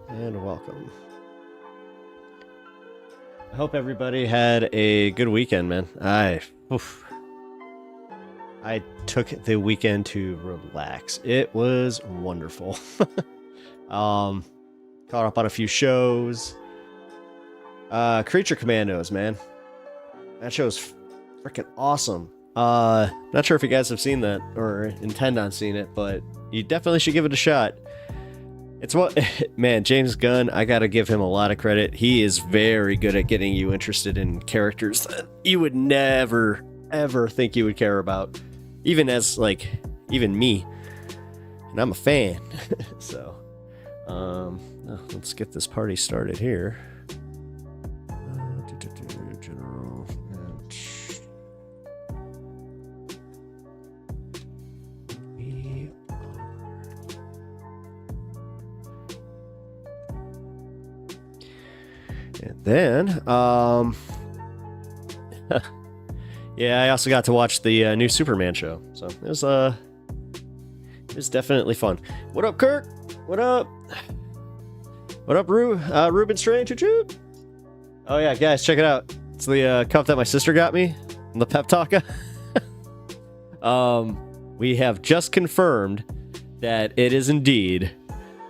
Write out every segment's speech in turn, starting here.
and welcome. I hope everybody had a good weekend, man. I took the weekend to relax. It was wonderful. Caught up on a few shows. Creature Commandos, man. That show's freaking awesome. Not sure if you guys have seen that or intend on seeing it, but you definitely should give it a shot. It's what, man, James Gunn, I gotta give him a lot of credit. He is very good at getting you interested in characters that you would never, ever think you would care about. Even as, even me. And I'm a fan. So, let's get this party started here. General. And then, yeah, I also got to watch the new Superman show, so it was definitely fun. What up, Kirk? What up? What up, Ruben Strange? Oh yeah, guys, check it out. It's the cup that my sister got me in the pep talk. We have just confirmed that it is indeed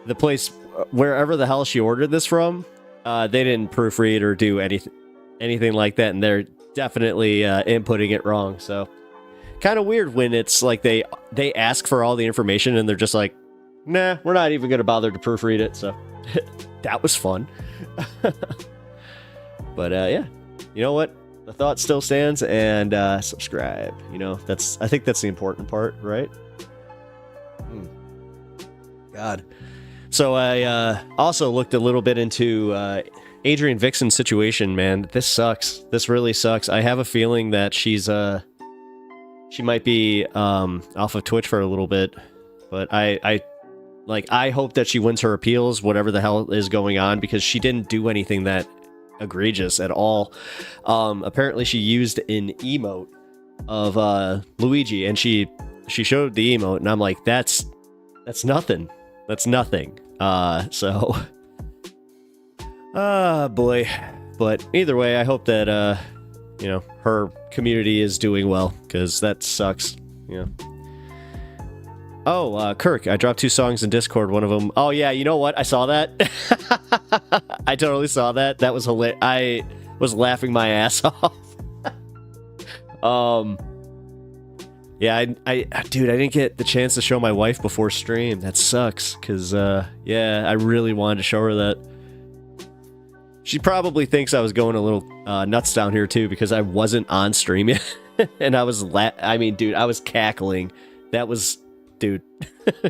the place wherever the hell she ordered this from. They didn't proofread or do anything like that, and they're definitely inputting it wrong. So, kind of weird when it's like they ask for all the information and they're just like, nah, we're not even gonna bother to proofread it. So, that was fun. But yeah, you know what? The thought still stands, and subscribe. You know, I think that's the important part, right? God. So I also looked a little bit into Adrian Vixen's situation, man. This sucks. This really sucks. I have a feeling that she might be off of Twitch for a little bit, but I hope that she wins her appeals, whatever the hell is going on, because she didn't do anything that egregious at all. Apparently she used an emote of Luigi, and she showed the emote, and I'm like, that's nothing. That's nothing. Boy. But either way, I hope that, her community is doing well, because that sucks, Oh, Kirk, I dropped 2 songs in Discord, one of them. Oh, yeah, you know what? I saw that. I totally saw that. That was hilarious. I was laughing my ass off. Yeah, I didn't get the chance to show my wife before stream. That sucks, because, yeah, I really wanted to show her that. She probably thinks I was going a little nuts down here, too, because I wasn't on stream yet. And I was, I was cackling. That was, dude,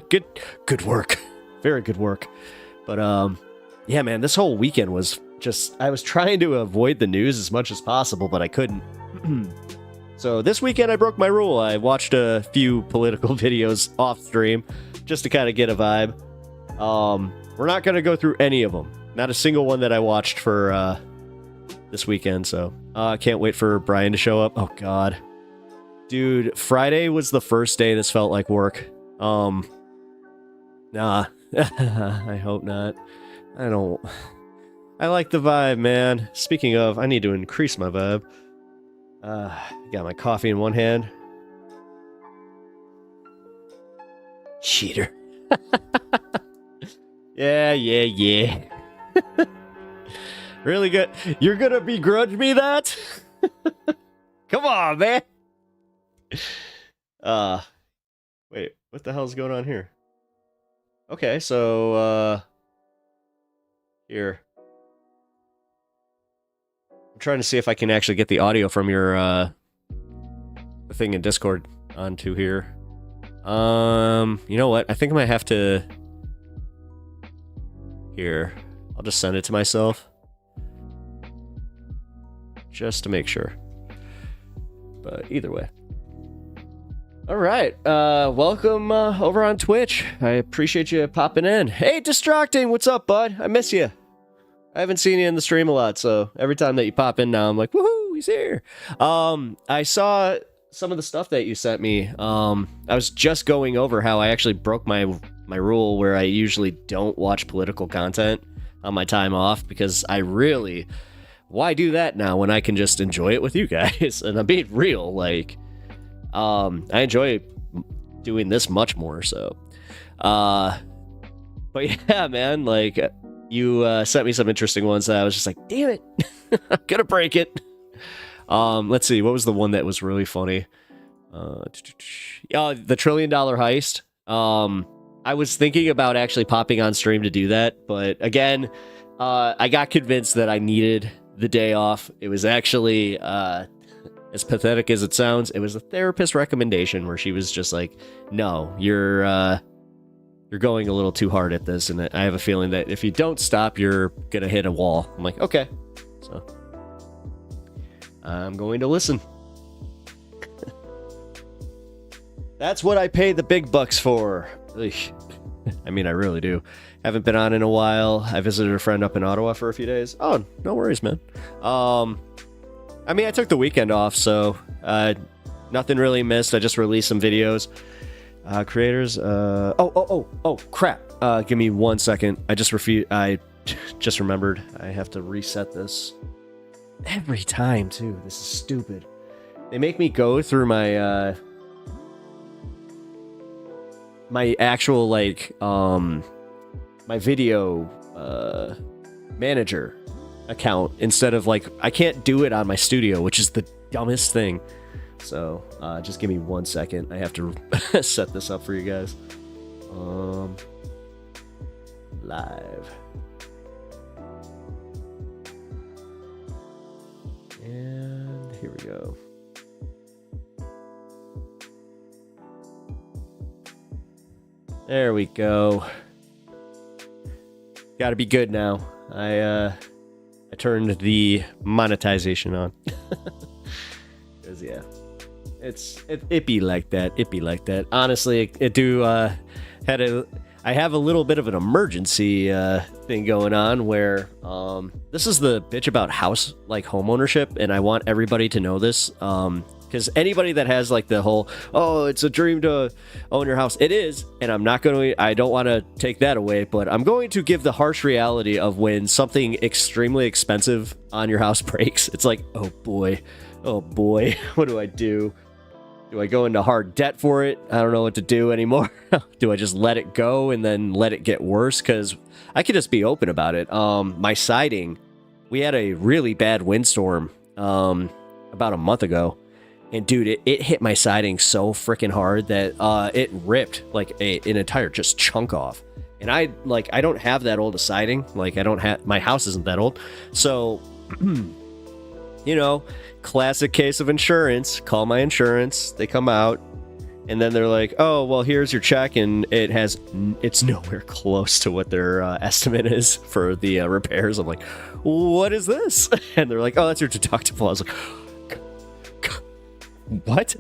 good work. Very good work. But, yeah, man, this whole weekend was just, I was trying to avoid the news as much as possible, but I couldn't. So this weekend I broke my rule. I watched a few political videos off stream just to kind of get a vibe. We're not going to go through any of them. Not a single one that I watched for this weekend. So I can't wait for Brian to show up. Oh, God. Dude, Friday was the first day this felt like work. Nah. I hope not. I like the vibe, man. Speaking of, I need to increase my vibe. Got my coffee in one hand. Cheater. Yeah. Really good. You're gonna begrudge me that? Come on, man. Wait, what the hell's going on here? Okay, so, here. I'm trying to see if I can actually get the audio from your, thing in Discord onto here. You know what? I think I might have to... Here. I'll just send it to myself. Just to make sure. But either way. Alright, welcome over on Twitch. I appreciate you popping in. Hey, Distracting, what's up, bud? I miss you. I haven't seen you in the stream a lot, so every time that you pop in now, I'm like, woohoo, he's here. I saw some of the stuff that you sent me. I was just going over how I actually broke my rule where I usually don't watch political content. on my time off because I really, why do that now when I can just enjoy it with you guys? And I'm being real, like, I enjoy doing this much more, so. But yeah, man, like, you sent me some interesting ones that I was just like, damn it, I'm gonna break it. Let's see, what was the one that was really funny? The $1 trillion heist. I was thinking about actually popping on stream to do that, but again, I got convinced that I needed the day off. It was actually, as pathetic as it sounds, it was a therapist recommendation where she was just like, no, you're going a little too hard at this, and I have a feeling that if you don't stop, you're gonna hit a wall. I'm like, okay, so I'm going to listen. That's what I pay the big bucks for. I mean, I really do. Haven't been on in a while. I visited a friend up in Ottawa for a few days. Oh, no worries, man. I mean, I took the weekend off, so nothing really missed. I just released some videos. Creators. Oh, crap. Give me 1 second. I just remembered. I have to reset this every time too. This is stupid. They make me go through my my actual, like, my video manager account instead of, like, I can't do it on my studio, which is the dumbest thing. So just give me 1 second. I have to set this up for you guys. Live. And here we go. There we go. Gotta be good now. I turned the monetization on. 'Cause yeah, it be like that. It be like that. Honestly, I have a little bit of an emergency thing going on where this is the bitch about house, like, home ownership, and I want everybody to know this. Because anybody that has, like, the whole, oh, it's a dream to own your house, it is, and I don't want to take that away, but I'm going to give the harsh reality of when something extremely expensive on your house breaks. It's like, oh boy, what do I do? Do I go into hard debt for it? I don't know what to do anymore. Do I just let it go and then let it get worse? Because I could just be open about it. My siding, we had a really bad windstorm about a month ago. And dude, it hit my siding so freaking hard that it ripped, like, an entire just chunk off. And I don't have that old a siding. Like, my house isn't that old. So, you know, classic case of insurance. Call my insurance. They come out. And then they're like, oh, well, here's your check. And it's nowhere close to what their estimate is for the repairs. I'm like, what is this? And they're like, oh, that's your deductible. I was like, what?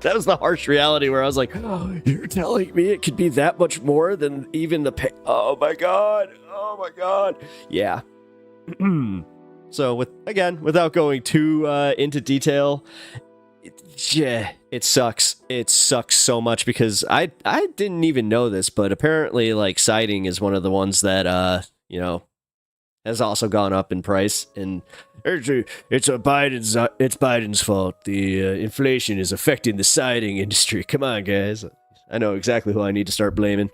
That was the harsh reality where I was like, oh, you're telling me it could be that much more than even the pay? Oh my god. Yeah. So without going too into detail, it sucks. It sucks so much because I didn't even know this, but apparently, like, siding is one of the ones that has also gone up in price, and it's Biden's fault. The inflation is affecting the siding industry. Come on, guys. I know exactly who I need to start blaming.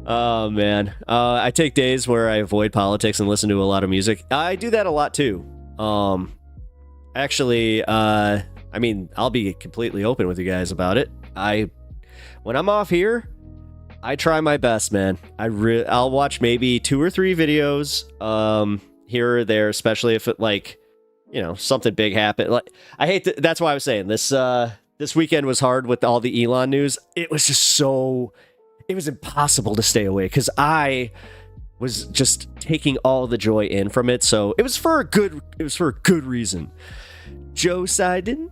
Oh, man. I take days where I avoid politics and listen to a lot of music. I do that a lot, too. Actually, I mean, I'll be completely open with you guys about it. When I'm off here, I try my best, man. I'll watch maybe 2 or 3 videos here or there, especially if it, like, something big happened. Like, that's why I was saying this weekend was hard with all the Elon news. It was just it was impossible to stay away because I was just taking all the joy in from it. So it was for a good reason. Joe Sidon,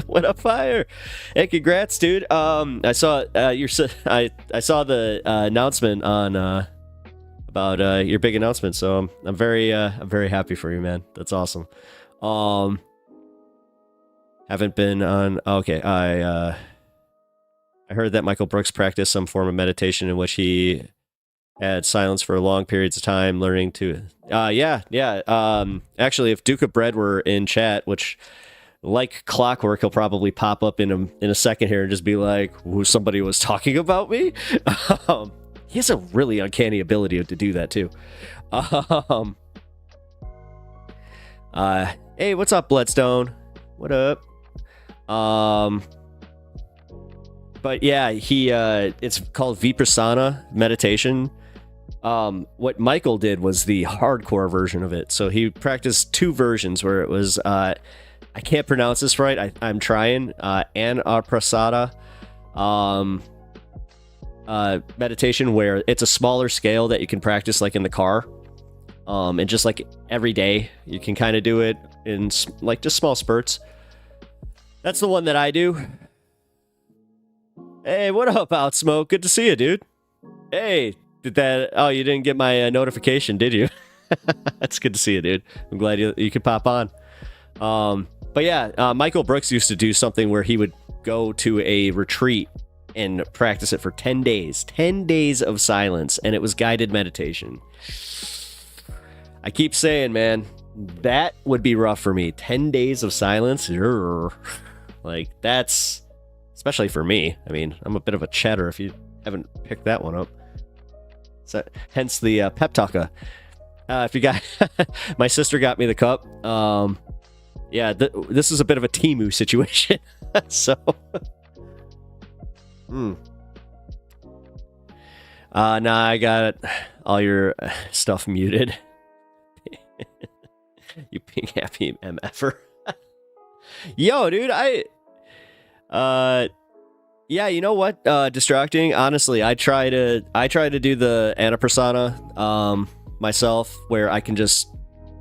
what a fire! Hey, congrats, dude. I saw I saw the announcement on about your big announcement. So I'm very happy for you, man. That's awesome. Haven't been on. Okay, I I heard that Michael Brooks practiced some form of meditation in which he had silence for long periods of time, learning to. Yeah. Actually, if Duke of Bread were in chat, which like clockwork, he'll probably pop up in a second here and just be like, somebody was talking about me. He has a really uncanny ability to do that too. Hey, what's up, Bloodstone? What up? But yeah, it's called Vipassana meditation. What Michael did was the hardcore version of it. So he practiced two versions where it was, I can't pronounce this right. I'm trying, Anaprasada, meditation, where it's a smaller scale that you can practice like in the car. And just like every day you can kind of do it in like just small spurts. That's the one that I do. Hey, what up, Outsmoke? Good to see you, dude. Hey, oh, you didn't get my notification, did you? That's good to see you, dude. I'm glad you could pop on. But yeah, Michael Brooks used to do something where he would go to a retreat and practice it for 10 days. 10 days of silence, and it was guided meditation. I keep saying, man, that would be rough for me. 10 days of silence? Like, that's... Especially for me. I mean, I'm a bit of a chatter if you haven't picked that one up. So, hence the pep talker. If you got... My sister got me the cup. Yeah, this is a bit of a Temu situation. So... Nah, I got all your stuff muted. You being happy MFer. Yo, dude, yeah, you know what? Distracting. Honestly, I try to do the Anaprasana myself, where I can just,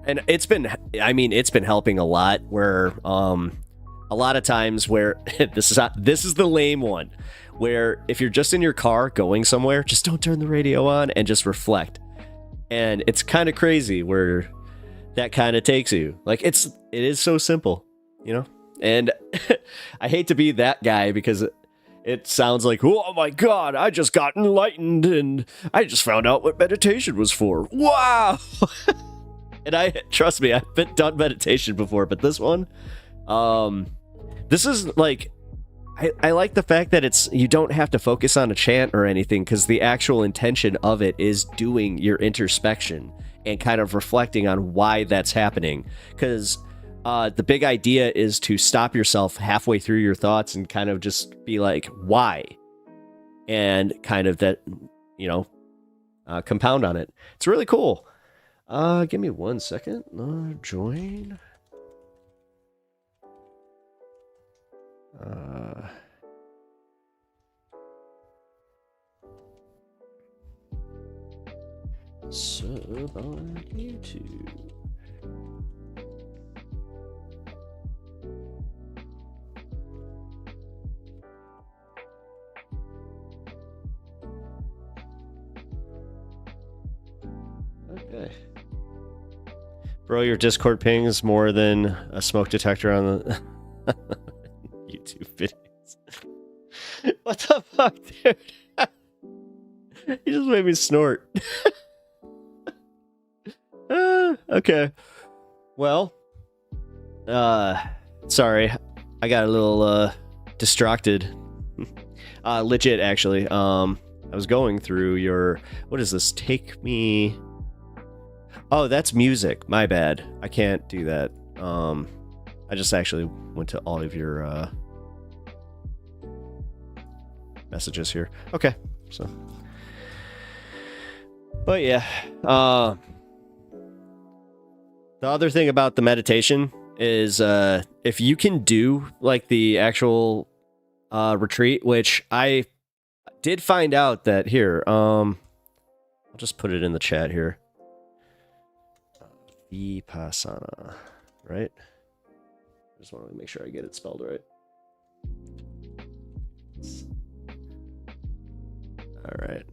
and it's been helping a lot, where a lot of times where this is the lame one, where if you're just in your car going somewhere, just don't turn the radio on and just reflect. And it's kind of crazy where that kind of takes you. Like, it is so simple, you know? And I hate to be that guy, because it sounds like, oh my god, I just got enlightened and I just found out what meditation was for. Wow! And trust me, I've done meditation before, but this one, this is like, I like the fact that you don't have to focus on a chant or anything, because the actual intention of it is doing your introspection and kind of reflecting on why that's happening. Because the big idea is to stop yourself halfway through your thoughts and kind of just be like, why? And kind of that, you know, compound on it. It's really cool. Give me 1 second. Join. Sub on YouTube. Okay. Bro, your Discord pings more than a smoke detector on the YouTube videos. What the fuck, dude? You just made me snort. Okay. Well, sorry. I got a little distracted. Legit, actually. I was going through your... What is this? Take me... Oh, that's music. My bad. I can't do that. I just actually went to all of your messages here. Okay, so... But yeah, the other thing about the meditation is if you can do like the actual retreat, which I did find out that here, I'll just put it in the chat here. Vipassana, right? I just want to make sure I get it spelled right. All right.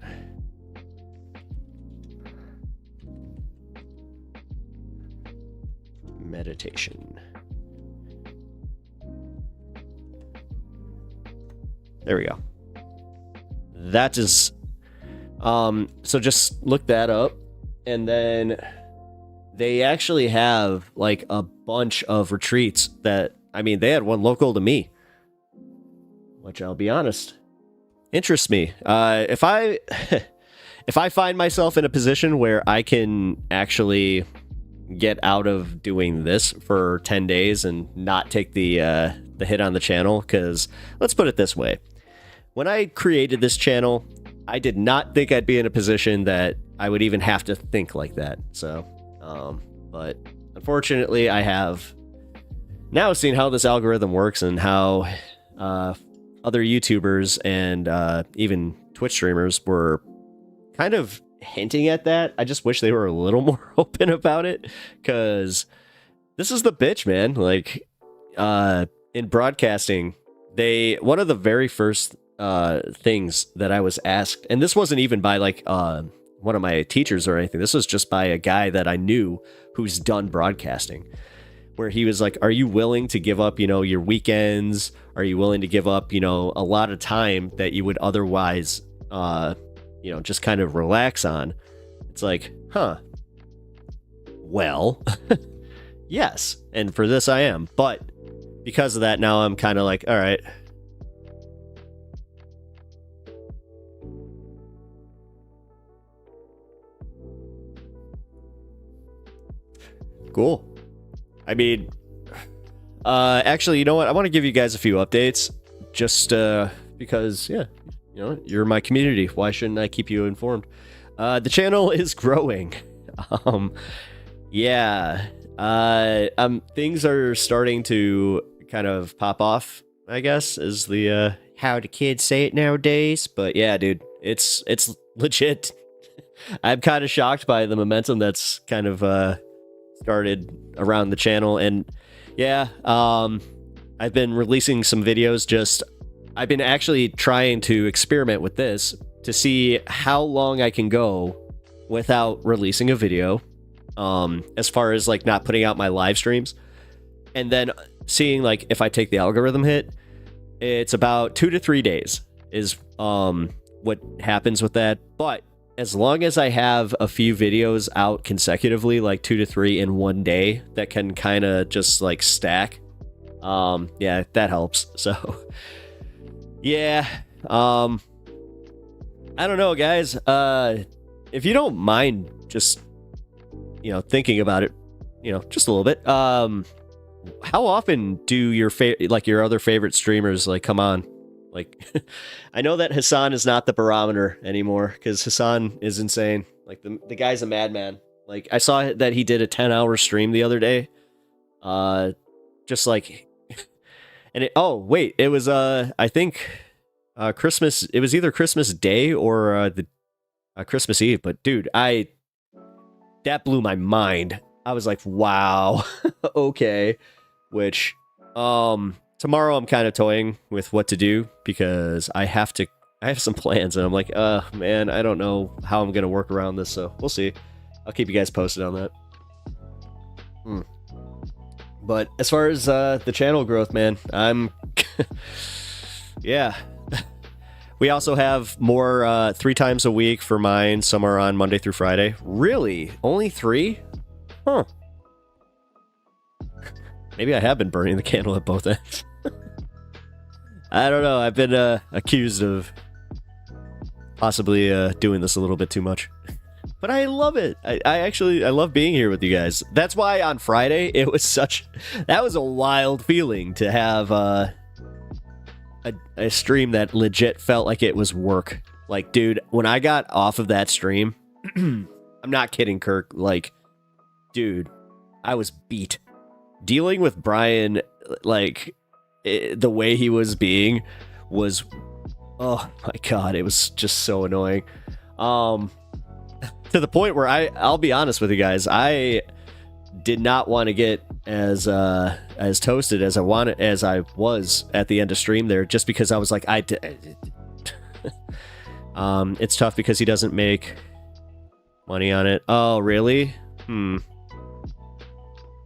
Meditation. There we go. that is, so just look that up, and then they actually have like a bunch of retreats that, I mean, they had one local to me, which I'll be honest, interests me. If I if I find myself in a position where I can actually get out of doing this for 10 days and not take the hit on the channel, because let's put it this way. When I created this channel, I did not think I'd be in a position that I would even have to think like that. So, but unfortunately, I have now seen how this algorithm works and how other YouTubers and even Twitch streamers were kind of hinting at that. I just wish they were a little more open about it, because this is the bitch, man. Like, in broadcasting, one of the very first things that I was asked, and this wasn't even by like one of my teachers or anything, this was just by a guy that I knew who's done broadcasting, where he was like, are you willing to give up, your weekends? Are you willing to give up, a lot of time that you would otherwise just kind of relax on? It's like, huh, well, yes, and for this I am, but because of that, now I'm kind of like, all right, cool. I mean, actually, you know what? I want to give you guys a few updates, just because, yeah, you're my community. Why shouldn't I keep you informed? The channel is growing. Yeah, things are starting to kind of pop off, I guess, is the how do kids say it nowadays. But yeah, dude, it's legit. I'm kind of shocked by the momentum that's kind of started around the channel. And yeah, I've been releasing some videos. I've been actually trying to experiment with this to see how long I can go without releasing a video, as far as like not putting out my live streams, and then seeing like if I take the algorithm hit. It's about 2 to 3 days is what happens with that. But as long as I have a few videos out consecutively, like 2 to 3 in one day, that can kind of just like stack, yeah, that helps. So yeah, I don't know, guys. If you don't mind just thinking about it, just a little bit, how often do your your other favorite streamers like come on? Like, I know that Hassan is not the barometer anymore, because Hassan is insane. Like, the guy's a madman. Like, I saw that he did a 10-hour stream the other day. Just like, and it was I think Christmas. It was either Christmas Day or the Christmas Eve. But dude, that blew my mind. I was like, wow, okay. Which, tomorrow I'm kind of toying with what to do, because I have some plans, and I'm like, man, I don't know how I'm going to work around this. So we'll see. I'll keep you guys posted on that. But as far as the channel growth, man, I'm, yeah. We also have more 3 times a week for mine. Some are on Monday through Friday. Really? Only 3? Huh. Maybe I have been burning the candle at both ends. I don't know. I've been accused of possibly doing this a little bit too much. But I love it. I love being here with you guys. That's why on Friday, that was a wild feeling to have a stream that legit felt like it was work. Like, dude, when I got off of that stream, I'm not kidding, Kirk. Like, dude, I was beat. Dealing with Brian, like, the way he was being was, oh my god, it was just so annoying. To the point where I'll be honest with you guys, I did not want to get as toasted as I was at the end of stream there, just because I was like, it's tough because he doesn't make money on it. Oh, really?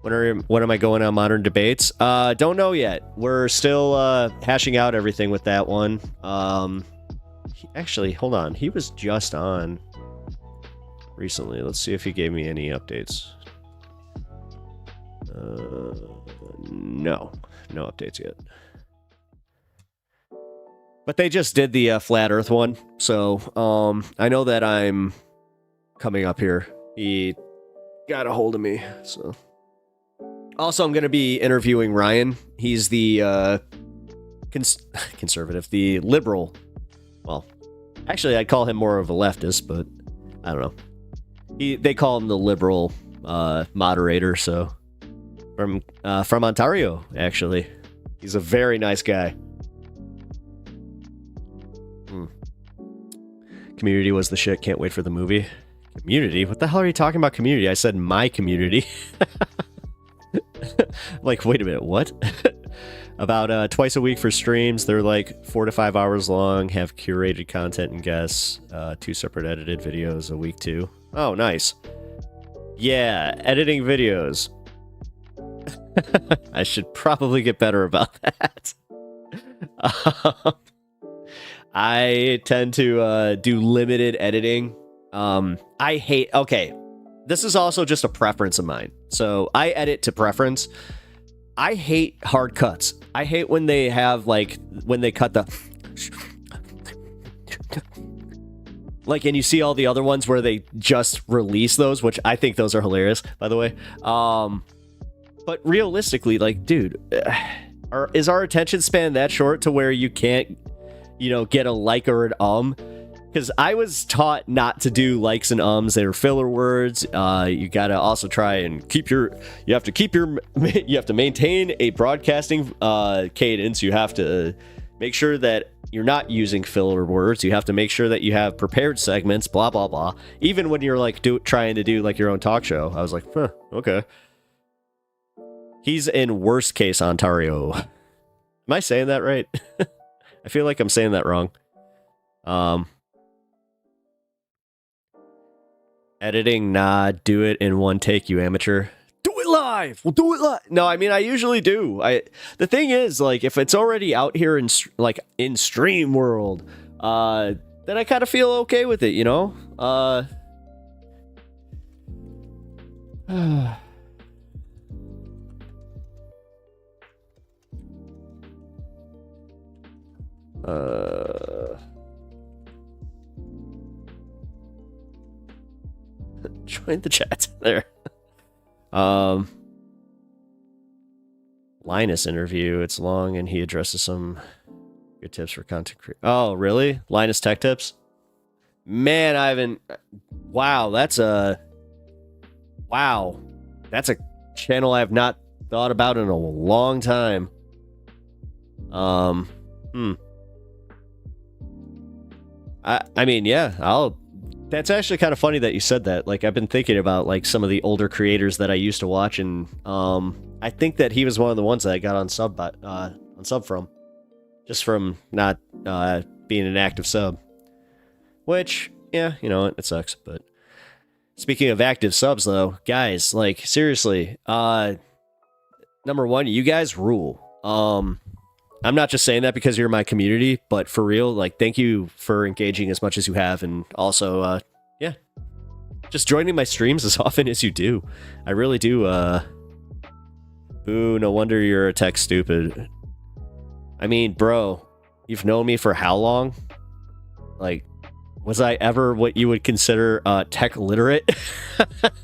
When am I going on Modern Debates? Don't know yet. We're still hashing out everything with that one. Actually, hold on. He was just on recently. Let's see if he gave me any updates. No updates yet. But they just did the Flat Earth one, so I know that I'm coming up here. He got a hold of me, so. Also, I'm going to be interviewing Ryan. He's the conservative, the liberal. Well, actually, I'd call him more of a leftist, but I don't know. They call him the liberal moderator, so from Ontario, actually. He's a very nice guy. Community was the shit. Can't wait for the movie. Community? What the hell are you talking about, Community? I said my community. Like, wait a minute, what? About twice a week for streams. They're like 4 to 5 hours long, have curated content and guests, 2 separate edited videos a week too. Oh, nice. Yeah, editing videos. I should probably get better about that. I tend to do limited editing. I hate... Okay, this is also just a preference of mine. So I edit to preference. I hate hard cuts. I hate when they have, like, when they cut the... Like, and you see all the other ones where they just release those, which I think those are hilarious, by the way. But realistically, like, dude, is our attention span that short to where you can't, you know, get a like or an Because I was taught not to do likes and ums. They're filler words. You gotta also try and you have to maintain a broadcasting cadence. You have to make sure that you're not using filler words. You have to make sure that you have prepared segments, blah, blah, blah. Even when you're like trying to do like your own talk show, I was like, huh, okay. He's in worst case Ontario. Am I saying that right? I feel like I'm saying that wrong. Editing, nah, do it in one take, you amateur. Do it live! We'll do it live! No, I mean, I usually do. The thing is, like, if it's already out here in stream world, then I kind of feel okay with it, you know? Join the chat there. Linus interview. It's long and he addresses some good tips for content creation. Oh, really? Linus Tech Tips? Man, I haven't... Wow, that's a channel I have not thought about in a long time. I mean, yeah, that's actually kind of funny that you said that. Like, I've been thinking about, like, some of the older creators that I used to watch, and I think that he was one of the ones that I got on sub from. Just from not being an active sub. Which, yeah, you know, it sucks, but... Speaking of active subs, though, guys, like, seriously, number one, you guys rule. I'm not just saying that because you're my community, but for real, like, thank you for engaging as much as you have, and also, yeah, just joining my streams as often as you do. I really do, boo, no wonder you're a tech stupid. I mean, bro, you've known me for how long? Like, was I ever what you would consider, tech literate?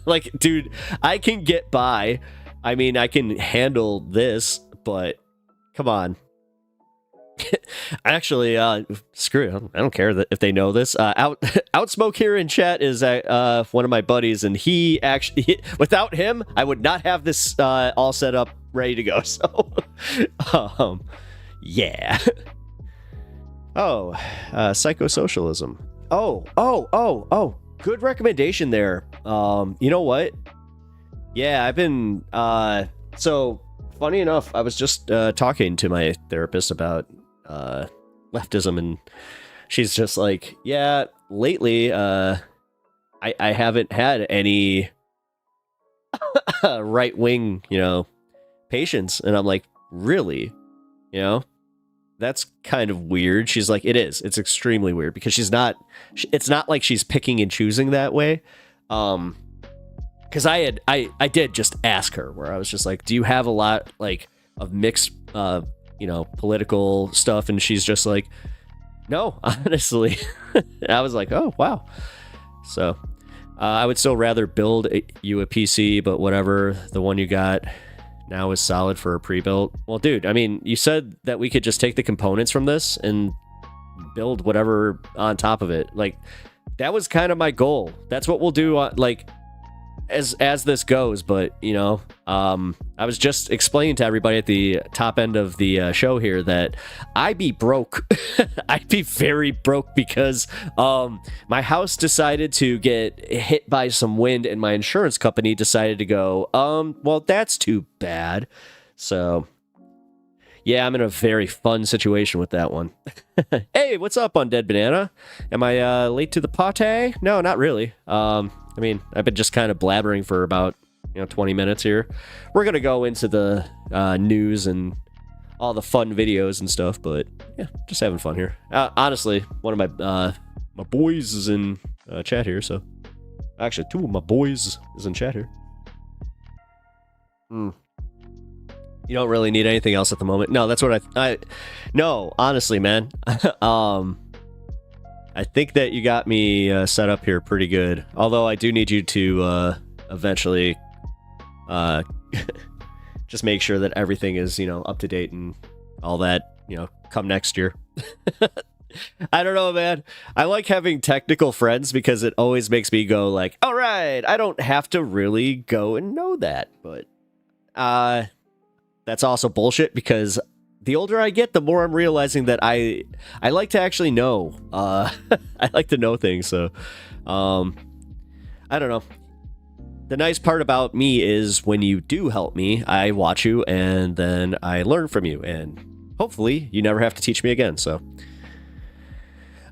Like, dude, I can get by. I mean, I can handle this, but come on. Actually, screw it. I don't care that if they know this. Outsmoke here in chat is one of my buddies, and he actually, without him, I would not have this all set up, ready to go. So, yeah. Oh, psychosocialism. Oh, good recommendation there. You know what? Yeah, I've been, so, funny enough, I was just talking to my therapist about leftism, and she's just like, yeah, lately, I haven't had any right-wing, you know, patients, and I'm like, really? You know? that's kind of weird. She's like, it is. It's extremely weird because it's not like she's picking and choosing that way. Because I did just ask her where I was just like, do you have a lot like of mixed, political stuff? And she's just like, no, honestly. I was like, oh, wow. So I would still rather build you a PC, but whatever, the one you got now is solid for a pre-built. Well, dude, I mean, you said that we could just take the components from this and build whatever on top of it. Like, that was kind of my goal. That's what we'll do, as this goes. But I was just explaining to everybody at the top end of the show here that I'd be broke. I'd be very broke because my house decided to get hit by some wind and my insurance company decided to go, well, that's too bad. So yeah, I'm in a very fun situation with that one. Hey, what's up, Undead Banana? Am I late to the party? No, not really. I mean, I've been just kind of blabbering for about 20 minutes here. We're gonna go into the news and all the fun videos and stuff, but yeah, just having fun here. Honestly, one of my boys is in chat here, so actually two of my boys is in chat here. You don't really need anything else at the moment. No, that's what no, honestly, man. I think that you got me set up here pretty good. Although I do need you to eventually just make sure that everything is, up to date and all that, come next year. I don't know, man. I like having technical friends because it always makes me go like, all right, I don't have to really go and know that. But that's also bullshit because the older I get, the more I'm realizing that I like to actually know. I like to know things, so I don't know. The nice part about me is when you do help me, I watch you and then I learn from you, and hopefully you never have to teach me again. So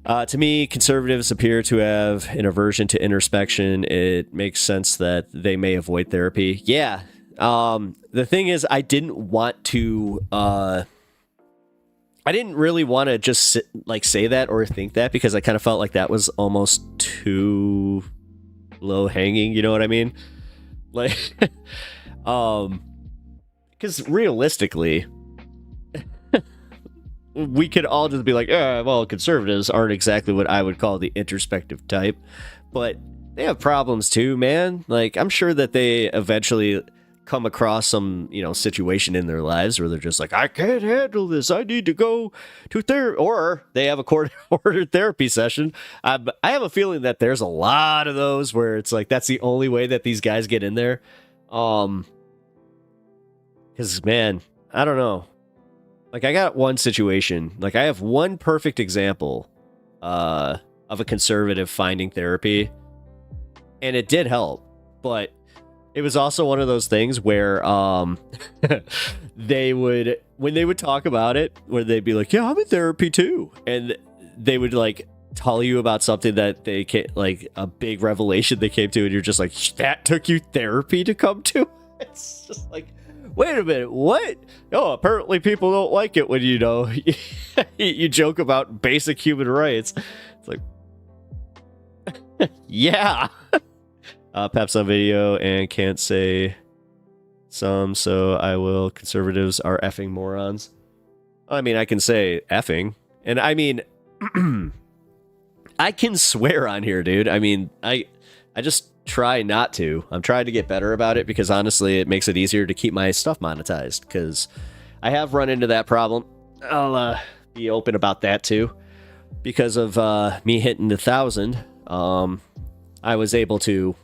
to me, conservatives appear to have an aversion to introspection. It makes sense that they may avoid therapy. Yeah. The thing is, I didn't want to I didn't really want to just say that or think that because I kind of felt like that was almost too low hanging, you know what I mean? Like, because realistically, we could all just be like, well, conservatives aren't exactly what I would call the introspective type, but they have problems too, man. Like, I'm sure that they eventually come across some, situation in their lives where they're just like, I can't handle this. I need to go to therapy, or they have a court-ordered therapy session. I have a feeling that there's a lot of those where it's like that's the only way that these guys get in there. Because man, I don't know. Like I got one situation. Like I have one perfect example of a conservative finding therapy, and it did help, but it was also one of those things where they would, when they would talk about it, where they'd be like, yeah, I'm in therapy too. And they would like tell you about something that they like a big revelation they came to, and you're just like, that took you therapy to come to? It's just like, wait a minute, what? Oh, apparently people don't like it when you joke about basic human rights. It's like, yeah. Pep's on video and can't say some, so I will. Conservatives are effing morons. I mean, I can say effing, and I mean, I can swear on here, dude. I mean, I just try not to. I'm trying to get better about it because honestly, it makes it easier to keep my stuff monetized. Because I have run into that problem. I'll be open about that too. Because of me hitting the 1,000. I was able to,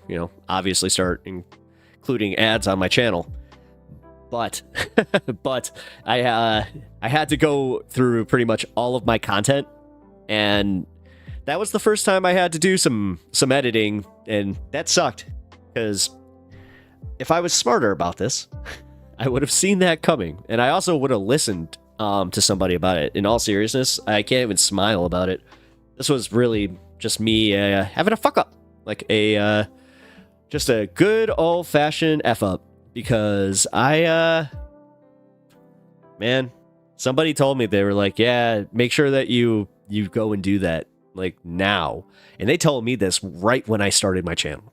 obviously start including ads on my channel, but I had to go through pretty much all of my content, and that was the first time I had to do some editing, and that sucked because if I was smarter about this, I would have seen that coming, and I also would have listened to somebody about it. In all seriousness, I can't even smile about it. This was really just me having a fuck up. Like just a good old-fashioned F up, because man, Somebody told me, they were like, yeah, make sure that you go and do that like now. And they told me this right when I started my channel.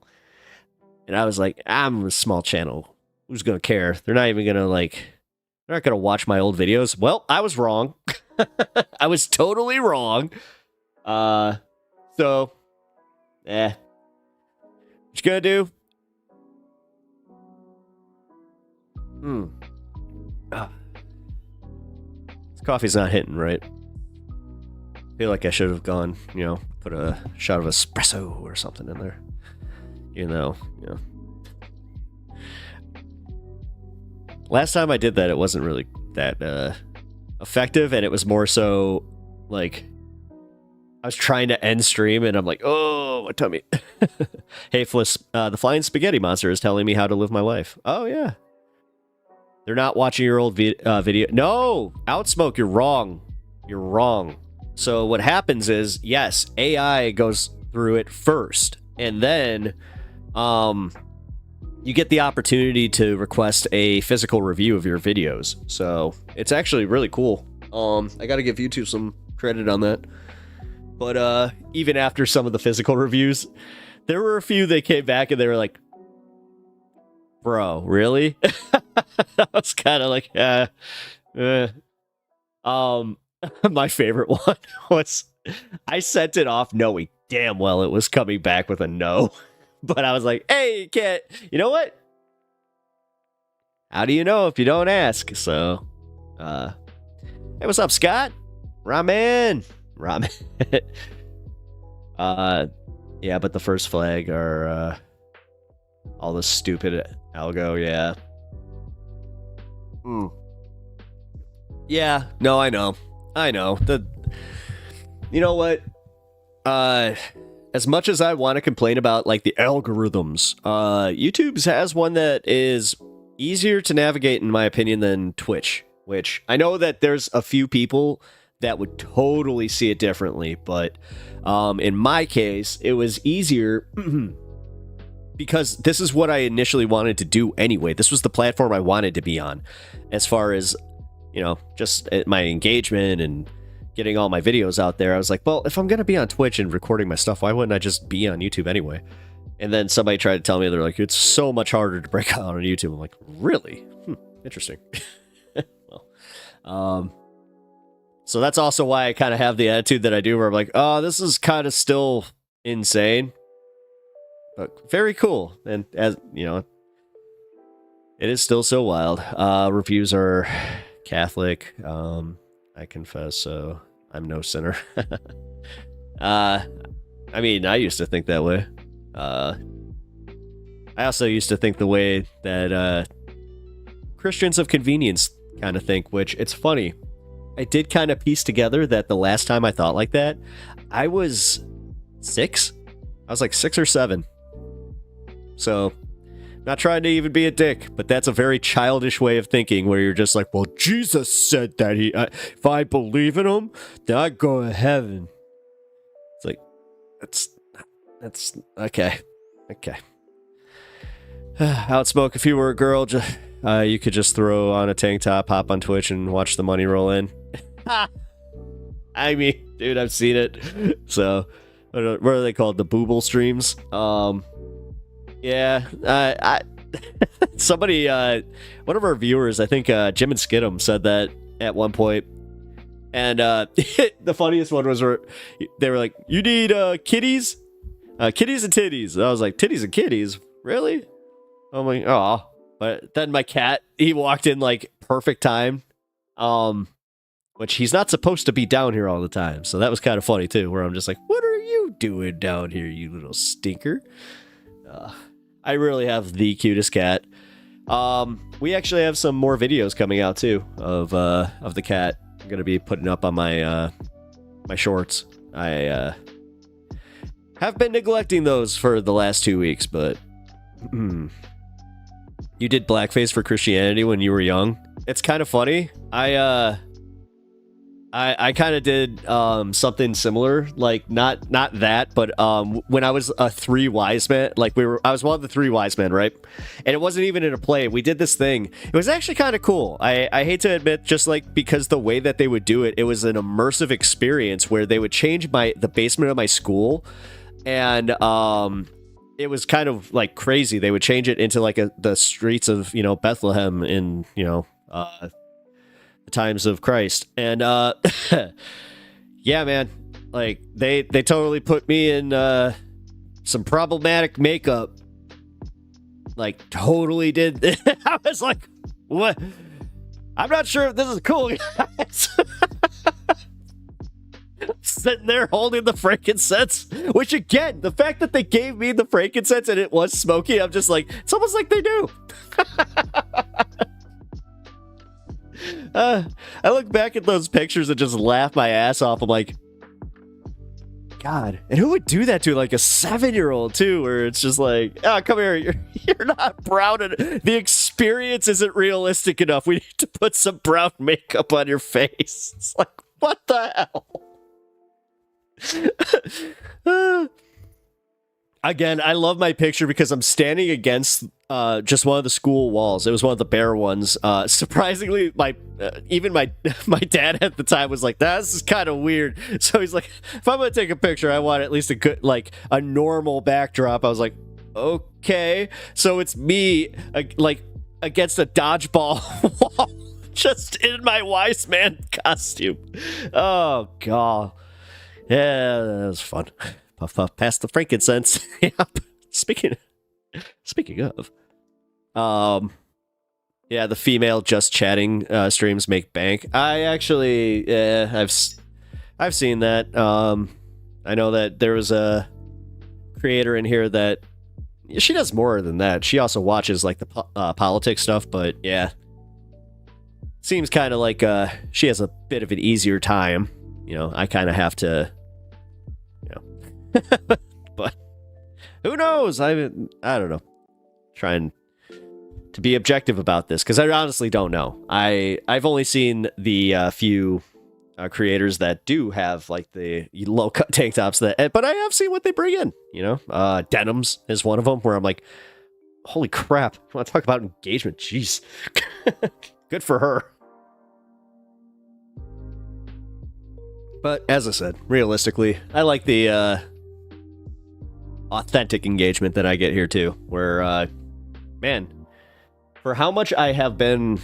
And I was like, I'm a small channel. Who's going to care? They're not even going to they're not going to watch my old videos. Well, I was wrong. I was totally wrong. So, what you gonna do? This coffee's not hitting right. I feel like I should have gone, put a shot of espresso or something in there. Last time I did that, it wasn't really that effective, and it was more so like I was trying to end stream, and I'm like, oh, my tummy. Hey, Fliss, the flying spaghetti monster is telling me how to live my life. Oh, yeah. They're not watching your old video. No, Outsmoke, you're wrong. You're wrong. So what happens is, yes, AI goes through it first, and then you get the opportunity to request a physical review of your videos. So it's actually really cool. I got to give YouTube some credit on that. But even after some of the physical reviews, there were a few that came back and they were like, bro, really? I was kind of like, my favorite one was, I sent it off knowing damn well it was coming back with a no. But I was like, hey, you can't, you know what? How do you know if you don't ask? So, hey, what's up, Scott? Ramen. Yeah, but the first flag are all the stupid algo, yeah. Yeah, no, I know. You know what? As much as I want to complain about like the algorithms, YouTube's has one that is easier to navigate, in my opinion, than Twitch, which I know that there's a few people that would totally see it differently, but in my case, it was easier because this is what I initially wanted to do anyway. This was the platform I wanted to be on, as far as, just my engagement and getting all my videos out there. I was like, well, if I'm going to be on Twitch and recording my stuff, why wouldn't I just be on YouTube anyway? And then somebody tried to tell me, they're like, it's so much harder to break out on YouTube. I'm like, really? Interesting. Well, so that's also why I kind of have the attitude that I do, where I'm like, oh, this is kind of still insane, but very cool. And as you know, it is still so wild. Reviews are Catholic. I confess, so I'm no sinner. I mean, I used to think that way. I also used to think the way that Christians of convenience kind of think, which it's funny. I did kind of piece together that the last time I thought like that, I was 6. I was like 6 or 7. So, not trying to even be a dick, but that's a very childish way of thinking, where you're just like, well, Jesus said that if I believe in him, then I go to heaven. It's like, that's okay. Outsmoke, if you were a girl, you could just throw on a tank top, hop on Twitch, and watch the money roll in. I mean, dude, I've seen it. So, what are they called? The booble streams? Yeah, somebody, one of our viewers, I think Jim and Skidum, said that at one point. And the funniest one was where they were like, you need kitties? Kitties and titties. And I was like, titties and kitties? Really? I'm like, oh. But then my cat, he walked in like perfect time, which he's not supposed to be down here all the time. So that was kind of funny too, where I'm just like, what are you doing down here, you little stinker? I really have the cutest cat. We actually have some more videos coming out too of the cat. I'm gonna be putting up on my my shorts. I have been neglecting those for the last 2 weeks, but you did blackface for Christianity when you were young. It's kind of funny. I kind of did something similar, like not that, but when I was a three wise man, like I was one of the three wise men, right? And it wasn't even in a play. We did this thing. It was actually kind of cool. I hate to admit, just like because the way that they would do it, it was an immersive experience where they would change the basement of my school, and it was kind of like crazy. They would change it into like the streets of Bethlehem in times of Christ. And yeah, man, like they totally put me in some problematic makeup, like totally did. I was like, what? I'm not sure if this is cool, guys. Sitting there holding the frankincense, which again, the fact that they gave me the frankincense and it was smoky, I'm just like, it's almost like they do. I look back at those pictures and just laugh my ass off. I'm like, God, and who would do that to like a 7-year-old too? Where it's just like, oh, come here, you're not brown, and the experience isn't realistic enough. We need to put some brown makeup on your face. It's like, what the hell? Again, I love my picture because I'm standing against just one of the school walls. It was one of the bare ones. Surprisingly, even my dad at the time was like, "This is kind of weird." So he's like, "If I'm gonna take a picture, I want at least a good, like a normal backdrop." I was like, "Okay." So it's me like against a dodgeball wall, just in my wise man costume. Oh God, yeah, that was fun. Puff puff past the frankincense. Yep. Speaking of, yeah, the female just chatting streams make bank. I actually, I've seen that. I know that there was a creator in here that she does more than that. She also watches like the politics stuff, but yeah, seems kind of like she has a bit of an easier time. I kind of have to. But who knows? I don't know. Trying to be objective about this because I honestly don't know. I've only seen the few creators that do have like the low cut tank tops but I have seen what they bring in. Denims is one of them where I'm like, holy crap! I want to talk about engagement. Jeez, good for her. But as I said, realistically, I like the authentic engagement that I get here too, where man, for how much I have been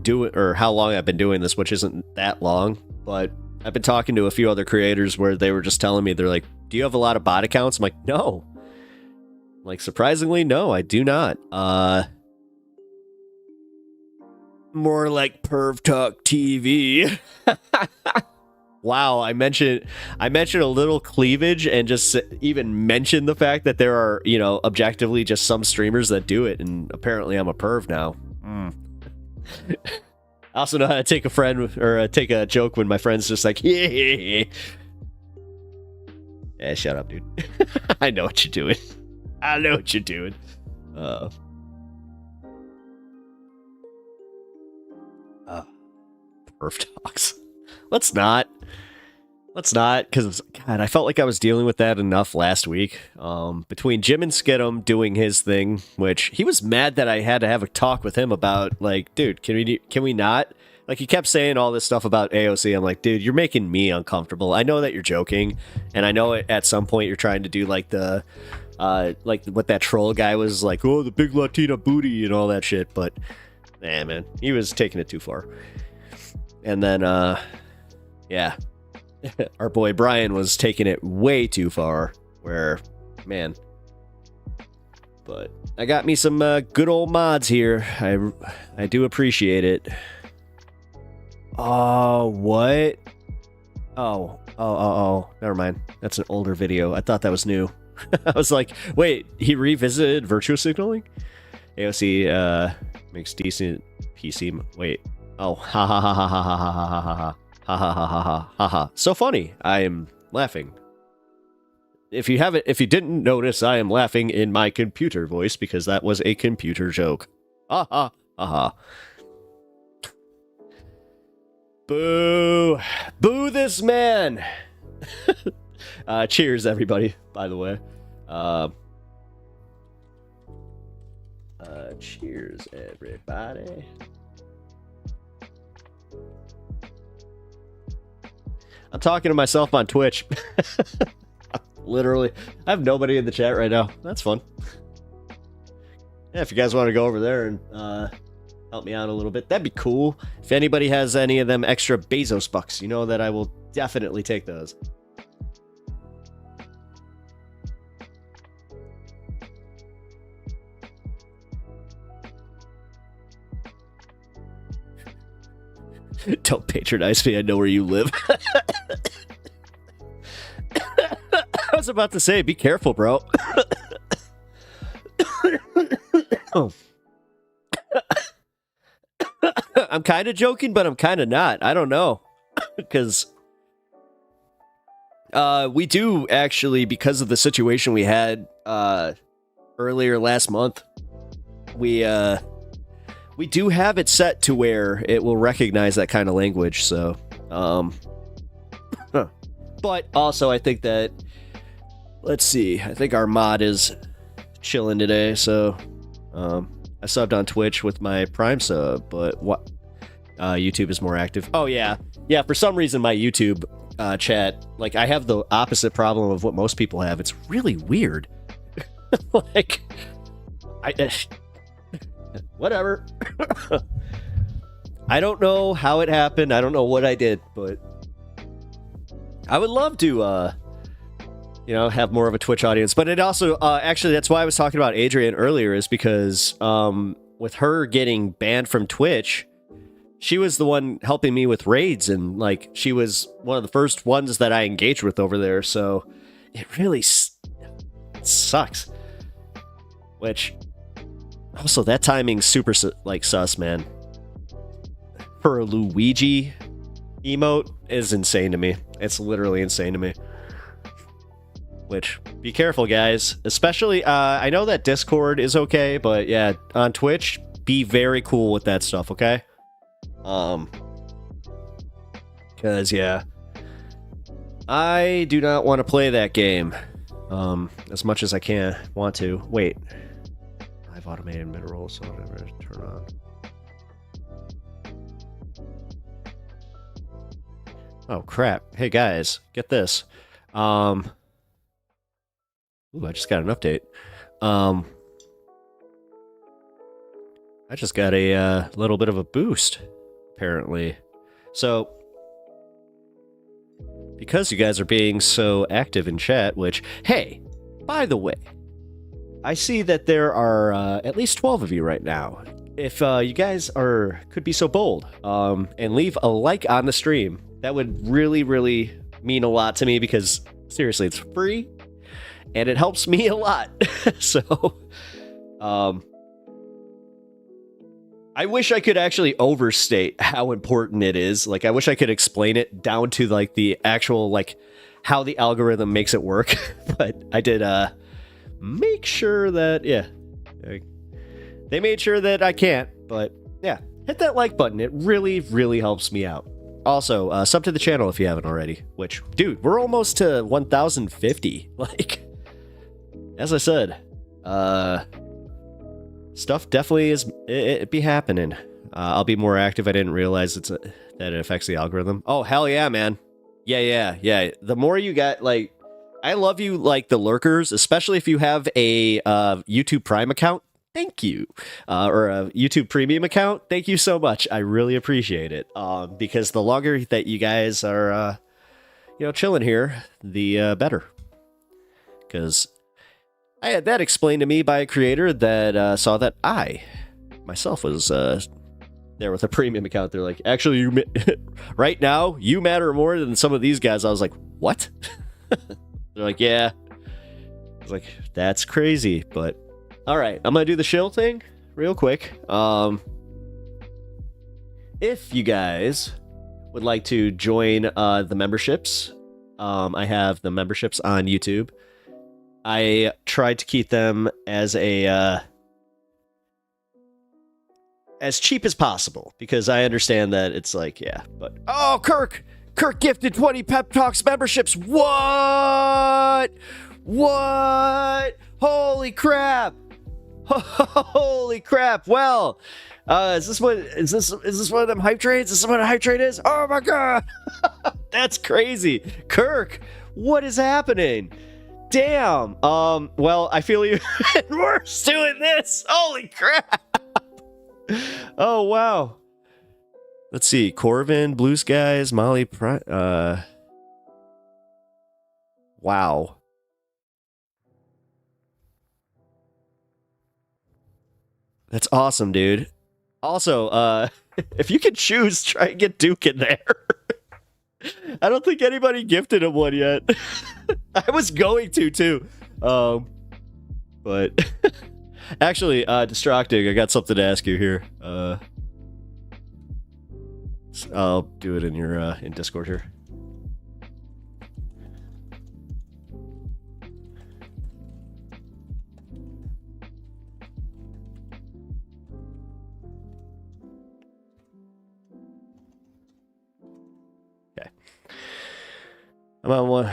doing, or how long I've been doing this, which isn't that long, but I've been talking to a few other creators where they were just telling me, they're like, do you have a lot of bot accounts? I'm like, no. Like, surprisingly, no, I do not. More like Perv Talk TV. Wow, I mentioned a little cleavage and just even mentioned the fact that there are, objectively just some streamers that do it, and apparently I'm a perv now. I also know how to take a friend or take a joke when my friend's just like, yeah, shut up, dude. I know what you're doing. I know what you're doing. Perv talks. Let's not, because God, I felt like I was dealing with that enough last week. Between Jim and Skidum doing his thing, which he was mad that I had to have a talk with him about, like, dude, can we not? Like, he kept saying all this stuff about AOC. I'm like, dude, you're making me uncomfortable. I know that you're joking, and I know at some point you're trying to do like the, like what that troll guy was like, oh, the big Latina booty and all that shit. But, man, he was taking it too far. And then, yeah, our boy Brian was taking it way too far, where, man. But I got me some good old mods here. I do appreciate it. Oh, what? Oh, never mind. That's an older video. I thought that was new. I was like, wait, he revisited virtue signaling? AOC makes decent PC. Wait. Oh, ha ha ha ha ha ha ha ha ha ha ha ha ha ha ha. So funny. I am laughing. If you didn't notice, I am laughing in my computer voice because that was a computer joke. Ha ha ha ha. Boo! Boo this man! Cheers, everybody, by the way. Cheers, everybody. I'm talking to myself on Twitch. Literally. I have nobody in the chat right now. That's fun. Yeah, if you guys want to go over there and help me out a little bit, that'd be cool. If anybody has any of them extra Bezos bucks, you know that I will definitely take those. Don't patronize me, I know where you live. I was about to say, be careful, bro. Oh. I'm kind of joking, but I'm kind of not. I don't know. Because we do actually, because of the situation we had earlier last month, we do have it set to where it will recognize that kind of language, so but also I think that, let's see, I think our mod is chilling today, so I subbed on Twitch with my Prime sub, but what YouTube is more active. Oh yeah, for some reason my YouTube chat, like, I have the opposite problem of what most people have. It's really weird. Like, whatever. I don't know how it happened. I don't know what I did, but I would love to, you know, have more of a Twitch audience. But it also, actually, that's why I was talking about Adrian earlier, is because with her getting banned from Twitch, she was the one helping me with raids, and, like, she was one of the first ones that I engaged with over there. So it really sucks. Which, also, that timing's super, like, sus, man. Her Luigi emote is insane to me. It's literally insane to me. Which, be careful, guys. Especially, I know that Discord is okay, but yeah, on Twitch, be very cool with that stuff, okay? Because, yeah, I do not want to play that game, as much as I want to. Wait. I've automated mid-roll, so whatever, turn on. Oh, crap. Hey, guys, get this. Ooh, I just got an update. I just got a little bit of a boost, apparently. So, because you guys are being so active in chat, which, hey, by the way, I see that there are at least 12 of you right now. If you guys could be so bold and leave a like on the stream, that would really, really mean a lot to me, because seriously, it's free and it helps me a lot. So, I wish I could actually overstate how important it is. Like, I wish I could explain it down to, like, the actual, like, how the algorithm makes it work. But I did make sure that, yeah, they made sure that I can't. But yeah, hit that like button. It really, really helps me out. Also, sub to the channel if you haven't already. Which, dude, we're almost to 1,050. Like, as I said, stuff definitely it be happening. I'll be more active. I didn't realize that it affects the algorithm. Oh, hell yeah, man. Yeah. The more you got, like, I love you, like, the lurkers, especially if you have a YouTube Prime account. Thank you. Or a YouTube Premium account. Thank you so much. I really appreciate it. Because the longer that you guys are, you know, chilling here, the better. Because I had that explained to me by a creator that saw that I myself was there with a premium account. They're like, actually, right now, you matter more than some of these guys. I was like, what? They're like, yeah. I was like, that's crazy. But all right, I'm gonna do the shill thing real quick. If you guys would like to join the memberships, I have the memberships on YouTube. I tried to keep them as a as cheap as possible, because I understand that it's like, yeah, but oh, Kirk gifted 20 Pep Talks memberships. What? Holy crap. Holy crap. Well, is this one of them hype trades? Is this what a hype trade is? Oh my god. That's crazy. Kirk, what is happening? Damn. Well, I feel even worse doing this. Holy crap. Oh wow. Let's see. Corvin, Blue Skies, Molly wow. That's awesome, dude. Also, if you can choose, try and get Duke in there. I don't think anybody gifted him one yet. I was going to too. But actually, Distracting, I got something to ask you here. I'll do it in your in Discord here. Okay. I'm on one.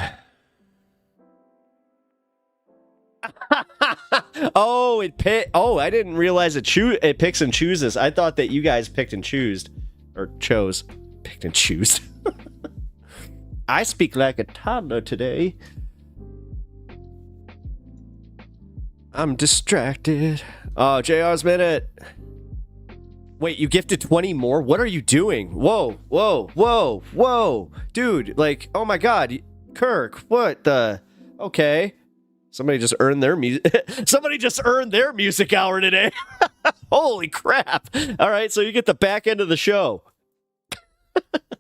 Oh, I didn't realize it picks and chooses. I thought that you guys picked and chose. Or chose. Picked and choose. I speak like a toddler today. I'm distracted. Oh, JR's minute. Wait, you gifted 20 more? What are you doing? Whoa. Dude, like, oh my god. Kirk, what the... Okay. Somebody just earned their music hour today. Holy crap. All right, so you get the back end of the show.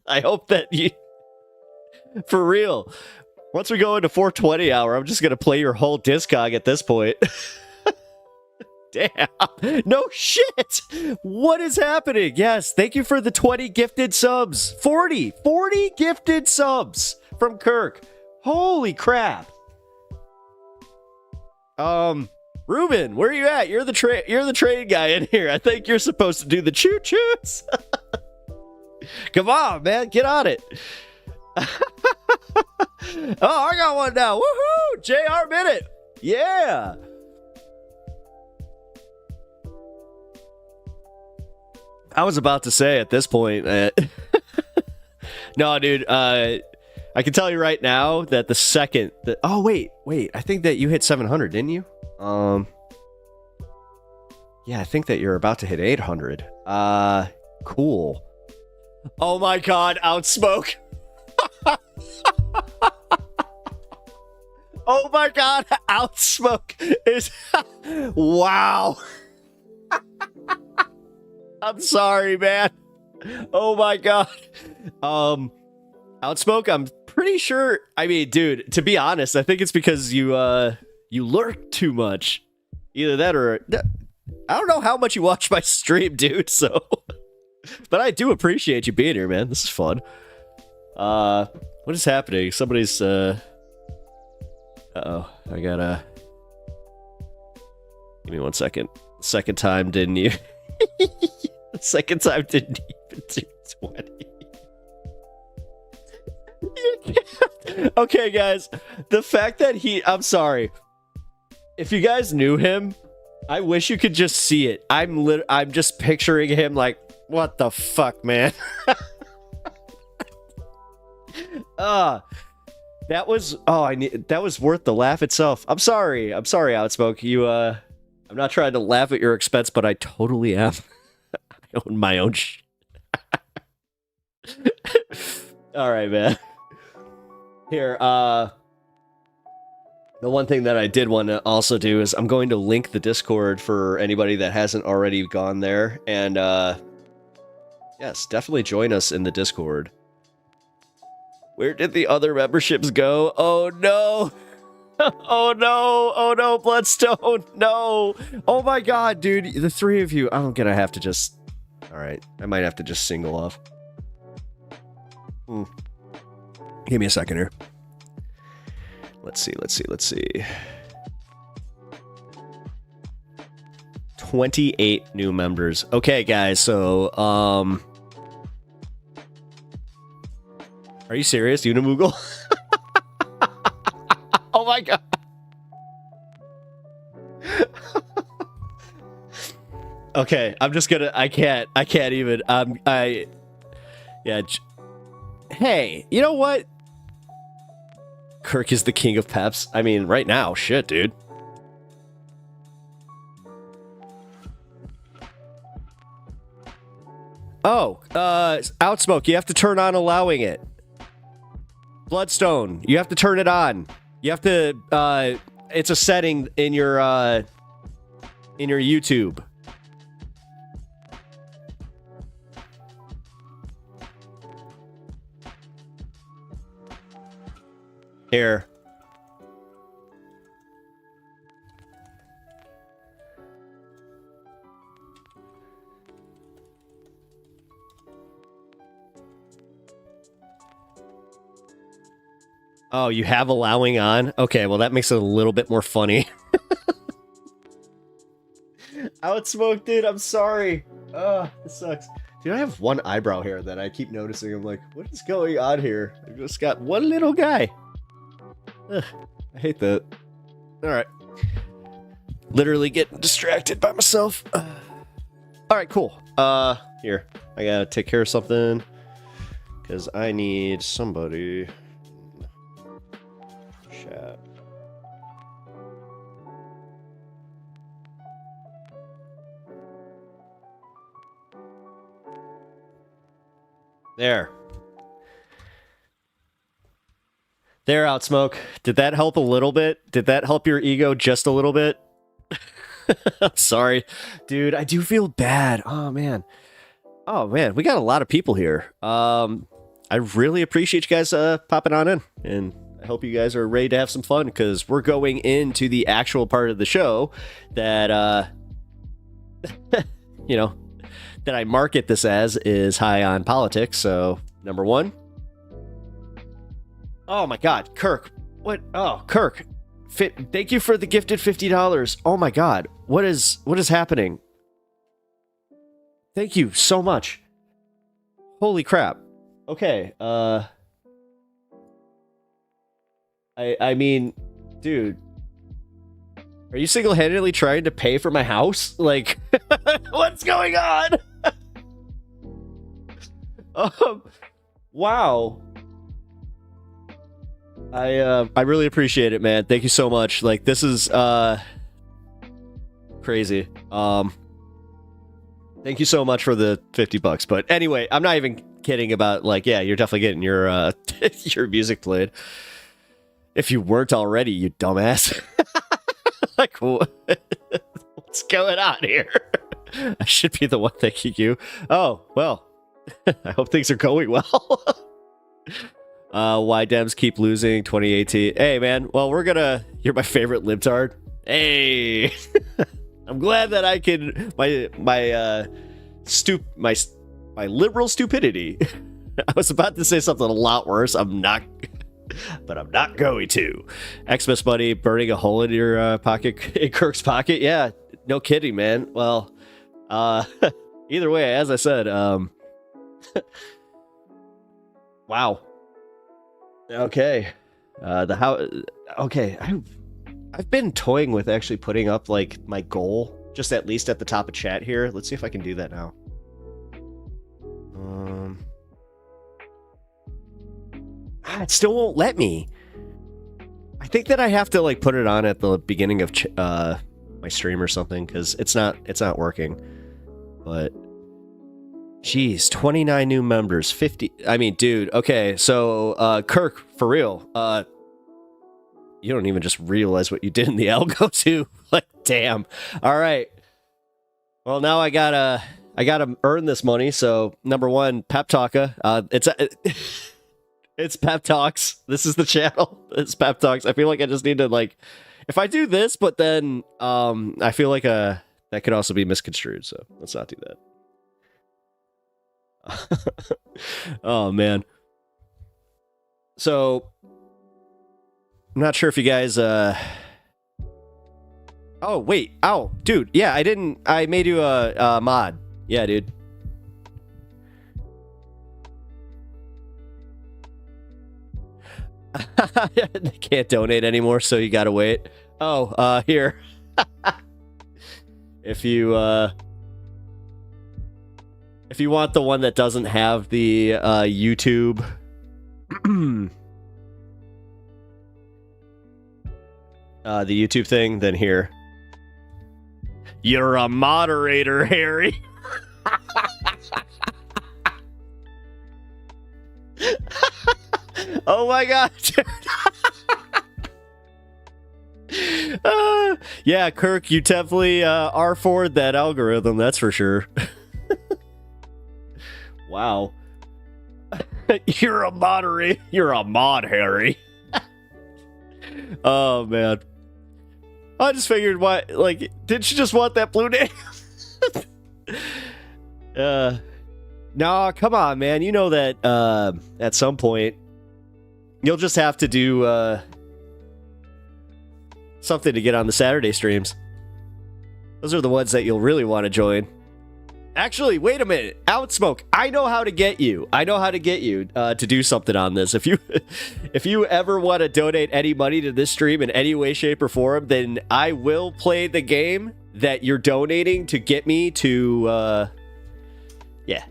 I hope that you... For real. Once we go into 420 hour, I'm just going to play your whole Discog at this point. Damn. No shit. What is happening? Yes, thank you for the 20 gifted subs. 40 gifted subs from Kirk. Holy crap. Ruben, where are you at? You're the trade guy in here. I think you're supposed to do the choo-choos. Come on, man, get on it. Oh, I got one now. Woohoo! JR minute. Yeah. I was about to say at this point, no, dude, I can tell you right now that the second that... Oh, wait. I think that you hit 700, didn't you? Yeah, I think that you're about to hit 800. Cool. Oh my god, Outsmoke. Oh my god, Outsmoke is... Wow. I'm sorry, man. Oh my god. Outsmoke, I'm pretty sure... I mean, dude, to be honest, I think it's because you lurk too much. Either that or... I don't know how much you watch my stream, dude, so... But I do appreciate you being here, man. This is fun. What is happening? Somebody's, Uh-oh. I gotta... Give me 1 second. Second time, didn't you? The second time didn't even do 20. Okay, guys. The fact that I'm sorry. If you guys knew him, I wish you could just see it. I'm just picturing him like, what the fuck, man? That was that was worth the laugh itself. I'm sorry, Outspoke. I'm not trying to laugh at your expense, but I totally am. I own my own shit. All right, man. Here, the one thing that I did want to also do is I'm going to link the Discord for anybody that hasn't already gone there, and yes, definitely join us in the Discord. Where did the other memberships go? Oh no! Oh no! Oh no, Bloodstone! No! Oh my god, dude, the three of you, I'm gonna have to just... Alright, I might have to just single off. Give me a second here. Let's see. 28 new members. Okay, guys, so, are you serious, Unimoogle? Oh my god. Okay, I'm just gonna, I can't even, yeah, hey, you know what? Kirk is the king of peps. I mean, right now, shit, dude. Oh, Outsmoke, you have to turn on allowing it. Bloodstone, you have to turn it on. You have to, it's a setting in your YouTube. Here. Oh, you have allowing on? Okay, well that makes it a little bit more funny. Outsmoke, dude, I'm sorry. Ugh, it sucks. Dude, I have one eyebrow hair that I keep noticing. I'm like, what is going on here? I just got one little guy. Ugh, I hate that. Alright. Literally getting distracted by myself. Alright, cool. Here. I gotta take care of something. Because I need somebody. Chat. There. There, Outsmoke. Did that help a little bit? Did that help your ego just a little bit? I'm sorry. Dude, I do feel bad. Oh, man. Oh, man. We got a lot of people here. I really appreciate you guys popping on in. And I hope you guys are ready to have some fun, because we're going into the actual part of the show that, you know, that I market this as is high on politics. So, number one. Oh my god, Kirk. What? Oh, Kirk. Thank you for the gifted $50. Oh my god. What is happening? Thank you so much. Holy crap. Okay, I mean, dude. Are you single-handedly trying to pay for my house? Like, what's going on? Wow. I really appreciate it, man. Thank you so much. Like, this is crazy. Thank you so much for the $50. But anyway, I'm not even kidding about, like, yeah, you're definitely getting your your music played. If you weren't already, you dumbass. Like, what's going on here? I should be the one thanking you. Oh, well. I hope things are going well. Why Dems keep losing 2018. Hey, man. Well, you're my favorite libtard. Hey. I'm glad that I can... My liberal stupidity. I was about to say something a lot worse. I'm not... But I'm not going to. Xmas buddy burning a hole in your pocket, in Kirk's pocket. Yeah, no kidding, man. Well, either way, as I said, wow. Okay, Okay, I've been toying with actually putting up like my goal, just at least at the top of chat here. Let's see if I can do that now. It still won't let me. I think that I have to like put it on at the beginning of my stream or something, because it's not working. But jeez, 29 new members, 50. I mean, dude. Okay, so Kirk, for real. You don't even just realize what you did in the algo too. Like, damn. All right. Well, now I gotta earn this money. So number one, Pep Talka. It's Pep Talks. This is the channel. It's Pep Talks. I feel like I just need to, like, if I do this, but then I feel like that could also be misconstrued. So let's not do that. Oh man. So I'm not sure if you guys. Oh Oh, wait. Oh, dude. Yeah, I made you a mod. Yeah, dude. They can't donate anymore, so you gotta wait. Oh, here. If you want the one that doesn't have the YouTube the YouTube thing, then here. You're a moderator, Harry. Oh my god. Yeah, Kirk, you definitely are for that algorithm, that's for sure. Wow. You're a moderator. You're a mod, Harry. Oh man. I just figured, why, like, did she just want that blue name? No, come on, man. You know that at some point you'll just have to do something to get on the Saturday streams. Those are the ones that you'll really want to join. Actually, wait a minute. Outsmoke, I know how to get you. I know how to get you to do something on this. If you ever want to donate any money to this stream in any way, shape, or form, then I will play the game that you're donating to get me to, yeah,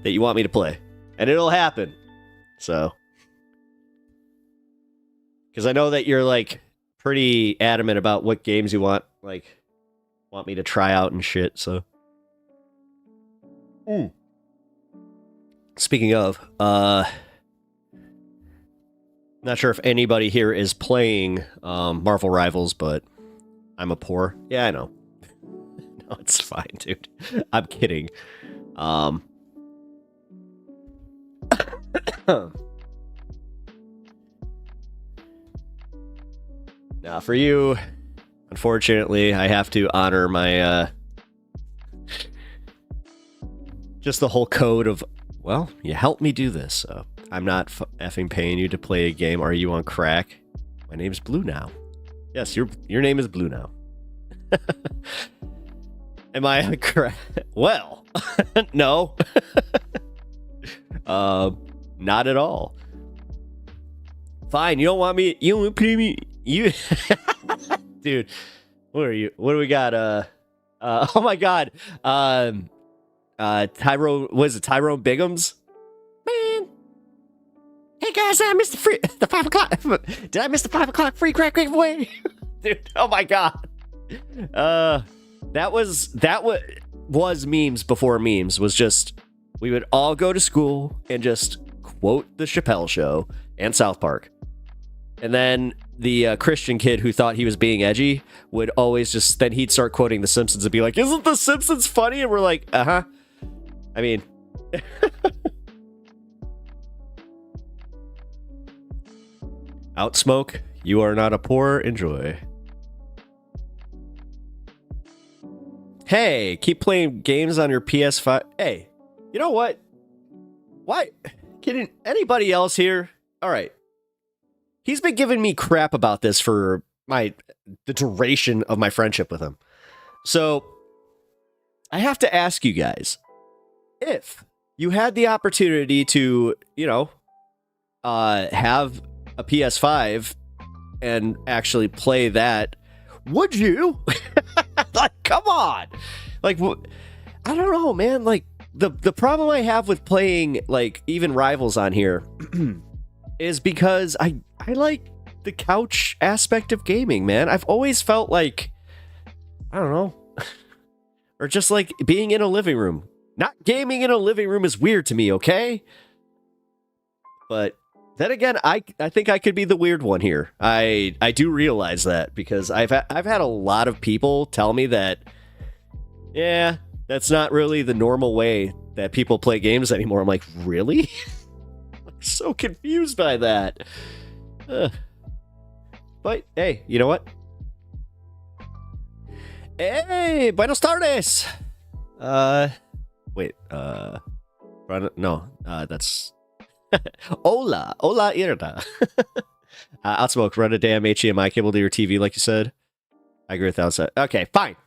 that you want me to play. And it'll happen. So. Because I know that you're, like, pretty adamant about what games you want me to try out and shit, so. Speaking of, not sure if anybody here is playing Marvel Rivals, but I'm a poor. Yeah, I know. No, it's fine, dude. I'm kidding. Now, for you, unfortunately, I have to honor my just the whole code of, well, you helped me do this, so I'm not effing paying you to play a game. Are you on crack? My name's Blue now. Yes, your name is Blue now. Am I on crack? Well, no. Not at all. Fine, you don't want me, you don't pay me, you... Dude, what are you, what do we got? Oh my god. Tyrone, what is it, Tyrone Biggums? Man. Hey guys, I missed the 5 o'clock. Did I miss the 5 o'clock free crack giveaway? Dude, oh my god. That was memes before memes. Was just, we would all go to school and just quote the Chappelle Show and South Park. And then the Christian kid who thought he was being edgy would always just, then he'd start quoting The Simpsons and be like, isn't The Simpsons funny? And we're like, uh-huh. I mean... Outsmoke, you are not a poor, enjoy. Hey, keep playing games on your PS5. Hey, you know what? Why? Can anybody else here? All right. He's been giving me crap about this for the duration of my friendship with him. So, I have to ask you guys, if you had the opportunity to, you know, have a PS5 and actually play that, would you? Like, come on. Like, I don't know, man. Like, the problem I have with playing, like, even Rivals on here is because I like the couch aspect of gaming, man. I've always felt like, I don't know, or just like being in a living room. Not gaming in a living room is weird to me, okay? But then again, I think I could be the weird one here. I do realize that because I've had a lot of people tell me that, yeah, that's not really the normal way that people play games anymore. I'm like, really? I'm so confused by that. But hey, you know what? Hey, buenos tardes. Wait, no, that's hola Irda. Outsmoke, run a damn HDMI cable to your TV like you said. I agree with that. Okay, fine.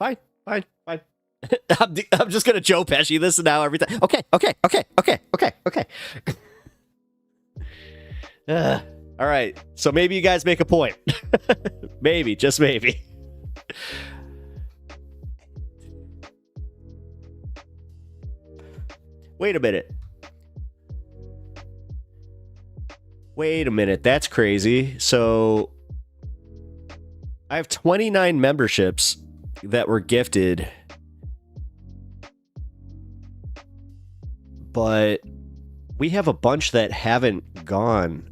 I'm just gonna Joe Pesci this now every time. Okay. All right, so maybe you guys make a point. Maybe, just maybe. Wait a minute, that's crazy. So I have 29 memberships that were gifted, but we have a bunch that haven't gone.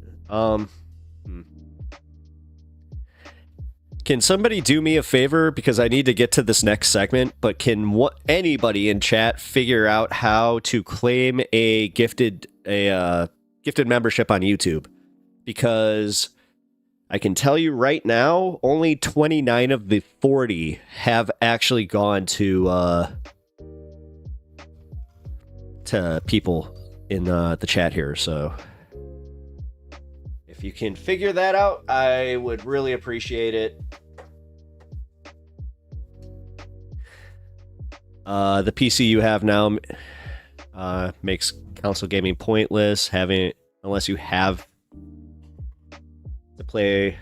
Can somebody do me a favor, because I need to get to this next segment, but can anybody in chat figure out how to claim a gifted membership on YouTube? Because I can tell you right now, only 29 of the 40 have actually gone to people in the chat here. So if you can figure that out, I would really appreciate it. The PC you have now makes console gaming pointless, unless you have to play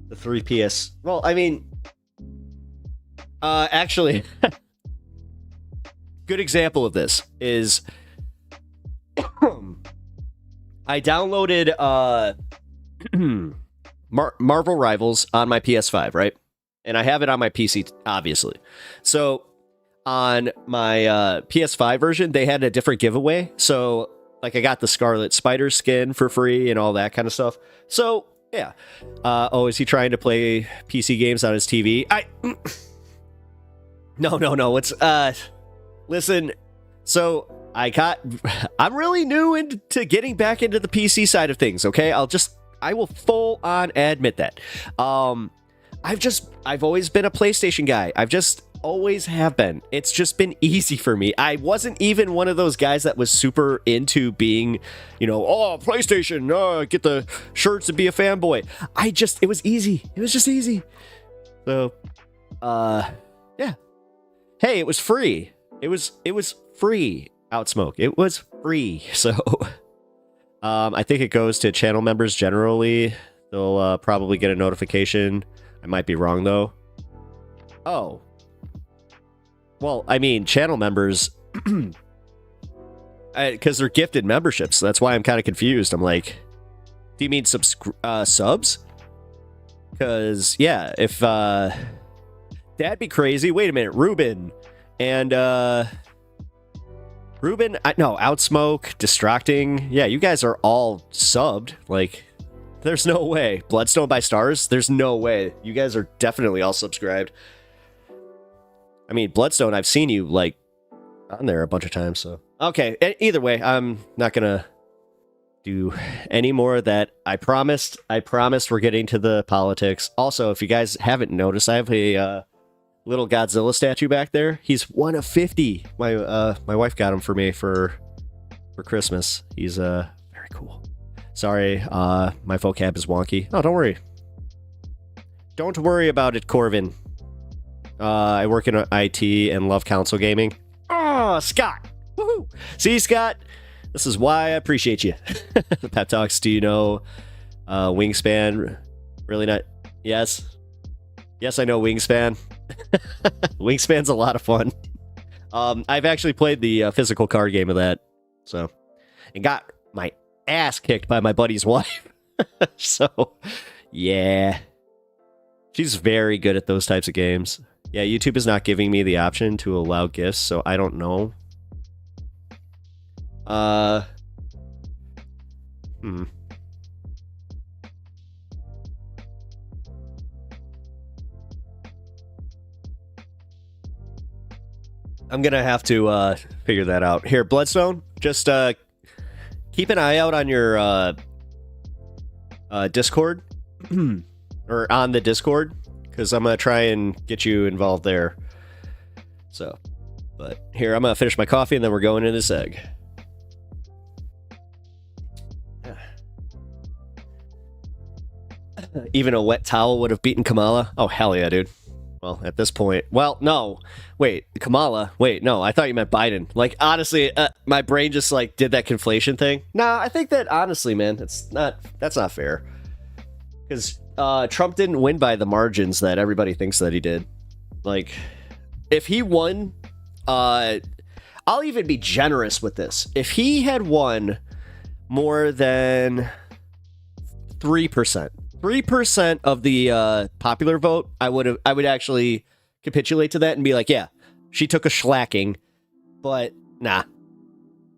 the 3PS. Well, I mean, actually, good example of this is I downloaded Marvel Rivals on my PS5, right? And I have it on my PC, obviously. So on my PS5 version, they had a different giveaway. So, like, I got the Scarlet Spider skin for free and all that kind of stuff. So, yeah. Is he trying to play PC games on his TV? No. It's, listen, so I'm really new into getting back into the PC side of things, okay? I will full on admit that. I've always been a PlayStation guy. Always have been. It's just been easy for me. I wasn't even one of those guys that was super into being, PlayStation, get the shirts and be a fanboy. It was easy. It was just easy. So, yeah. Hey, it was free. It was free. Outsmoke. It was free. So, I think it goes to channel members generally. They'll probably get a notification. I might be wrong though. Oh. Well, I mean, channel members, because they're gifted memberships. That's why I'm kind of confused. I'm like, do you mean subs? Because, yeah, if that'd be crazy. Wait a minute, Ruben and Outsmoke, Distracting. Yeah, you guys are all subbed. Like, there's no way. Bloodstone by Stars. There's no way. You guys are definitely all subscribed. I mean, Bloodstone, I've seen you, like, on there a bunch of times, so. Okay, either way, I'm not gonna do any more of that. I promised we're getting to the politics. Also, if you guys haven't noticed, I have a little Godzilla statue back there. He's 1 of 50. My wife got him for me for Christmas. He's very cool. Sorry, my vocab is wonky. Oh, don't worry. Don't worry about it, Corvin. I work in IT and love console gaming. Oh, Scott! Woohoo! See, Scott? This is why I appreciate you. The pep talks, do you know Wingspan? Really not? Yes. Yes, I know Wingspan. Wingspan's a lot of fun. I've actually played the physical card game of that. So, and got my ass kicked by my buddy's wife. So, yeah. She's very good at those types of games. Yeah, YouTube is not giving me the option to allow gifts, so I don't know. I'm gonna have to figure that out. Here, Bloodstone, just keep an eye out on your Discord, or on the Discord, because I'm gonna try and get you involved there. So, but here, I'm gonna finish my coffee and then we're going into this egg. Even a wet towel would have beaten Kamala. Oh, hell yeah, dude. Well, at this point, well, no, wait, Kamala. Wait, no, I thought you meant Biden. Like, honestly, my brain just like did that conflation thing. Nah, I think that honestly, man, that's not fair. Because Trump didn't win by the margins that everybody thinks that he did. Like, if he won, I'll even be generous with this. If he had won more than 3%. 3% of the popular vote, I would actually capitulate to that and be like, yeah, she took a shellacking, but nah,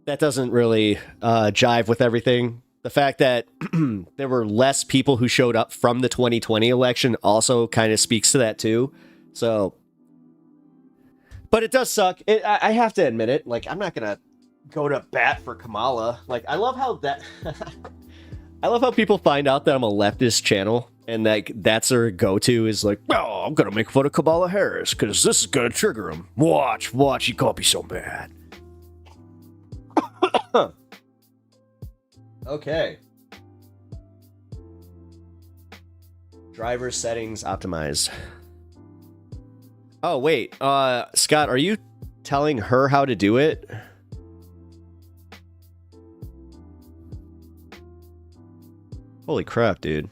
that doesn't really jive with everything. The fact that there were less people who showed up from the 2020 election also kind of speaks to that too. So, but it does suck. I have to admit it. Like, I'm not gonna go to bat for Kamala. Like, I love how that. I love how people find out that I'm a leftist channel and like that's their go-to is like, oh, I'm gonna make fun of Kamala Harris because this is gonna trigger him. Watch, he can't be so mad. Okay. Driver settings optimized. Oh wait, Scott, are you telling her how to do it? Holy crap, dude.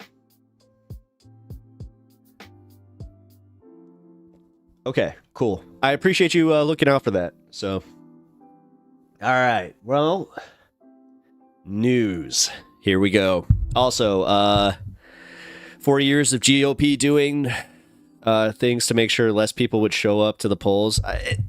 Okay, cool. I appreciate you looking out for that. So, all right. Well, news. Here we go. Also, 4 years of GOP doing things to make sure less people would show up to the polls.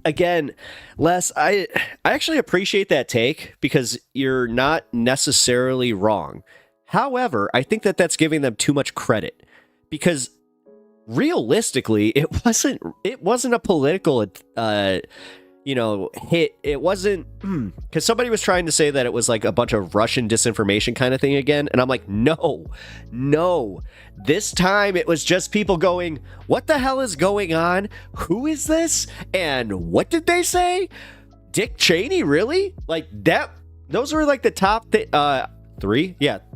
Again, Les, I actually appreciate that take because you're not necessarily wrong. However, I think that that's giving them too much credit because realistically, it wasn't a political, hit. It wasn't because somebody was trying to say that it was like a bunch of Russian disinformation kind of thing again. And I'm like, no, this time it was just people going, what the hell is going on? Who is this? And what did they say? Dick Cheney, really? Like that. Those were like the top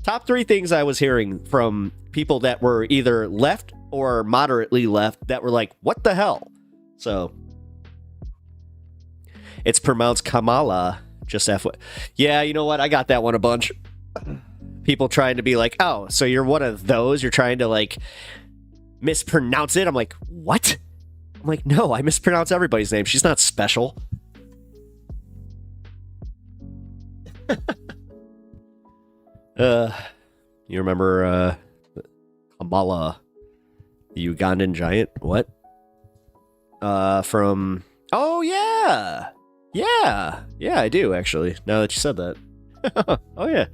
top three things I was hearing from people that were either left or moderately left that were like, what the hell? So it's pronounced Kamala, just FY. Yeah, you know what? I got that one a bunch. People trying to be like, oh, so you're one of those? You're trying to like mispronounce it? I'm like, what? I'm like, no, I mispronounce everybody's name. She's not special. You remember Kamala, the Ugandan giant? What? From oh yeah, I do actually. Now that you said that. Oh yeah.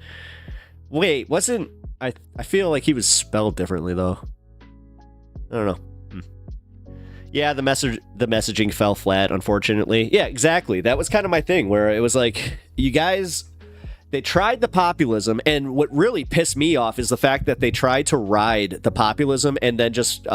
Wait, wasn't I feel like he was spelled differently though. I don't know. Yeah, the messaging fell flat, unfortunately. Yeah, exactly. That was kind of my thing where it was like, you guys. They tried the populism, and what really pissed me off is the fact that they tried to ride the populism and then just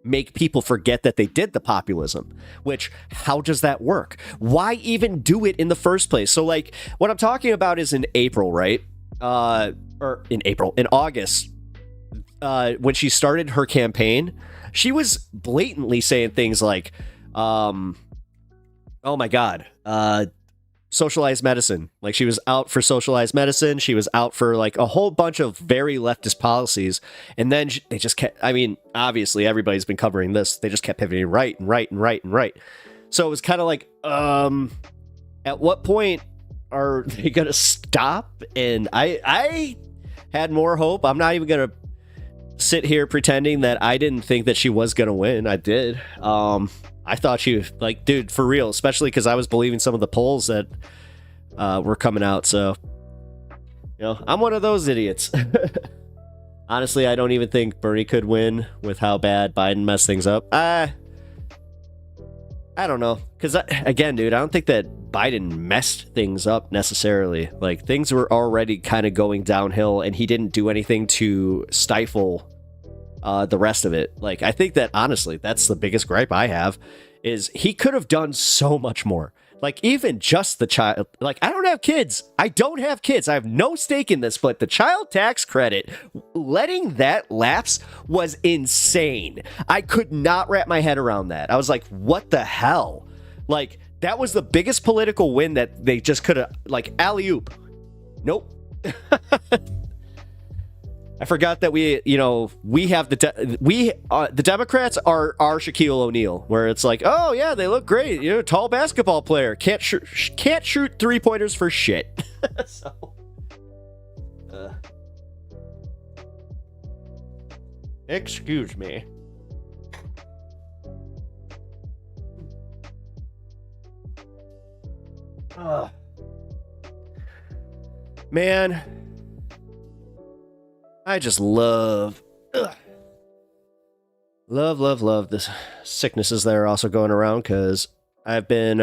make people forget that they did the populism, which, how does that work? Why even do it in the first place? So, like, what I'm talking about is in April, right? In August, when she started her campaign, she was blatantly saying things like, oh my God, socialized medicine. Like, she was out for socialized medicine. She was out for like a whole bunch of very leftist policies. And then they just kept, I mean, obviously everybody's been covering this. They just kept pivoting right. So it was kind of like, at what point are they going to stop? And I had more hope. I'm not even going to sit here pretending that I didn't think that she was going to win. I did. I thought she was like, dude, for real, especially because I was believing some of the polls that were coming out. So, you know, I'm one of those idiots. Honestly, I don't even think Bernie could win with how bad Biden messed things up. I don't know. Because, again, dude, I don't think that Biden messed things up necessarily. Like, things were already kind of going downhill, and he didn't do anything to stifle the rest of it. Like, I think that, honestly, that's the biggest gripe I have, is he could have done so much more. Like, even just the child, like, I don't have kids. I don't have kids. I have no stake in this, but the child tax credit, letting that lapse was insane. I could not wrap my head around that. I was like, what the hell? Like, that was the biggest political win that they just could have, like, alley-oop. Nope. I forgot that we have the Democrats are Shaquille O'Neal, where it's like, oh yeah, they look great, tall basketball player, can't shoot 3-pointers for shit. So, excuse me. Man, I just love the sicknesses that are also going around, because I've been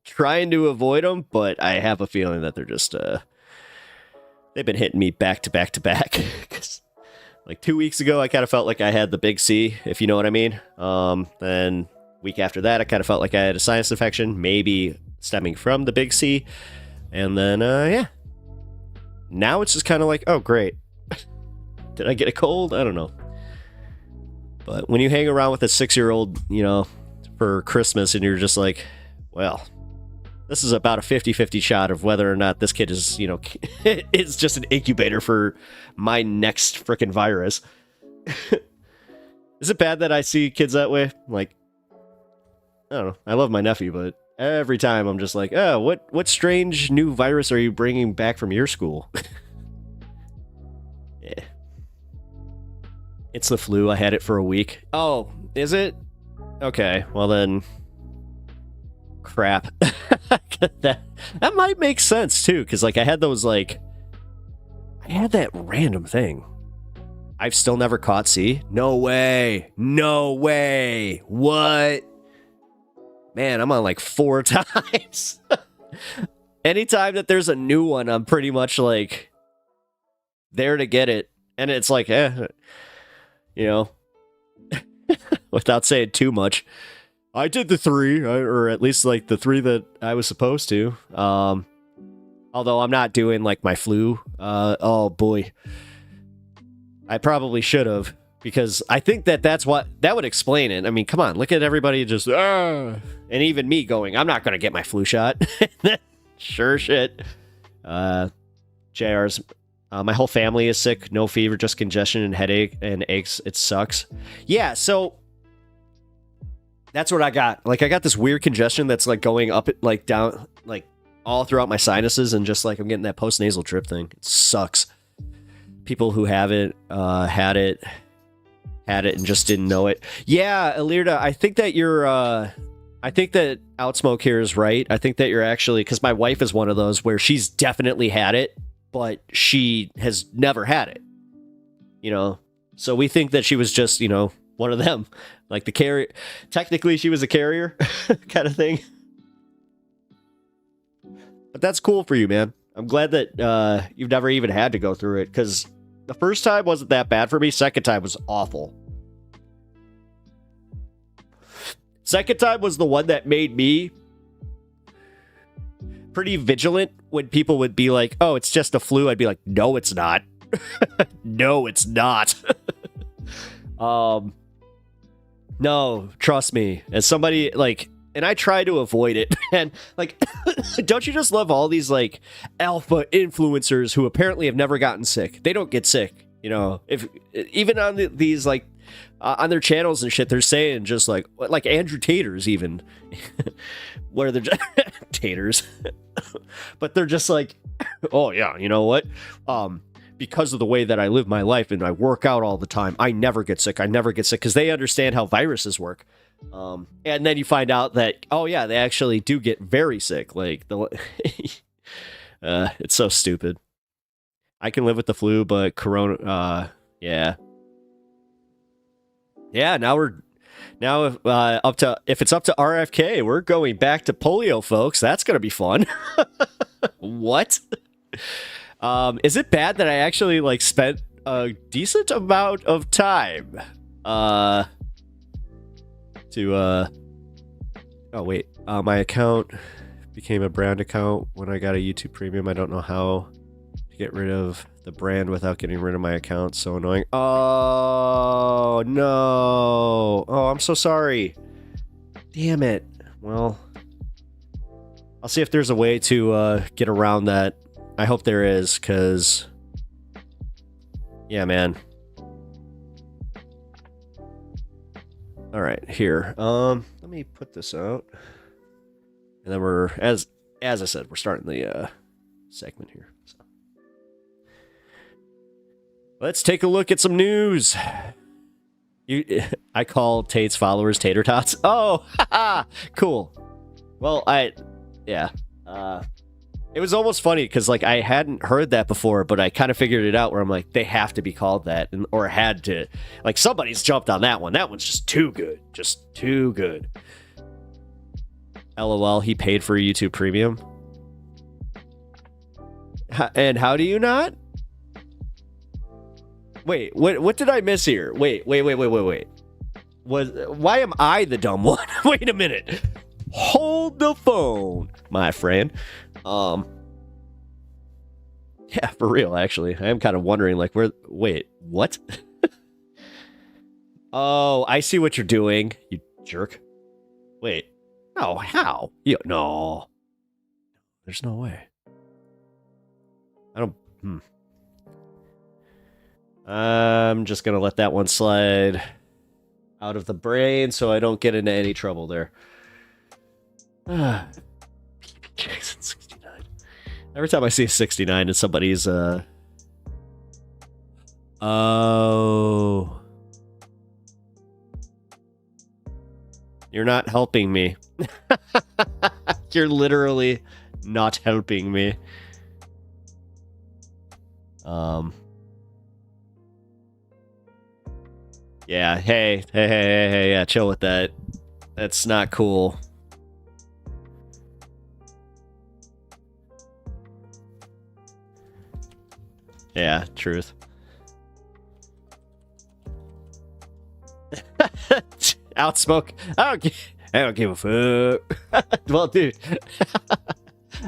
trying to avoid them, but I have a feeling that they're just they've been hitting me back to back to back. 'Cause, like 2 weeks ago, I kind of felt like I had the big C, if you know what I mean. Then week after that, I kind of felt like I had a sinus infection, maybe stemming from the big C, and then yeah, now it's just kind of like, oh great. Did I get a cold? I don't know. But when you hang around with a 6-year-old, for Christmas, and you're just like, well, this is about a 50-50 shot of whether or not this kid is, it's just an incubator for my next freaking virus. Is it bad that I see kids that way? Like, I don't know. I love my nephew, but every time I'm just like, oh, what strange new virus are you bringing back from your school? Yeah. It's the flu. I had it for a week. Oh, is it? Okay, well then, crap. that might make sense too, because like I had that random thing. I've still never caught C. No way. What? Man, I'm on like 4 times. Anytime that there's a new one, I'm pretty much like there to get it, and it's like, without saying too much, I did the 3, or at least like the 3 that I was supposed to. Although I'm not doing like my flu. Oh boy, I probably should have, because I think that would explain it. I mean, come on, look at everybody just, and even me going, I'm not going to get my flu shot. Sure shit. JR's. My whole family is sick. No fever, just congestion and headache and aches. It sucks. Yeah, so that's what I got. Like, I got this weird congestion that's like going up, like down, like all throughout my sinuses, and just like I'm getting that post-nasal drip thing. It sucks. People who have it, had it, and just didn't know it. Yeah, Alirda, I think that Outsmoke here is right. I think that you're actually, because my wife is one of those where she's definitely had it, but she has never had it, so we think that she was just, one of them, like the carrier. Technically she was a carrier kind of thing, but that's cool for you, man. I'm glad that you've never even had to go through it, because the first time wasn't that bad for me. Second time was awful. Second time was the one that made me pretty vigilant when people would be like, oh, it's just a flu. I'd be like, no, it's not. No, it's not. No, trust me. As somebody like, and I try to avoid it, and like, don't you just love all these like alpha influencers who apparently have never gotten sick? They don't get sick, if even on these like on their channels and shit, they're saying just like Andrew Taters even, where they're just taters, but they're just like, oh yeah, you know what? Because of the way that I live my life and I work out all the time, I never get sick. Because they understand how viruses work. And then you find out that, oh yeah, they actually do get very sick. Like it's so stupid. I can live with the flu, but corona, yeah. Yeah, if it's up to RFK, we're going back to polio, folks. That's gonna be fun. What? Is it bad that I actually like spent a decent amount of time to oh wait, My account became a brand account when I got a YouTube Premium. I don't know how to get rid of the brand without getting rid of my account. So annoying. Oh, no. Oh, I'm so sorry. Damn it. Well, I'll see if there's a way to get around that. I hope there is, because... yeah, man. Alright, here. Let me put this out. And then we're, as I said, we're starting the segment here. So. Let's take a look at some news. I call Tate's followers tater tots. Oh, haha, cool. Well, yeah. It was almost funny because, like, I hadn't heard that before, but I kind of figured it out where I'm like, they have to be called that, or had to. Like, somebody's jumped on that one. That one's just too good. Just too good. LOL, he paid for a YouTube Premium. And how do you not? Wait, what did I miss here? Wait. Why am I the dumb one? Wait a minute. Hold the phone, my friend. Yeah, for real, actually. I am kind of wondering, like, wait, what? Oh, I see what you're doing, you jerk. Wait. No, how? No. There's no way. I don't... I'm just gonna let that one slide out of the brain so I don't get into any trouble there. PB Jackson 69. Every time I see a 69 in somebody's, oh. You're not helping me. You're literally not helping me. Yeah, hey, yeah, chill with that. That's not cool. Yeah, truth. Outsmoke. I don't give a fuck. Well, dude.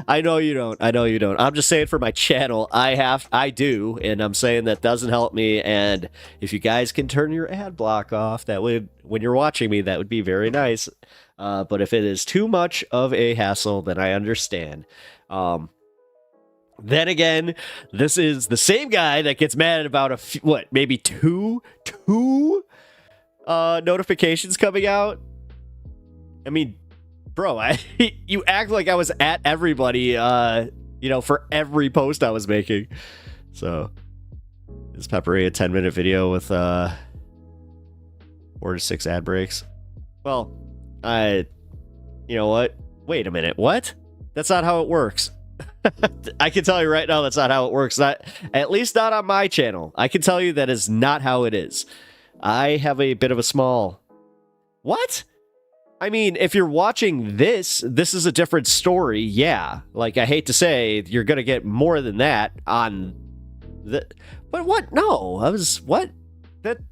I know you don't. I'm just saying for my channel, I do, and I'm saying that doesn't help me. And if you guys can turn your ad block off, that would, when you're watching me, that would be very nice. But if it is too much of a hassle, then I understand. Then again, this is the same guy that gets mad about maybe two notifications coming out. I mean, bro, you act like I was at everybody, for every post I was making. So, is Peppery a 10-minute video with 4 to 6 ad breaks? Well, you know what? Wait a minute, what? That's not how it works. I can tell you right now that's not how it works. At least not on my channel. I can tell you that is not how it is. I have a bit of a small... What? I mean, if you're watching this is a different story, yeah. Like, I hate to say, you're gonna get more than that on the... But what? No, what?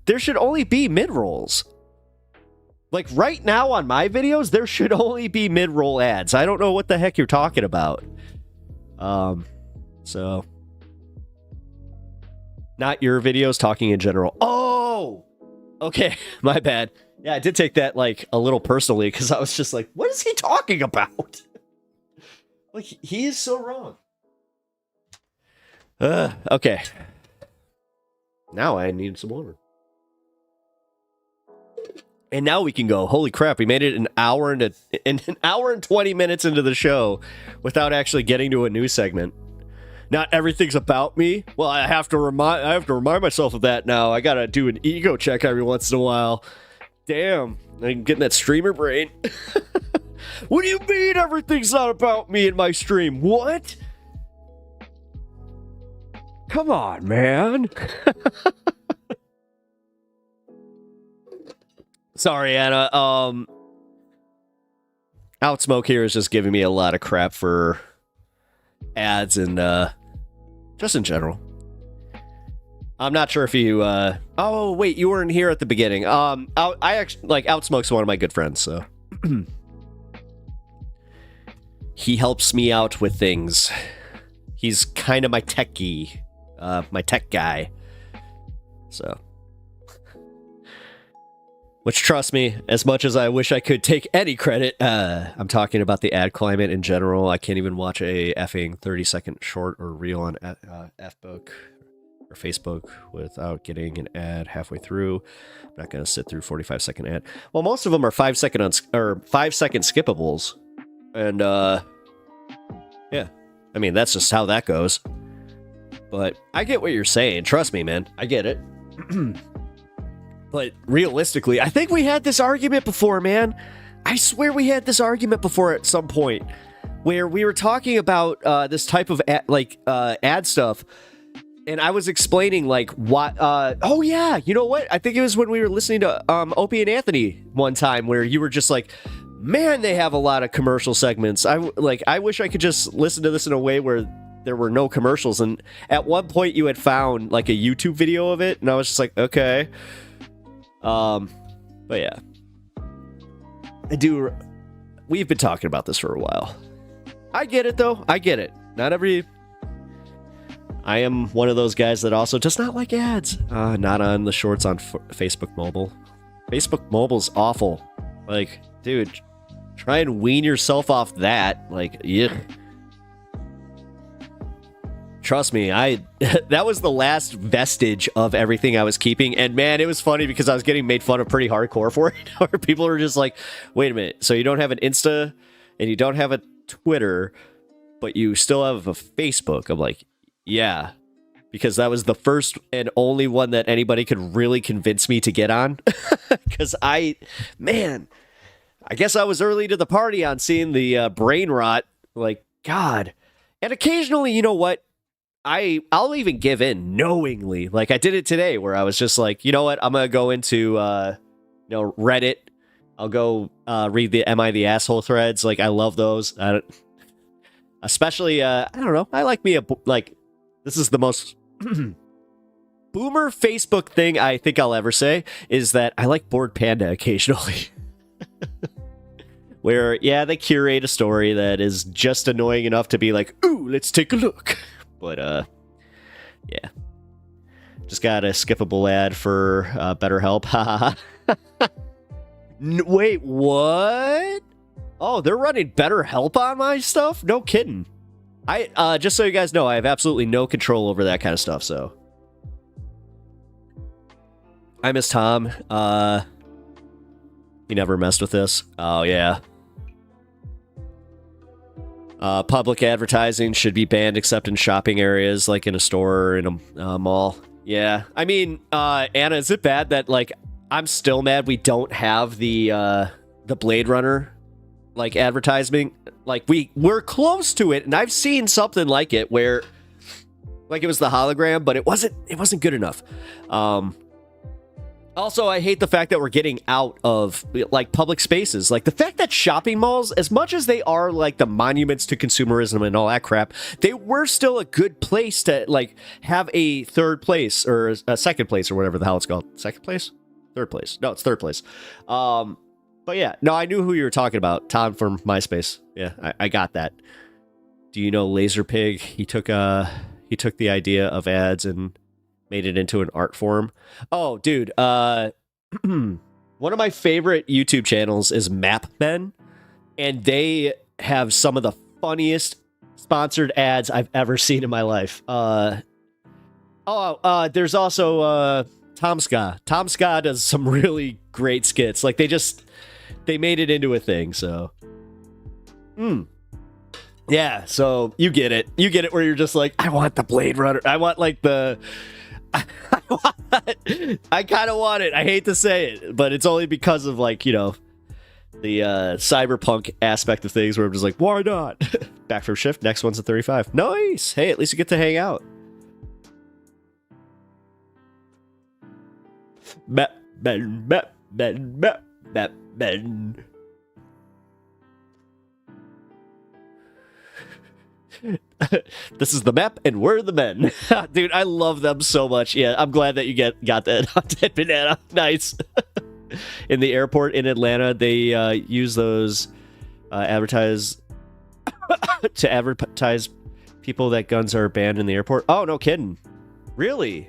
There should only be mid-rolls. Like, right now on my videos, there should only be mid-roll ads. I don't know what the heck you're talking about. So... Not your videos, talking in general. Oh! Okay, my bad. Yeah, I did take that, like, a little personally, because I was just like, what is he talking about? Like, he is so wrong. Okay. Now I need some water. And now we can go. Holy crap, we made it an hour and 20 minutes into the show without actually getting to a news segment. Not everything's about me. Well, I have to remind myself of that now. I gotta do an ego check every once in a while. Damn, I'm getting that streamer brain. What do you mean everything's not about me in my stream? What? Come on, man. Sorry, Anna. Outsmoke here is just giving me a lot of crap for ads and just in general. I'm not sure if you oh wait, you weren't here at the beginning. I actually, like, Outsmoke's one of my good friends, so He helps me out with things. He's kind of my techie, my tech guy. So, which, trust me, as much as I wish I could take any credit, I'm talking about the ad climate in general. I can't even watch a effing 30-second short or reel on Fbook or Facebook without getting an ad halfway through. I'm not going to sit through 45-second ad. Well, most of them are 5-second or 5-second skippables. And, yeah. I mean, that's just how that goes. But I get what you're saying. Trust me, man. I get it. But realistically, I think we had this argument before, man. I swear we had this argument before at some point where we were talking about this type of ad stuff, and I was explaining like what. Oh yeah, you know what? I think it was when we were listening to Opie and Anthony one time where you were just like, "Man, they have a lot of commercial segments." I wish I could just listen to this in a way where there were no commercials. And at one point, you had found like a YouTube video of it, and I was just like, okay. But yeah, we've been talking about this for a while. I get it though. I get it. I am one of those guys that also does not like ads. Not on the shorts on Facebook mobile. Facebook mobile's awful. Like, dude, try and wean yourself off that. Like, yeah. Trust me, that was the last vestige of everything I was keeping. And man, it was funny because I was getting made fun of pretty hardcore for it. Where people were just like, wait a minute, so you don't have an Insta and you don't have a Twitter, but you still have a Facebook? I'm like, yeah, because that was the first and only one that anybody could really convince me to get on. Because I guess I was early to the party on seeing the brain rot. Like, God. And occasionally, you know what? I'll even give in knowingly. Like I did it today where I was just like, you know what? I'm going to go into, Reddit. I'll go read the Am I the Asshole threads. Like I love those. Especially, I don't know. I like me this is the most boomer Facebook thing I think I'll ever say is that I like Bored Panda occasionally. Where, yeah, they curate a story that is just annoying enough to be like, ooh, let's take a look. But, yeah. Just got a skippable ad for BetterHelp. Wait, what? Oh, they're running BetterHelp on my stuff? No kidding. Just so you guys know, I have absolutely no control over that kind of stuff, so. I miss Tom. He never messed with this. Oh, yeah. Public advertising should be banned except in shopping areas, like in a store or in a mall. Yeah. I mean, Anna, is it bad that, like, I'm still mad we don't have the Blade Runner, like, advertisement? Like, we're close to it, and I've seen something like it where, like, it was the hologram, but it wasn't good enough. Also, I hate the fact that we're getting out of, like, public spaces. Like, the fact that shopping malls, as much as they are, like, the monuments to consumerism and all that crap, they were still a good place to, like, have a third place, or a second place, or whatever the hell it's called. Second place? Third place. No, it's third place. But yeah, no, I knew who you were talking about. Tom from MySpace. Yeah, I got that. Do you know Laserpig? He took the idea of ads and made it into an art form. Oh, dude. One of my favorite YouTube channels is MapMen, and they have some of the funniest sponsored ads I've ever seen in my life. There's also Tom Ska. Tom Ska does some really great skits. Like, they made it into a thing, so. Yeah, so you get it. You get it where you're just like, I want the Blade Runner. I want, like, I kind of want it. I hate to say it, but it's only because of, like, you know, the cyberpunk aspect of things where I'm just like, why not? Back from shift. Next one's at 35. Nice. Hey, at least you get to hang out. Ben. This is the map, and we're the men. Dude, I love them so much. Yeah, I'm glad that you got that on Dead Banana. Nice. In the airport in Atlanta, they use those advertise to advertise people that guns are banned in the airport. Oh, no kidding. Really?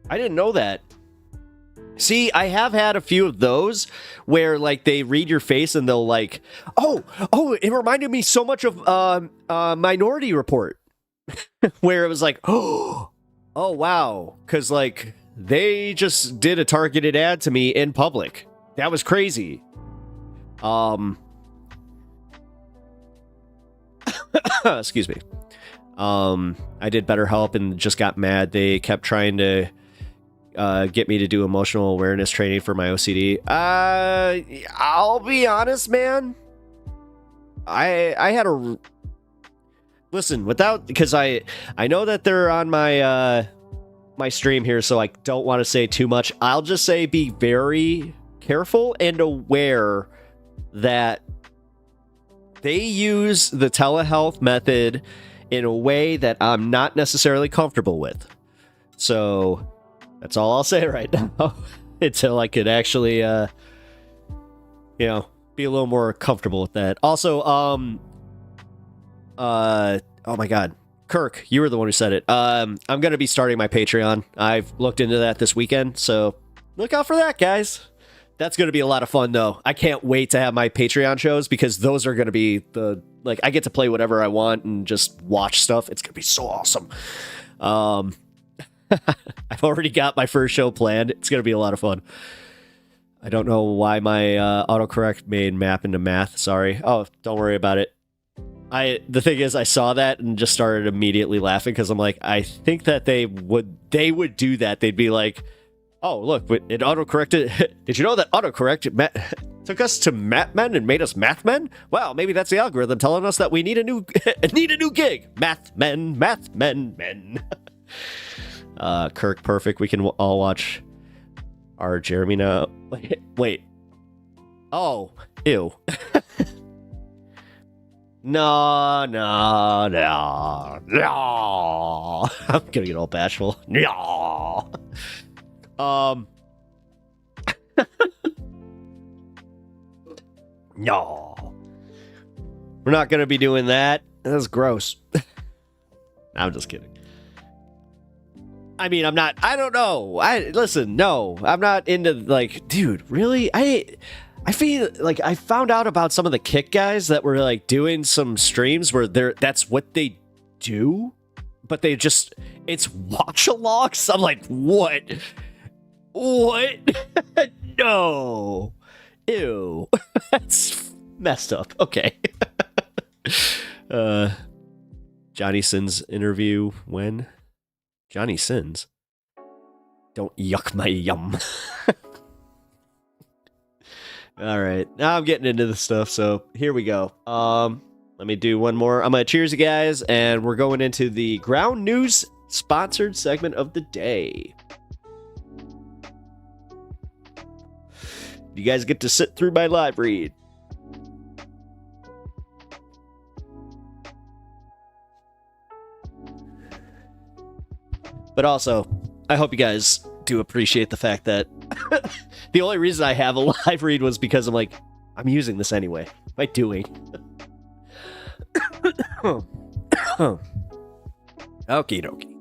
I didn't know that. See, I have had a few of those where, like, they read your face and they'll, like, oh, it reminded me so much of Minority Report, where it was like, oh, wow, because, like, they just did a targeted ad to me in public. That was crazy. Excuse me. I did BetterHelp and just got mad. They kept trying to get me to do emotional awareness training for my OCD. I'll be honest, man. I had a listen without, because I know that they're on my my stream here, so I don't want to say too much. I'll just say be very careful and aware that they use the telehealth method in a way that I'm not necessarily comfortable with. So that's all I'll say right now until I could actually, you know, be a little more comfortable with that. Also, oh my God, Kirk, you were the one who said it. I'm going to be starting my Patreon. I've looked into that this weekend, so look out for that, guys. That's going to be a lot of fun, though. I can't wait to have my Patreon shows, because those are going to be the, like, I get to play whatever I want and just watch stuff. It's going to be so awesome. I've already got my first show planned. It's going to be a lot of fun. I don't know why my autocorrect made map into math. Sorry. Oh, don't worry about it. The thing is, I saw that and just started immediately laughing, because I'm like, I think that they would do that. They'd be like, oh, look, it autocorrected. Did you know that autocorrect took us to math men and made us math men? Wow, maybe that's the algorithm telling us that we need a new gig. Math men. Kirk, perfect. We can all watch our Jeremy now. Wait. Oh, ew. No. I'm gonna get all bashful. No. No. We're not gonna be doing that. That's gross. I'm just kidding. I mean, I don't know. Listen, no, I'm not into, like, dude, really? I feel like I found out about some of the Kick guys that were, like, doing some streams where that's what they do, but they just, it's watch-alongs. I'm like, what? No. Ew. That's messed up. Okay. Johnny Sins interview when? Johnny Sins? Don't yuck my yum. All right, now I'm getting into the stuff, so here we go. Let me do one more. I'm gonna cheers you guys, and we're going into the ground news sponsored segment of the day. You guys get to sit through my live read. But also, I hope you guys do appreciate the fact that the only reason I have a live read was because I'm like, I'm using this anyway. What am I doing? Okie dokie.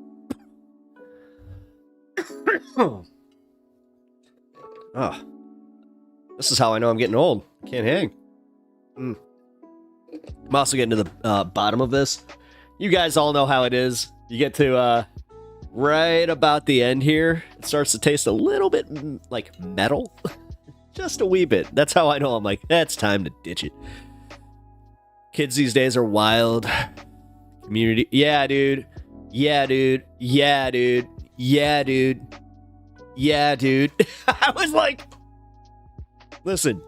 Oh. This is how I know I'm getting old. Can't hang. I'm also getting to the bottom of this. You guys all know how it is. You get to right about the end here, it starts to taste a little bit like metal. Just a wee bit. That's how I know I'm like, it's time to ditch it. Kids these days are wild. Community. Yeah, dude. I was like, listen,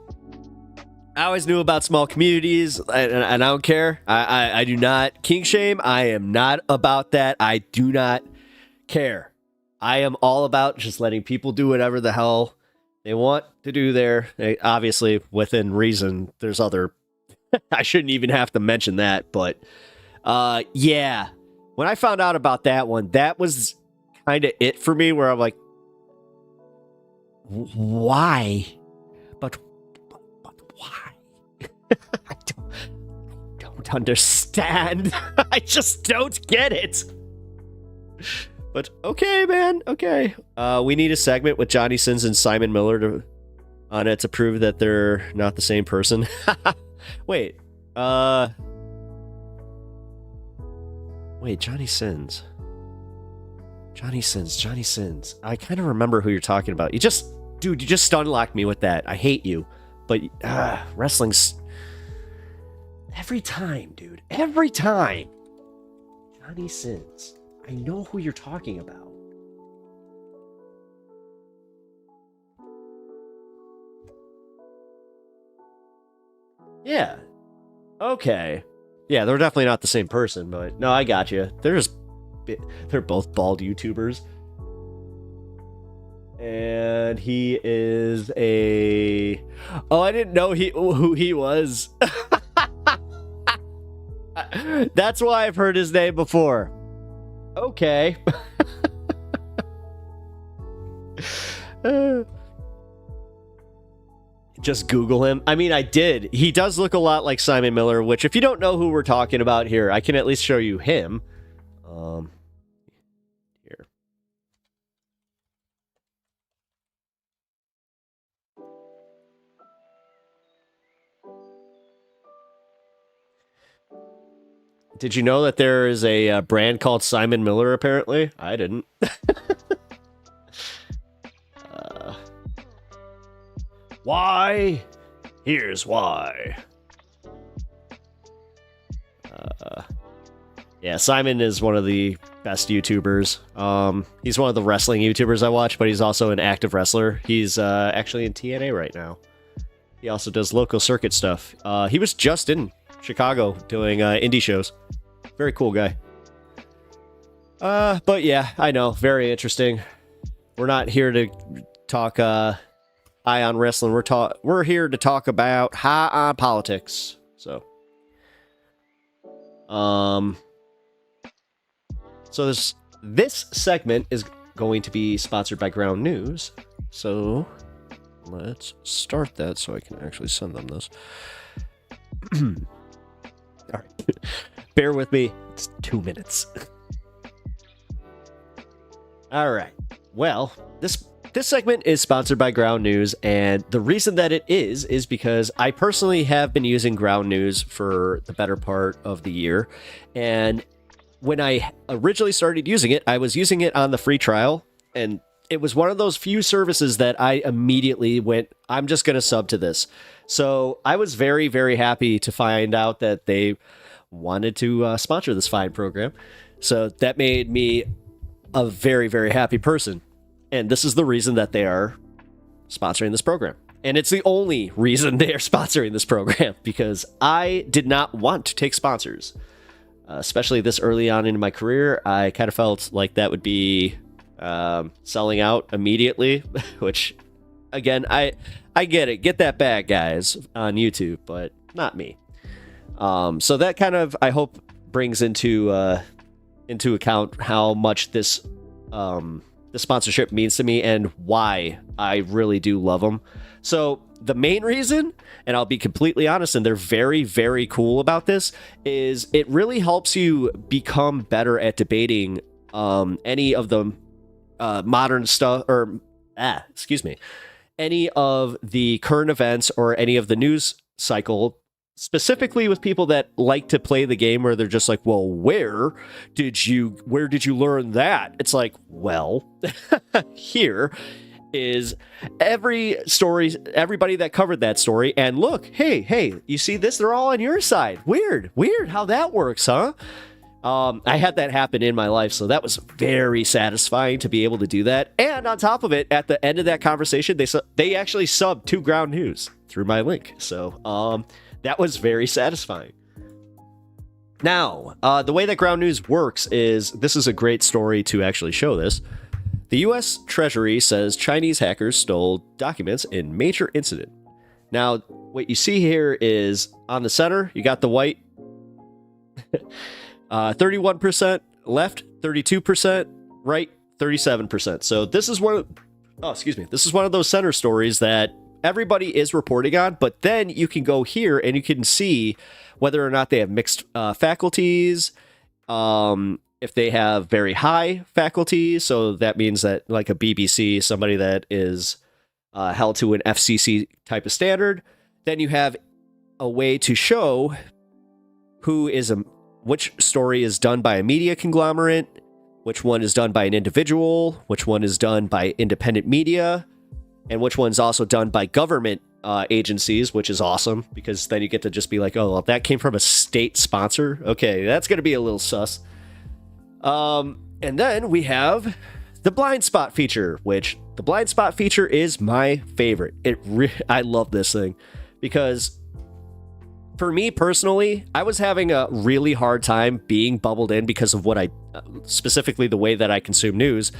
I always knew about small communities, and I don't care. I do not king shame. I am not about that. I do not care. I am all about just letting people do whatever the hell they want to do there. Obviously, within reason. There's other... I shouldn't even have to mention that, but yeah. When I found out about that one, that was kind of it for me, where I'm like, why? But why? I don't don't understand. I just don't get it. But okay, man. Okay. We need a segment with Johnny Sins and Simon Miller on it to prove that they're not the same person. Wait. Wait, Johnny Sins. Johnny Sins. I kind of remember who you're talking about. You just stun locked me with that. I hate you. But wrestling's every time, dude. Every time. Johnny Sins. I know who you're talking about. Yeah. Okay. Yeah, they're definitely not the same person, but no, I got you. They're both bald YouTubers. And he is a... Oh, I didn't know who he was. That's why I've heard his name before. Okay. Just Google him. I mean, I did. He does look a lot like Simon Miller, which if you don't know who we're talking about here, I can at least show you him. Here. Did you know that there is a brand called Simon Miller, apparently? I didn't. Why? Here's why. Yeah, Simon is one of the best YouTubers. He's one of the wrestling YouTubers I watch, but he's also an active wrestler. He's actually in TNA right now. He also does local circuit stuff. He was just in Chicago doing indie shows. Very cool guy. But yeah, I know, very interesting. We're not here to talk high on wrestling. We're here to talk about high on politics. So, so this segment is going to be sponsored by Ground News. So let's start that so I can actually send them this. All right, bear with me. It's 2 minutes. All right. Well, this segment is sponsored by Ground News, and the reason that it is because I personally have been using Ground News for the better part of the year, and when I originally started using it, I was using it on the free trial, and it was one of those few services that I immediately went, I'm just going to sub to this. So I was very, very happy to find out that they wanted to sponsor this fine program. So that made me a very, very happy person. And this is the reason that they are sponsoring this program. And it's the only reason they are sponsoring this program, because I did not want to take sponsors. Especially this early on in my career, I kind of felt like that would be selling out immediately, which, again, I get it. Get that bag, guys, on YouTube, but not me. So that kind of, I hope, brings into account how much this the sponsorship means to me and why I really do love them. So the main reason, and I'll be completely honest, and they're very, very cool about this, is it really helps you become better at debating any of the modern stuff, or any of the current events or any of the news cycle, specifically with people that like to play the game where they're just like, well, where did you learn that? It's like, well, here is every story, everybody that covered that story, and look, hey, you see this? They're all on your side. Weird how that works, huh? I had that happen in my life, so that was very satisfying to be able to do that. And on top of it, at the end of that conversation, they actually subbed to Ground News through my link. So that was very satisfying. Now, the way that Ground News works is, this is a great story to actually show this. The U.S. Treasury says Chinese hackers stole documents in major incident. Now, what you see here is, on the center, you got the white. 31% left, 32% right, 37%. So this is one of those center stories that everybody is reporting on, but then you can go here and you can see whether or not they have mixed faculties, if they have very high faculty. So that means that like a BBC, somebody that is held to an FCC type of standard, then you have a way to show which story is done by a media conglomerate, which one is done by an individual, which one is done by independent media, and which one's also done by government agencies, which is awesome, because then you get to just be like, oh, well, that came from a state sponsor. Okay, that's going to be a little sus. And then we have the blind spot feature, which the blind spot feature is my favorite. I love this thing because for me personally, I was having a really hard time being bubbled in because of specifically the way that I consume news.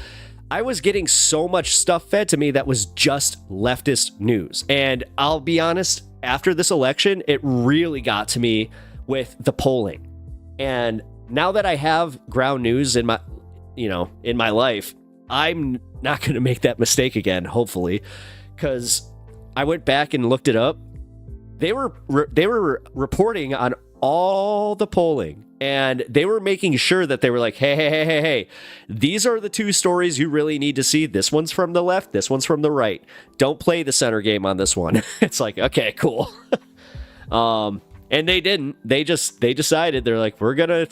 I was getting so much stuff fed to me that was just leftist news. And I'll be honest, after this election, it really got to me with the polling. And now that I have ground news in my life, I'm not going to make that mistake again, hopefully, because I went back and looked it up. They were reporting on all the polling, and they were making sure that they were like, hey, these are the two stories you really need to see. This one's from the left, this one's from the right. Don't play the center game on this one. It's like, okay, cool. And they didn't. They decided, they're like, we're gonna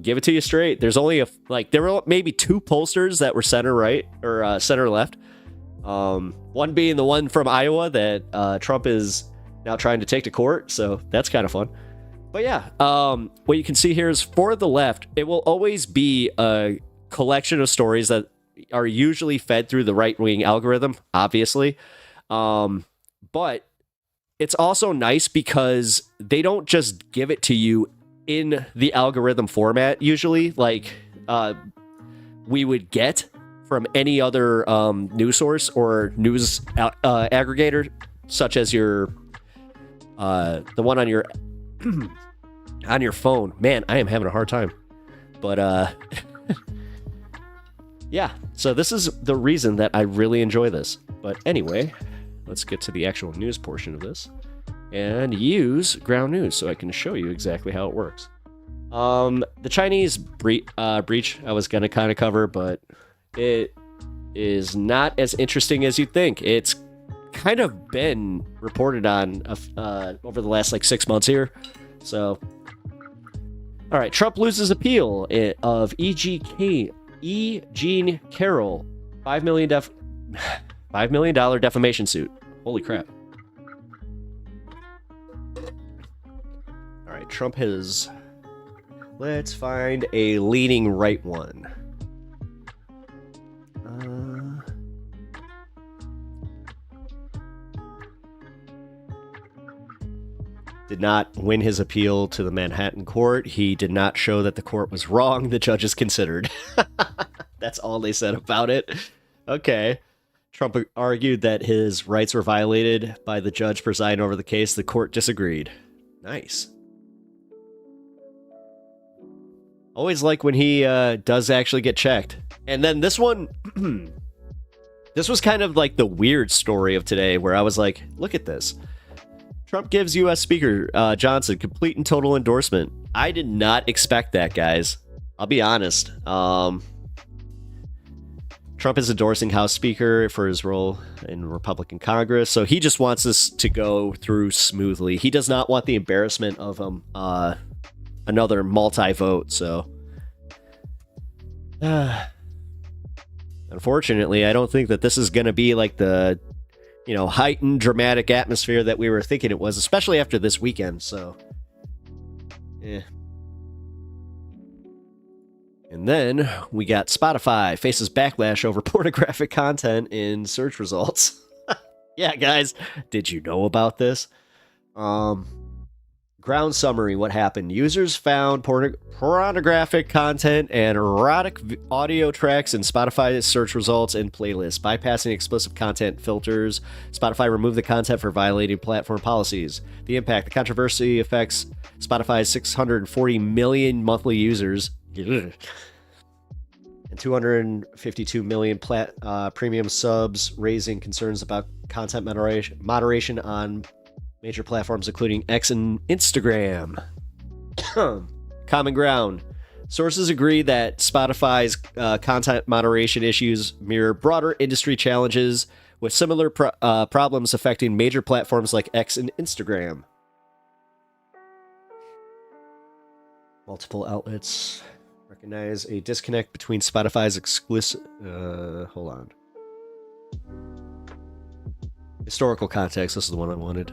give it to you straight. There's only there were maybe two pollsters that were center right or center left. One being the one from Iowa that Trump is now trying to take to court, so that's kind of fun. But yeah, what you can see here is for the left, it will always be a collection of stories that are usually fed through the right-wing algorithm, obviously. But it's also nice because they don't just give it to you in the algorithm format, usually, like we would get from any other news source or news aggregator, such as the one on your on your phone. Man, I am having a hard time. But yeah, so this is the reason that I really enjoy this. But anyway, let's get to the actual news portion of this and use ground news so I can show you exactly how it works. The Chinese breach I was going to kind of cover, but it is not as interesting as you think. It's kind of been reported on over the last 6 months here. So, all right, Trump loses appeal of E. Jean Carroll, $5 million defamation suit. Holy crap. All right, Trump has... Let's find a leaning right one. Did not win his appeal to the Manhattan court. He did not show that the court was wrong. The judges considered. That's all they said about it. Okay. Trump argued that his rights were violated by the judge presiding over the case. The court disagreed. Nice. Always like when he does actually get checked. And then this one, this was kind of like the weird story of today, where I was like, look at this. Trump gives U.S. Speaker Johnson complete and total endorsement. I did not expect that, guys. I'll be honest. Trump is endorsing House Speaker for his role in Republican Congress, so he just wants this to go through smoothly. He does not want the embarrassment of another multi-vote, so... Unfortunately, I don't think that this is going to be like the... heightened dramatic atmosphere that we were thinking it was, especially after this weekend, so... Yeah. And then we got Spotify faces backlash over pornographic content in search results. Yeah, guys, did you know about this? Ground summary, what happened? Users found pornographic content and erotic audio tracks in Spotify's search results and playlists. Bypassing explicit content filters, Spotify removed the content for violating platform policies. The impact, the controversy affects Spotify's 640 million monthly users. and 252 million premium subs, raising concerns about content moderation on major platforms including X and Instagram. Common ground. Sources agree that Spotify's content moderation issues mirror broader industry challenges with similar problems affecting major platforms like X and Instagram. Multiple outlets recognize a disconnect between Spotify's explicit... hold on. Historical context. This is the one I wanted.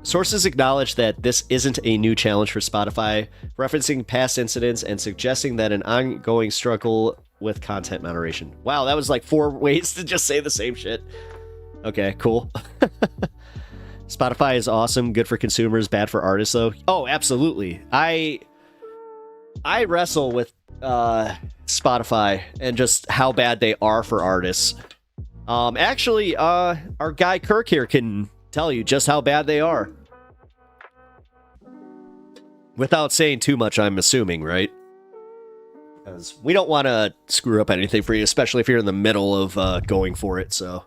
Sources acknowledge that this isn't a new challenge for Spotify, referencing past incidents and suggesting that an ongoing struggle with content moderation. Wow, that was like 4 ways to just say the same shit. Okay, cool. Spotify is awesome, good for consumers, bad for artists, though. Oh, absolutely. I wrestle with Spotify and just how bad they are for artists. Actually, our guy Kirk here can tell you just how bad they are. Without saying too much, I'm assuming, right? Because we don't want to screw up anything for you, especially if you're in the middle of going for it, so...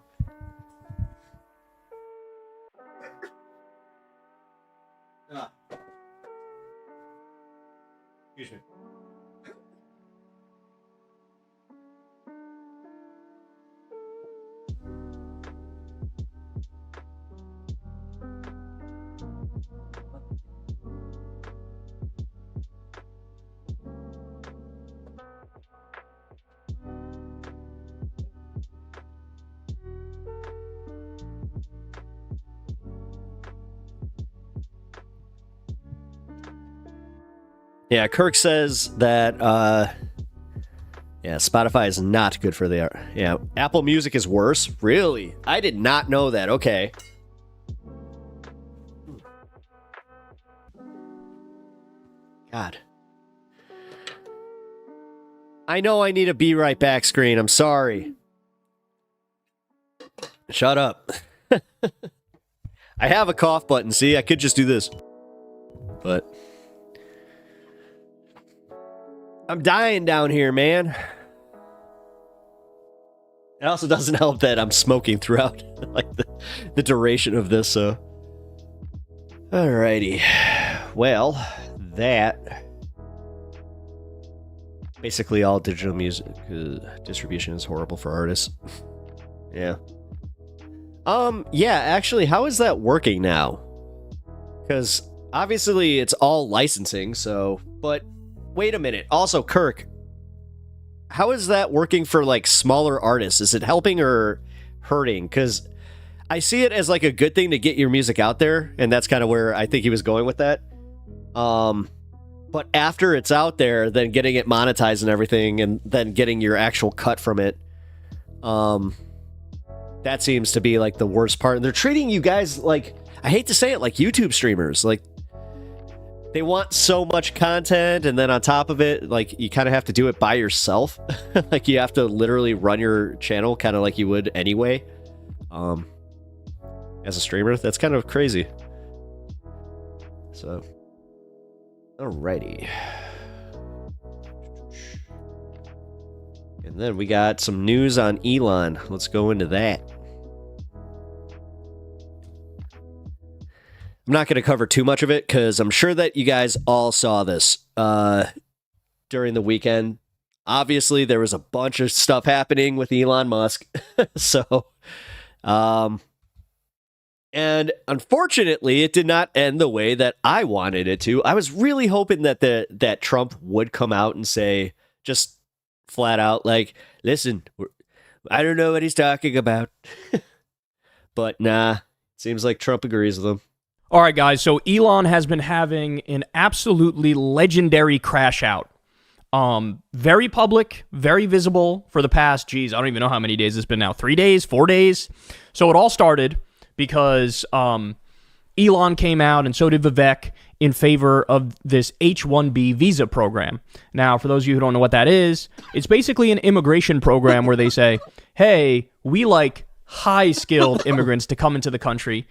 Excuse me. Yeah, Kirk says that, Spotify is not good for the... Yeah, Apple Music is worse? Really? I did not know that. Okay. God. I know I need a be right back screen. I'm sorry. Shut up. I have a cough button, see? I could just do this. But... I'm dying down here, man. It also doesn't help that I'm smoking throughout like the duration of this, so. Alrighty. Well, that... Basically all digital music distribution is horrible for artists. Yeah. Yeah, actually, how is that working now? Because obviously it's all licensing, so... But... Wait a minute. Also, Kirk, how is that working for, like, smaller artists? Is it helping or hurting? Because I see it as, like, a good thing to get your music out there, and that's kind of where I think he was going with that. But after it's out there, then getting it monetized and everything, and then getting your actual cut from it, that seems to be, like, the worst part. And they're treating you guys like, I hate to say it, like YouTube streamers. Like, they want so much content, and then on top of it, like, you kind of have to do it by yourself. Like, you have to literally run your channel kind of like you would anyway. As a streamer, that's kind of crazy. So, alrighty. And then we got some news on Elon. Let's go into that. I'm not going to cover too much of it because I'm sure that you guys all saw this during the weekend. Obviously, there was a bunch of stuff happening with Elon Musk. So, and unfortunately, it did not end the way that I wanted it to. I was really hoping that that Trump would come out and say, just flat out, like, listen, I don't know what he's talking about. But nah, seems like Trump agrees with him. All right, guys, so Elon has been having an absolutely legendary crash out. Very public, very visible for the past, I don't even know how many days it's been now. 3 days, 4 days? So it all started because Elon came out, and so did Vivek, in favor of this H-1B visa program. Now, for those of you who don't know what that is, it's basically an immigration program where they say, hey, we like high-skilled immigrants to come into the country,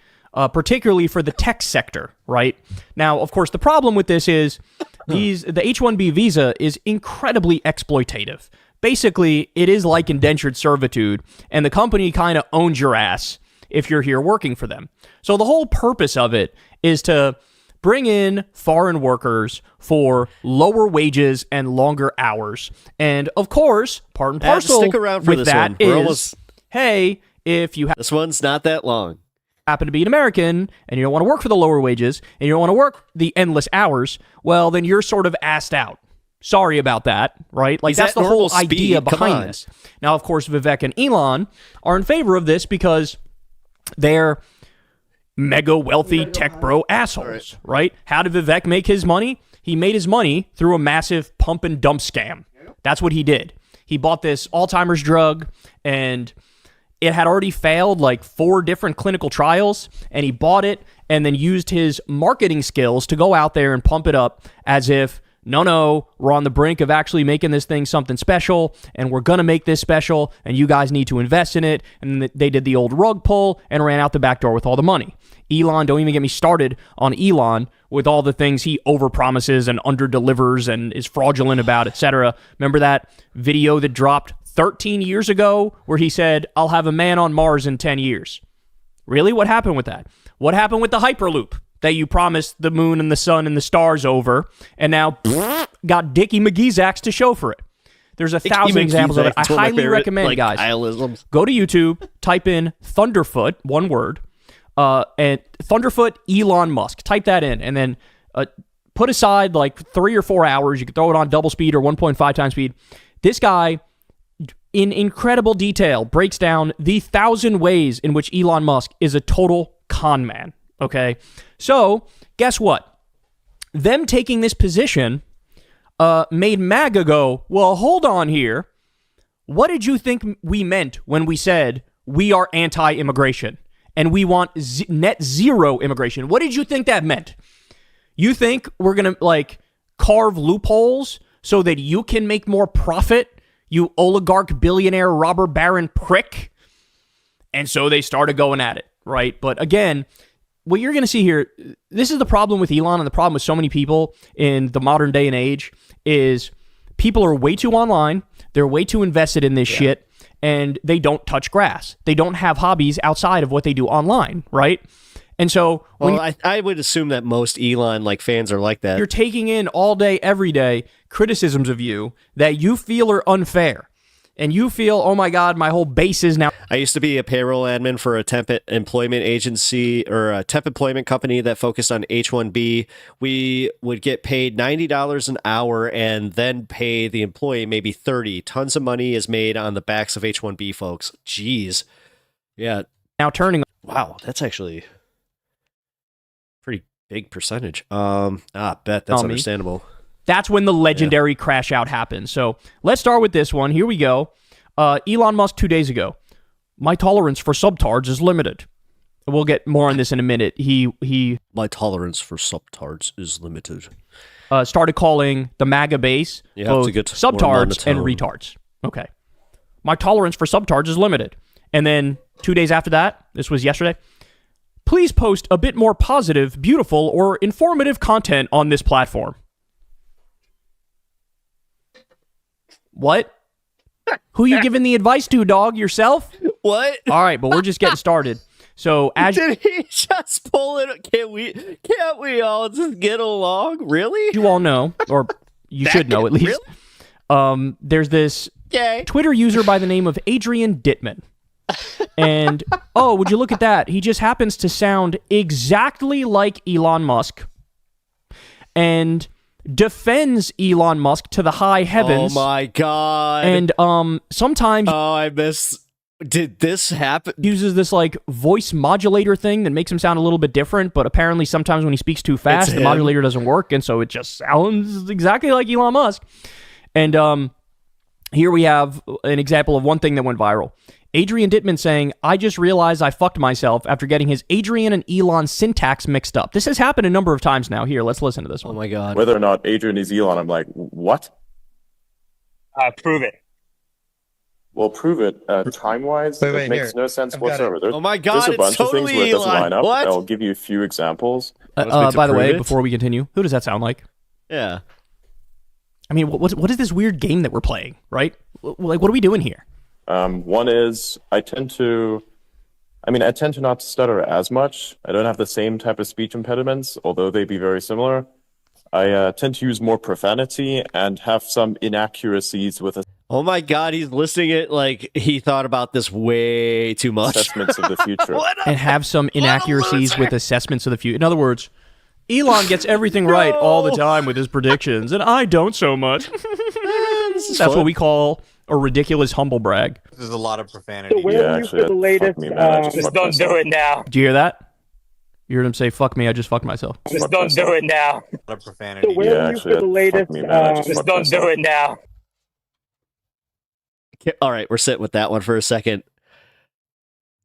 particularly for the tech sector, right? Now, of course, the problem with this is the H-1B visa is incredibly exploitative basically it is like indentured servitude, and the company kind of owns your ass if you're here working for them. So the whole purpose of it is to bring in foreign workers for lower wages and longer hours. And of course, part and parcel stick around for with this that one. We're is, almost... hey, if you This one's not that long. happen to be an American and you don't want to work for the lower wages and you don't want to work the endless hours, well, then you're sort of assed out. Sorry about that, right? Like, that's the whole idea behind this. Now, of course, Vivek and Elon are in favor of this because they're mega wealthy tech bro assholes, right? How did Vivek make his money? He made his money through a massive pump and dump scam. That's what he did. He bought this Alzheimer's drug, and it had already failed like 4 different clinical trials, and he bought it and then used his marketing skills to go out there and pump it up as if, no, we're on the brink of actually making this thing something special, and we're going to make this special, and you guys need to invest in it. And they did the old rug pull and ran out the back door with all the money. Elon, don't even get me started on Elon with all the things he overpromises and underdelivers and is fraudulent about, etc. Remember that video that dropped 13 years ago where he said, I'll have a man on Mars in 10 years? Really? What happened with that? What happened with the Hyperloop that you promised the moon and the sun and the stars over, and now got Dickie McGee's axe to show for it? There's 1,000 examples of it. I highly recommend, guys, go to YouTube, type in Thunderfoot, one word, and Thunderfoot Elon Musk. Type that in, and then put aside like 3 or 4 hours. You can throw it on double speed or 1.5 times speed. This guy, in incredible detail, breaks down the 1,000 ways in which Elon Musk is a total con man. Okay, so guess what? Them taking this position made MAGA go, well, hold on here. What did you think we meant when we said we are anti-immigration and we want net zero immigration? What did you think that meant? You think we're going to like carve loopholes so that you can make more profit, you oligarch billionaire robber baron prick? And so they started going at it, right? But again, what you're going to see here, this is the problem with Elon and the problem with so many people in the modern day and age, is people are way too online, they're way too invested in this shit, and they don't touch grass. They don't have hobbies outside of what they do online, right? And so, I would assume that most Elon fans are like that. You're taking in all day, every day, criticisms of you that you feel are unfair. And you feel, oh my God, my whole base is now... I used to be a payroll admin for a temp employment agency or a temp employment company that focused on H-1B. We would get paid $90 an hour and then pay the employee maybe $30. Tons of money is made on the backs of H-1B folks. Jeez. Yeah. Now turning... Wow, that's actually pretty big percentage. Bet that's understandable. That's when the legendary crash out happens. So let's start with this one. Here we go. Elon Musk 2 days ago. My tolerance for subtards is limited. We'll get more on this in a minute. My tolerance for subtards is limited. Started calling the MAGA base both subtards and retards. Okay. My tolerance for subtards is limited. And then 2 days after that, this was yesterday, please post a bit more positive, beautiful, or informative content on this platform. What? Who you giving the advice to, dog? Yourself? What? All right, but we're just getting started. So as did he just pull it? Can't we all just get along? Really? You all know, or you should know at least. Really? There's this Twitter user by the name of Adrian Dittman. And would you look at that? He just happens to sound exactly like Elon Musk. And defends Elon Musk to the high heavens. Oh my God. And sometimes did this happen? Uses this voice modulator thing that makes him sound a little bit different, but apparently sometimes when he speaks too fast, the modulator doesn't work, and so it just sounds exactly like Elon Musk. And here we have an example of one thing that went viral. Adrian Dittman saying, I just realized I fucked myself after getting his Adrian and Elon syntax mixed up. This has happened a number of times now. Here, let's listen to this one. Oh my God. Whether or not Adrian is Elon, I'm like, what? Prove it. Well, prove it. Time-wise, it makes no sense whatsoever. Oh my God, there's a bunch of things where it doesn't line up. What? I'll give you a few examples. By the way, before we continue, who does that sound like? Yeah. I mean, what is this weird game that we're playing, right? Like, what are we doing here? One is I tend to not stutter as much. I don't have the same type of speech impediments, although they be very similar. I tend to use more profanity and have some inaccuracies with Oh my God, he's listening it like he thought about this way too much. assessments of the future. And have some inaccuracies with assessments of the future. In other words, Elon gets everything right all the time with his predictions, and I don't so much. That's what we call a ridiculous humble brag. There's a lot of profanity. So where are you for the latest? Just don't do it now. Do you hear that? You heard him say, "Fuck me, I just fucked myself." Just don't do it now. A lot of profanity. So where are you for the latest? Just don't do it now. All right, we're sitting with that one for a second.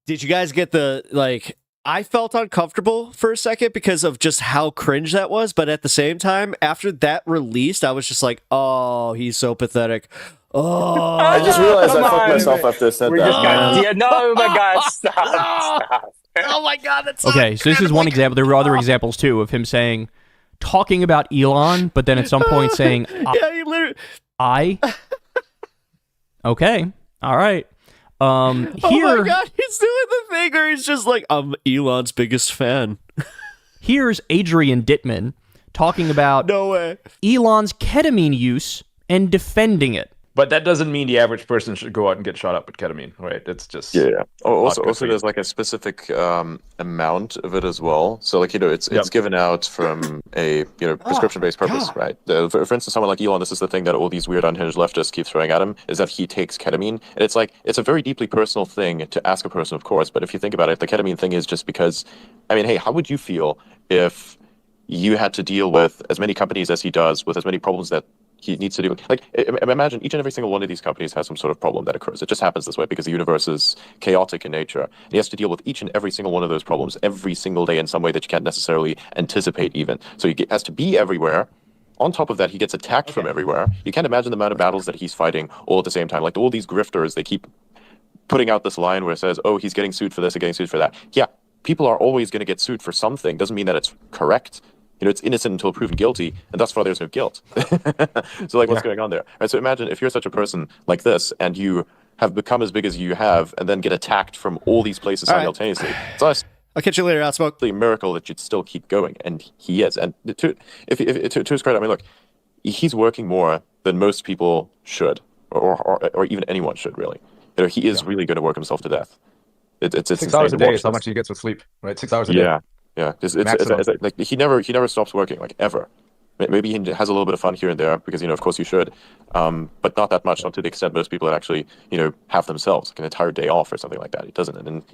Did you guys get the, like, I felt uncomfortable for a second because of just how cringe that was, but at the same time, after that released, I was just like, oh, he's so pathetic. Oh, I just realized Come I fucked on. myself after I said We that. just got no, my God, stop. oh my God, that's Okay, so this is one example. There were other examples too of him saying, talking about Elon, but then at some point saying, yeah, he literally. I. Okay, all right. Here, Oh my God, he's doing the thing where he's just like, I'm Elon's biggest fan. here's Adrian Dittman talking about No way. Elon's ketamine use and defending it. But that doesn't mean the average person should go out and get shot up with ketamine, right? It's just Yeah. Also, good for you. there's like a specific amount of it as well. So like it's given out from a prescription-based purpose, right? For instance, someone like Elon, this is the thing that all these weird unhinged leftists keep throwing at him, is that he takes ketamine, and it's like it's a very deeply personal thing to ask a person, of course. But if you think about it, the ketamine thing is just because, I mean, hey, how would you feel if you had to deal with as many companies as he does, with as many problems that he needs to do? Like, imagine each and every single one of these companies has some sort of problem that occurs. It just happens this way because the universe is chaotic in nature. And he has to deal with each and every single one of those problems every single day in some way that you can't necessarily anticipate even. So he has to be everywhere. On top of that, he gets attacked from everywhere. You can't imagine the amount of battles that he's fighting all at the same time. Like, all these grifters, they keep putting out this line where it says, oh, he's getting sued for this and getting sued for that. Yeah, people are always going to get sued for something. Doesn't mean that it's correct. It's innocent until proven guilty, and thus far there's no guilt. So like, what's going on there? Right, so imagine if you're such a person like this, and you have become as big as you have, and then get attacked from all these places simultaneously. It's honestly I'll catch you later, Outsmoke. a miracle that you'd still keep going, and he is. And to his credit, I mean, look, he's working more than most people should, or even anyone should, really. He is really going to work himself to death. It's 6 hours a insane to day watch is how this. much he gets with sleep, right? 6 hours a day. Yeah. It's Maximum. like he never stops working, like, ever. Maybe he has a little bit of fun here and there because of course you should, but not that much, not to the extent most people that actually have themselves like an entire day off or something like that. He doesn't, and then,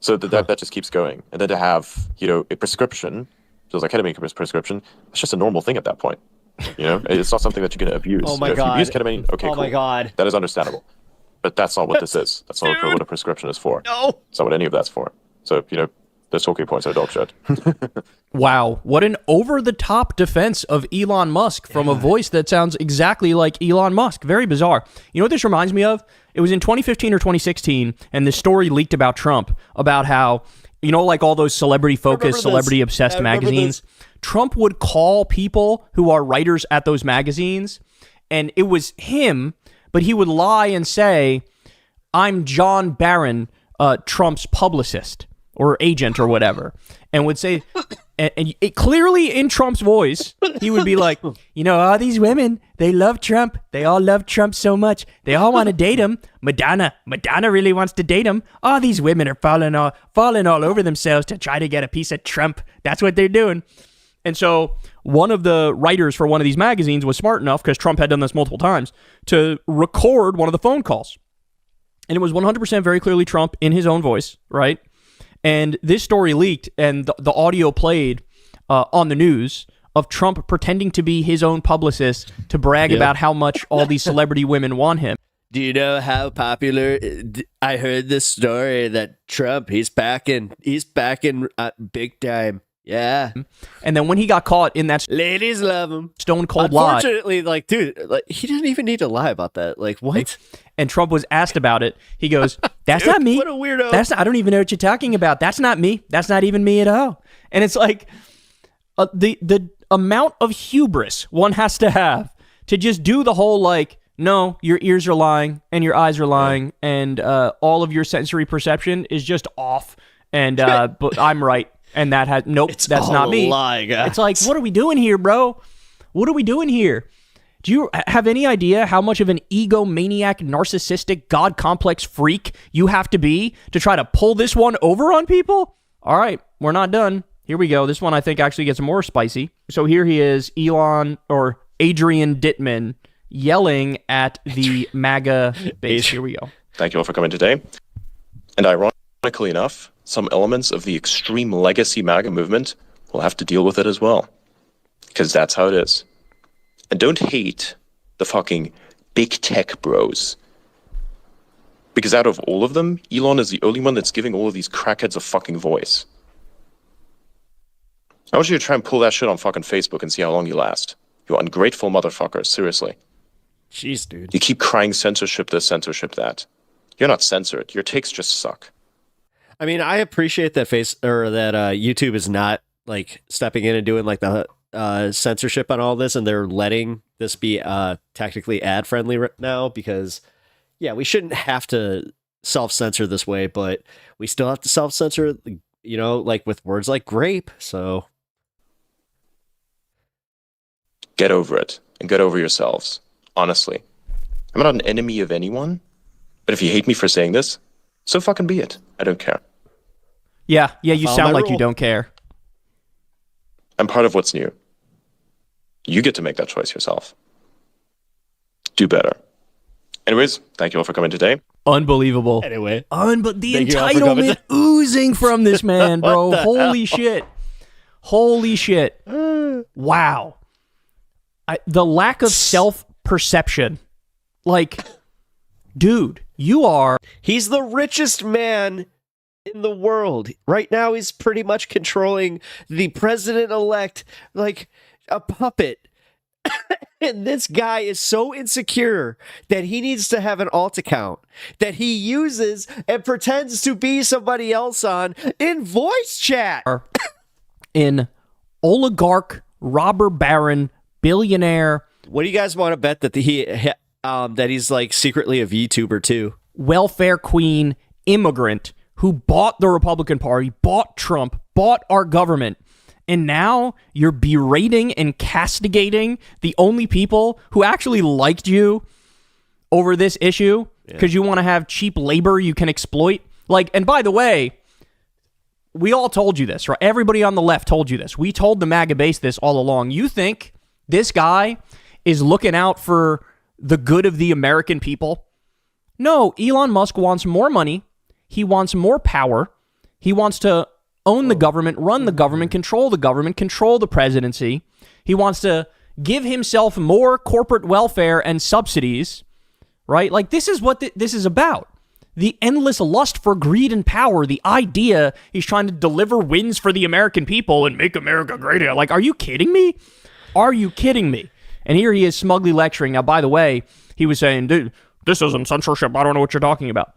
so that just keeps going. And then to have a prescription, just like ketamine prescription, it's just a normal thing at that point. It's not something that you're going to abuse. Oh my If God. you abuse ketamine, okay, Oh cool. my God. That is understandable, but that's not what this is. That's not what a prescription is for. No. It's not what any of that's for. So those talking points are dog shit. Wow, what an over-the-top defense of Elon Musk from a voice that sounds exactly like Elon Musk. Very bizarre. You know what this reminds me of? It was in 2015 or 2016, and this story leaked about Trump, about how, like all those celebrity-focused, celebrity-obsessed magazines, Trump would call people who are writers at those magazines, and it was him, but he would lie and say, I'm John Barron, Trump's publicist or agent or whatever, and would say, and it, clearly in Trump's voice, he would be like, all these women, they love Trump. They all love Trump so much. They all want to date him. Madonna really wants to date him. All these women are falling all over themselves to try to get a piece of Trump. That's what they're doing. And so one of the writers for one of these magazines was smart enough, because Trump had done this multiple times, to record one of the phone calls. And it was 100% very clearly Trump in his own voice, right? And this story leaked, and the audio played on the news of Trump pretending to be his own publicist to brag about how much all these celebrity women want him. Do you know how popular? I heard this story that Trump, he's back in big time. Yeah. And then when he got caught in that Ladies love him. stone cold lie, Unfortunately, dude, he didn't even need to lie about that. Like, what? and Trump was asked about it, he goes, "That's not me. What a weirdo. I don't even know what you're talking about. That's not me. That's not even me at all." And it's like the amount of hubris one has to have to just do the whole like, no, your ears are lying and your eyes are lying and all of your sensory perception is just off and but I'm right and that has that's not me. Lie, guys. It's like, what are we doing here, bro? What are we doing here? Do you have any idea how much of an egomaniac, narcissistic, God complex freak you have to be to try to pull this one over on people? All right, we're not done. Here we go. This one I think actually gets more spicy. So here he is, Elon or Adrian Dittman, yelling at the MAGA base. Here we go. Thank you all for coming today. And ironically enough, some elements of the extreme legacy MAGA movement will have to deal with it as well. Because that's how it is. And don't hate the fucking big tech bros. Because out of all of them, Elon is the only one that's giving all of these crackheads a fucking voice. I want you to try and pull that shit on fucking Facebook and see how long you last. You ungrateful motherfuckers, seriously. Jeez, dude. You keep crying censorship this, censorship that. You're not censored. Your takes just suck. I mean, I appreciate that YouTube is not like stepping in and doing like the censorship on all this, and they're letting this be technically ad friendly right now because, yeah, we shouldn't have to self censor this way, but we still have to self censor, you know, like with words like grape. So get over it and get over yourselves. Honestly, I'm not an enemy of anyone, but if you hate me for saying this, so fucking be it. I don't care. Yeah, you sound like you don't care. I'm part of what's new. You get to make that choice yourself. Do better. Anyways, thank you all for coming today. Unbelievable. Anyway. The entitlement oozing from this man, bro. Holy shit. Holy shit. Wow. The lack of self-perception. Like, dude, you are... He's the richest man in the world. Right now, he's pretty much controlling the president-elect like a puppet. And this guy is so insecure that he needs to have an alt account that he uses and pretends to be somebody else on in voice chat. In oligarch, robber baron, billionaire. What do you guys want to bet that that he's like secretly a VTuber too? Welfare queen, immigrant who bought the Republican Party, bought Trump, bought our government. And now you're berating and castigating the only people who actually liked you over this issue because you want to have cheap labor you can exploit. Like, and by the way, we all told you this, right? Everybody on the left told you this. We told the MAGA base this all along. You think this guy is looking out for the good of the American people? No, Elon Musk wants more money. He wants more power. He wants to own the government, run the government, control the presidency. He wants to give himself more corporate welfare and subsidies, right? Like, this is what this is about. The endless lust for greed and power, the idea he's trying to deliver wins for the American people and make America great again. Like, are you kidding me? Are you kidding me? And here he is smugly lecturing. Now, by the way, he was saying, dude, this isn't censorship. I don't know what you're talking about.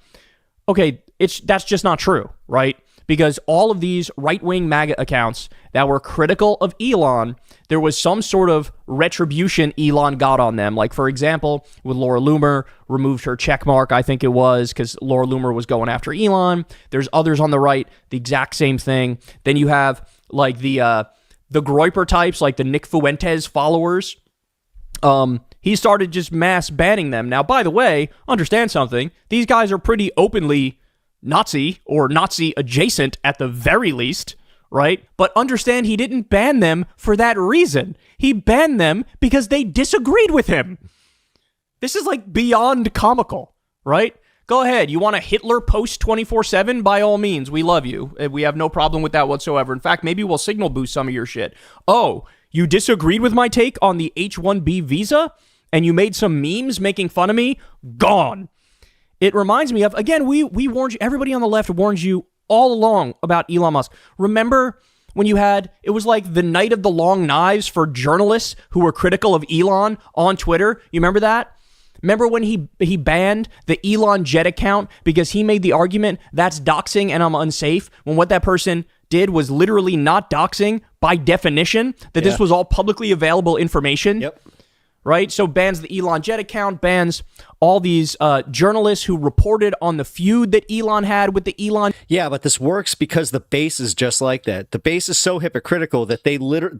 Okay, that's just not true, right? Because all of these right-wing MAGA accounts that were critical of Elon, there was some sort of retribution Elon got on them. Like, for example, with Laura Loomer, removed her checkmark, I think it was, because Laura Loomer was going after Elon. There's others on the right, the exact same thing. Then you have, like, the Groyper types, like the Nick Fuentes followers. He started just mass banning them. Now, by the way, understand something. These guys are pretty openly Nazi or Nazi adjacent at the very least, right? But understand he didn't ban them for that reason. He banned them because they disagreed with him. This is like beyond comical, right? Go ahead. You want a Hitler post 24/7? By all means, we love you. We have no problem with that whatsoever. In fact, maybe we'll signal boost some of your shit. Oh, you disagreed with my take on the H-1B visa and you made some memes making fun of me? Gone. It reminds me of, again, we warned you, everybody on the left warned you all along about Elon Musk. Remember when you had, it was like the night of the long knives for journalists who were critical of Elon on Twitter? You remember that? Remember when he banned the Elon Jet account because he made the argument that's doxing and I'm unsafe, when what that person did was literally not doxing by definition, that this was all publicly available information? Yep. right? So bans the Elon Jet account, bans all these journalists who reported on the feud that Elon had with the Elon. Yeah, but this works because the base is just like that. The base is so hypocritical that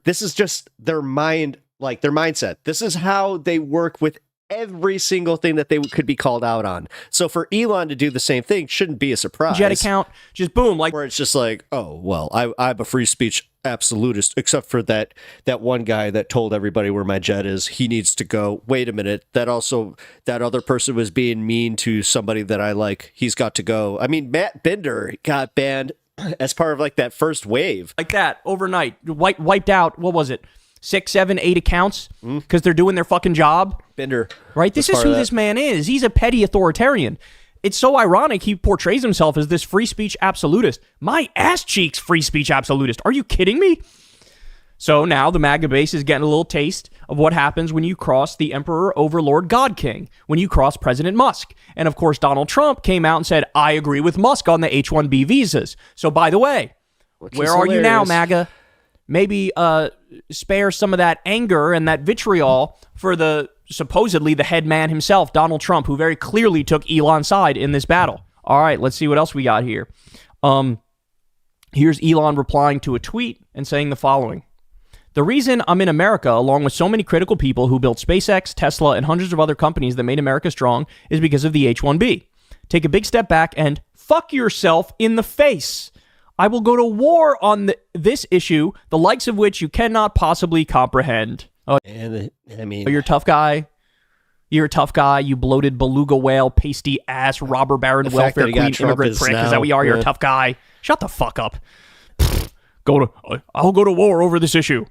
this is just their mind, like their mindset. This is how they work with every single thing that they could be called out on. So for Elon to do the same thing shouldn't be a surprise. Jet account, just boom, like where it's just like, oh, well, I'm a free speech absolutist, except for that one guy that told everybody where my jet is. He needs to go. Wait a minute. That other person was being mean to somebody that I like. He's got to go. I mean, Matt Bender got banned as part of like that first wave. Like that overnight, wiped out. What was it? 6, 7, 8 accounts because they're doing their fucking job. Bender. Right? This is who this man is. He's a petty authoritarian. It's so ironic he portrays himself as this free speech absolutist. My ass cheeks free speech absolutist. Are you kidding me? So now the MAGA base is getting a little taste of what happens when you cross the Emperor, Overlord, God King, when you cross President Musk. And of course, Donald Trump came out and said, I agree with Musk on the H-1B visas. So by the way, where are you now, MAGA? Maybe spare some of that anger and that vitriol for supposedly the head man himself, Donald Trump, who very clearly took Elon's side in this battle. All right, let's see what else we got here. Here's Elon replying to a tweet and saying the following. The reason I'm in America, along with so many critical people who built SpaceX, Tesla, and hundreds of other companies that made America strong, is because of the H-1B. Take a big step back and fuck yourself in the face. I will go to war on this issue, the likes of which you cannot possibly comprehend. Oh, and I mean, you're a tough guy. You're a tough guy, you bloated beluga whale, pasty ass, robber baron, welfare queen, immigrant prick. Is that what you are? You're a tough guy. Shut the fuck up. I'll go to war over this issue.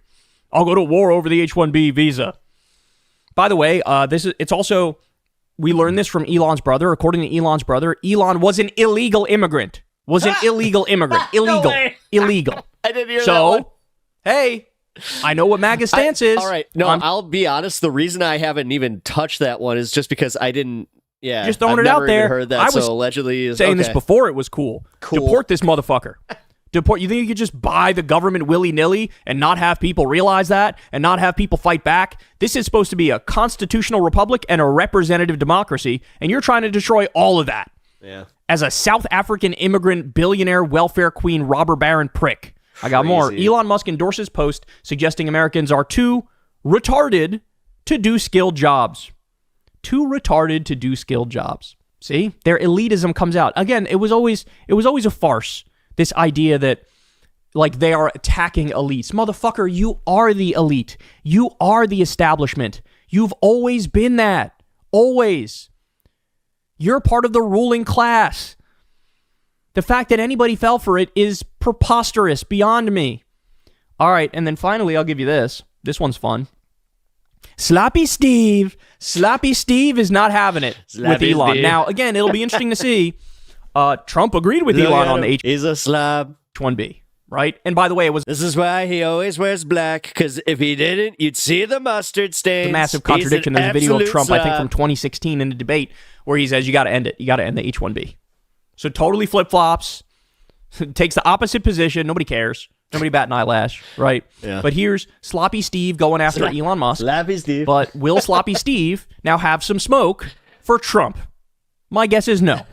I'll go to war over the H-1B visa. By the way, it's also, we learned this from Elon's brother. According to Elon's brother, Elon was an illegal immigrant. Illegal. I didn't hear that one. Hey, I know what MAGA stance is. All right. No, I'll be honest. The reason I haven't even touched that one is just because I didn't. Yeah, just throwing it out there. Heard that, I was allegedly saying this before it was cool. Deport this motherfucker. Deport. You think you could just buy the government willy-nilly and not have people realize that and not have people fight back? This is supposed to be a constitutional republic and a representative democracy, and you're trying to destroy all of that. Yeah. As a South African immigrant billionaire welfare queen robber baron prick. I got more. Elon Musk endorses post suggesting Americans are too retarded to do skilled jobs. Too retarded to do skilled jobs. See? Their elitism comes out. Again, it was always a farce. This idea that like they are attacking elites. Motherfucker, you are the elite. You are the establishment. You've always been that. Always. You're part of the ruling class. The fact that anybody fell for it is preposterous, beyond me. All right, and then finally, I'll give you this. This one's fun. Sloppy Steve. Sloppy Steve is not having it with Elon. Steve. Now, again, it'll be interesting to see. Trump agreed with Elon on the H-1B. He's a slob. Right? And by the way, This is why he always wears black, because if he didn't, you'd see the mustard stains. It's a massive contradiction. There's a video of Trump, I think, from 2016 in a debate where he says, you got to end it. You got to end the H-1B. So totally flip-flops, takes the opposite position. Nobody cares. Nobody bat an eyelash, right? Yeah. But here's Sloppy Steve going after Elon Musk. Sloppy Steve. But will Sloppy Steve now have some smoke for Trump? My guess is no.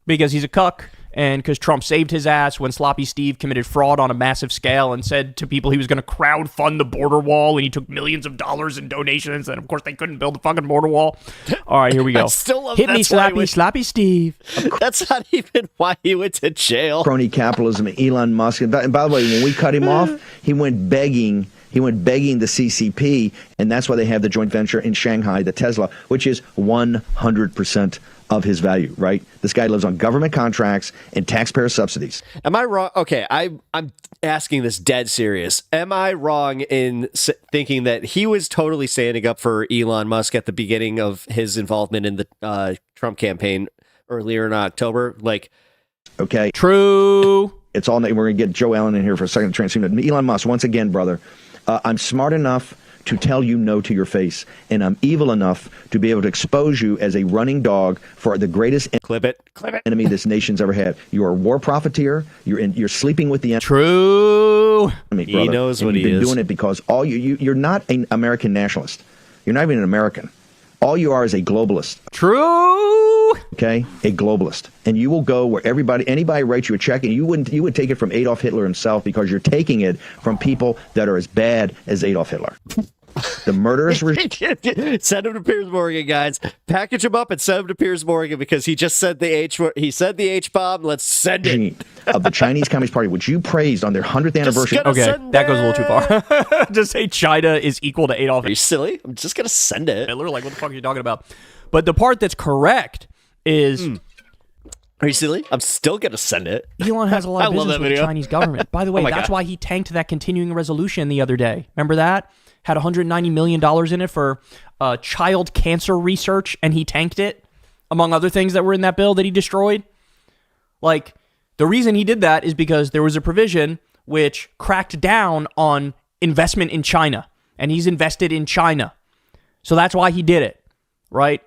Because he's a cuck, and because Trump saved his ass when Sloppy Steve committed fraud on a massive scale and said to people he was going to crowdfund the border wall, and he took millions of dollars in donations, and of course they couldn't build the fucking border wall. All right, here we go. I still love Hit me, Sloppy Steve. That's not even why he went to jail. Crony capitalism, Elon Musk. And by the way, when we cut him off, he went begging. He went begging the CCP, and that's why they have the joint venture in Shanghai, the Tesla, which is 100% of his value, right? This guy lives on government contracts and taxpayer subsidies. Am I wrong? Okay, I'm asking this dead serious. Am I wrong in thinking that he was totally standing up for Elon Musk at the beginning of his involvement in the Trump campaign earlier in October? Like, okay. True. It's all, we're going to get Joe Allen in here for a second to transform. Elon Musk, once again, brother, I'm smart enough to tell you no to your face, and I'm evil enough to be able to expose you as a running dog for the greatest enemy this nation's ever had. You are a war profiteer. You're sleeping with the enemy. True. Brother. He knows what he is. You've been doing it because you're not an American nationalist. You're not even an American. All you are is a globalist. True. Okay, a globalist, and you will go where anybody writes you a check, and you would take it from Adolf Hitler himself, because you're taking it from people that are as bad as Adolf Hitler. The murderous regime. Send him to Piers Morgan, guys. Package him up and send him to Piers Morgan, because he just said the H word. He said the H bomb. Let's send it. Of the Chinese Communist Party, which you praised on their 100th anniversary. Okay, that goes a little too far. Just say China is equal to Adolf. Are you silly? I'm just gonna send it. Hitler, like, what the fuck are you talking about? But the part that's correct is. Are you silly? I'm still gonna send it. Elon has a lot of business with the Chinese government. By the way, Oh my that's God. why he tanked that continuing resolution the other day. Remember that? Had $190 million in it for child cancer research, and he tanked it, among other things that were in that bill that he destroyed. Like, the reason he did that is because there was a provision which cracked down on investment in China, and he's invested in China. So that's why he did it, right?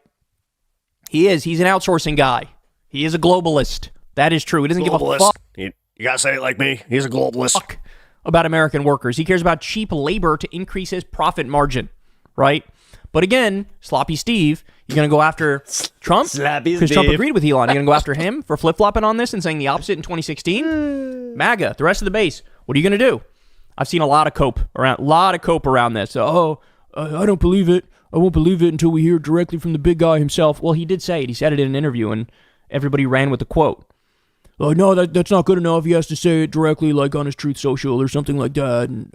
He's an outsourcing guy. He is a globalist. That is true. He doesn't give a fuck. You gotta say it like me. He's a globalist. About American workers. He cares about cheap labor to increase his profit margin, right? But again, Sloppy Steve, you're going to go after Trump? Sloppy Because Trump Steve. agreed with Elon. You're going to go after him for flip-flopping on this and saying the opposite in 2016? MAGA, the rest of the base. What are you going to do? I've seen a lot of cope around this. I don't believe it. I won't believe it until we hear directly from the big guy himself. Well, he did say it. He said it in an interview, and everybody ran with the quote. No, that's not good enough. He has to say it directly, like on his Truth Social or something like that. And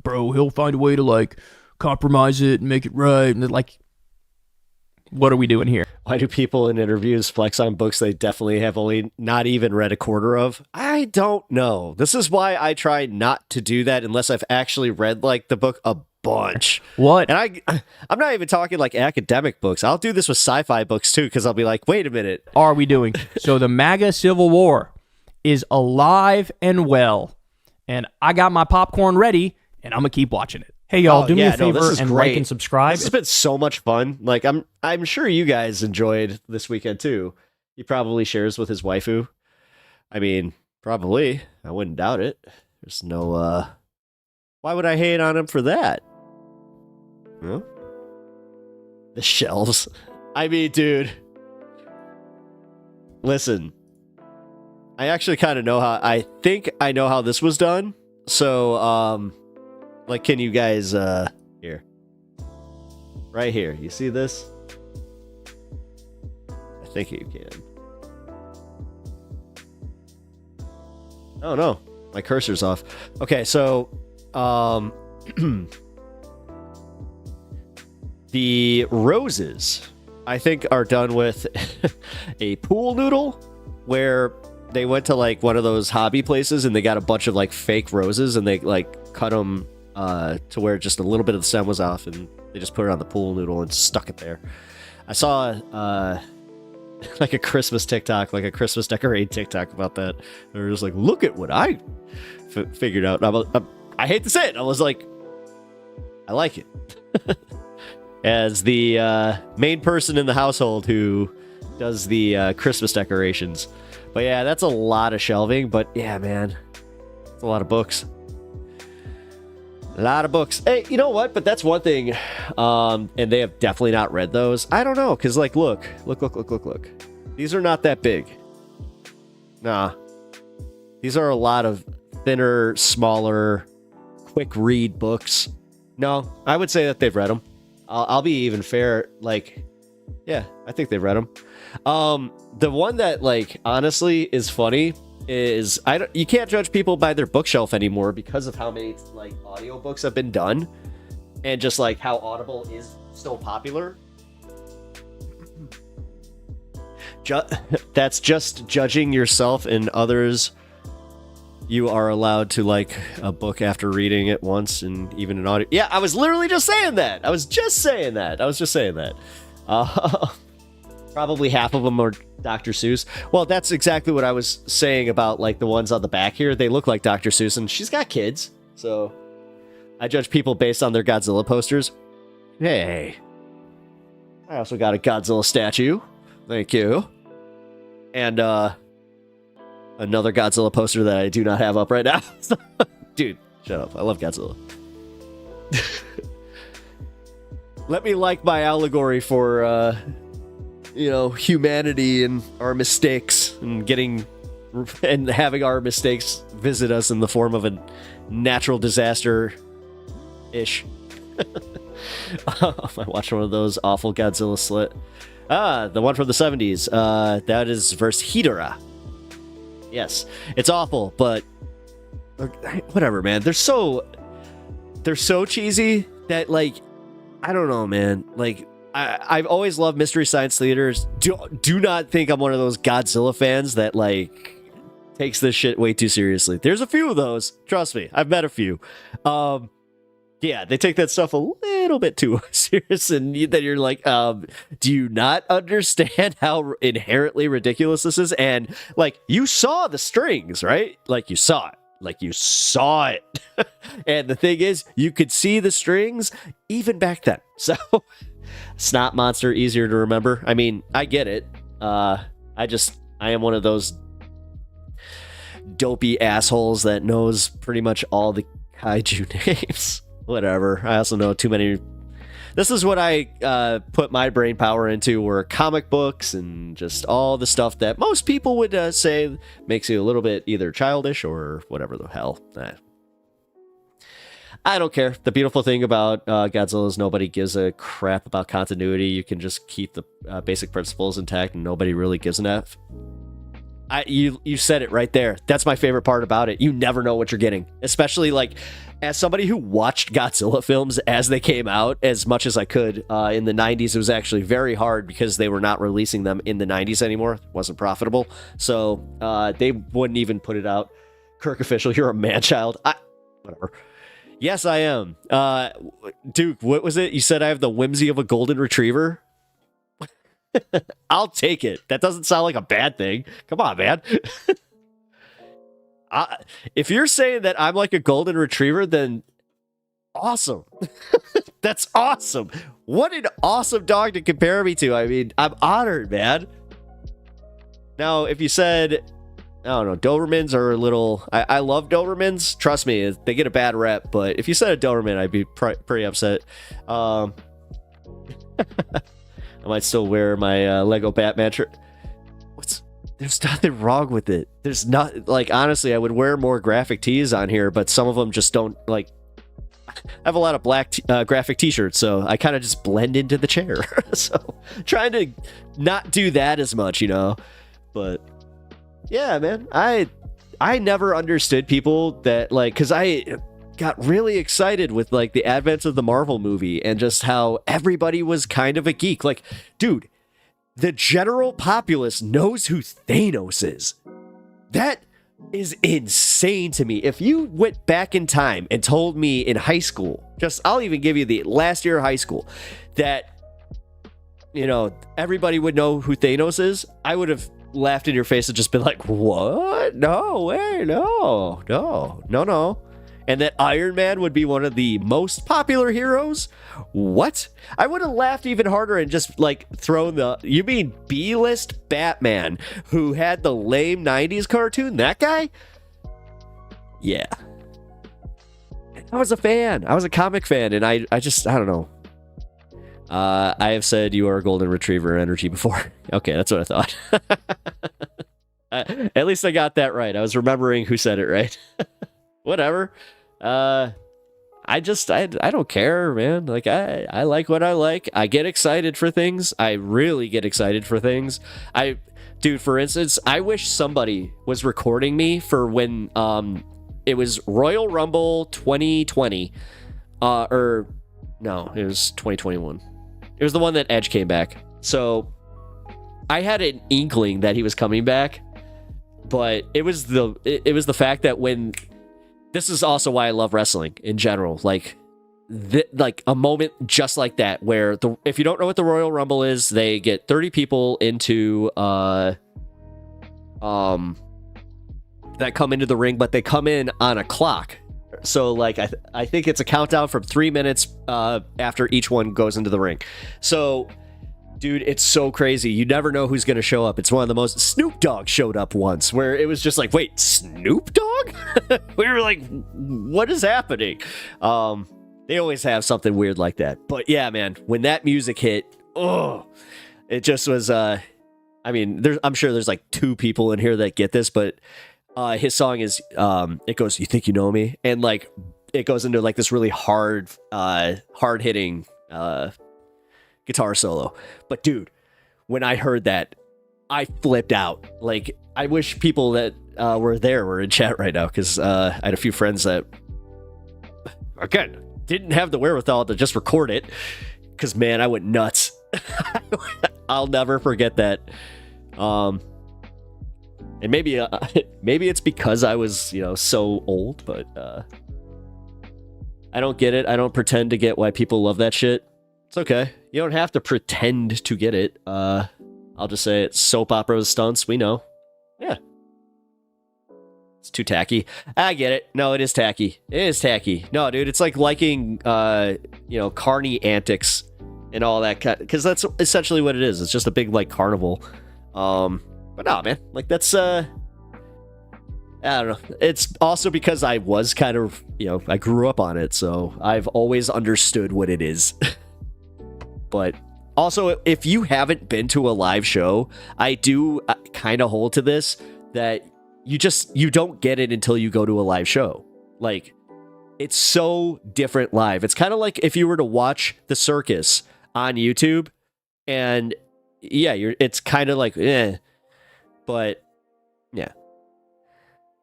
bro, he'll find a way to like compromise it and make it right. And like, what are we doing here? Why do people in interviews flex on books they definitely have only not even read a quarter of? I don't know. This is why I try not to do that unless I've actually read like the book a bunch. What? And I'm not even talking like academic books. I'll do this with sci-fi books too, because I'll be like, wait a minute. Are we doing? So the MAGA Civil War is alive and well. And I got my popcorn ready, and I'm going to keep watching it. Hey, y'all, do me a favor and like and subscribe. This has been so much fun. Like, I'm sure you guys enjoyed this weekend too. He probably shares with his waifu. I mean, probably. I wouldn't doubt it. There's no, why would I hate on him for that? Huh? The shelves. I mean, dude. Listen. I actually kind of know I think I know how this was done. So, like, can you guys, here. Right here. You see this? I think you can. Oh, no. My cursor's off. Okay, so, the roses, I think, are done with a pool noodle where they went to like one of those hobby places and they got a bunch of like fake roses and they like cut them to where just a little bit of the stem was off and they just put it on the pool noodle and stuck it there. I saw like a Christmas TikTok, like a Christmas decorating TikTok about that. They were just like, look at what I figured out. I hate to say it. I was like, I like it. As the main person in the household who does the Christmas decorations. But yeah, that's a lot of shelving. But yeah, man, it's a lot of books. A lot of books. Hey, you know what? But that's one thing. And they have definitely not read those. I don't know. Because, like, look. These are not that big. Nah. These are a lot of thinner, smaller, quick read books. No, I would say that they've read them. I'll be even fair. Like, yeah, I think they've read them. The one that, like, honestly is funny is you can't judge people by their bookshelf anymore because of how many like audiobooks have been done and just like how Audible is still popular. That's just judging yourself and others. You are allowed to like a book after reading it once and even an audio. Yeah, I was literally just saying that. I was just saying that. Probably half of them are Dr. Seuss. Well, that's exactly what I was saying about like the ones on the back here. They look like Dr. Seuss, and she's got kids. So I judge people based on their Godzilla posters. Hey. I also got a Godzilla statue. Thank you. And another Godzilla poster that I do not have up right now. Dude, shut up. I love Godzilla. let me like my allegory for humanity and our mistakes and having our mistakes visit us in the form of a natural disaster ish. I watched one of those awful Godzilla slit. The one from the 70s. That is versus Hedorah. Yes, it's awful, but whatever, man. They're so cheesy that, like, I don't know, man. Like, I've always loved Mystery Science Theaters. Do not think I'm one of those Godzilla fans that, like, takes this shit way too seriously. There's a few of those. Trust me, I've met a few. Yeah, they take that stuff a little bit too serious, and then you're like, do you not understand how inherently ridiculous this is? And, like, you saw the strings, right? Like, you saw it. And the thing is, you could see the strings even back then. So, Snot Monster, easier to remember. I mean, I get it. I am one of those dopey assholes that knows pretty much all the kaiju names. Whatever. I also know too many. This is what I put my brain power into, were comic books and just all the stuff that most people would say makes you a little bit either childish or whatever the hell. I don't care. The beautiful thing about Godzilla is nobody gives a crap about continuity. You can just keep the basic principles intact and nobody really gives an F. You said it right there. That's my favorite part about it. You never know what you're getting. Especially, like, as somebody who watched Godzilla films as they came out as much as I could in the 90s, it was actually very hard because they were not releasing them in the 90s anymore. It wasn't profitable. So they wouldn't even put it out. Kirk Official, you're a man-child. Whatever. Yes, I am. Duke, what was it? You said I have the whimsy of a golden retriever? I'll take it. That doesn't sound like a bad thing. Come on, man. If you're saying that I'm like a golden retriever, then awesome. That's awesome. What an awesome dog to compare me to. I mean, I'm honored, man. Now, if you said, I don't know, Dobermans are a little... I love Dobermans. Trust me, they get a bad rep. But if you said a Doberman, I'd be pretty upset. I might still wear my Lego Batman shirt. There's nothing wrong with it. There's not, like, honestly, I would wear more graphic tees on here, but some of them just don't, like, I have a lot of black graphic t-shirts, so I kind of just blend into the chair. So trying to not do that as much, you know. But yeah, man, I never understood people that, like, because I got really excited with, like, the advent of the Marvel movie and just how everybody was kind of a geek. Like, dude, the general populace knows who Thanos is. That is insane to me. If you went back in time and told me in high school, I'll even give you the last year of high school, that, you know, everybody would know who Thanos is, I would have laughed in your face and just been like, what? No way, no. And that Iron Man would be one of the most popular heroes? What? I would have laughed even harder and just, like, thrown you mean B-list Batman, who had the lame 90s cartoon? That guy? Yeah. I was a fan. I was a comic fan, and I don't know. I have said you are a golden retriever energy before. Okay, that's what I thought. At least I got that right. I was remembering who said it right. Whatever. I don't care, man. Like, I like what I like. I get excited for things. I really get excited for things. Dude, for instance, I wish somebody was recording me for when it was Royal Rumble 2020. Or no, it was 2021. It was the one that Edge came back. So I had an inkling that he was coming back, but it was the fact that when... This is also why I love wrestling in general. Like a moment just like that, where if you don't know what the Royal Rumble is, they get 30 people into that come into the ring, but they come in on a clock. So, like, I think it's a countdown from 3 minutes after each one goes into the ring. So, dude, it's so crazy. You never know who's going to show up. It's one of the most... Snoop Dogg showed up once, where it was just like, wait, Snoop Dogg? We were like, what is happening? They always have something weird like that. But yeah, man, when that music hit, oh, it just was. I mean, I'm sure there's like 2 people in here that get this, but his song is it goes, "You think you know me," and like it goes into like this really hard hitting guitar solo. But dude, when I heard that, I flipped out. Like, I wish people that were in chat right now, because I had a few friends that, again, didn't have the wherewithal to just record it, because, man, I went nuts. I'll never forget that. And maybe it's because I was, so old, but I don't get it. I don't pretend to get why people love that shit. It's okay. You don't have to pretend to get it. I'll just say it's soap opera stunts. We know. Yeah. It's too tacky. I get it. No, it is tacky. It is tacky. No, dude, it's like liking, carny antics and all that, because that's essentially what it is. It's just a big, like, carnival. But no, man, like, that's, I don't know. It's also because I was kind of, I grew up on it, so I've always understood what it is. But also, if you haven't been to a live show, I do kind of hold to this, that you don't get it until you go to a live show. Like, it's so different live. It's kind of like if you were to watch the circus on YouTube, and yeah, it's kind of like, but yeah.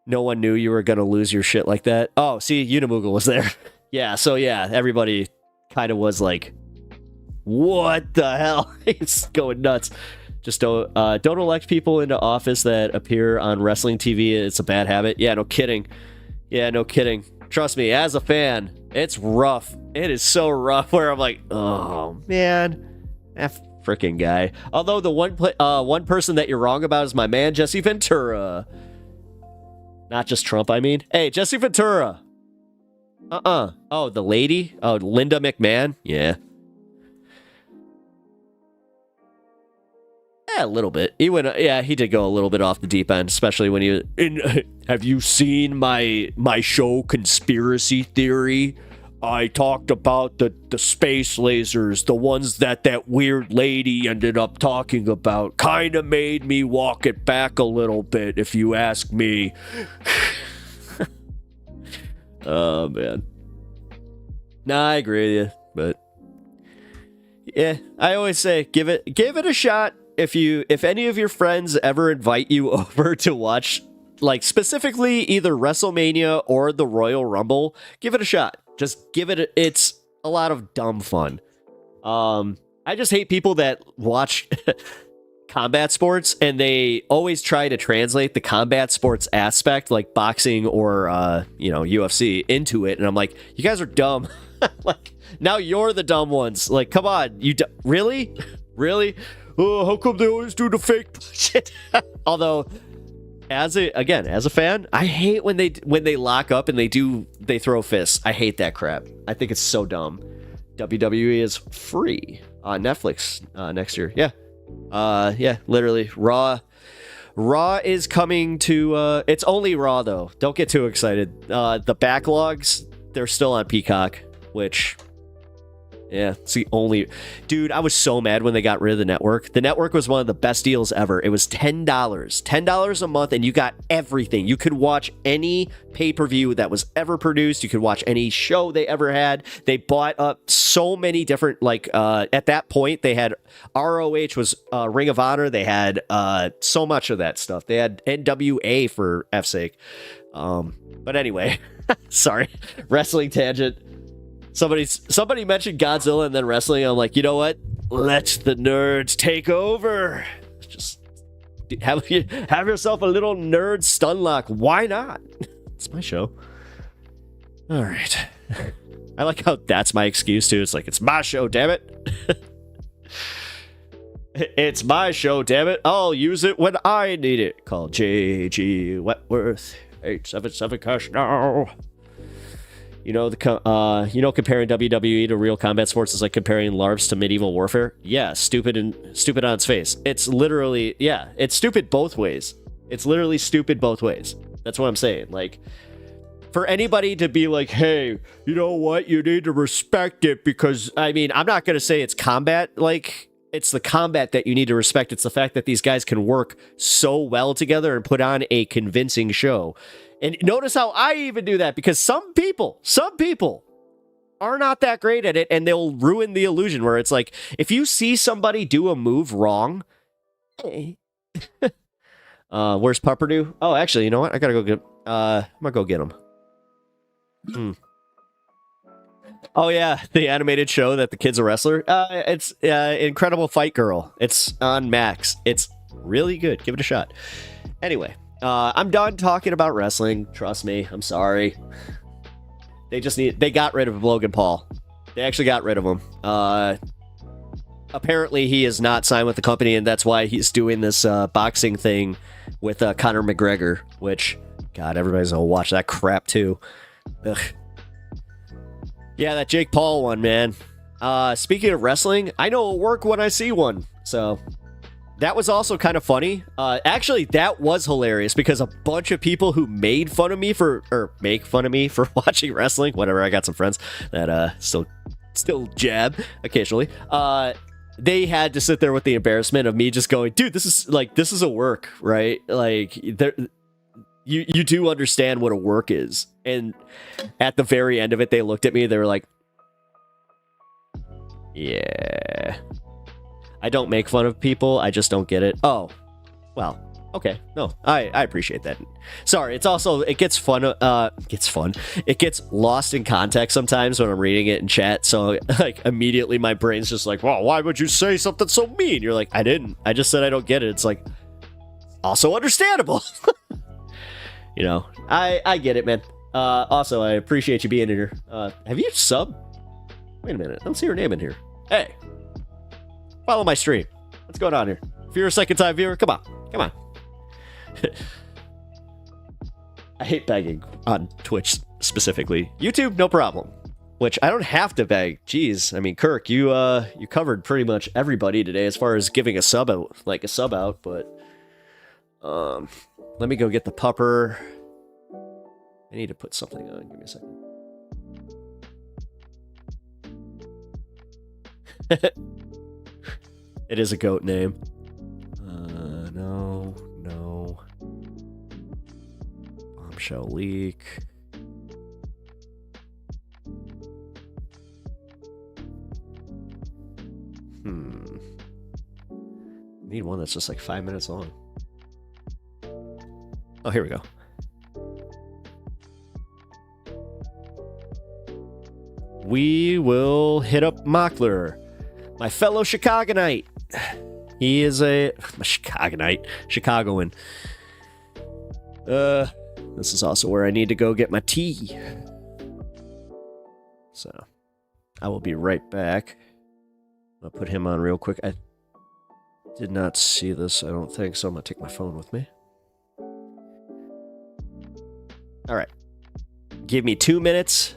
No one knew you were going to lose your shit like that. Oh, see, Unimoogle was there. Yeah, so yeah, everybody kind of was like, what the hell? It's going nuts. Just don't elect people into office that appear on wrestling TV. It's a bad habit. Yeah, no kidding. Yeah, no kidding. Trust me, as a fan, it's rough. It is so rough where I'm like, oh, man. That freaking guy. Although the one person that you're wrong about is my man, Jesse Ventura. Not just Trump, I mean. Hey, Jesse Ventura. Oh, the lady? Oh, Linda McMahon? Yeah. Yeah, a little bit. He did go a little bit off the deep end, especially when he was have you seen my show Conspiracy Theory? I talked about the space lasers, the ones that weird lady ended up talking about. Kind of made me walk it back a little bit, if you ask me. Oh, man. Nah, I agree with you, but yeah, I always say give it a shot. If any of your friends ever invite you over to watch, like, specifically either WrestleMania or the Royal Rumble, give it a shot. Just give it it's a lot of dumb fun. I just hate people that watch combat sports and they always try to translate the combat sports aspect, like boxing or UFC, into it, and I'm like, you guys are dumb. Like, now you're the dumb ones. Like, come on, really? Oh, how come they always do the fake shit? Although, as a fan, I hate when they lock up and they throw fists. I hate that crap. I think it's so dumb. WWE is free on Netflix next year. Yeah, literally. Raw is coming to. It's only Raw though. Don't get too excited. The backlogs, they're still on Peacock, which. Yeah, it's the only... Dude, I was so mad when they got rid of the network. The network was one of the best deals ever. It was $10. $10 a month, and you got everything. You could watch any pay-per-view that was ever produced. You could watch any show they ever had. They bought up so many different... at that point, they had... ROH was Ring of Honor. They had so much of that stuff. They had NWA, for F's sake. But anyway, sorry. Wrestling tangent. Somebody mentioned Godzilla and then wrestling. I'm like, you know what? Let the nerds take over. Just have yourself a little nerd stun lock. Why not? It's my show. All right. I like how that's my excuse too. It's like, it's my show, damn it. It's my show, damn it. I'll use it when I need it. Call JG Wetworth 877 cash now. Comparing WWE to real combat sports is like comparing LARPs to medieval warfare. Yeah, stupid on its face. It's literally, it's stupid both ways. It's literally stupid both ways. That's what I'm saying. Like, for anybody to be like, hey, you know what? You need to respect it because, I mean, I'm not going to say it's combat. Like, it's the combat that you need to respect. It's the fact that these guys can work so well together and put on a convincing show. And notice how I even do that, because some people are not that great at it, and they'll ruin the illusion where it's like, if you see somebody do a move wrong, hey. Where's Pupperdew? Oh, actually, you know what? I gotta go get I'm gonna go get him. Oh yeah, the animated show that the kid's a wrestler. It's Incredible Fight Girl. It's on Max. It's really good. Give it a shot. Anyway, I'm done talking about wrestling. Trust me. I'm sorry. They got rid of Logan Paul. They actually got rid of him. Apparently he is not signed with the company, and that's why he's doing this boxing thing with Conor McGregor, which, God, everybody's gonna watch that crap too. Ugh. Yeah, that Jake Paul one, man. Speaking of wrestling, I know it'll work when I see one. So that was also kind of funny. Actually, that was hilarious because a bunch of people who made fun of me make fun of me for watching wrestling, whatever. I got some friends that still jab occasionally. They had to sit there with the embarrassment of me just going, dude, this is a work, right? Like, you do understand what a work is. And at the very end of it, they looked at me, they were like, yeah, I don't make fun of people, I just don't get it. Oh, well, okay, no, I appreciate that. Sorry, it gets lost in context sometimes when I'm reading it in chat, so like immediately my brain's just like, well, why would you say something so mean? You're like, I didn't, I just said I don't get it. It's like, also understandable. You know, I get it, man. Also, I appreciate you being in here. Have you subbed? Wait a minute, I don't see your name in here. Hey, follow my stream. What's going on here? If you're a second-time viewer, come on. I hate begging on Twitch specifically. YouTube, no problem. Which I don't have to beg. Jeez, I mean, Kirk, you covered pretty much everybody today as far as giving a sub out, but let me go get the pupper. I need to put something on. Give me a second. It is a goat name. No. Bombshell leak. Need one that's just like 5 minutes long. Oh, here we go. We will hit up Mockler, my fellow Chicagonite. He is a Chicagoan. This is also where I need to go get my tea. So, I will be right back. I'll put him on real quick. I did not see this, I don't think, so I'm gonna take my phone with me. Alright. Give me 2 minutes.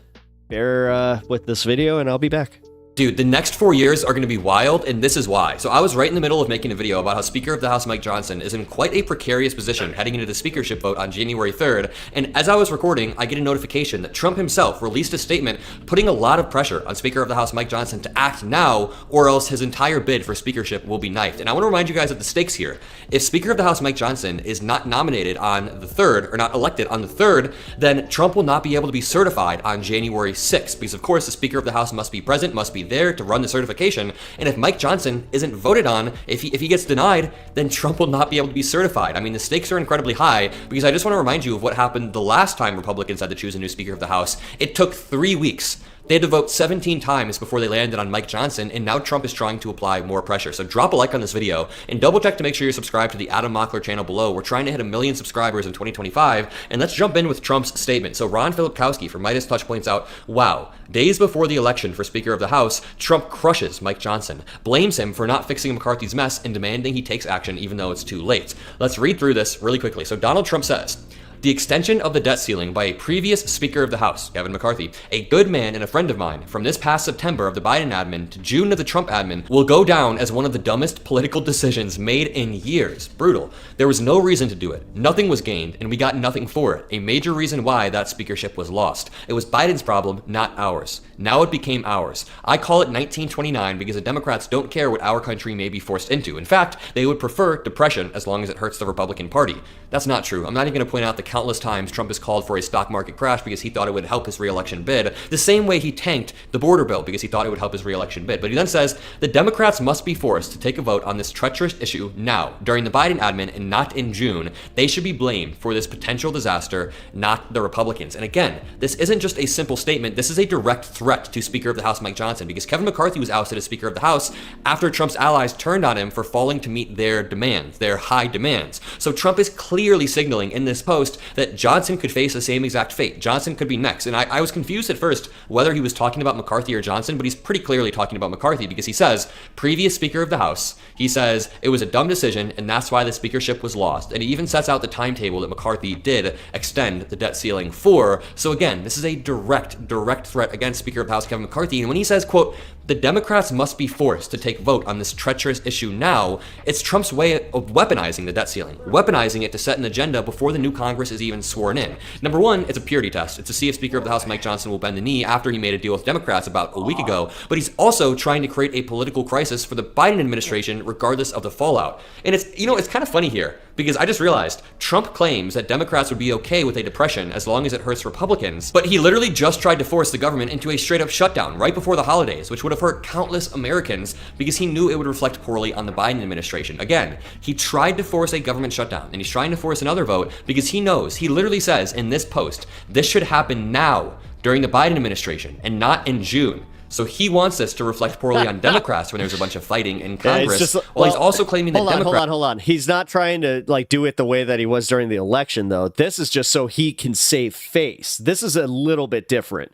Bear with this video, and I'll be back. Dude, the next 4 years are going to be wild, and this is why. So I was right in the middle of making a video about how Speaker of the House Mike Johnson is in quite a precarious position heading into the speakership vote on January 3rd, and as I was recording, I get a notification that Trump himself released a statement putting a lot of pressure on Speaker of the House Mike Johnson to act now, or else his entire bid for speakership will be knifed. And I want to remind you guys of the stakes here. If Speaker of the House Mike Johnson is not nominated on the 3rd, or not elected on the 3rd, then Trump will not be able to be certified on January 6th, because of course the Speaker of the House must be present, must be there to run the certification, and if Mike Johnson isn't voted on, if he gets denied, then Trump will not be able to be certified. I mean, the stakes are incredibly high, because I just want to remind you of what happened the last time Republicans had to choose a new Speaker of the House. It took 3 weeks. They had to vote 17 times before they landed on Mike Johnson, and now Trump is trying to apply more pressure. So drop a like on this video, and double check to make sure you're subscribed to the Adam Mockler channel below. We're trying to hit 1 million subscribers in 2025, and let's jump in with Trump's statement. So Ron Filipkowski from Midas Touch points out, wow, days before the election for Speaker of the House, Trump crushes Mike Johnson, blames him for not fixing McCarthy's mess, and demanding he takes action even though it's too late. Let's read through this really quickly. So Donald Trump says, the extension of the debt ceiling by a previous Speaker of the House, Kevin McCarthy, a good man and a friend of mine, from this past September of the Biden admin to June of the Trump admin, will go down as one of the dumbest political decisions made in years. Brutal. There was no reason to do it. Nothing was gained, and we got nothing for it. A major reason why that speakership was lost. It was Biden's problem, not ours. Now it became ours. I call it 1929 because the Democrats don't care what our country may be forced into. In fact, they would prefer depression as long as it hurts the Republican Party. That's not true. I'm not even going to point out the countless times Trump has called for a stock market crash because he thought it would help his re-election bid, the same way he tanked the border bill because he thought it would help his re-election bid. But he then says the Democrats must be forced to take a vote on this treacherous issue now, during the Biden admin and not in June. They should be blamed for this potential disaster, not the Republicans. And again, this isn't just a simple statement. This is a direct threat to Speaker of the House Mike Johnson, because Kevin McCarthy was ousted as Speaker of the House after Trump's allies turned on him for failing to meet their demands, their high demands. So Trump is clearly signaling in this post that Johnson could face the same exact fate. Johnson could be next. And I was confused at first whether he was talking about McCarthy or Johnson, but he's pretty clearly talking about McCarthy because he says, previous Speaker of the House, he says it was a dumb decision and that's why the speakership was lost. And he even sets out the timetable that McCarthy did extend the debt ceiling for. So again, this is a direct threat against Speaker of the House Kevin McCarthy. And when he says, quote, the Democrats must be forced to take vote on this treacherous issue now, it's Trump's way of weaponizing the debt ceiling, weaponizing it to set an agenda before the new Congress is even sworn in. Number one, it's a purity test. It's to see if Speaker of the House Mike Johnson will bend the knee after he made a deal with Democrats about a week ago, but he's also trying to create a political crisis for the Biden administration regardless of the fallout. And it's, you know, it's kind of funny here because I just realized Trump claims that Democrats would be okay with a depression as long as it hurts Republicans, but he literally just tried to force the government into a straight up shutdown right before the holidays, which would have hurt countless Americans because he knew it would reflect poorly on the Biden administration. Again, he tried to force a government shutdown and he's trying to force another vote because he knows, he literally says in this post, this should happen now during the Biden administration and not in June. So he wants this to reflect poorly on Democrats when there's a bunch of fighting in Congress. He's also claiming that Democrats... Hold on. He's not trying to do it the way that he was during the election, though. This is just so he can save face. This is a little bit different.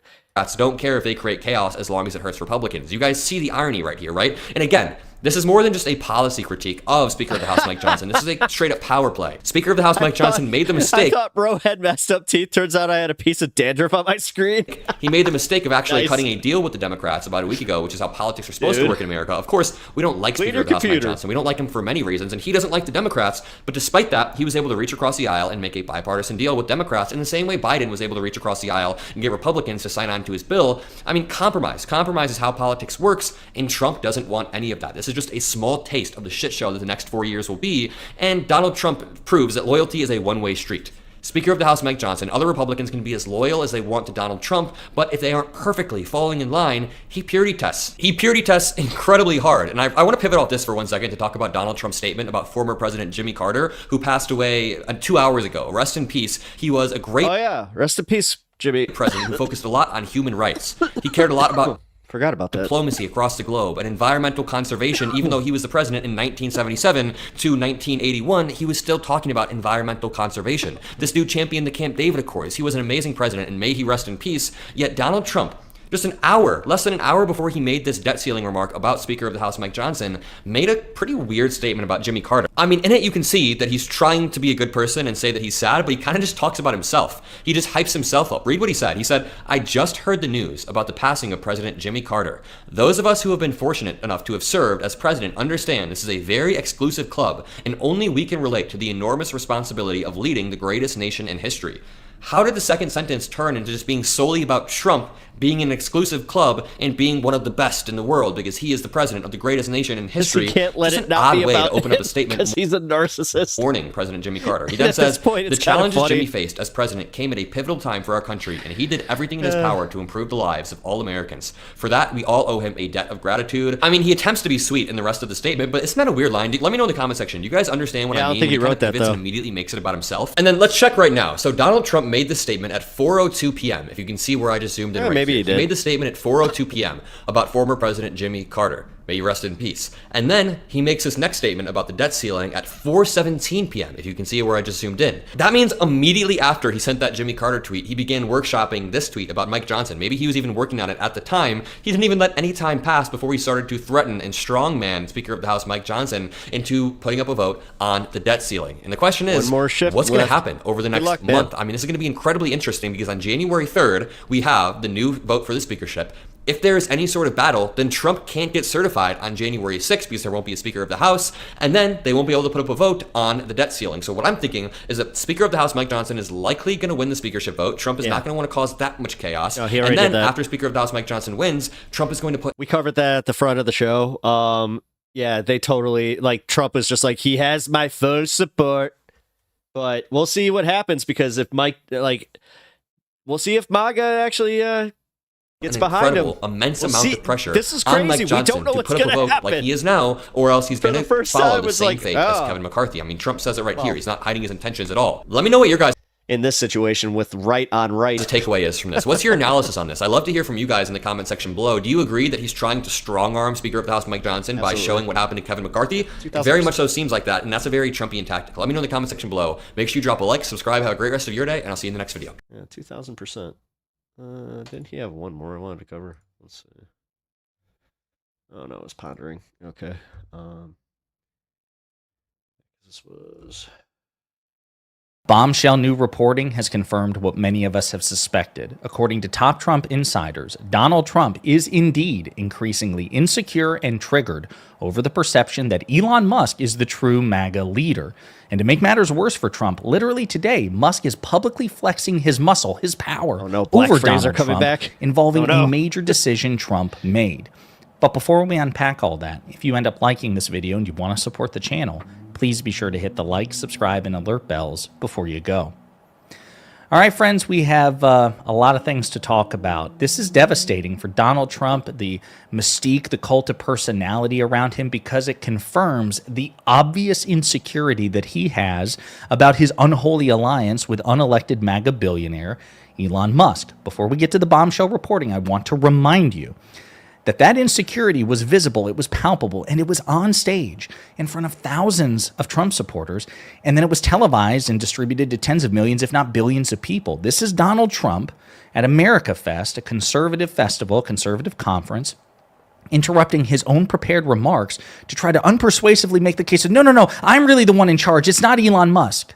Don't care if they create chaos as long as it hurts Republicans. You guys see the irony right here, right? And again, this is more than just a policy critique of Speaker of the House Mike Johnson. This is a straight up power play. Speaker of the House Mike Johnson made the mistake. I thought bro had messed up teeth. Turns out I had a piece of dandruff on my screen. He made the mistake of actually cutting a deal with the Democrats about a week ago, which is how politics are supposed to work in America. Of course, we don't like Speaker of the House Mike Johnson. We don't like him for many reasons, and he doesn't like the Democrats. But despite that, he was able to reach across the aisle and make a bipartisan deal with Democrats in the same way Biden was able to reach across the aisle and get Republicans to sign on to his bill. I mean, compromise. Compromise is how politics works, and Trump doesn't want any of that. This is just a small taste of the shit show that the next 4 years will be, and Donald Trump proves that loyalty is a one-way street. Speaker of the House Mike Johnson, other Republicans can be as loyal as they want to Donald Trump, but if they aren't perfectly falling in line, he purity tests. He purity tests incredibly hard. And I want to pivot off this for 1 second to talk about Donald Trump's statement about former President Jimmy Carter, who passed away 2 hours ago. Rest in peace. He was a great... Oh yeah, rest in peace, Jimmy. ...president who focused a lot on human rights. He cared a lot about... Forgot about that. Diplomacy across the globe and environmental conservation. Even though he was the president in 1977 to 1981, he was still talking about environmental conservation. This dude championed the Camp David Accords. He was an amazing president, and may he rest in peace. Yet Donald Trump, just an hour, less than an hour before he made this debt ceiling remark about Speaker of the House Mike Johnson, made a pretty weird statement about Jimmy Carter. I mean, in it you can see that he's trying to be a good person and say that he's sad, but he kind of just talks about himself. He just hypes himself up. Read what he said. He said, I just heard the news about the passing of President Jimmy Carter. Those of us who have been fortunate enough to have served as president understand this is a very exclusive club, and only we can relate to the enormous responsibility of leading the greatest nation in history. How did the second sentence turn into just being solely about Trump being an exclusive club and being one of the best in the world because he is the president of the greatest nation in history? He can't let just it not an be odd way about to open up a statement because he's a narcissist. Warning President Jimmy Carter. He then says, the challenges Jimmy faced as president came at a pivotal time for our country, and he did everything in his power to improve the lives of all Americans. For that, we all owe him a debt of gratitude. I mean, he attempts to be sweet in the rest of the statement, but isn't that a weird line? Let me know in the comment section. Do you guys understand what I mean? I don't think he wrote that, though. And immediately makes it about himself. And then let's check right now. So Donald Trump made this statement at 4:02 p.m. If you can see where I just zoomed in right maybe here. he did. He made the statement at 4:02 p.m. about former President Jimmy Carter. May you rest in peace. And then he makes this next statement about the debt ceiling at 4:17 p.m., if you can see where I just zoomed in. That means immediately after he sent that Jimmy Carter tweet, he began workshopping this tweet about Mike Johnson. Maybe he was even working on it at the time. He didn't even let any time pass before he started to threaten and strongman Speaker of the House Mike Johnson into putting up a vote on the debt ceiling. And the question is, what's going to happen over the next month? I mean, this is going to be incredibly interesting because on January 3rd, we have the new vote for the speakership. If there is any sort of battle, then Trump can't get certified on January 6th because there won't be a Speaker of the House, and then they won't be able to put up a vote on the debt ceiling. So what I'm thinking is that Speaker of the House Mike Johnson is likely going to win the speakership vote. Trump is not going to want to cause that much chaos. And then after Speaker of the House Mike Johnson wins, Trump is going to put... We covered that at the front of the show. Yeah, they totally... Like, Trump is just like, he has my full support. But we'll see what happens because if Mike... Like, we'll see if MAGA actually... It's behind him. Immense amount of pressure this is crazy. on Mike Johnson to put up a vote like he is now, or else he's going to follow the same fate as Kevin McCarthy. I mean, Trump says it right here. He's not hiding his intentions at all. Let me know what your guys in this situation with right on right takeaway is from this. What's your analysis on this? I'd love to hear from you guys in the comment section below. Do you agree that he's trying to strong arm Speaker of the House Mike Johnson by showing what happened to Kevin McCarthy? It very much so seems like that, and that's a very Trumpian tactic. Let me know in the comment section below. Make sure you drop a like, subscribe, have a great rest of your day, and I'll see you in the next video. Yeah, 2,000%. Didn't he have one more I wanted to cover? Let's see. Oh no, I was pondering. Okay. This was... Bombshell new reporting has confirmed what many of us have suspected. According to top Trump insiders, Donald Trump is indeed increasingly insecure and triggered over the perception that Elon Musk is the true MAGA leader. And to make matters worse for Trump, literally today, Musk is publicly flexing his muscle, his power, over Donald Trump, involving a major decision Trump made. But before we unpack all that, if you end up liking this video and you want to support the channel, please be sure to hit the like, subscribe, and alert bells before you go. All right, friends, we have a lot of things to talk about. This is devastating for Donald Trump, the mystique, the cult of personality around him, because it confirms the obvious insecurity that he has about his unholy alliance with unelected MAGA billionaire Elon Musk. Before we get to the bombshell reporting, I want to remind you that insecurity was visible, it was palpable, and it was on stage in front of thousands of Trump supporters, and then it was televised and distributed to tens of millions, if not billions of people. This is Donald Trump at America Fest, a conservative festival, conservative conference, interrupting his own prepared remarks to try to unpersuasively make the case of, no, I'm really the one in charge. It's not Elon Musk.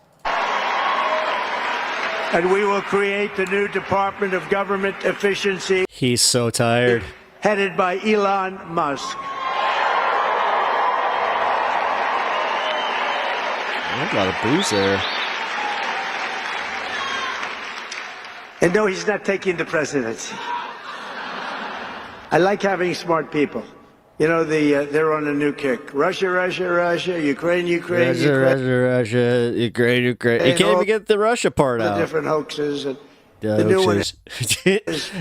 And we will create the new Department of Government Efficiency. He's so tired. Headed by Elon Musk. A lot of booze there. And no, he's not taking the presidency. I like having smart people. You know, they're on a new kick. Russia, Ukraine. Russia, Ukraine. You can't even get the Russia part out. The different hoaxes and the new one.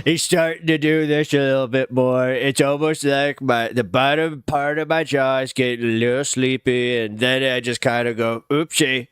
He's starting to do this a little bit more. It's almost like the bottom part of my jaw is getting a little sleepy, and then I just kind of go, oopsie.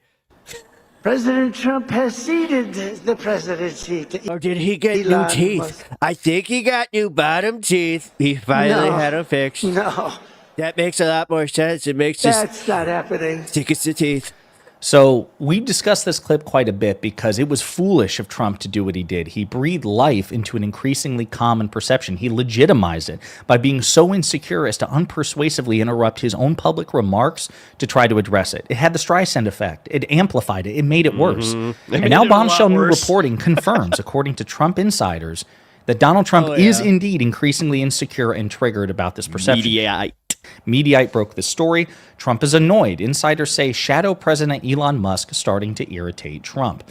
President Trump has ceded the presidency to did he get Elon new teeth? Musk. I think he got new bottom teeth. He finally had them fixed. No. That makes a lot more sense. It makes That's not happening. Tickets to teeth. So we discussed this clip quite a bit because it was foolish of Trump to do what he did. He breathed life into an increasingly common perception. He legitimized it by being so insecure as to unpersuasively interrupt his own public remarks to try to address it. It had the Streisand effect. It amplified it. It made it worse. And now bombshell new reporting confirms, according to Trump insiders, that Donald Trump is indeed increasingly insecure and triggered about this perception. Mediaite broke the story. Trump is annoyed. Insiders say shadow President Elon Musk starting to irritate Trump.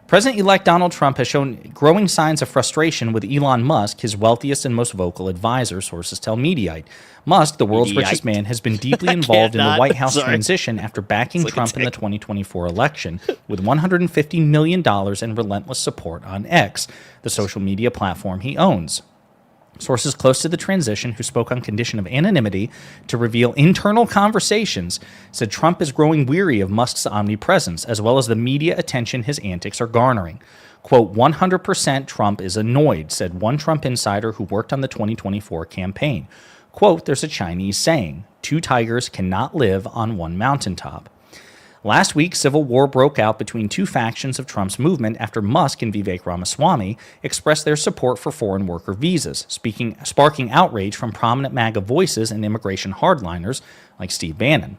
President-elect Donald Trump has shown growing signs of frustration with Elon Musk, his wealthiest and most vocal advisor, sources tell Mediaite. Musk, the world's richest man, has been deeply involved in the White House transition after backing Trump in the 2024 election with $150 million in relentless support on X, the social media platform he owns. Sources close to the transition, who spoke on condition of anonymity to reveal internal conversations, said Trump is growing weary of Musk's omnipresence, as well as the media attention his antics are garnering. Quote, 100% Trump is annoyed, said one Trump insider who worked on the 2024 campaign. Quote, there's a Chinese saying, 2 tigers cannot live on one mountaintop. Last week, civil war broke out between 2 factions of Trump's movement after Musk and Vivek Ramaswamy expressed their support for foreign worker visas, sparking outrage from prominent MAGA voices and immigration hardliners like Steve Bannon.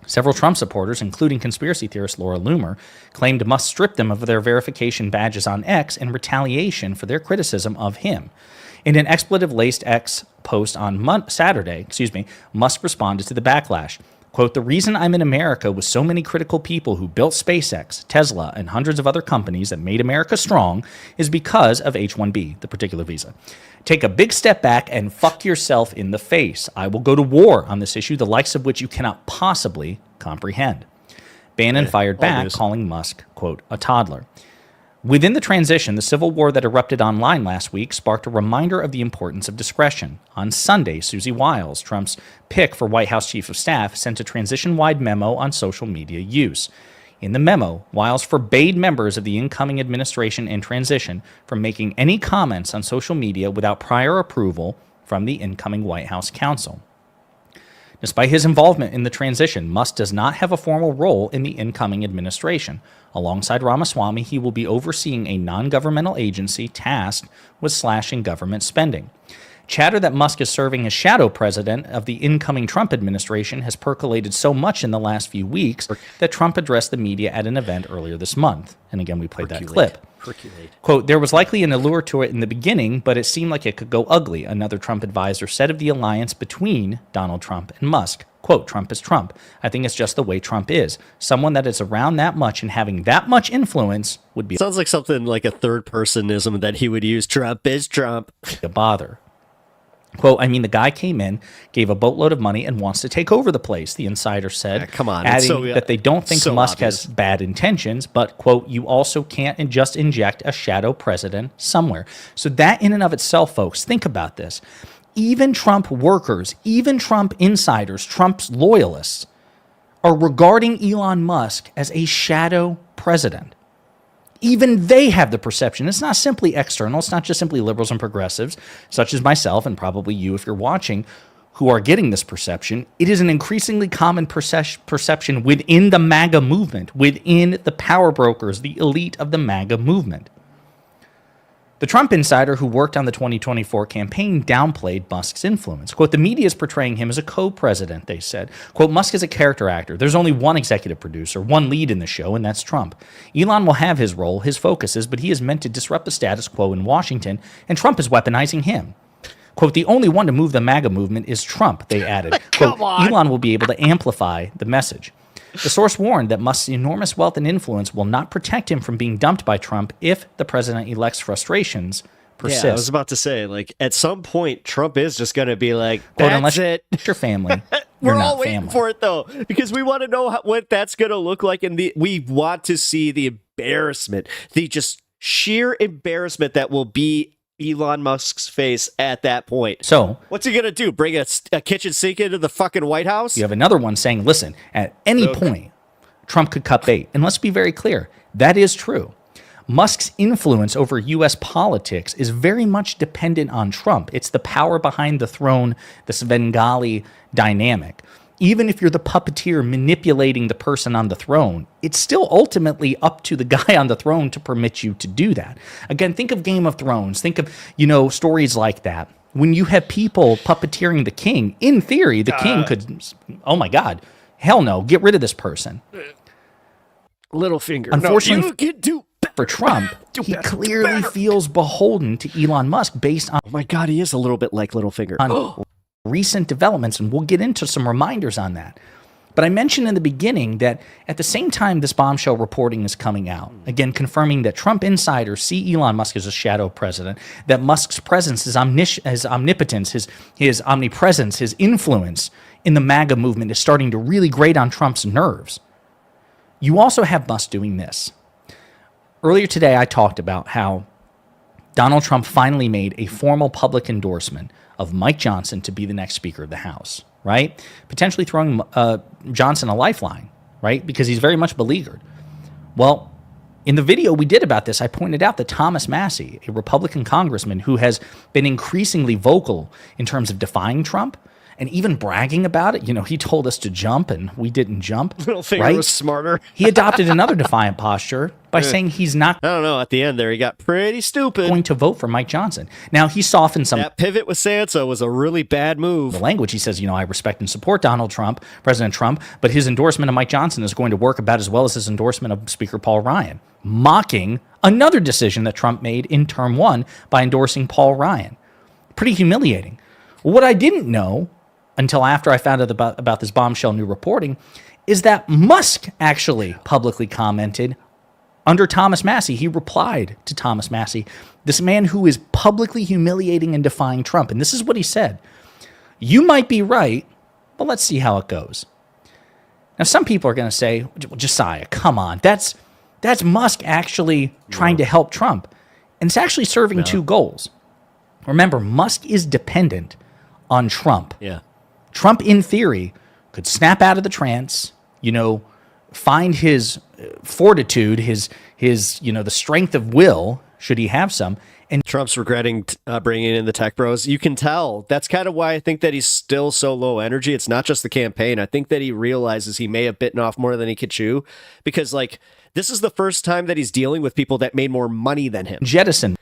Several Trump supporters, including conspiracy theorist Laura Loomer, claimed Musk stripped them of their verification badges on X in retaliation for their criticism of him. In an expletive-laced X post on Saturday, Musk responded to the backlash. Quote, the reason I'm in America with so many critical people who built SpaceX, Tesla, and hundreds of other companies that made America strong is because of H-1B, the particular visa. Take a big step back and fuck yourself in the face. I will go to war on this issue, the likes of which you cannot possibly comprehend. Bannon fired back, calling Musk, quote, a toddler. Within the transition, the civil war that erupted online last week sparked a reminder of the importance of discretion. On Sunday, Susie Wiles, Trump's pick for White House Chief of Staff, sent a transition-wide memo on social media use. In the memo, Wiles forbade members of the incoming administration in transition from making any comments on social media without prior approval from the incoming White House counsel. Despite his involvement in the transition, Musk does not have a formal role in the incoming administration. Alongside Ramaswamy, he will be overseeing a non-governmental agency tasked with slashing government spending. Chatter that Musk is serving as shadow president of the incoming Trump administration has percolated so much in the last few weeks that Trump addressed the media at an event earlier this month. And again, we played that clip. Quote, there was likely an allure to it in the beginning, but it seemed like it could go ugly, another Trump advisor said of the alliance between Donald Trump and Musk. Quote, Trump is Trump. I think it's just the way Trump is. Someone that is around that much and having that much influence would be Sounds like something like a third personism that he would use. Trump is Trump. A bother. Quote, I mean, the guy came in, gave a boatload of money, and wants to take over the place, the insider said, Yeah, come on. adding that they don't think Musk obvious. has bad intentions, but, quote, you also can't just inject a shadow president somewhere. So that in and of itself, folks, think about this. Even Trump workers, even Trump insiders, Trump's loyalists, are regarding Elon Musk as a shadow president. Even they have the perception. It's not simply external. It's not just simply liberals and progressives, such as myself and probably you if you're watching, who are getting this perception. It is an increasingly common perception within the MAGA movement, within the power brokers, the elite of the MAGA movement. The Trump insider who worked on the 2024 campaign downplayed Musk's influence. Quote, the media is portraying him as a co-president, they said. Quote, Musk is a character actor. There's only one executive producer, one lead in the show, and that's Trump. Elon will have his role, his focuses, but he is meant to disrupt the status quo in Washington, and Trump is weaponizing him. Quote, the only one to move the MAGA movement is Trump, they added. Quote, Elon will be able to amplify the message. The source warned that Musk's enormous wealth and influence will not protect him from being dumped by Trump if the president-elect's frustrations persist. Yeah, I was about to say, like, at some point, Trump is just going to be like, Quote, that's unless it. your family, We're you're all not waiting family. for it, though, because we want to know what that's going to look like, and we want to see the embarrassment, the just sheer embarrassment that will be Elon Musk's face at that point. So, what's he going to do? Bring a kitchen sink into the fucking White House? you have another one saying, listen, at any point, Trump could cut bait. And let's be very clear, that is true. Musk's influence over U.S. politics is very much dependent on Trump. It's the power behind the throne, the Svengali dynamic. Even if you're the puppeteer manipulating the person on the throne, it's still ultimately up to the guy on the throne to permit you to do that. Again, think of Game of Thrones. Think of, stories like that. When you have people puppeteering the king, in theory, the king could, oh my God, hell no, get rid of this person. Littlefinger. Unfortunately, no, you can do for Trump, he clearly feels beholden to Elon Musk based on, oh my God, he is a little bit like Littlefinger. on recent developments, and we'll get into some reminders on that. But I mentioned in the beginning that at the same time this bombshell reporting is coming out, again confirming that Trump insiders see Elon Musk as a shadow president, that Musk's presence, his omnipotence, his omnipresence, his influence in the MAGA movement is starting to really grate on Trump's nerves. You also have Musk doing this. Earlier today, I talked about how Donald Trump finally made a formal public endorsement of Mike Johnson to be the next Speaker of the House, right? Potentially throwing Johnson a lifeline, right? Because he's very much beleaguered. Well, In the video we did about this, I pointed out that Thomas Massie, a Republican congressman who has been increasingly vocal in terms of defying Trump and even bragging about it, he told us to jump and we didn't jump. Little finger right? was smarter. He adopted another defiant posture by saying he's not I don't know. At the end there, he got pretty stupid. going to vote for Mike Johnson. Now, he softened some That pivot with Sansa was a really bad move. the language. He says, I respect and support Donald Trump, President Trump, but his endorsement of Mike Johnson is going to work about as well as his endorsement of Speaker Paul Ryan, mocking another decision that Trump made in term 1 by endorsing Paul Ryan. Pretty humiliating. What I didn't know until after I found out about this bombshell new reporting is that Musk actually publicly commented under Thomas Massie. He replied to Thomas Massie, this man who is publicly humiliating and defying Trump. And this is what he said. You might be right, but let's see how it goes. Now, some people are going to say, well, Josiah, come on. That's Musk actually trying to help Trump. And it's actually serving two goals. Remember, Musk is dependent on Trump. Yeah. Trump, in theory, could snap out of the trance, find his fortitude, his the strength of will, should he have some. And Trump's regretting bringing in the tech bros. You can tell. That's kind of why I think that he's still so low energy. It's not just the campaign. I think that he realizes he may have bitten off more than he could chew because, this is the first time that he's dealing with people that made more money than him. jettison.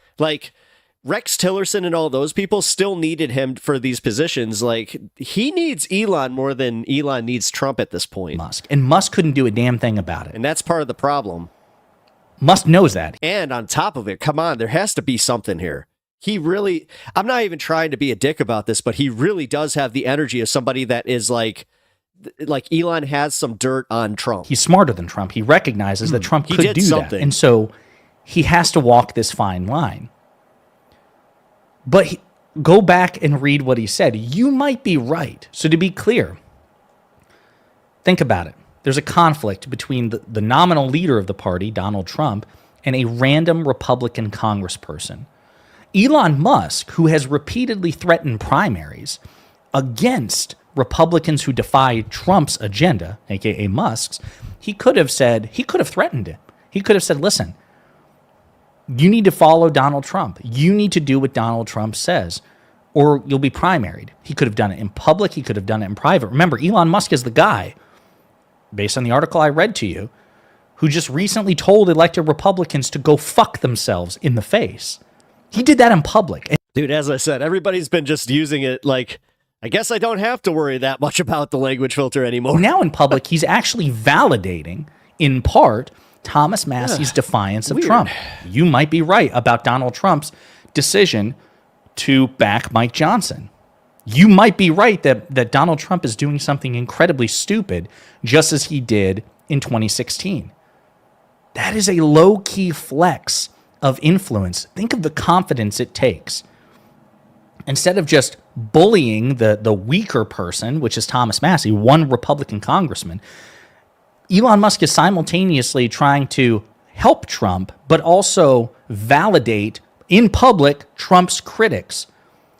Rex Tillerson and all those people still needed him for these positions. He needs Elon more than Elon needs Trump at this point. Musk. And Musk couldn't do a damn thing about it. And that's part of the problem. Musk knows that. And on top of it, come on, there has to be something here. He really, I'm not even trying to be a dick about this, but he really does have the energy of somebody that is like Elon has some dirt on Trump. He's smarter than Trump. He recognizes that Trump He could did do something. that. And so he has to walk this fine line. But go back and read what he said. You might be right. So to be clear, think about it. There's a conflict between the nominal leader of the party, Donald Trump, and a random Republican congressperson. Elon Musk, who has repeatedly threatened primaries against Republicans who defy Trump's agenda, aka Musk's, he could have threatened it. He could have said, listen, you need to follow Donald Trump. You need to do what Donald Trump says, or you'll be primaried. He could have done it in public. He could have done it in private. Remember, Elon Musk is the guy, based on the article I read to you, who just recently told elected Republicans to go fuck themselves in the face. He did that in public. Dude, as I said, everybody's been just using it I guess I don't have to worry that much about the language filter anymore. Now in public, he's actually validating, in part, Thomas Massie's defiance of Trump. You might be right about Donald Trump's decision to back Mike Johnson. You might be right that Donald Trump is doing something incredibly stupid, just as he did in 2016. That is a low-key flex of influence. Think of the confidence it takes. Instead of just bullying the weaker person, which is Thomas Massie, one Republican congressman, Elon Musk is simultaneously trying to help Trump, but also validate in public Trump's critics.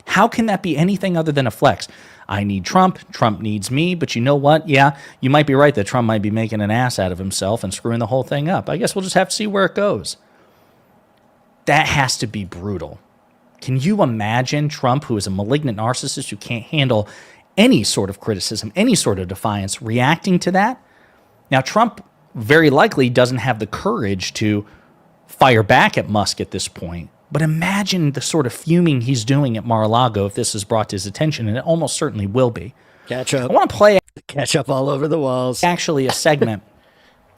How can that be anything other than a flex? I need Trump, Trump needs me, but you know what? Yeah, you might be right that Trump might be making an ass out of himself and screwing the whole thing up. I guess we'll just have to see where it goes. That has to be brutal. Can you imagine Trump, who is a malignant narcissist who can't handle any sort of criticism, any sort of defiance, reacting to that? Now, Trump very likely doesn't have the courage to fire back at Musk at this point. But imagine the sort of fuming he's doing at Mar-a-Lago if this is brought to his attention, and it almost certainly will be. Catch up. I want to play all over the walls. Actually, a segment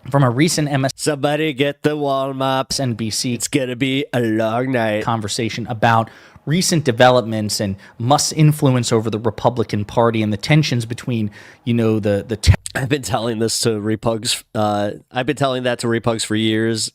from a recent Somebody get the wall mop. MSNBC. It's going to be a long night. Conversation about recent developments and Musk's influence over the Republican Party and the tensions between, the I've been telling this to Repugs. I've been telling that to Repugs for years.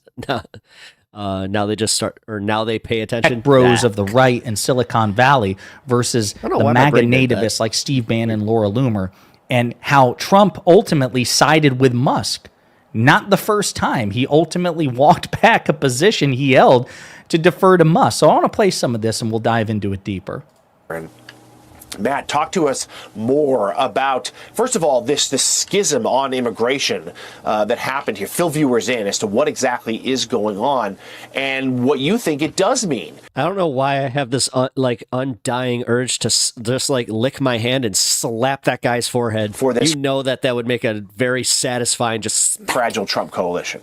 Now they just start, or now they pay attention. Tech bros of the right and Silicon Valley versus the MAGA nativists like Steve Bannon and Laura Loomer, and how Trump ultimately sided with Musk. Not the first time. He ultimately walked back a position he held to defer to Musk. So I want to play some of this and we'll dive into it deeper. Matt, talk to us more about, first of all, this schism on immigration that happened here. Fill viewers in as to what exactly is going on and what you think it does mean. I don't know why I have this undying urge to just lick my hand and slap that guy's forehead. For this, you know that would make a very satisfying, just fragile Trump coalition.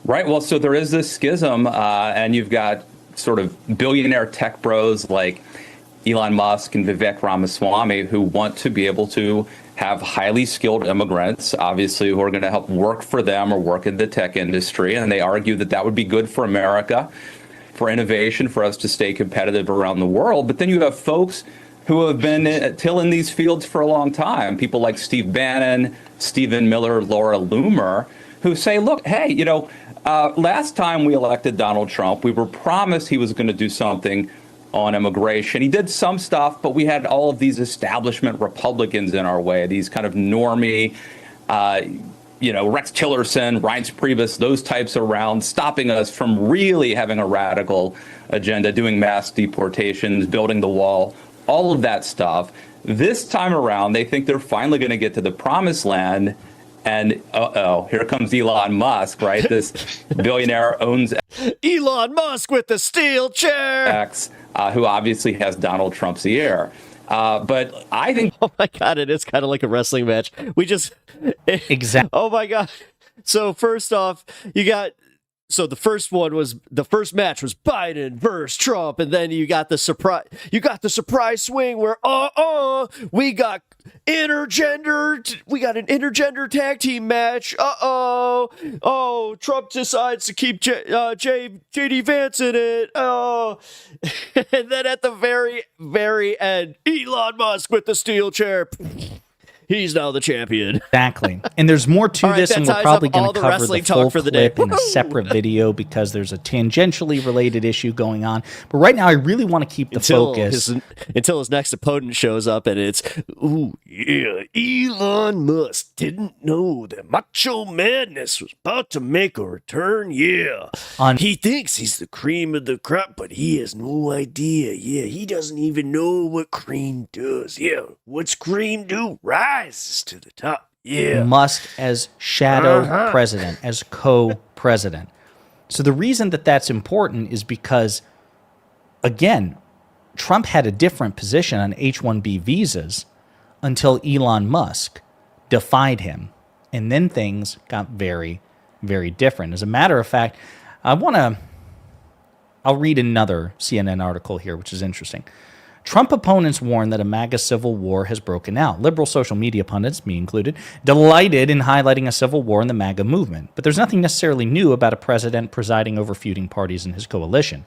Right. Well, so there is this schism, and you've got sort of billionaire tech bros like Elon Musk and Vivek Ramaswamy, who want to be able to have highly skilled immigrants, obviously, who are going to help work for them or work in the tech industry. And they argue that that would be good for America, for innovation, for us to stay competitive around the world. But then you have folks who have been tilling these fields for a long time, people like Steve Bannon, Stephen Miller, Laura Loomer, who say, look, hey, last time we elected Donald Trump, we were promised he was going to do something on immigration. He did some stuff, but we had all of these establishment Republicans in our way, these kind of normie, Rex Tillerson, Reince Priebus, those types around, stopping us from really having a radical agenda, doing mass deportations, building the wall, all of that stuff. This time around, they think they're finally going to get to the promised land. And here comes Elon Musk, right? This billionaire owns Elon Musk with the steel chair. X, who obviously has Donald Trump's ear. But I think, oh my God, it is kind of like a wrestling match. Exactly. Oh my God. So first off, the first match was Biden versus Trump, and then you got the surprise swing where we got an intergender tag team match. Trump decides to keep JD Vance in it. And then at the very, very end, Elon Musk with the steel chair. He's now the champion. Exactly. And there's more to this, and we're probably going to cover the full for the clip day in a separate video because there's a tangentially related issue going on. But right now, I really want to keep the focus. Until his next opponent shows up, and it's, ooh, yeah, Elon Musk didn't know that Macho Madness was about to make a return, yeah. He thinks he's the cream of the crop, but he has no idea. Yeah, he doesn't even know what cream does. Yeah, what's cream do? Rises to the top. Yeah. Musk as shadow president, as co-president. So the reason that that's important is because, again, Trump had a different position on H-1B visas until Elon Musk defied him. And then things got very, very different. As a matter of fact, I'll read another CNN article here, which is interesting. Trump opponents warn that a MAGA civil war has broken out. Liberal social media pundits, me included, delighted in highlighting a civil war in the MAGA movement. But there's nothing necessarily new about a president presiding over feuding parties in his coalition.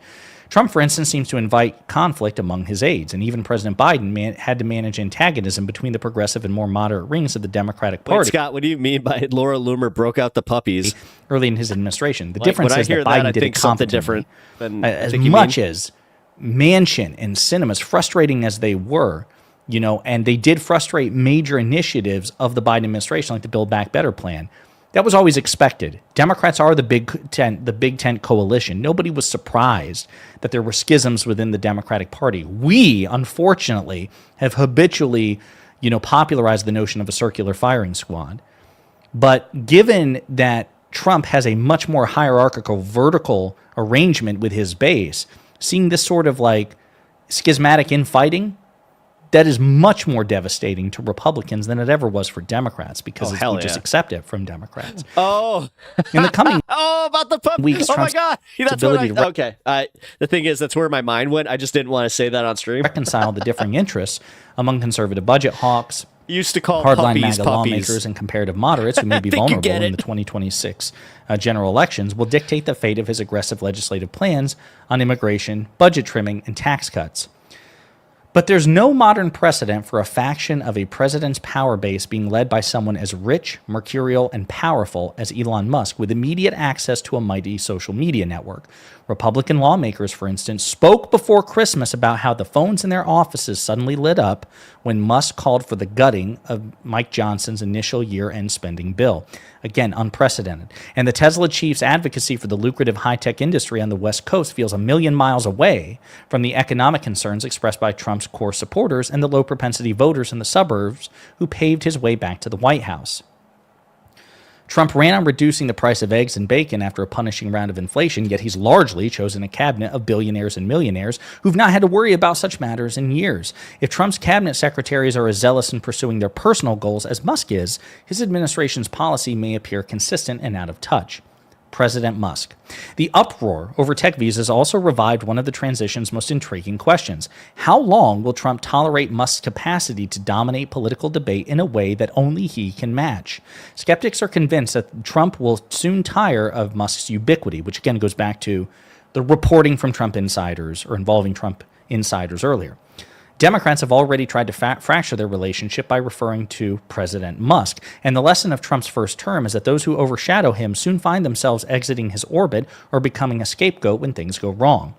Trump, for instance, seems to invite conflict among his aides, and even President Biden had to manage antagonism between the progressive and more moderate wings of the Democratic Party. Wait, Scott, what do you mean by Laura Loomer broke out the puppies? Early in his administration. The difference is that Biden did it something different. As much as Manchin and Sinema, as frustrating as they were, and they did frustrate major initiatives of the Biden administration, like the Build Back Better plan. That was always expected. Democrats are the Big Tent coalition. Nobody was surprised that there were schisms within the Democratic Party. We, unfortunately, have habitually, popularized the notion of a circular firing squad. But given that Trump has a much more hierarchical, vertical arrangement with his base, seeing this sort of schismatic infighting, that is much more devastating to Republicans than it ever was for Democrats because we just accept it from Democrats. Oh, in the coming about the puppy weeks, oh my God, that's what the thing is, that's where my mind went. I just didn't want to say that on stream. Reconcile the differing interests among conservative budget hawks, used to call hardline puppies MAGA lawmakers, and comparative moderates who may be vulnerable in the 2026 general elections will dictate the fate of his aggressive legislative plans on immigration, budget trimming, and tax cuts. But there's no modern precedent for a faction of a president's power base being led by someone as rich, mercurial, and powerful as Elon Musk, with immediate access to a mighty social media network. Republican lawmakers, for instance, spoke before Christmas about how the phones in their offices suddenly lit up when Musk called for the gutting of Mike Johnson's initial year-end spending bill. Again, unprecedented. And the Tesla chief's advocacy for the lucrative high-tech industry on the West Coast feels a million miles away from the economic concerns expressed by Trump's Trump's core supporters and the low-propensity voters in the suburbs who paved his way back to the White House. Trump ran on reducing the price of eggs and bacon after a punishing round of inflation, yet he's largely chosen a cabinet of billionaires and millionaires who've not had to worry about such matters in years. If Trump's cabinet secretaries are as zealous in pursuing their personal goals as Musk is, his administration's policy may appear consistent and out of touch. President Musk. The uproar over tech visas also revived one of the transition's most intriguing questions. How long will Trump tolerate Musk's capacity to dominate political debate in a way that only he can match? Skeptics are convinced that Trump will soon tire of Musk's ubiquity, which again goes back to the reporting from Trump insiders or involving Trump insiders earlier. Democrats have already tried to fracture their relationship by referring to President Musk, and the lesson of Trump's first term is that those who overshadow him soon find themselves exiting his orbit or becoming a scapegoat when things go wrong.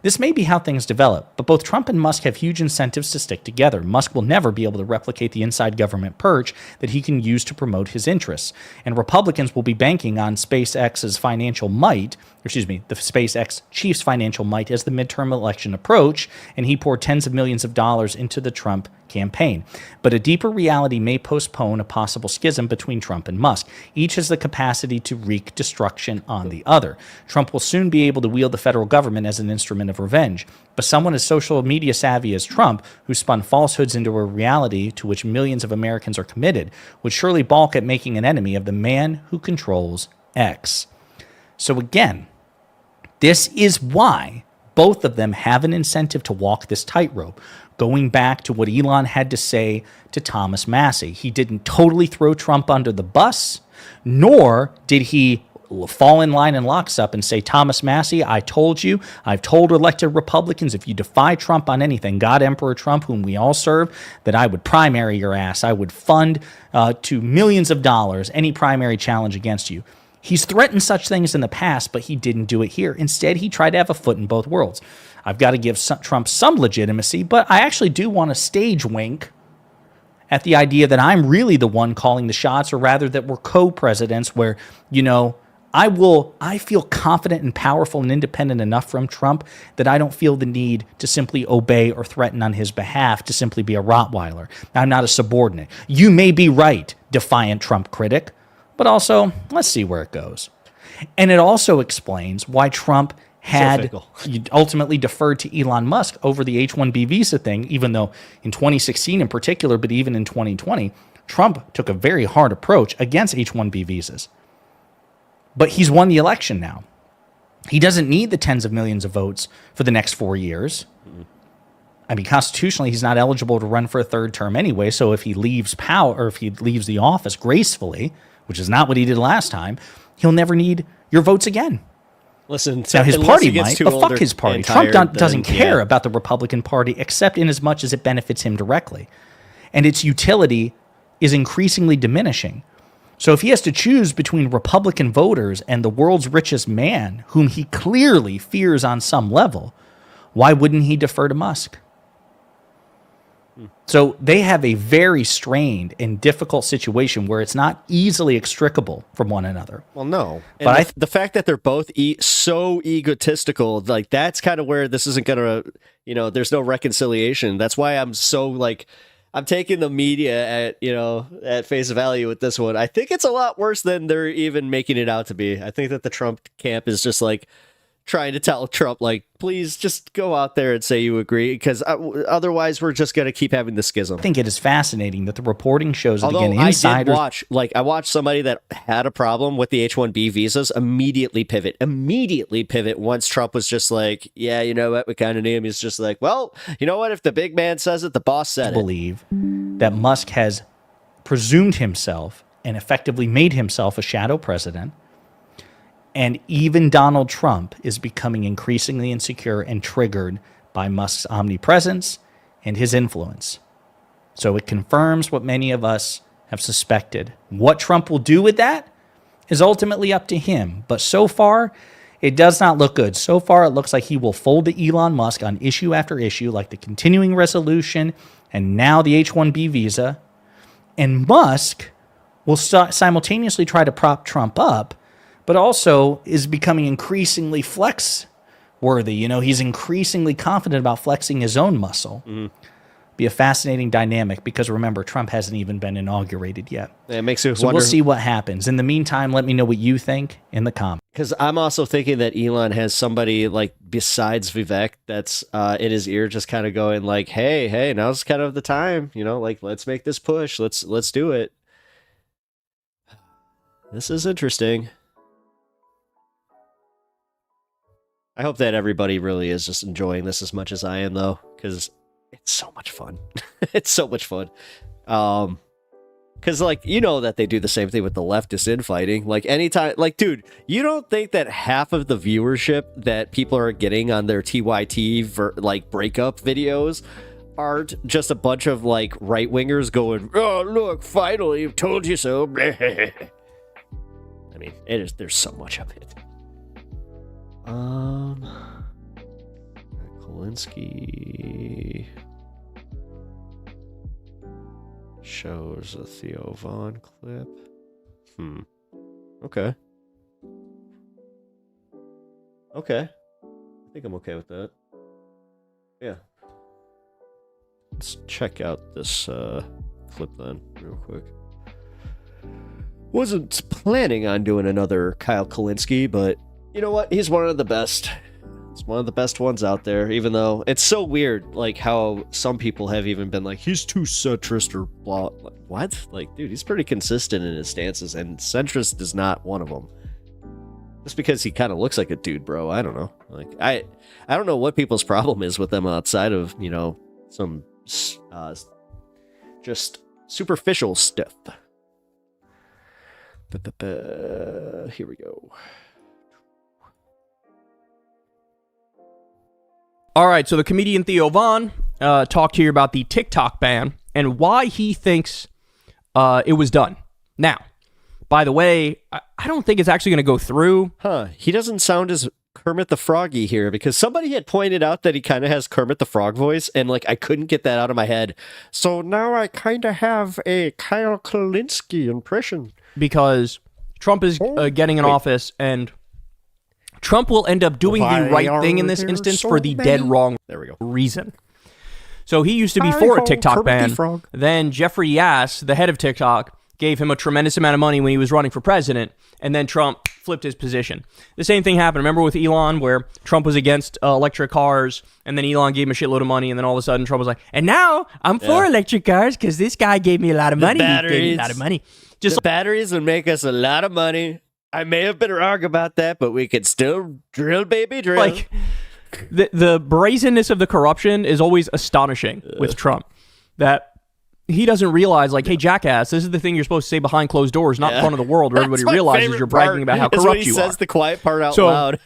This may be how things develop, but both Trump and Musk have huge incentives to stick together. Musk will never be able to replicate the inside government perch that he can use to promote his interests, and Republicans will be banking on SpaceX's financial might, the SpaceX chief's financial might as the midterm election approach, and he poured tens of millions of dollars into the Trump campaign. But a deeper reality may postpone a possible schism between Trump and Musk. Each has the capacity to wreak destruction on the other. Trump will soon be able to wield the federal government as an instrument of revenge. But someone as social media savvy as Trump, who spun falsehoods into a reality to which millions of Americans are committed, would surely balk at making an enemy of the man who controls X. So again, this is why both of them have an incentive to walk this tightrope. Going back to what Elon had to say to Thomas Massie, he didn't totally throw Trump under the bus, nor did he fall in line and locks up and say, Thomas Massie, I told you, I've told elected Republicans, if you defy Trump on anything, God Emperor Trump, whom we all serve, that I would primary your ass. I would fund to millions of dollars any primary challenge against you. He's threatened such things in the past, but he didn't do it here. Instead, he tried to have a foot in both worlds. I've got to give Trump some legitimacy, but I actually do want a stage wink at the idea that I'm really the one calling the shots, or rather that we're co-presidents where, I feel confident and powerful and independent enough from Trump that I don't feel the need to simply obey or threaten on his behalf to simply be a Rottweiler. I'm not a subordinate. You may be right, defiant Trump critic, but also let's see where it goes. And it also explains why Trump had ultimately deferred to Elon Musk over the H-1B visa thing, even though in 2016 in particular, but even in 2020, Trump took a very hard approach against H-1B visas. But he's won the election now. He doesn't need the tens of millions of votes for the next 4 years. I mean, constitutionally, he's not eligible to run for a third term anyway, so if he leaves power, or if he leaves the office gracefully, which is not what he did last time, he'll never need your votes again. Listen, now his party might, but fuck his party. Trump doesn't care about the Republican Party, except in as much as it benefits him directly. And its utility is increasingly diminishing. So if he has to choose between Republican voters and the world's richest man, whom he clearly fears on some level, why wouldn't he defer to Musk? So they have a very strained and difficult situation where it's not easily extricable from one another. Well, no. But the fact that they're both so egotistical, like that's kind of where this isn't going to, there's no reconciliation. That's why I'm so I'm taking the media at face value with this one. I think it's a lot worse than they're even making it out to be. I think that the Trump camp is just trying to tell Trump, please just go out there and say you agree, because otherwise we're just going to keep having the schism. I think it is fascinating that the reporting shows that, again, insiders... I watched somebody that had a problem with the H-1B visas immediately pivot once Trump was just yeah, you know what, we kind of need him. He's just well, you know what, if the big man says it, the boss said it. I believe that Musk has presumed himself and effectively made himself a shadow president. And even Donald Trump is becoming increasingly insecure and triggered by Musk's omnipresence and his influence. So it confirms what many of us have suspected. What Trump will do with that is ultimately up to him. But so far, it does not look good. So far, it looks like he will fold to Elon Musk on issue after issue, like the continuing resolution and now the H-1B visa. And Musk will simultaneously try to prop Trump up, but also is becoming increasingly worthy. You know, he's increasingly confident about flexing his own muscle. Be a fascinating dynamic because remember, Trump hasn't even been inaugurated yet. It makes you so wonder. We'll see what happens. In the meantime, let me know what you think in the comments. Because I'm also thinking that Elon has somebody like besides Vivek that's in his ear, just kind of going like, "Hey, now's kind of the time, you know, like let's make this push, let's do it." This is interesting. I hope that everybody really is just enjoying this as much as I am, though, because it's so much fun. It's so much fun. Because, like, you know that they do the same thing with the leftist infighting. Like, anytime, like, dude, you don't think that half of the viewership that people are getting on their TYT, like, breakup videos aren't just a bunch of, like, right-wingers going, "Oh, look, finally, told you so." I mean, there's so much of it. Kolinsky shows a Theo Von clip. Okay. I think I'm okay with that. Yeah. Let's check out this clip then, real quick. Wasn't planning on doing another Kyle Kolinsky, but you know what? He's one of the best. It's one of the best ones out there, even though it's so weird, like how some people have even been like, he's too centrist or blah. Like, what? Like, dude, he's pretty consistent in his stances, and centrist is not one of them. Just because he kind of looks like a dude, bro. I don't know. Like, I don't know what people's problem is with them outside of, you know, some just superficial stuff. Here we go. All right, so the comedian Theo Von talked here about the TikTok ban and why he thinks it was done. Now, by the way, I don't think it's actually going to go through. He doesn't sound as Kermit the Froggy here, because somebody had pointed out that he kind of has Kermit the Frog voice, and like I couldn't get that out of my head. So now I kind of have a Kyle Kolinsky impression. Because Trump is getting in office, and Trump will end up doing the right thing in this instance for the dead wrong reason. So he used to be for a TikTok ban. Then Jeffrey Yass, the head of TikTok, gave him a tremendous amount of money when he was running for president, and then Trump flipped his position. The same thing happened, remember, with Elon, where Trump was against electric cars, and then Elon gave him a shitload of money, and then all of a sudden Trump was like, and now I'm for electric cars because this guy gave me a lot of money. He gave me a lot of money. The batteries would make us a lot of money. I may have been wrong about that, but we could still drill, baby, drill. Like, the brazenness of the corruption is always astonishing with Trump. That he doesn't realize, like, hey, jackass, this is the thing you're supposed to say behind closed doors, not in front of the world, where everybody realizes you're bragging about how corrupt you are. He says the quiet part out loud.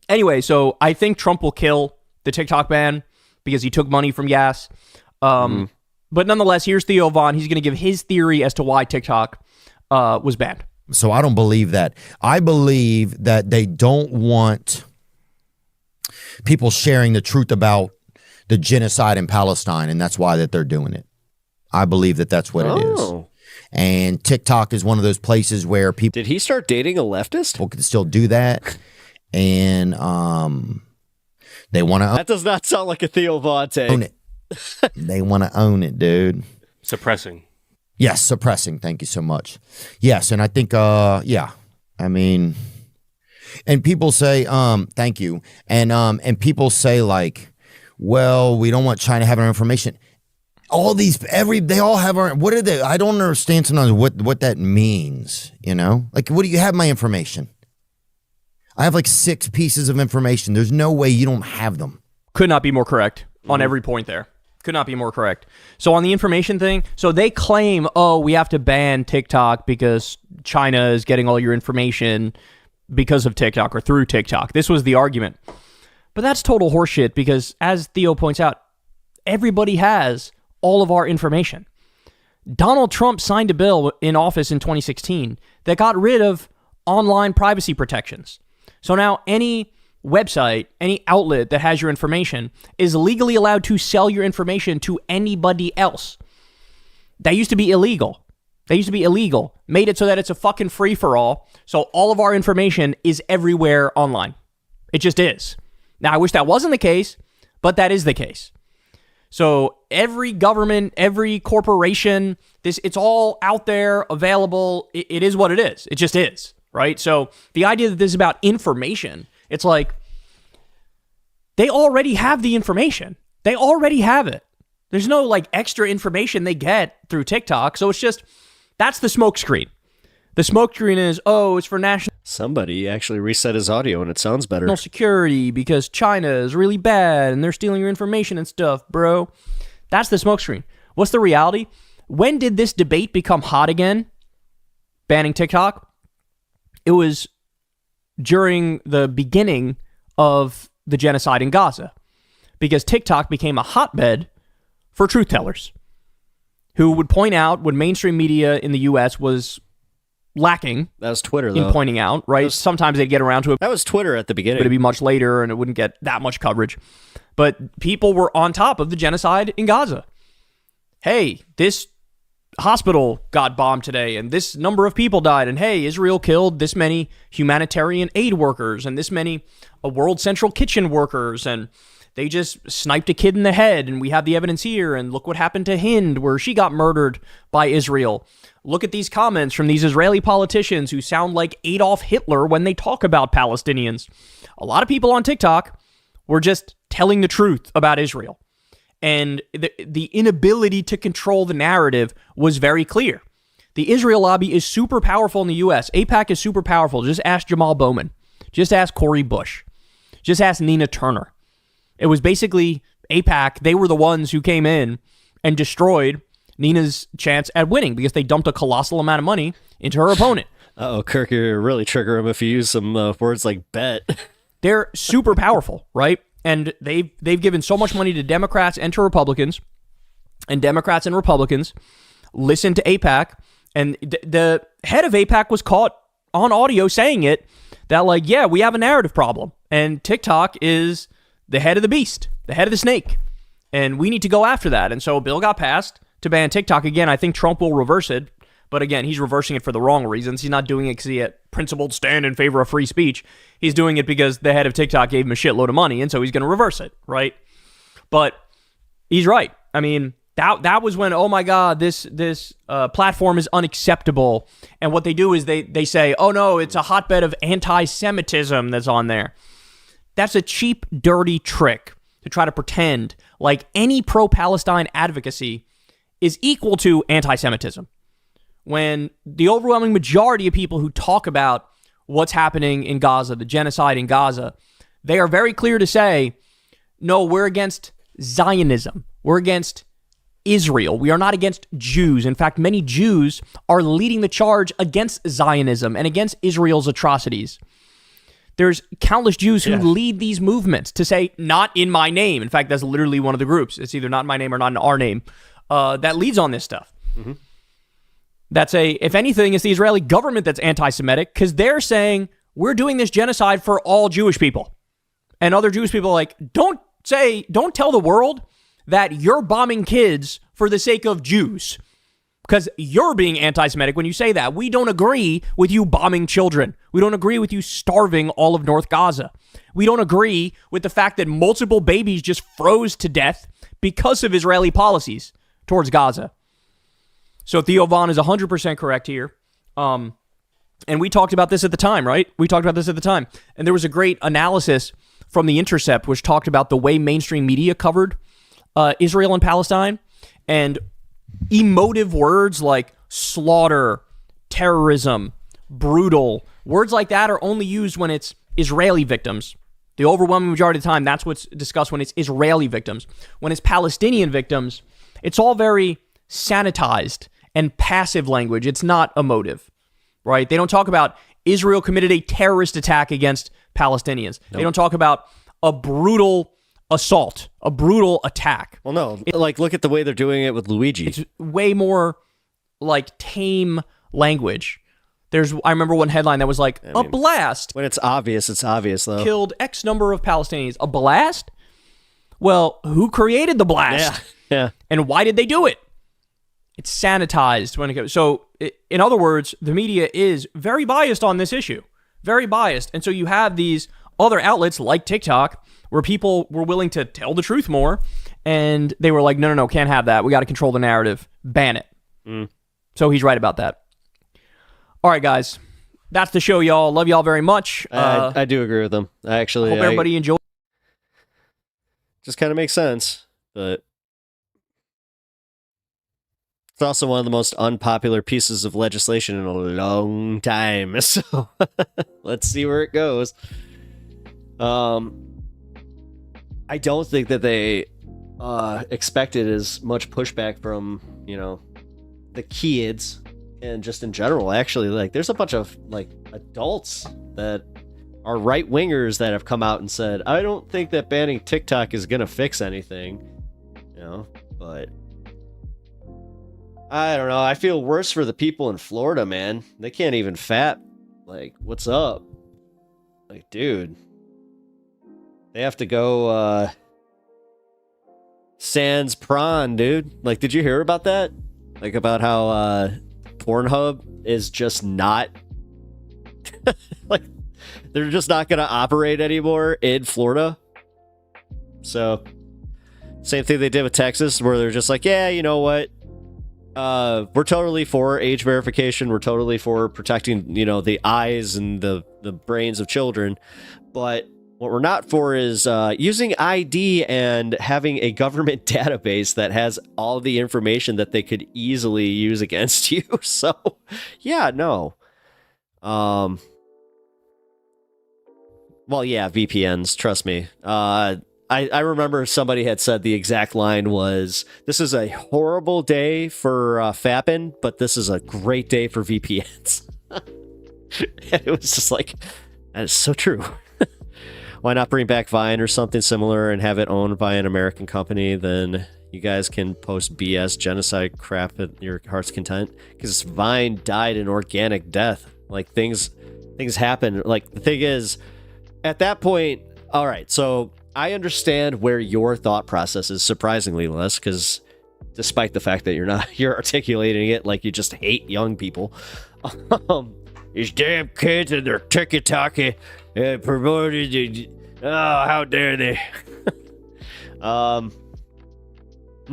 Anyway, so I think Trump will kill the TikTok ban because he took money from Yass. But nonetheless, here's Theo Von. He's going to give his theory as to why TikTok was banned. So I don't believe that. I believe that they don't want people sharing the truth about the genocide in Palestine, and that's why that they're doing it. I believe that that's what it is. And TikTok is one of those places where people... Did he start dating a leftist? People can still do that. And they want to... That does not sound like a Theo Von take. Own it. They want to own it, dude. Suppressing. Yes, suppressing. Thank you so much. Yes, and I think, yeah. I mean... And people say, thank you. And people say, like, well, we don't want China having our information. All these, they all have our, what are they? I don't understand sometimes what that means, you know? Like, what do you have my information? I have like 6 pieces of information. There's no way you don't have them. Could not be more correct on every point there. Could not be more correct. So on the information thing, so they claim, oh, we have to ban TikTok because China is getting all your information because of TikTok or through TikTok. This was the argument. But that's total horseshit because, as Theo points out, everybody has all of our information. Donald Trump signed a bill in office in 2016 that got rid of online privacy protections. So now any website, any outlet that has your information is legally allowed to sell your information to anybody else. That used to be illegal. Made it so that it's a fucking free-for-all. So all of our information is everywhere online. It just is. Now, I wish that wasn't the case, but that is the case. So every government, every corporation, it's all out there, available. It is what it is. It just is, right? So the idea that this is about information, it's like they already have the information. They already have it. There's no like extra information they get through TikTok. So it's just, that's the smokescreen. The smokescreen is, it's for national. Somebody actually reset his audio and it sounds better. Security because China is really bad and they're stealing your information and stuff, bro. That's the smokescreen. What's the reality? When did this debate become hot again? Banning TikTok? It was during the beginning of the genocide in Gaza, because TikTok became a hotbed for truth tellers who would point out what mainstream media in the U.S. was lacking. That was Twitter, though. In pointing out, right? Sometimes they'd get around to it. That was Twitter at the beginning. But it'd be much later and it wouldn't get that much coverage. But people were on top of the genocide in Gaza. Hey, this hospital got bombed today and this number of people died. And hey, Israel killed this many humanitarian aid workers and this many World Central Kitchen workers. And they just sniped a kid in the head. And we have the evidence here. And look what happened to Hind, where she got murdered by Israel. Look at these comments from these Israeli politicians who sound like Adolf Hitler when they talk about Palestinians. A lot of people on TikTok were just telling the truth about Israel. And the inability to control the narrative was very clear. The Israel lobby is super powerful in the U.S. AIPAC is super powerful. Just ask Jamal Bowman. Just ask Cori Bush. Just ask Nina Turner. It was basically AIPAC. They were the ones who came in and destroyed Nina's chance at winning because they dumped a colossal amount of money into her opponent. Uh-oh, Kirk, you're really trigger him if you use some words like bet. They're super powerful, right? And they've given so much money to Democrats and to Republicans, and Democrats and Republicans listen to AIPAC, and the head of AIPAC was caught on audio saying it, that like, yeah, we have a narrative problem, and TikTok is the head of the beast, the head of the snake, and we need to go after that. And so a bill got passed to ban TikTok. Again, I think Trump will reverse it, but again, he's reversing it for the wrong reasons. He's not doing it because he had principled stand in favor of free speech. He's doing it because the head of TikTok gave him a shitload of money, and so he's going to reverse it, right? But he's right. I mean, that was when, oh my God, this platform is unacceptable. And what they do is they say, oh no, it's a hotbed of anti-Semitism that's on there. That's a cheap, dirty trick to try to pretend like any pro-Palestine advocacy is equal to anti-Semitism, when the overwhelming majority of people who talk about what's happening in Gaza, the genocide in Gaza, they are very clear to say, no, we're against Zionism. We're against Israel. We are not against Jews. In fact, many Jews are leading the charge against Zionism and against Israel's atrocities. There's countless Jews who lead these movements to say, not in my name. In fact, that's literally one of the groups. It's either not in my name or not in our name that leads on this stuff. Mm-hmm. If anything, it's the Israeli government that's anti-Semitic, because they're saying, we're doing this genocide for all Jewish people. And other Jewish people are like, don't tell the world that you're bombing kids for the sake of Jews, because you're being anti-Semitic when you say that. We don't agree with you bombing children. We don't agree with you starving all of North Gaza. We don't agree with the fact that multiple babies just froze to death because of Israeli policies towards Gaza. So Theo Von is 100% correct here. And we talked about this at the time, right? We talked about this at the time. And there was a great analysis from The Intercept, which talked about the way mainstream media covered Israel and Palestine. And emotive words like slaughter, terrorism, brutal, words like that are only used when it's Israeli victims. The overwhelming majority of the time, that's what's discussed when it's Israeli victims. When it's Palestinian victims, it's all very sanitized and passive language. It's not emotive, right? They don't talk about Israel committed a terrorist attack against Palestinians. Nope. They don't talk about a brutal assault, a brutal attack. Well, no, look at the way they're doing it with Luigi. It's way more like tame language. I remember one headline that was like, a blast. When it's obvious, though. Killed X number of Palestinians. A blast? Well, who created the blast? Yeah. And why did they do it? It's sanitized when it goes. So, in other words, the media is very biased on this issue. Very biased. And so you have these other outlets like TikTok where people were willing to tell the truth more, and they were like, no, can't have that. We got to control the narrative. Ban it. So he's right about that. All right, guys. That's the show, y'all. Love y'all very much. I do agree with them. I actually hope everybody enjoyed. Just kind of makes sense, but it's also one of the most unpopular pieces of legislation in a long time. So let's see where it goes. I don't think that they expected as much pushback from, the kids and just in general. Actually, like, there's a bunch of like adults that are right wingers that have come out and said, I don't think that banning TikTok is gonna fix anything, but I don't know. I feel worse for the people in Florida, man. They can't even fap. Like, what's up? Like, dude, they have to go sans prawn, dude. Like, did you hear about that? Like, about how Pornhub is just not like, they're just not gonna operate anymore in Florida. So same thing they did with Texas, where they're just like, yeah, you know what, we're totally for age verification, we're totally for protecting, the eyes and the brains of children, but what we're not for is using ID and having a government database that has all the information that they could easily use against you. So, yeah, no. Well, yeah, VPNs, trust me. I remember somebody had said the exact line was, this is a horrible day for fapping, but this is a great day for VPNs. And it was just like, that is so true. Why not bring back Vine or something similar and have it owned by an American company? Then you guys can post BS genocide crap at your heart's content. Because Vine died an organic death. Like, things happen. Like, the thing is, at that point, all right, so I understand where your thought process is surprisingly less, because despite the fact that you're articulating it like you just hate young people. These damn kids and their ticky-tacky promoted. Oh, how dare they? No,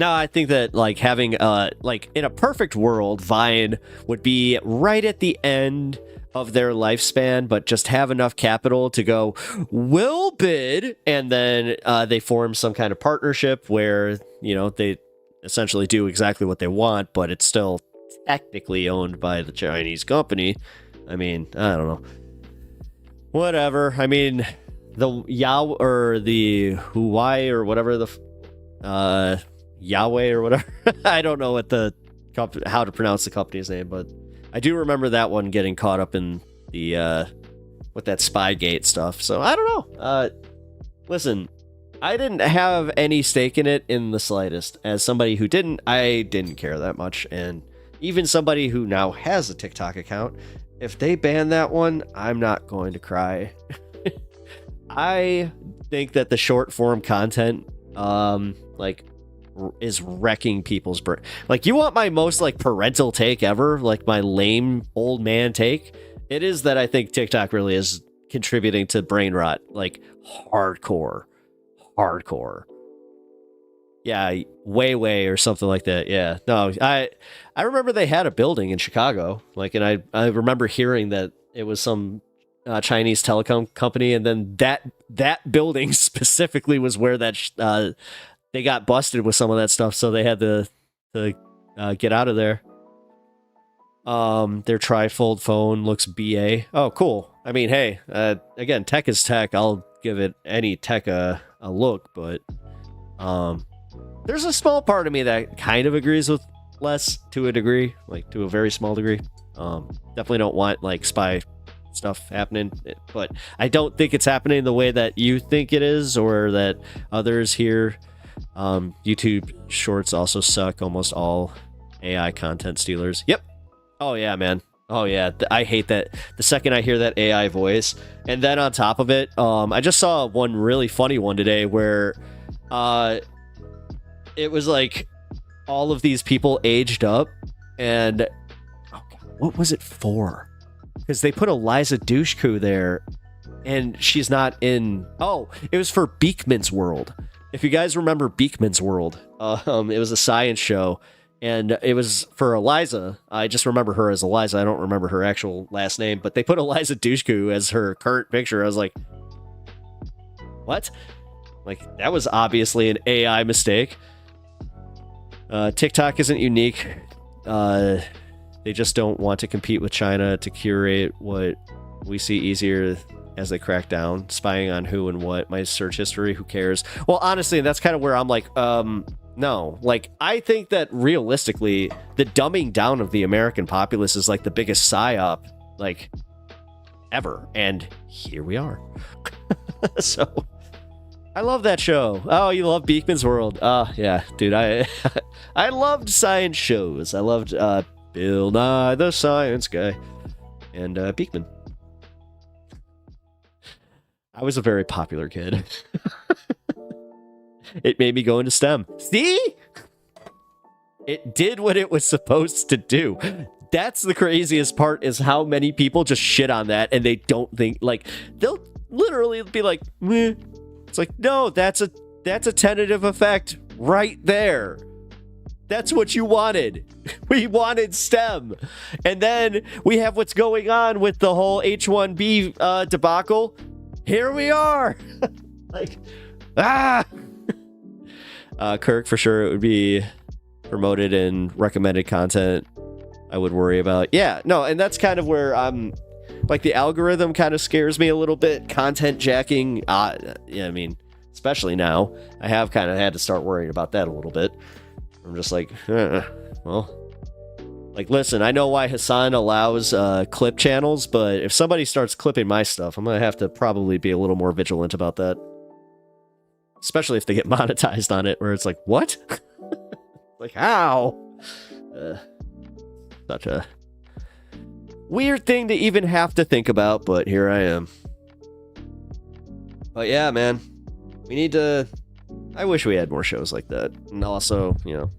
I think that, like, having like, in a perfect world, Vine would be right at the end of their lifespan, but just have enough capital to go, we'll bid, and then they form some kind of partnership where, they essentially do exactly what they want, but it's still technically owned by the Chinese company. I mean, I don't know. Whatever. I mean, the Yao or the Huawei or whatever the Yahweh or whatever. I don't know what how to pronounce the company's name, but I do remember that one getting caught up in the with that Spygate stuff. So I don't know. Listen, I didn't have any stake in it in the slightest. As somebody who I didn't care that much, and even somebody who now has a TikTok account, if they ban that one, I'm not going to cry. I think that the short form content, is wrecking people's brain. Like, you want my most, parental take ever? Like, my lame old man take? It is that I think TikTok really is contributing to brain rot. Like, hardcore. Yeah, way or something like that. Yeah. No, I remember they had a building in Chicago. And I remember hearing that it was some Chinese telecom company, and then that building specifically was where that they got busted with some of that stuff, so they had to get out of there. Their trifold phone looks BA. Oh, cool. I mean, hey, again, tech is tech. I'll give it any tech a look, but there's a small part of me that kind of agrees with Les to a degree, to a very small degree. Definitely don't want spy stuff happening, but I don't think it's happening the way that you think it is, or that others here. YouTube shorts also suck. Almost all AI content stealers. Yep. Oh yeah, man. Oh yeah. I hate that. The second I hear that AI voice, and then on top of it, I just saw one really funny one today where, it was all of these people aged up, and oh God, what was it for? Because they put Eliza Dushku there, and she's not in. Oh, it was for Beekman's World. If you guys remember Beekman's World, it was a science show, and it was for Eliza. I just remember her as Eliza. I don't remember her actual last name, but they put Eliza Dushku as her current picture. I was like, what? Like, that was obviously an AI mistake. TikTok isn't unique. They just don't want to compete with China to curate what we see easier as they crack down, spying on who and what, my search history, who cares? Well, honestly, that's kind of where I'm like, no. Like, I think that realistically, the dumbing down of the American populace is like the biggest psyop, like, ever. And here we are. So, I love that show. Oh, you love Beekman's World. Yeah, dude, I loved science shows. I loved Bill Nye the Science Guy and Beekman. I was a very popular kid. It made me go into STEM. See? It did what it was supposed to do. That's the craziest part, is how many people just shit on that and they don't think, like, they'll literally be like, meh. It's like, no, that's a tentative effect right there. That's what you wanted. We wanted STEM. And then we have what's going on with the whole H-1B debacle. Here we are. Like, Kirk, for sure, it would be promoted and recommended content I would worry about. Yeah, no, and that's kind of where I'm, like, the algorithm kind of scares me a little bit. Content jacking, yeah, I mean, especially now, I have kind of had to start worrying about that a little bit. I'm just like, well, like, listen, I know why Hassan allows clip channels, but if somebody starts clipping my stuff, I'm going to have to probably be a little more vigilant about that. Especially if they get monetized on it, where it's like, what? Like, how? Such a weird thing to even have to think about, but here I am. But yeah, man, we need to... I wish we had more shows like that. And also, you know,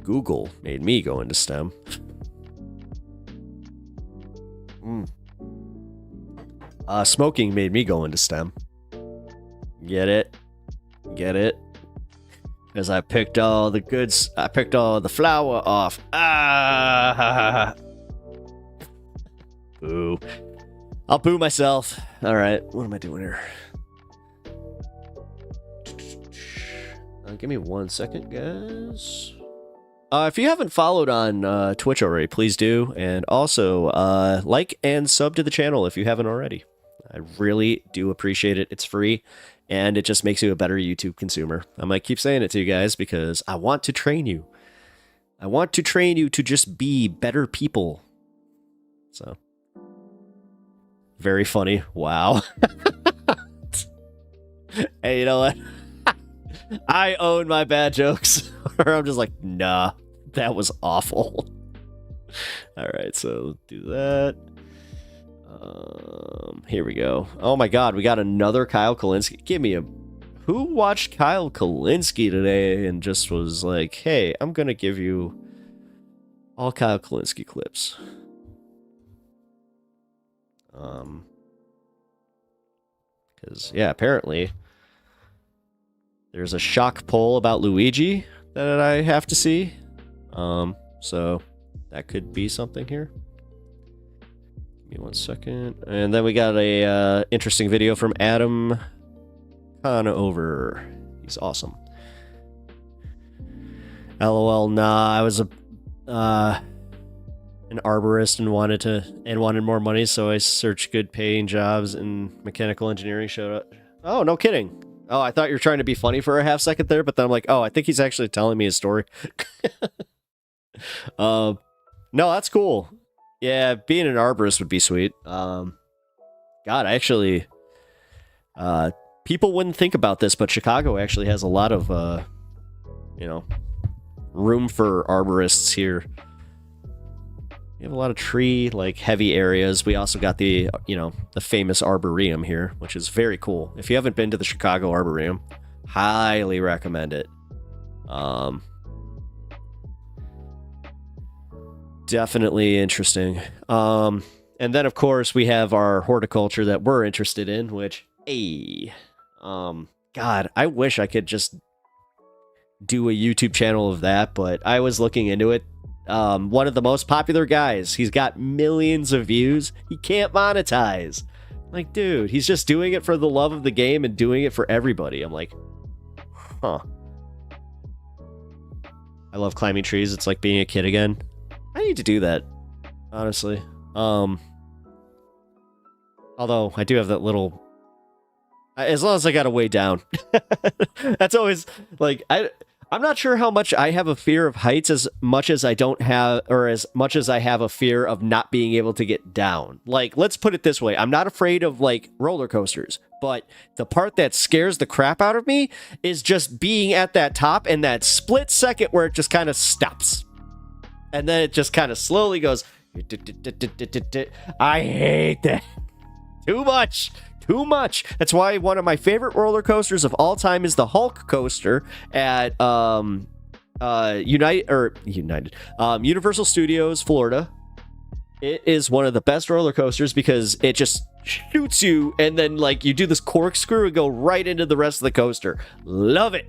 Google made me go into STEM. Smoking made me go into STEM. Get it? Get it? Because I picked all the goods. I picked all the flour off. Boo. I'll boo myself. Alright, what am I doing here? Give me 1 second, guys. If you haven't followed on Twitch already, please do. And also, like and sub to the channel if you haven't already. I really do appreciate it. It's free, and it just makes you a better YouTube consumer. I might keep saying it to you guys because I want to train you. I want to train you to just be better people. So, very funny. Wow. Hey, you know what? I own my bad jokes. Or I'm just like, nah, that was awful. Alright, so do that. Here we go. Oh my god, we got another Kyle Kalinske. Give me a... Who watched Kyle Kalinske today and just was like, hey, I'm gonna give you all Kyle Kalinske clips. Because, yeah, apparently there's a shock poll about Luigi that I have to see. So that could be something here. Give me 1 second. And then we got a interesting video from Adam Conover. He's awesome. LOL, nah, I was an arborist and wanted more money, so I searched good paying jobs in mechanical engineering. Showed up. Oh, no kidding. Oh, I thought you were trying to be funny for a half second there, but then I'm like, oh, I think he's actually telling me his story. No, that's cool. Yeah, being an arborist would be sweet. God, actually, people wouldn't think about this, but Chicago actually has a lot of, room for arborists here. We have a lot of tree, like, heavy areas. We also got the, the famous Arboretum here, which is very cool. If you haven't been to the Chicago Arboretum, highly recommend it. Definitely interesting. And then, of course, we have our horticulture that we're interested in, which, God, I wish I could just do a YouTube channel of that, but I was looking into it. One of the most popular guys, he's got millions of views. He can't monetize. Like, dude, he's just doing it for the love of the game and doing it for everybody. I'm like, huh. I love climbing trees. It's like being a kid again. I need to do that, honestly. Although I do have that little, as long as I got a way down. That's always like, I'm not sure how much I have a fear of heights as much as I don't have, or as much as I have a fear of not being able to get down. Like, let's put it this way. I'm not afraid of like roller coasters, but the part that scares the crap out of me is just being at that top and that split second where it just kind of stops. And then it just kind of slowly goes. I hate that. Too much. Too much. That's why one of my favorite roller coasters of all time is the Hulk coaster at Universal Studios, Florida. It is one of the best roller coasters because it just shoots you and then like you do this corkscrew and go right into the rest of the coaster. Love it.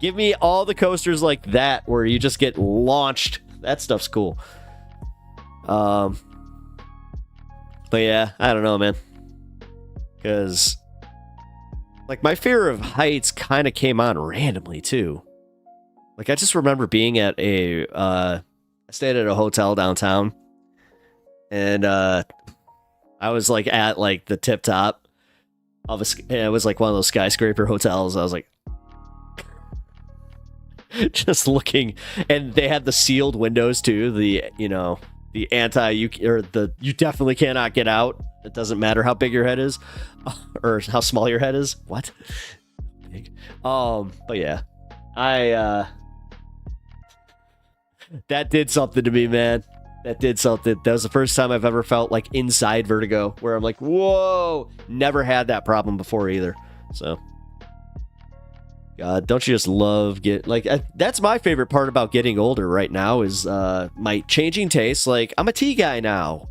Give me all the coasters like that where you just get launched. That stuff's cool. But yeah, I don't know, man. Because, like, my fear of heights kind of came on randomly, too. Like, I just remember being at I stayed at a hotel downtown. And, I was, like, at, like, the tip top of it was, like, one of those skyscraper hotels. I was, like, just looking. And they had the sealed windows, too. The, you know, the you definitely cannot get out. It doesn't matter how big your head is or how small your head is. What? Big. But yeah, that did something to me, man. That did something. That was the first time I've ever felt like inside vertigo where I'm like, whoa, never had that problem before either. So God, don't you just love that's my favorite part about getting older right now is my changing tastes. Like, I'm a tea guy now.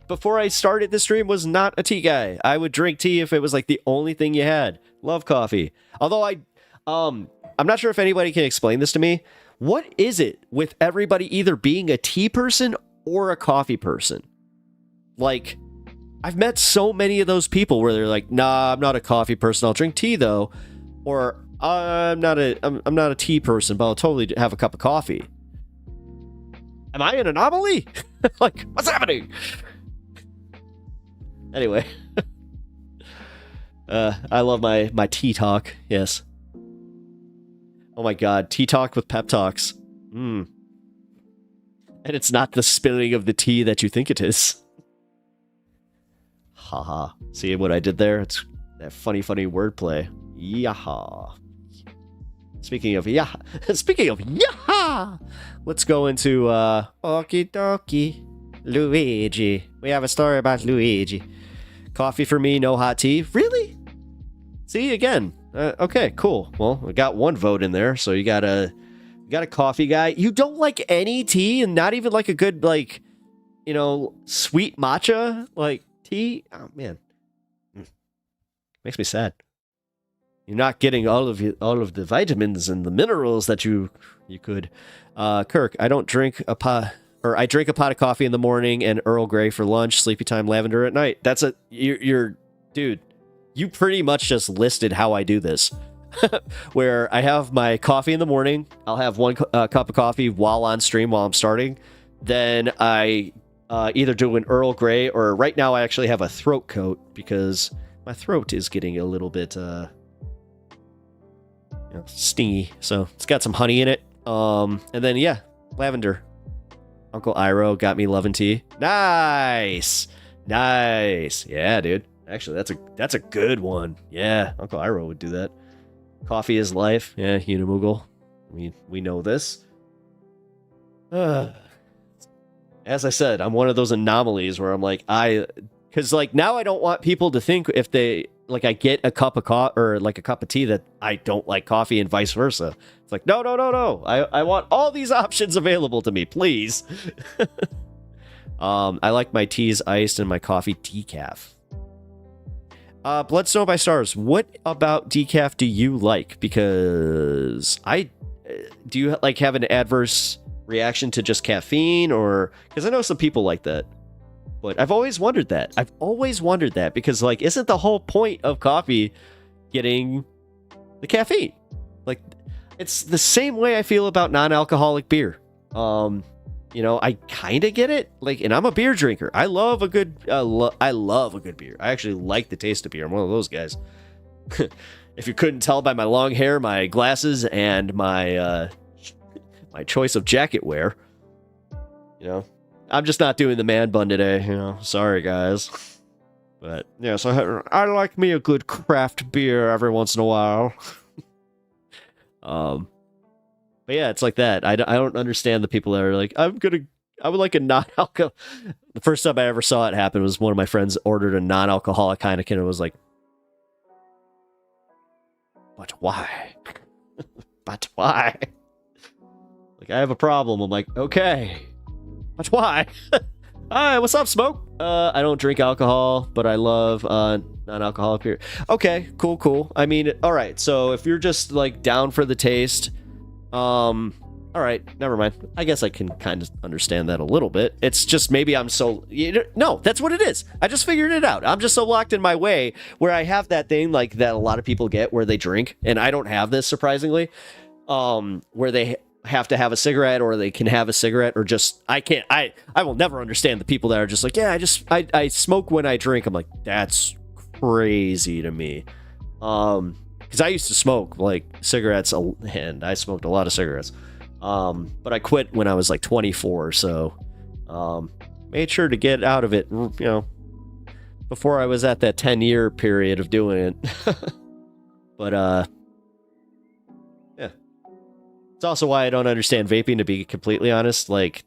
Before I started this stream, was not a tea guy. I would drink tea if it was like the only thing you had. Love coffee. Although I'm not sure if anybody can explain this to me. What is it with everybody either being a tea person or a coffee person? Like, I've met so many of those people where they're like, nah, I'm not a coffee person. I'll drink tea though. Or I'm not a tea person, but I'll totally have a cup of coffee. Am I an anomaly? Like, what's happening? Anyway. I love my tea talk. Yes. Oh my God. Tea talk with pep talks. And it's not the spilling of the tea that you think it is. Haha. See what I did there? It's that funny wordplay. Yaha. Speaking of yaha, let's go into okie dokie Luigi. We have a story about Luigi. Coffee for me, no hot tea. Really? See, again. Okay, cool. Well, we got one vote in there, so you got a coffee guy. You don't like any tea, and not even like a good, like, you know, sweet matcha like tea. Oh man, makes me sad. You're not getting all of the vitamins and the minerals that you could. Kirk, I drink a pot of coffee in the morning and Earl Grey for lunch, sleepy time lavender at night. That's you're dude, you pretty much just listed how I do this. Where I have my coffee in the morning, I'll have one cup of coffee while on stream while I'm starting. Then I either do an Earl Grey or right now I actually have a throat coat because my throat is getting a little bit stingy, so it's got some honey in it. And then yeah, lavender. Uncle Iro got me loving tea. Nice. Yeah, dude. Actually, that's a good one. Yeah, Uncle Iro would do that. Coffee is life. Yeah, Unimoogle. We know this. As I said, I'm one of those anomalies where I'm like, because like now I don't want people to think if they like I get a cup of coffee or like a cup of tea that I don't like coffee and vice versa. It's like no. I want all these options available to me, please. I like my teas iced and my coffee decaf. Bloodstone by Stars, what about decaf do you like? Because do you like have an adverse reaction to just caffeine, or because I know some people like that, but I've always wondered that. Because like, isn't the whole point of coffee getting the caffeine? Like, it's the same way I feel about non-alcoholic beer. I kind of get it. Like, and I'm a beer drinker. I love a good beer. I actually like the taste of beer. I'm one of those guys. If you couldn't tell by my long hair, my glasses, and my my choice of jacket wear, I'm just not doing the man bun today. Sorry guys, but yeah. So I like me a good craft beer every once in a while. But yeah, it's like that. I don't understand the people that are like, I would like a non-alcohol. The first time I ever saw it happen was one of my friends ordered a non-alcoholic Heineken and was like, but why? But why? Like, I have a problem. I'm like, okay, but why? Hi, what's up, Smoke? I don't drink alcohol, but I love non-alcoholic beer. Okay, cool. I mean, all right. So if you're just like down for the taste, all right, never mind. I guess I can kind of understand that a little bit. It's just maybe I'm so... No, that's what it is. I just figured it out. I'm just so locked in my way where I have that thing like that a lot of people get where they drink, and I don't have this, surprisingly, where they have to have a cigarette or they can have a cigarette or just... I will never understand the people that are just like, yeah, I smoke when I drink. I'm like, that's crazy to me. Because I used to smoke like cigarettes, and I smoked a lot of cigarettes. But I quit when I was like 24, so made sure to get out of it, before I was at that 10-year period of doing it. But yeah, it's also why I don't understand vaping, to be completely honest. Like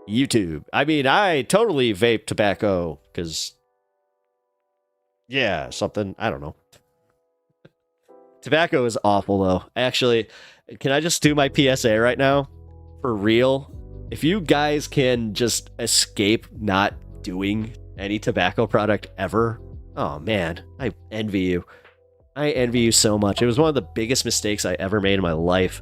YouTube. I mean, I totally vape tobacco because. Yeah, something. I don't know. Tobacco is awful, though. Actually, can I just do my PSA right now? For real? If you guys can just escape not doing any tobacco product ever, oh man, I envy you. I envy you so much. It was one of the biggest mistakes I ever made in my life.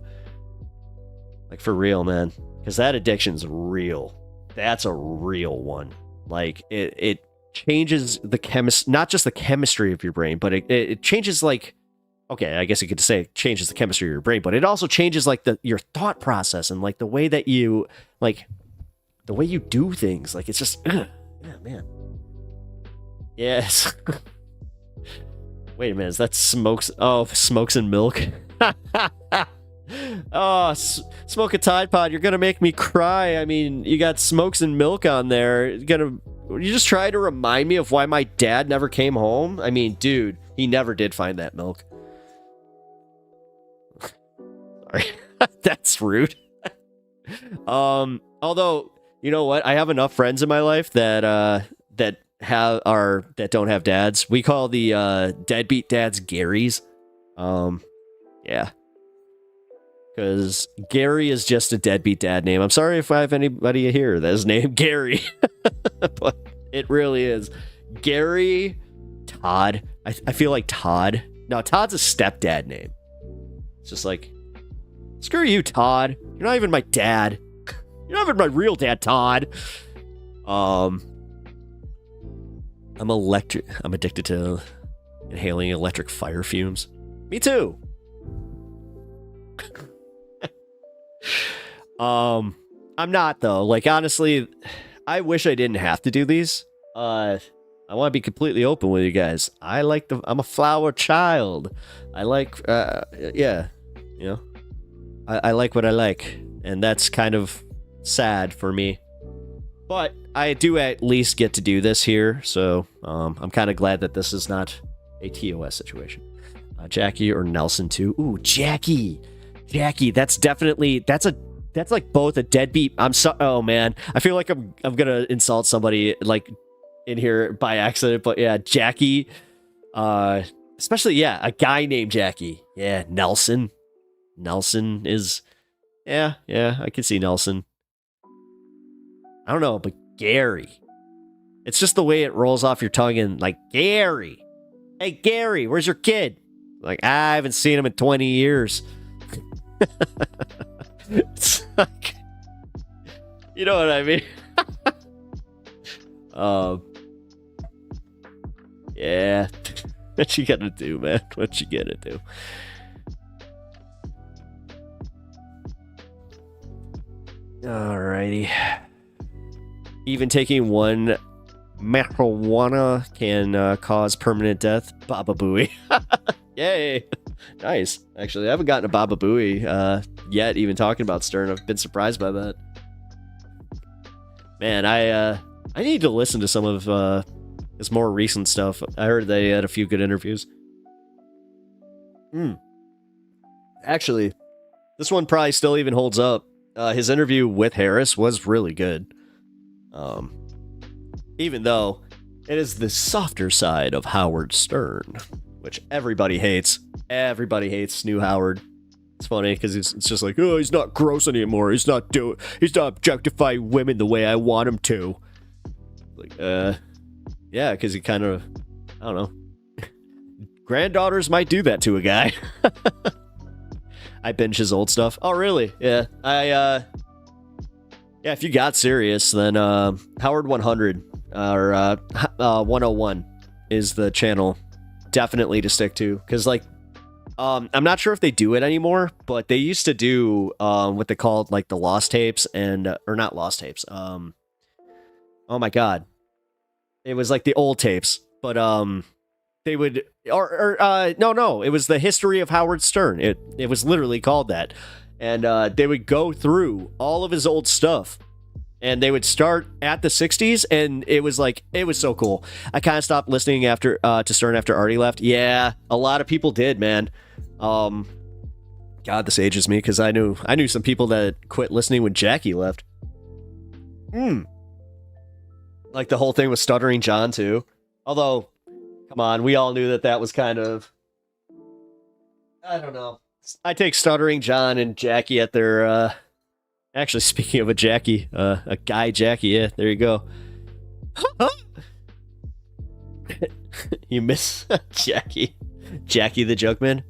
Like, for real, man. Because that addiction's real. That's a real one. Like, it changes the not just the chemistry of your brain, but it changes, like, okay, I guess you could say it changes the chemistry of your brain, but it also changes like your thought process and like the way that you do things. Like, it's just yeah, man. Yes. Wait a minute, is that smokes and milk? Oh, smoke a Tide Pod, you're gonna make me cry. I mean, you got smokes and milk on there. You just try to remind me of why my dad never came home? I mean, dude, he never did find that milk. Sorry. That's rude. Although, you know what? I have enough friends in my life that don't have dads. We call the deadbeat dads Garys. Yeah. Because Gary is just a deadbeat dad name. I'm sorry if I have anybody here that is named Gary. But it really is. Gary, Todd. I feel like Todd. No, Todd's a stepdad name. It's just like, screw you, Todd. You're not even my dad. You're not even my real dad, Todd. I'm addicted to inhaling electric fire fumes. Me too. I'm not, though. Like, honestly, I wish I didn't have to do these. I want to be completely open with you guys. I'm a flower child. I like, yeah, you know, I like what I like, and that's kind of sad for me. But I do at least get to do this here, so I'm kind of glad that this is not a TOS situation. Jackie or Nelson too. Ooh, Jackie, that's like both a deadbeat. Oh man, I feel like I'm gonna insult somebody like in here by accident, but yeah, Jackie, especially, yeah, a guy named Jackie. Yeah, Nelson is Yeah, I can see Nelson. I don't know, but Gary. It's just the way it rolls off your tongue and like, Gary. Hey, Gary, where's your kid? Like, I haven't seen him in 20 years. It's like, you know what I mean? Yeah. What you gonna do, man? What you gonna do? Alrighty. Even taking one marijuana can cause permanent death. Baba Booey. Yay. Nice. Actually, I haven't gotten a Baba Booey yet, even talking about Stern. I've been surprised by that. Man, I need to listen to some of his more recent stuff. I heard they had a few good interviews. Actually, this one probably still even holds up. His interview with Harris was really good. Even though it is the softer side of Howard Stern, which everybody hates. Everybody hates new Howard. It's funny because it's just like, oh, he's not gross anymore. He's not objectifying women the way I want him to. Like, yeah, because he kind of, I don't know. Granddaughters might do that to a guy. I binge his old stuff. Oh, really? Yeah. Yeah, if you got serious, then Howard 100 or 101 is the channel definitely to stick to. Because, like, I'm not sure if they do it anymore, but they used to do what they called, like, the lost tapes and, or not lost tapes. Oh my God. It was like the old tapes, but they would, no, it was the history of Howard Stern. It was literally called that. And they would go through all of his old stuff. And they would start at the 60s, and it was like, it was so cool. I kind of stopped listening after to Stern after Artie left. Yeah, a lot of people did, man. God, this ages me, because I knew some people that quit listening when Jackie left. Like the whole thing with Stuttering John, too. Although, come on, we all knew that was kind of, I don't know. I take Stuttering John and Jackie at their, actually, speaking of a Jackie, a guy Jackie, yeah, there you go. You miss Jackie the Jugman?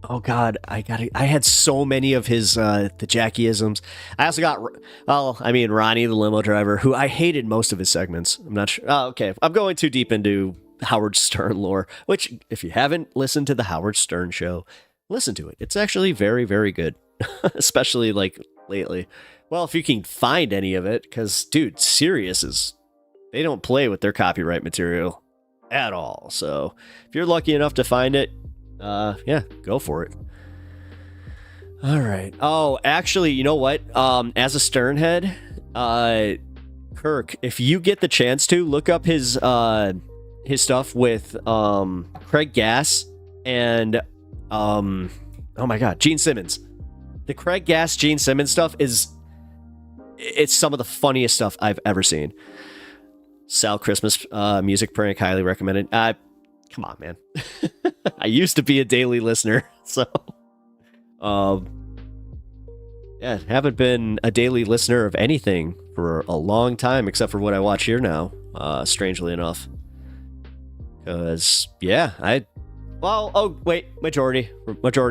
Oh God, I had so many of his, the Jackie-isms. I also got, Ronnie the limo driver, who I hated most of his segments. I'm not sure. Oh, okay. I'm going too deep into Howard Stern lore, which, if you haven't listened to the Howard Stern show, listen to it. It's actually very, very good, especially, like, lately. Well, if you can find any of it, because, dude, Sirius they don't play with their copyright material at all. So, if you're lucky enough to find it, yeah, go for it. All right. Oh, actually, you know what? As a Stern head, Kirk, if you get the chance to, look up his stuff with Craig Gass and oh my God, Gene Simmons. The Craig Gass Gene Simmons stuff it's some of the funniest stuff I've ever seen. Sal Christmas music prank, highly recommended. Come on, man. I used to be a daily listener, so yeah, haven't been a daily listener of anything for a long time, except for what I watch here now, strangely enough. Because, yeah, majority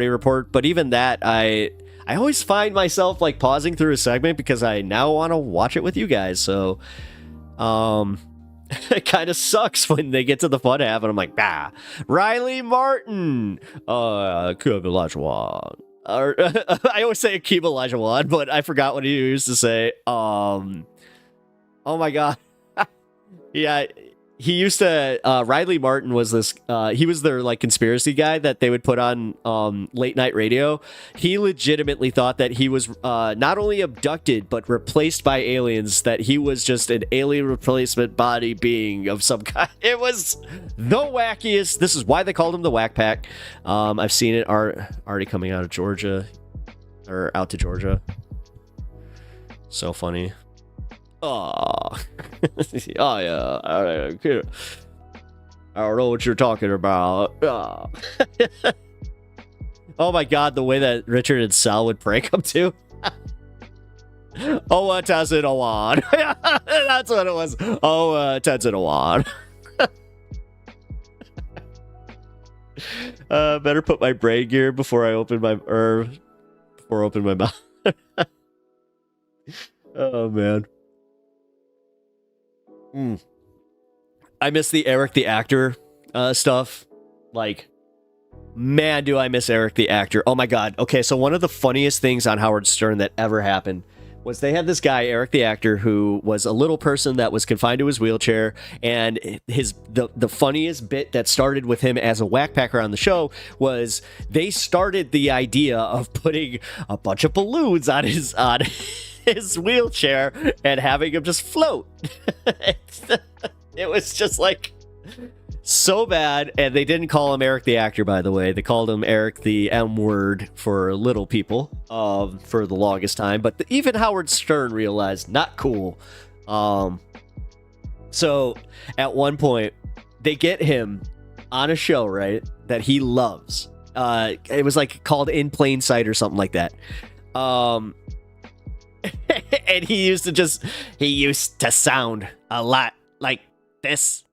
report, but even that, I always find myself, like, pausing through a segment because I now want to watch it with you guys, so, it kind of sucks when they get to the fun half and I'm like, Riley Martin, Akeem Olajuwon. Or, I always say Akeem Olajuwon, but I forgot what he used to say. Oh my God. Yeah, he used to, Riley Martin was this, he was their, like, conspiracy guy that they would put on late night radio. He legitimately thought that he was not only abducted, but replaced by aliens, that he was just an alien replacement body being of some kind. It was the wackiest. This is why they called him the Whack Pack. I've seen it already coming out of Georgia, or out to Georgia. So funny. Oh, oh yeah. All right. I don't know what you're talking about. Oh, oh my God, the way that Richard and Sal would prank him too. Oh, 1001. That's what it was. Oh, 1001. Better put my brain gear before I open my mouth. Oh man. I miss the Eric the actor stuff. Like, man, do I miss Eric the actor. Oh my God. Okay, so one of the funniest things on Howard Stern that ever happened was they had this guy, Eric the actor, who was a little person that was confined to his wheelchair, and the funniest bit that started with him as a whackpacker on the show was they started the idea of putting a bunch of balloons on his wheelchair and having him just float. It was just like so bad, and they didn't call him Eric the actor, by the way. They called him Eric the M word for little people for the longest time. But even Howard Stern realized, not cool. So at one point, they get him on a show, right, that he loves. It was like called In Plain Sight or something like that. And he used to sound a lot like this.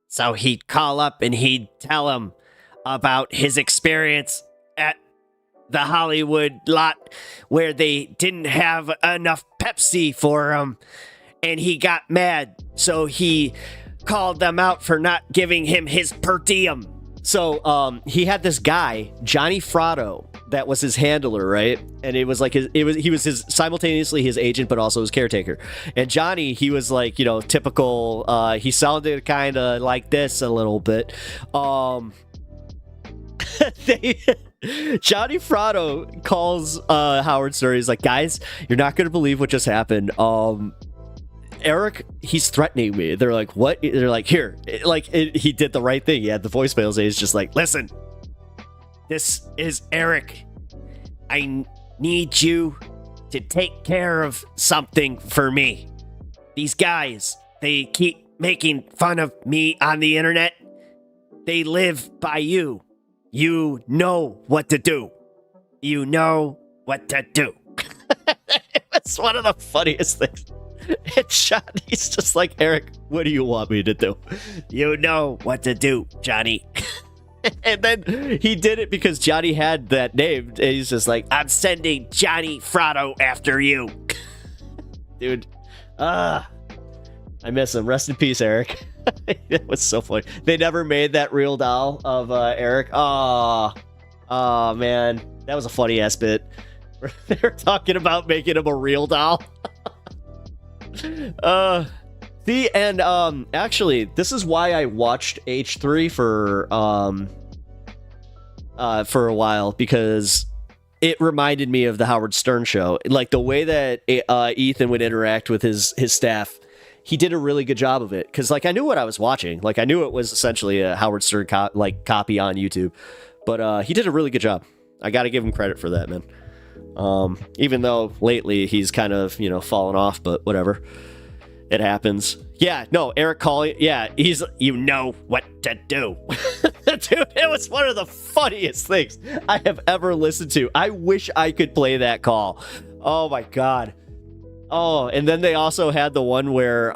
So he'd call up and he'd tell him about his experience at the Hollywood lot where they didn't have enough Pepsi for him. And he got mad. So he called them out for not giving him his per diem. So he had this guy, Johnny Fratto, that was his handler, right? And it was like he was his simultaneously his agent, but also his caretaker. And Johnny, he was like, you know, typical. He sounded kind of like this a little bit. Johnny Fratto calls Howard Stern. He's like, guys, you're not gonna believe what just happened. Eric, he's threatening me. They're like, what? They're like, here. He did the right thing. He had the voicemails. He's just like, listen, this is Eric. I need you to take care of something for me. These guys, they keep making fun of me on the internet. They live by you. You know what to do. You know what to do. It's one of the funniest things. He's just like, Eric, what do you want me to do? You know what to do, Johnny. And then he did it because Johnny had that name. And he's just like, I'm sending Johnny Fratto after you. Dude. I miss him. Rest in peace, Eric. It was so funny. They never made that real doll of Eric. Oh, man. That was a funny ass bit. They were talking about making him a real doll. Actually, this is why I watched H3 for a while, because it reminded me of the Howard Stern show. Like the way that Ethan would interact with his staff, he did a really good job of it. Because like I knew what I was watching, like I knew it was essentially a Howard Stern copy on YouTube, but he did a really good job. I got to give him credit for that, man. Even though lately he's kind of, fallen off, but whatever. It happens. Yeah, no, Eric calling. Yeah, he's, you know what to do. Dude, it was one of the funniest things I have ever listened to. I wish I could play that call. Oh my God. Oh, and then they also had the one where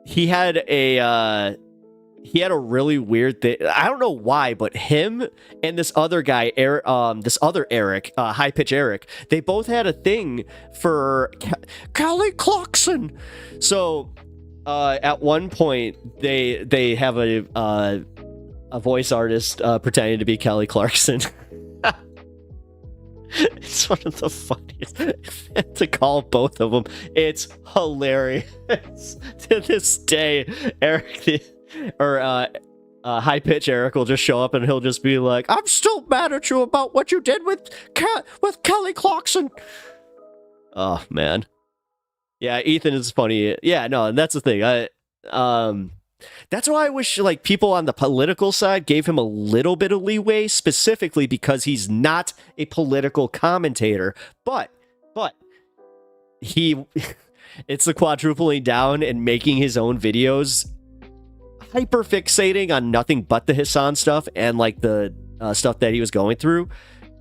he had a really weird thing. I don't know why, but him and this other guy, Eric, High Pitch Eric, they both had a thing for Kelly Clarkson. So at one point, they have a voice artist pretending to be Kelly Clarkson. It's one of the funniest to call both of them. It's hilarious. To this day, Eric High Pitch Eric will just show up and he'll just be like, I'm still mad at you about what you did with Kelly Clarkson. Oh man. Yeah, Ethan is funny. Yeah, no, and that's the thing. That's why I wish like people on the political side gave him a little bit of leeway, specifically because he's not a political commentator, but it's the quadrupling down and making his own videos. hyper fixating on nothing but the Hassan stuff and like the stuff that he was going through,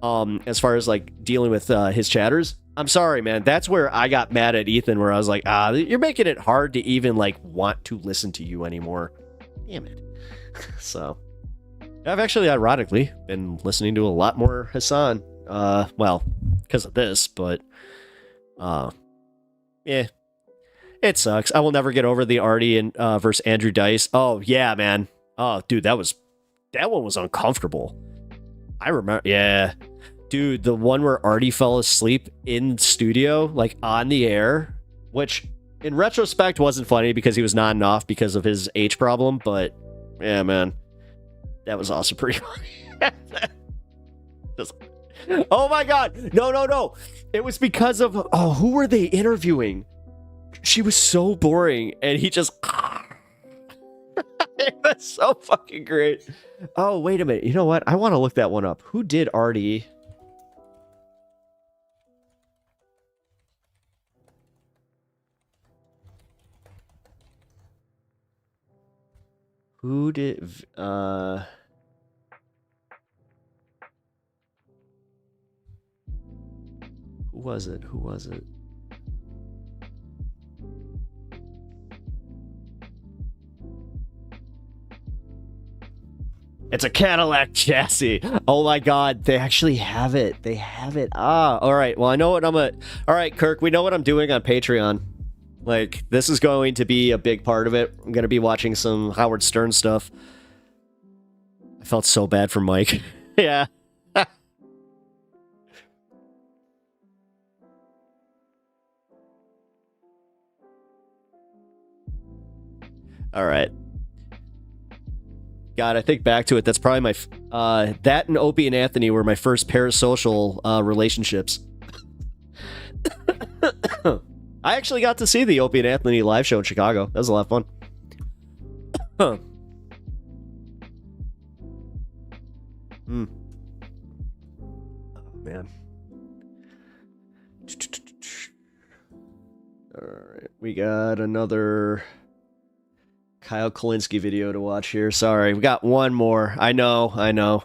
as far as like dealing with his chatters. I'm sorry, man. That's where I got mad at Ethan, where I was like, you're making it hard to even like want to listen to you anymore. Damn it. So I've actually, ironically, been listening to a lot more Hassan. Well, because of this, but yeah, it sucks. I will never get over the Artie and versus Andrew Dice. Oh yeah, man. Oh, dude, that one was uncomfortable. I remember. Yeah, dude, the one where Artie fell asleep in studio, like on the air, which in retrospect wasn't funny because he was nodding off because of his H problem. But yeah, man, that was also pretty funny. Oh my god, no, it was because of who were they interviewing? She was so boring, and he just that's so fucking great. Oh, wait a minute, you know what, I want to look that one up. Who did Artie? Who did Who was it? It's a Cadillac chassis. Oh my god, they actually have it. They have it. All right. Well, I know what all right, Kirk, we know what I'm doing on Patreon. Like, this is going to be a big part of it. I'm going to be watching some Howard Stern stuff. I felt so bad for Mike. Yeah. All right. God, I think back to it. That's probably my that and Opie and Anthony were my first parasocial relationships. I actually got to see the Opie and Anthony live show in Chicago. That was a lot of fun. Oh, man. All right, we got another Kyle Kalinske video to watch here. Sorry, we got one more. I know.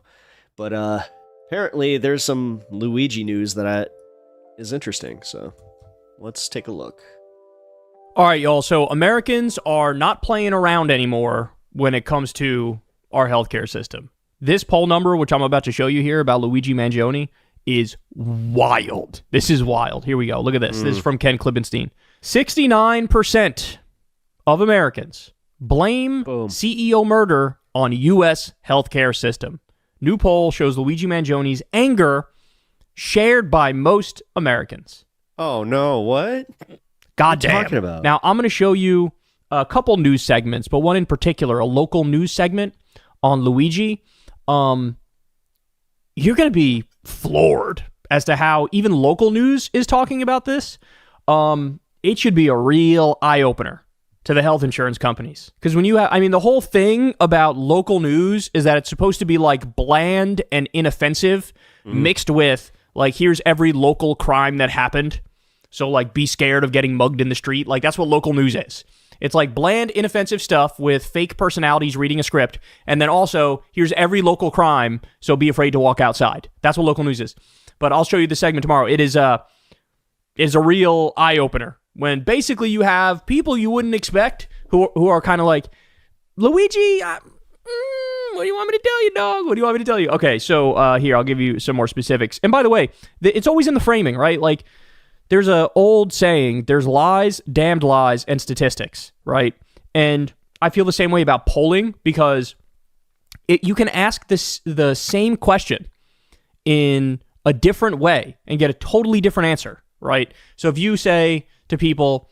But apparently there's some Luigi news that is interesting, so let's take a look. All right, y'all. So Americans are not playing around anymore when it comes to our healthcare system. This poll number, which I'm about to show you here about Luigi Mangione, is wild. This is wild. Here we go. Look at this. This is from Ken Klibenstein. 69% of Americans blame CEO murder on U.S. healthcare system. New poll shows Luigi Mangione's anger shared by most Americans. Oh, no. What? Goddamn. What are you talking about? Now, I'm going to show you a couple news segments, but one in particular, a local news segment on Luigi. You're going to be floored as to how even local news is talking about this. It should be a real eye-opener to the health insurance companies. Because when you have, the whole thing about local news is that it's supposed to be like bland and inoffensive mixed with like, here's every local crime that happened. So like, be scared of getting mugged in the street. Like, that's what local news is. It's like bland, inoffensive stuff with fake personalities reading a script. And then also, here's every local crime, so be afraid to walk outside. That's what local news is. But I'll show you the segment tomorrow. It is a real eye-opener. When basically you have people you wouldn't expect who are kind of like, Luigi, what do you want me to tell you, dog? What do you want me to tell you? Okay, so here, I'll give you some more specifics. And by the way, it's always in the framing, right? Like, there's an old saying, there's lies, damned lies, and statistics, right? And I feel the same way about polling because you can ask the same question in a different way and get a totally different answer, right? So if you say to people,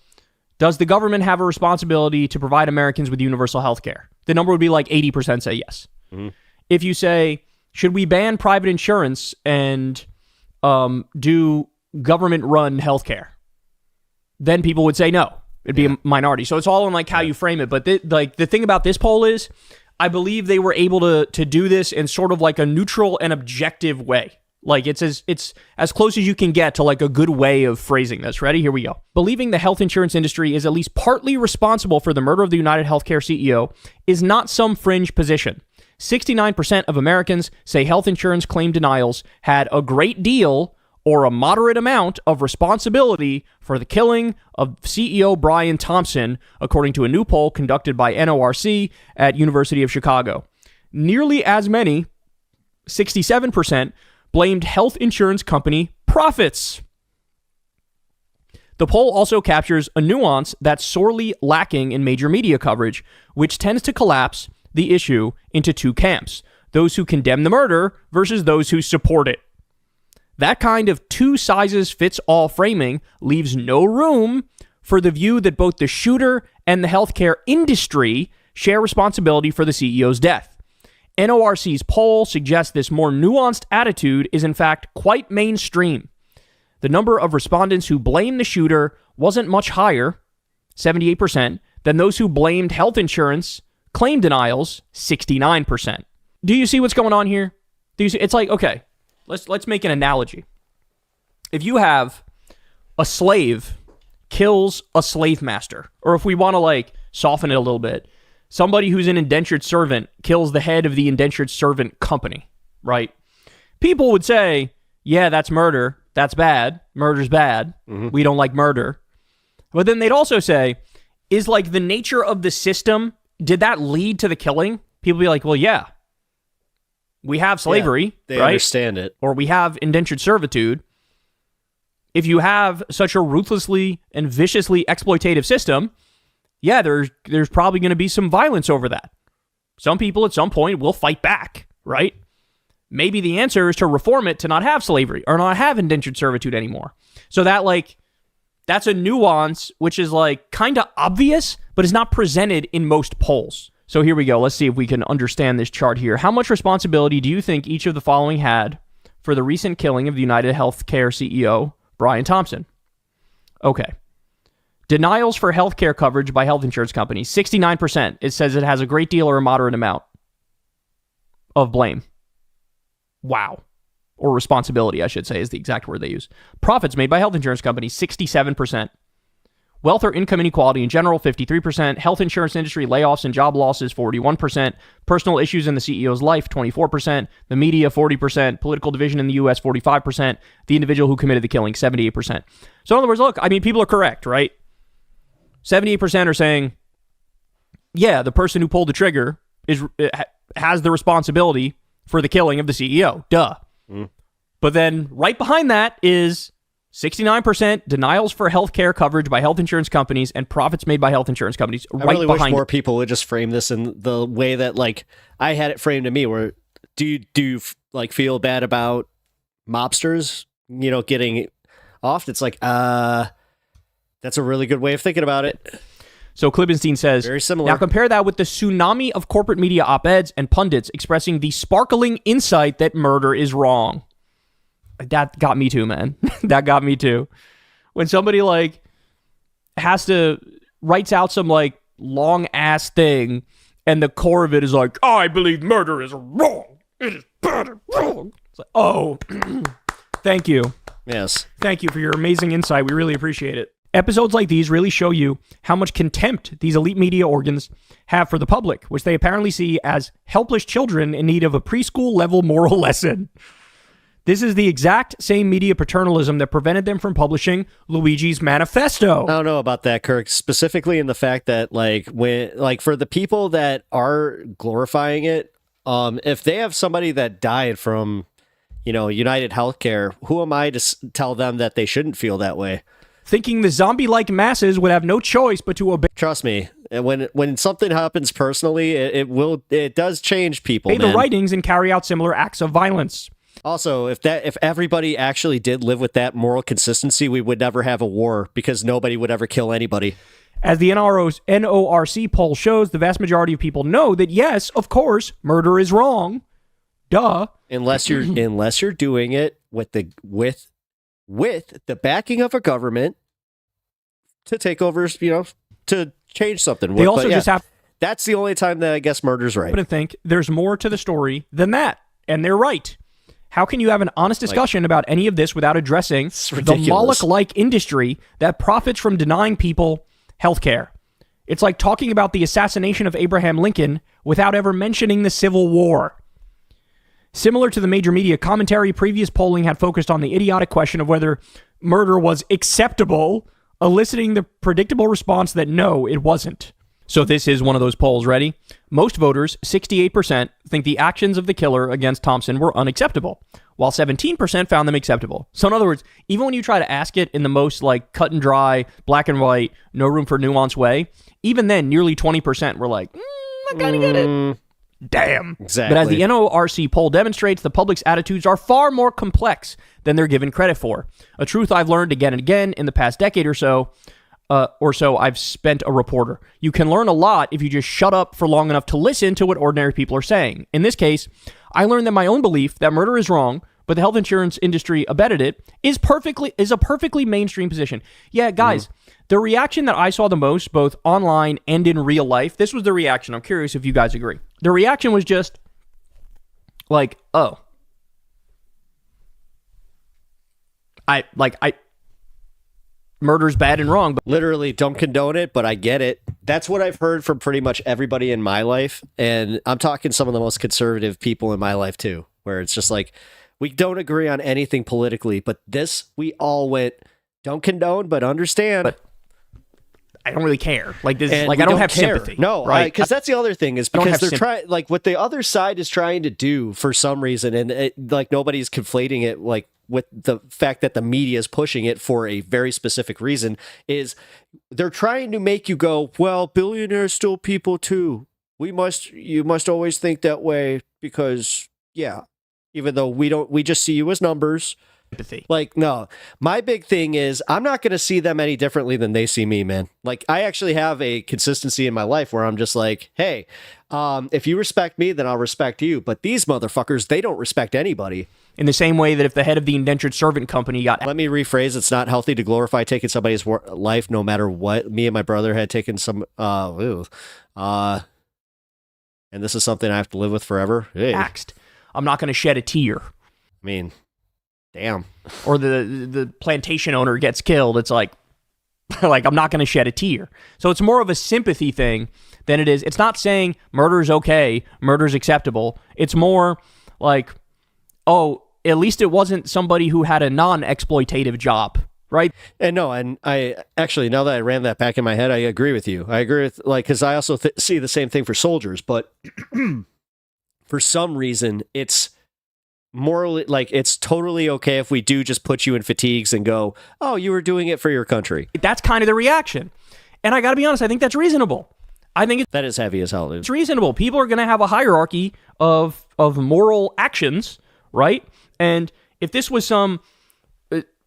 does the government have a responsibility to provide Americans with universal health care? The number would be like 80% say yes. Mm-hmm. If you say, should we ban private insurance and do government-run healthcare? Then people would say no. It'd be a minority. So it's all in like how you frame it. But the thing about this poll is, I believe they were able to do this in sort of like a neutral and objective way. Like, it's as close as you can get to like a good way of phrasing this. Ready? Here we go. Believing the health insurance industry is at least partly responsible for the murder of the United Healthcare CEO is not some fringe position. 69% of Americans say health insurance claim denials had a great deal or a moderate amount of responsibility for the killing of CEO Brian Thompson, according to a new poll conducted by NORC at University of Chicago. Nearly as many, 67%, blamed health insurance company profits. The poll also captures a nuance that's sorely lacking in major media coverage, which tends to collapse the issue into two camps: those who condemn the murder versus those who support it. That kind of two-sizes-fits-all framing leaves no room for the view that both the shooter and the healthcare industry share responsibility for the CEO's death. NORC's poll suggests this more nuanced attitude is in fact quite mainstream. The number of respondents who blamed the shooter wasn't much higher, 78%, than those who blamed health insurance claim denials, 69%. Do you see what's going on here? It's like, okay, let's make an analogy. If you have a slave kills a slave master, or if we want to like soften it a little bit, somebody who's an indentured servant kills the head of the indentured servant company, right? People would say, yeah, that's murder. That's bad. Murder's bad. Mm-hmm. We don't like murder. But then they'd also say, is like the nature of the system, did that lead to the killing? People be like, well, yeah. We have slavery, they right? understand it. Or we have indentured servitude. If you have such a ruthlessly and viciously exploitative system, yeah, there's probably going to be some violence over that. Some people at some point will fight back, right? Maybe the answer is to reform it to not have slavery or not have indentured servitude anymore. So that's a nuance which is like kind of obvious, but is not presented in most polls. So here we go. Let's see if we can understand this chart here. How much responsibility do you think each of the following had for the recent killing of the United Healthcare CEO, Brian Thompson? Okay. Denials for healthcare coverage by health insurance companies, 69%. It says it has a great deal or a moderate amount of blame. Wow. Or responsibility, I should say, is the exact word they use. Profits made by health insurance companies, 67%. Wealth or income inequality in general, 53%. Health insurance industry layoffs and job losses, 41%. Personal issues in the CEO's life, 24%. The media, 40%. Political division in the U.S., 45%. The individual who committed the killing, 78%. So in other words, look, I mean, people are correct, right? 78% are saying, yeah, the person who pulled the trigger has the responsibility for the killing of the CEO. Duh. Mm. But then right behind that is 69% denials for healthcare coverage by health insurance companies and profits made by health insurance companies. I really wish more people would just frame this in the way that like I had it framed to me, where do you like feel bad about mobsters, getting off? It's like, that's a really good way of thinking about it. So Klibenstein says, very similar. Now compare that with the tsunami of corporate media op-eds and pundits expressing the sparkling insight that murder is wrong. That got me too, man. That got me too. When somebody like writes out some like long ass thing and the core of it is like, I believe murder is wrong. It is bad and wrong. It's like, oh, thank you. Yes. Thank you for your amazing insight. We really appreciate it. Episodes like these really show you how much contempt these elite media organs have for the public, which they apparently see as helpless children in need of a preschool level moral lesson. This is the exact same media paternalism that prevented them from publishing Luigi's Manifesto. I don't know about that, Kirk, specifically in the fact that for the people that are glorifying it, if they have somebody that died from, United Healthcare, who am I to tell them that they shouldn't feel that way? Thinking the zombie-like masses would have no choice but to obey. Trust me, when something happens personally, it does change people. Obey the writings and carry out similar acts of violence. Also, if everybody actually did live with that moral consistency, we would never have a war because nobody would ever kill anybody. As the NORC poll shows, the vast majority of people know that yes, of course, murder is wrong. Duh. Unless you're doing it with the backing of a government to take over, to change something. They also just have. That's the only time that I guess murder's right. I think there's more to the story than that, and they're right. How can you have an honest discussion about any of this without addressing the ridiculous. Moloch-like industry that profits from denying people health care? It's like talking about the assassination of Abraham Lincoln without ever mentioning the Civil War. Similar to the major media commentary, previous polling had focused on the idiotic question of whether murder was acceptable, eliciting the predictable response that no, it wasn't. So this is one of those polls. Ready? Most voters, 68%, think the actions of the killer against Thompson were unacceptable, while 17% found them acceptable. So in other words, even when you try to ask it in the most like cut and dry, black and white, no room for nuance way, even then nearly 20% were like, I kind of get it. Damn. Exactly. But as the NORC poll demonstrates, the public's attitudes are far more complex than they're given credit for. A truth I've learned again and again in the past decade or so I've spent a reporter. You can learn a lot if you just shut up for long enough to listen to what ordinary people are saying. In this case, I learned that my own belief that murder is wrong, but the health insurance industry abetted it, is a perfectly mainstream position. Yeah, guys, the reaction that I saw the most, both online and in real life, this was the reaction. I'm curious if you guys agree. The reaction was just like, oh. Murder's bad and wrong. But literally don't condone it, but I get it. That's what I've heard from pretty much everybody in my life. And I'm talking some of the most conservative people in my life too, where it's just like, we don't agree on anything politically, but this, we all went, don't condone, but understand. But I don't really care. Like this, like I don't have sympathy. No, right? Because that's the other thing is because they're trying, like what the other side is trying to do for some reason, and like nobody's conflating it like with the fact that the media is pushing it for a very specific reason, is they're trying to make you go, well, billionaires still people too. You must always think that way because even though we just see you as numbers. Like, no, my big thing is I'm not going to see them any differently than they see me, man. Like, I actually have a consistency in my life where I'm just like, hey, if you respect me, then I'll respect you. But these motherfuckers, they don't respect anybody. In the same way that if the head of the indentured servant company got... Let me rephrase. It's not healthy to glorify taking somebody's life no matter what. Me and my brother had taken some... and this is something I have to live with forever. Hey. Axed. I'm not going to shed a tear. I mean... Damn. Or the plantation owner gets killed. It's like I'm not going to shed a tear. So it's more of a sympathy thing than it is. It's not saying murder is okay, murder is acceptable. It's more like, oh, at least it wasn't somebody who had a non-exploitative job, right? And no, and I actually, now that I ran that back in my head, I agree with you. I agree with, like, because I also see the same thing for soldiers, but for some reason, it's morally, like, it's totally okay if we do just put you in fatigues and go, oh, you were doing it for your country. That's kind of the reaction. And I got to be honest, I think that's reasonable. I think that is heavy as hell, dude. It's reasonable. People are going to have a hierarchy of moral actions, right? And if this was some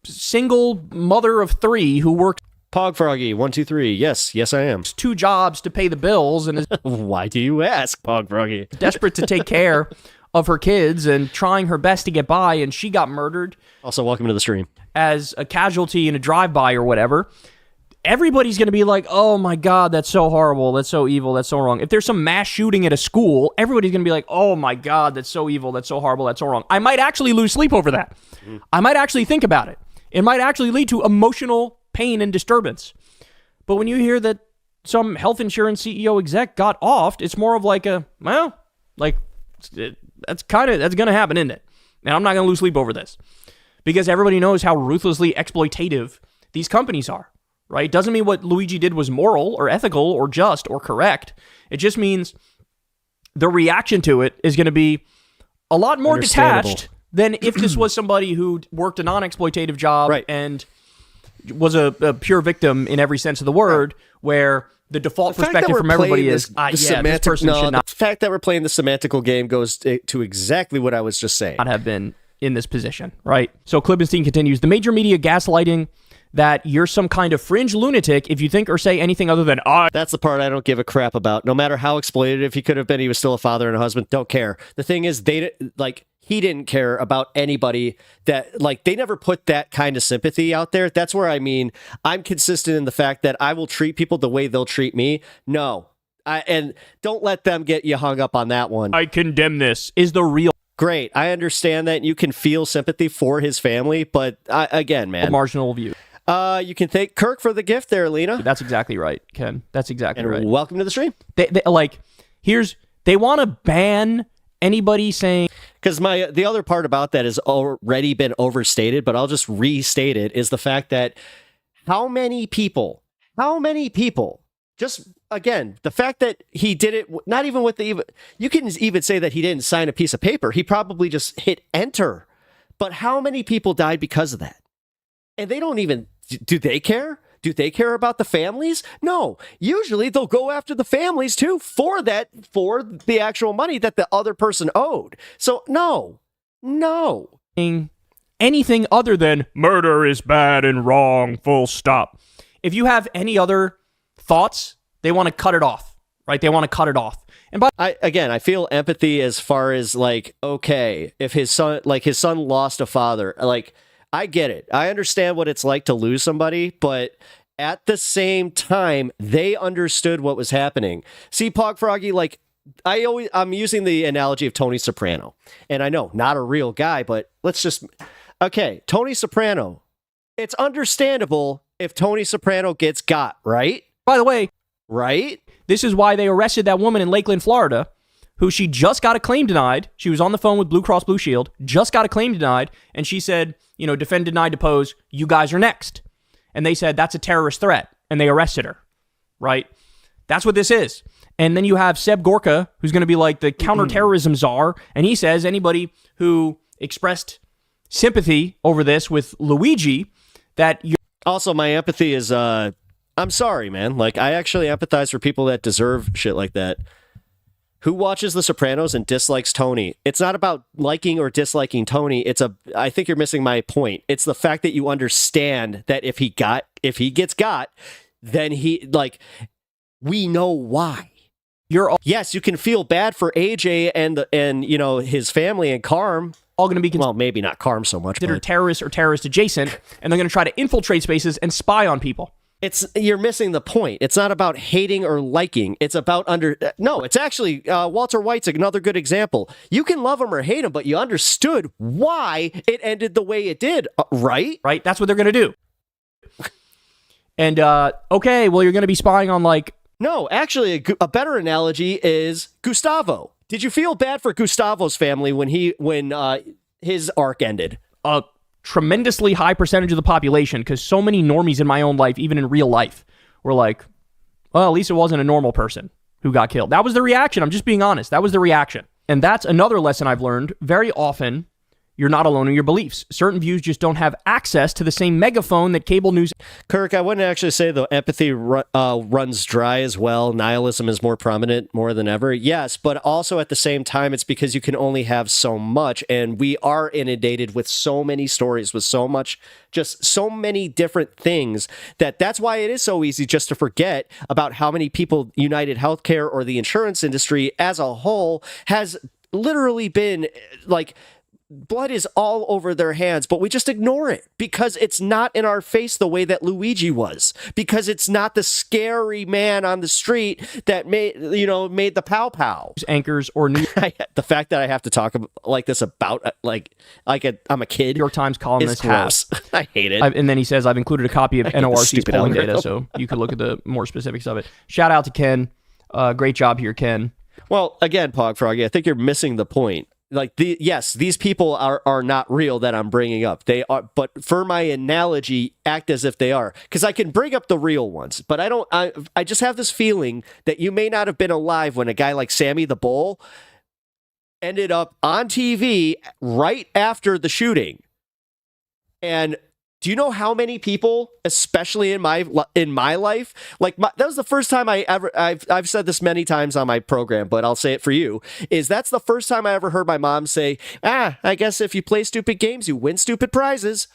single mother of three who works Pog Froggy, 1, 2, 3. Yes, I am. 2 jobs to pay the bills and is why do you ask, Pog Froggy? Desperate to take care of her kids and trying her best to get by, and she got murdered. Also, welcome to the stream. As a casualty in a drive-by or whatever. Everybody's going to be like, oh my God, that's so horrible, that's so evil, that's so wrong. If there's some mass shooting at a school, everybody's going to be like, oh my God, that's so evil, that's so horrible, that's so wrong. I might actually lose sleep over that. I might actually think about it. It might actually lead to emotional pain and disturbance. But when you hear that some health insurance CEO exec got offed, it's more of like that's going to happen, isn't it? And I'm not going to lose sleep over this. Because everybody knows how ruthlessly exploitative these companies are, right? Doesn't mean what Luigi did was moral or ethical or just or correct. It just means the reaction to it is going to be a lot more detached than if this was somebody who worked a non-exploitative job and was a pure victim in every sense of the word, where the default perspective from everybody is, this person should not. The fact that we're playing the semantical game goes to exactly what I was just saying. Not have been in this position, right? So Klibbenstein continues, the major media gaslighting that you're some kind of fringe lunatic if you think or say anything other than, That's the part I don't give a crap about. No matter how exploitative he could have been, he was still a father and a husband. Don't care. The thing is, he didn't care about anybody that, like, they never put that kind of sympathy out there. That's where, I mean, I'm consistent in the fact that I will treat people the way they'll treat me. No. And don't let them get you hung up on that one. I condemn this is the real. great. I understand that you can feel sympathy for his family, but again, man, A marginal view. you can thank Kirk for the gift there, Lena. That's exactly right, Ken. That's exactly And right. welcome to the stream. They want to ban anybody saying, because the other part about that has already been overstated, but I'll just restate it, is the fact that how many people, just again, the fact that he did it, not even with you can even say that he didn't sign a piece of paper. He probably just hit enter. But how many people died because of that? And they don't even, do they care? Do they care about the families? No. Usually they'll go after the families too for the actual money that the other person owed. So no. anything other than murder is bad and wrong, full stop. If you have any other thoughts, they want to cut it off, right? They want to cut it off. And I feel empathy as far as like, okay, if his son lost a father, like, I get it. I understand what it's like to lose somebody, but at the same time, they understood what was happening. See, Pog Froggy, like, I'm using the analogy of Tony Soprano. And I know, not a real guy, but Tony Soprano. It's understandable if Tony Soprano gets got, right? By the way, right? This is why they arrested that woman in Lakeland, Florida, who she just got a claim denied. She was on the phone with Blue Cross Blue Shield, just got a claim denied, and she said, defend, deny, depose, you guys are next. And they said, that's a terrorist threat, and they arrested her, right? That's what this is. And then you have Seb Gorka, who's going to be like the counterterrorism czar, and he says anybody who expressed sympathy over this with Luigi, that you Also, my empathy is, I'm sorry, man. Like, I actually empathize for people that deserve shit like that. Who watches The Sopranos and dislikes Tony? It's not about liking or disliking Tony. I think you're missing my point. It's the fact that you understand that if he gets got, then we know why. Yes, you can feel bad for AJ and his family and Carm. All going to be well, maybe not Carm so much. Considered terrorists or terrorist adjacent, and they're going to try to infiltrate spaces and spy on people. You're missing the point. It's not about hating or liking. It's about No, it's actually Walter White's another good example. You can love him or hate him, but you understood why it ended the way it did, right? Right. That's what they're going to do. And okay, well, you're going to be spying on No, actually, a better analogy is Gustavo. Did you feel bad for Gustavo's family when his arc ended? A tremendously high percentage of the population, because so many normies in my own life, even in real life, were like, well, at least it wasn't a normal person who got killed. That was the reaction. I'm just being honest. That was the reaction. And that's another lesson I've learned. Very often, you're not alone in your beliefs. Certain views just don't have access to the same megaphone that cable news. Kirk, I wouldn't actually say the empathy runs dry as well. Nihilism is more prominent more than ever. Yes, but also at the same time, it's because you can only have so much. And we are inundated with so many stories, with so many different things that's why it is so easy just to forget about how many people United Healthcare or the insurance industry as a whole has literally been like, blood is all over their hands, but we just ignore it because it's not in our face the way that Luigi was, because it's not the scary man on the street that made the pow pow anchors or news. The fact that I have to talk like this about I'm a kid. New York Times columnist has. I hate it. And then he says, I've included a copy of NORC's polling data, so you could look at the more specifics of it. Shout out to Ken. Great job here, Ken. Well, again, Pog Froggy, I think you're missing the point. Like these people are not real that I'm bringing up. They are, but for my analogy, act as if they are, because I can bring up the real ones, but I don't. I just have this feeling that you may not have been alive when a guy like Sammy the Bull ended up on TV right after the shooting. And do you know how many people, especially in my life, that was the first time I've said this many times on my program, but I'll say it for you, that's the first time I ever heard my mom say, I guess if you play stupid games, you win stupid prizes.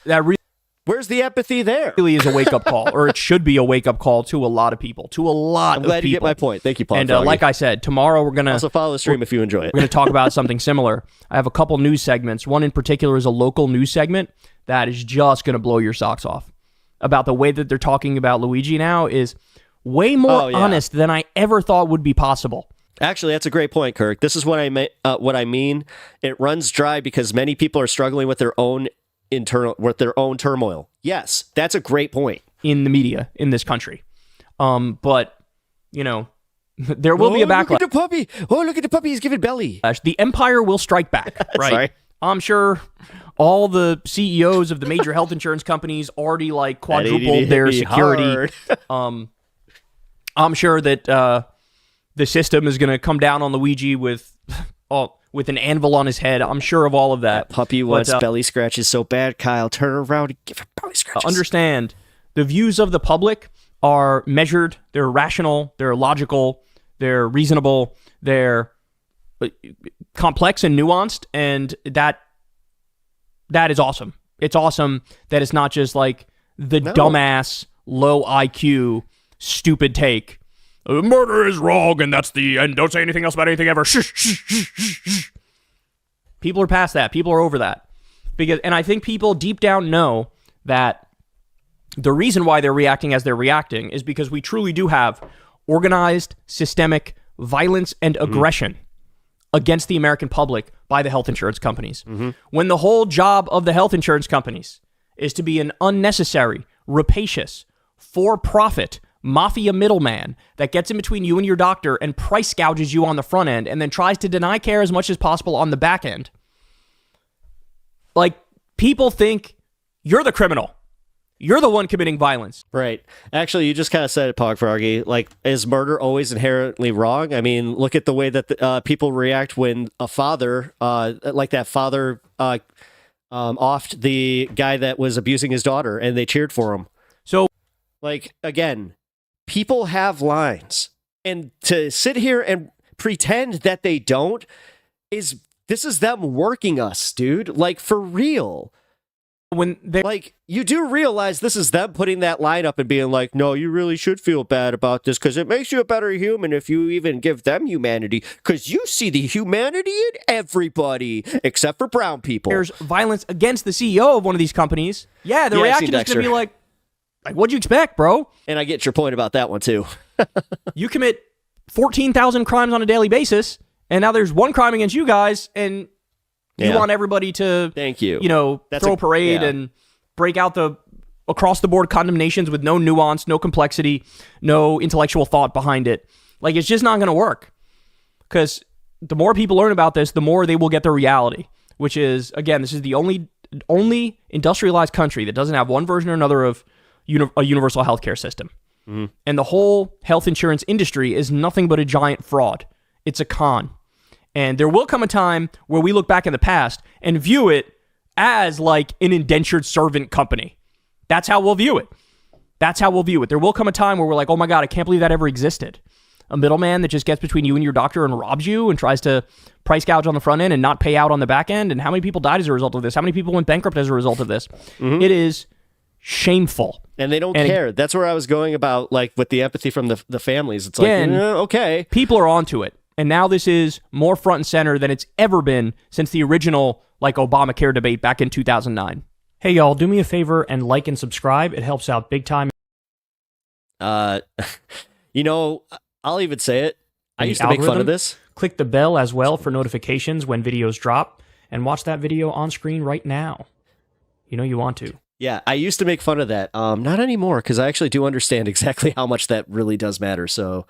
Where's the empathy there? Really is a wake-up call, or it should be a wake-up call to a lot of people, I'm glad you get my point. Thank you, Paul. And like I said, tomorrow we're going to... Also follow the stream if you enjoy it. We're going to talk about something similar. I have a couple news segments. One in particular is a local news segment that is just going to blow your socks off. About the way that they're talking about Luigi now is way more honest than I ever thought would be possible. Actually, that's a great point, Kirk. This is what I mean. It runs dry because many people are struggling with their own turmoil. Yes, that's a great point. In the media in this country. But, you know, there will be a backlash. Look at the puppy. Oh, look at the puppy. He's giving belly. The empire will strike back, right? Sorry. I'm sure all the CEOs of the major health insurance companies already like quadrupled their security. I'm sure that the system is going to come down on Luigi with an anvil on his head. I'm sure of all of that. Puppy wants belly scratches so bad, Kyle. Turn around and give him belly scratches. Understand, the views of the public are measured, they're rational, they're logical, they're reasonable, they're complex and nuanced, and that is awesome. It's awesome that it's not just like the dumbass, low IQ, stupid take. Murder is wrong, and that's the end. Don't say anything else about anything ever. Shh, shh, shh, shh, shh. People are past that. People are over that. And I think people deep down know that the reason why they're reacting as they're reacting is because we truly do have organized, systemic violence and aggression against the American public by the health insurance companies. When the whole job of the health insurance companies is to be an unnecessary, rapacious, for-profit mafia middleman that gets in between you and your doctor and price gouges you on the front end and then tries to deny care as much as possible on the back end. Like, people think you're the criminal. You're the one committing violence. Right. Actually, you just kind of said it, Pog Froggy. Like, is murder always inherently wrong? I mean, look at the way that people react when a father, like that father, offed the guy that was abusing his daughter, and they cheered for him. So, like, again, people have lines, and to sit here and pretend that they don't this is them working us, dude. Like, for real. When they like, you do realize this is them putting that line up and being like, no, you really should feel bad about this because it makes you a better human if you even give them humanity, because you see the humanity in everybody except for brown people. There's violence against the CEO of one of these companies. Yeah, the reaction is going to be like, what'd you expect, bro? And I get your point about that one too. You commit 14,000 crimes on a daily basis, and now there's one crime against you guys, and you want everybody to, throw a parade and break out the across-the-board condemnations with no nuance, no complexity, no intellectual thought behind it. Like, it's just not going to work. Because the more people learn about this, the more they will get the reality, which is, again, this is the only industrialized country that doesn't have one version or another of a universal healthcare system. And the whole health insurance industry is nothing but a giant fraud. It's a con. And there will come a time where we look back in the past and view it as like an indentured servant company. That's how we'll view it. There will come a time where we're like, oh my God, I can't believe that ever existed. A middleman that just gets between you and your doctor and robs you and tries to price gouge on the front end and not pay out on the back end. And how many people died as a result of this? How many people went bankrupt as a result of this? It is shameful. And they don't care. That's where I was going about, like, with the empathy from the families. It's like, okay. People are onto it. And now this is more front and center than it's ever been since the original, like, Obamacare debate back in 2009. Hey, y'all, do me a favor and like and subscribe. It helps out big time. I'll even say it. I used to make fun of this. Click the bell as well for notifications when videos drop, and watch that video on screen right now. You know you want to. Yeah, I used to make fun of that. Not anymore, because I actually do understand exactly how much that really does matter. So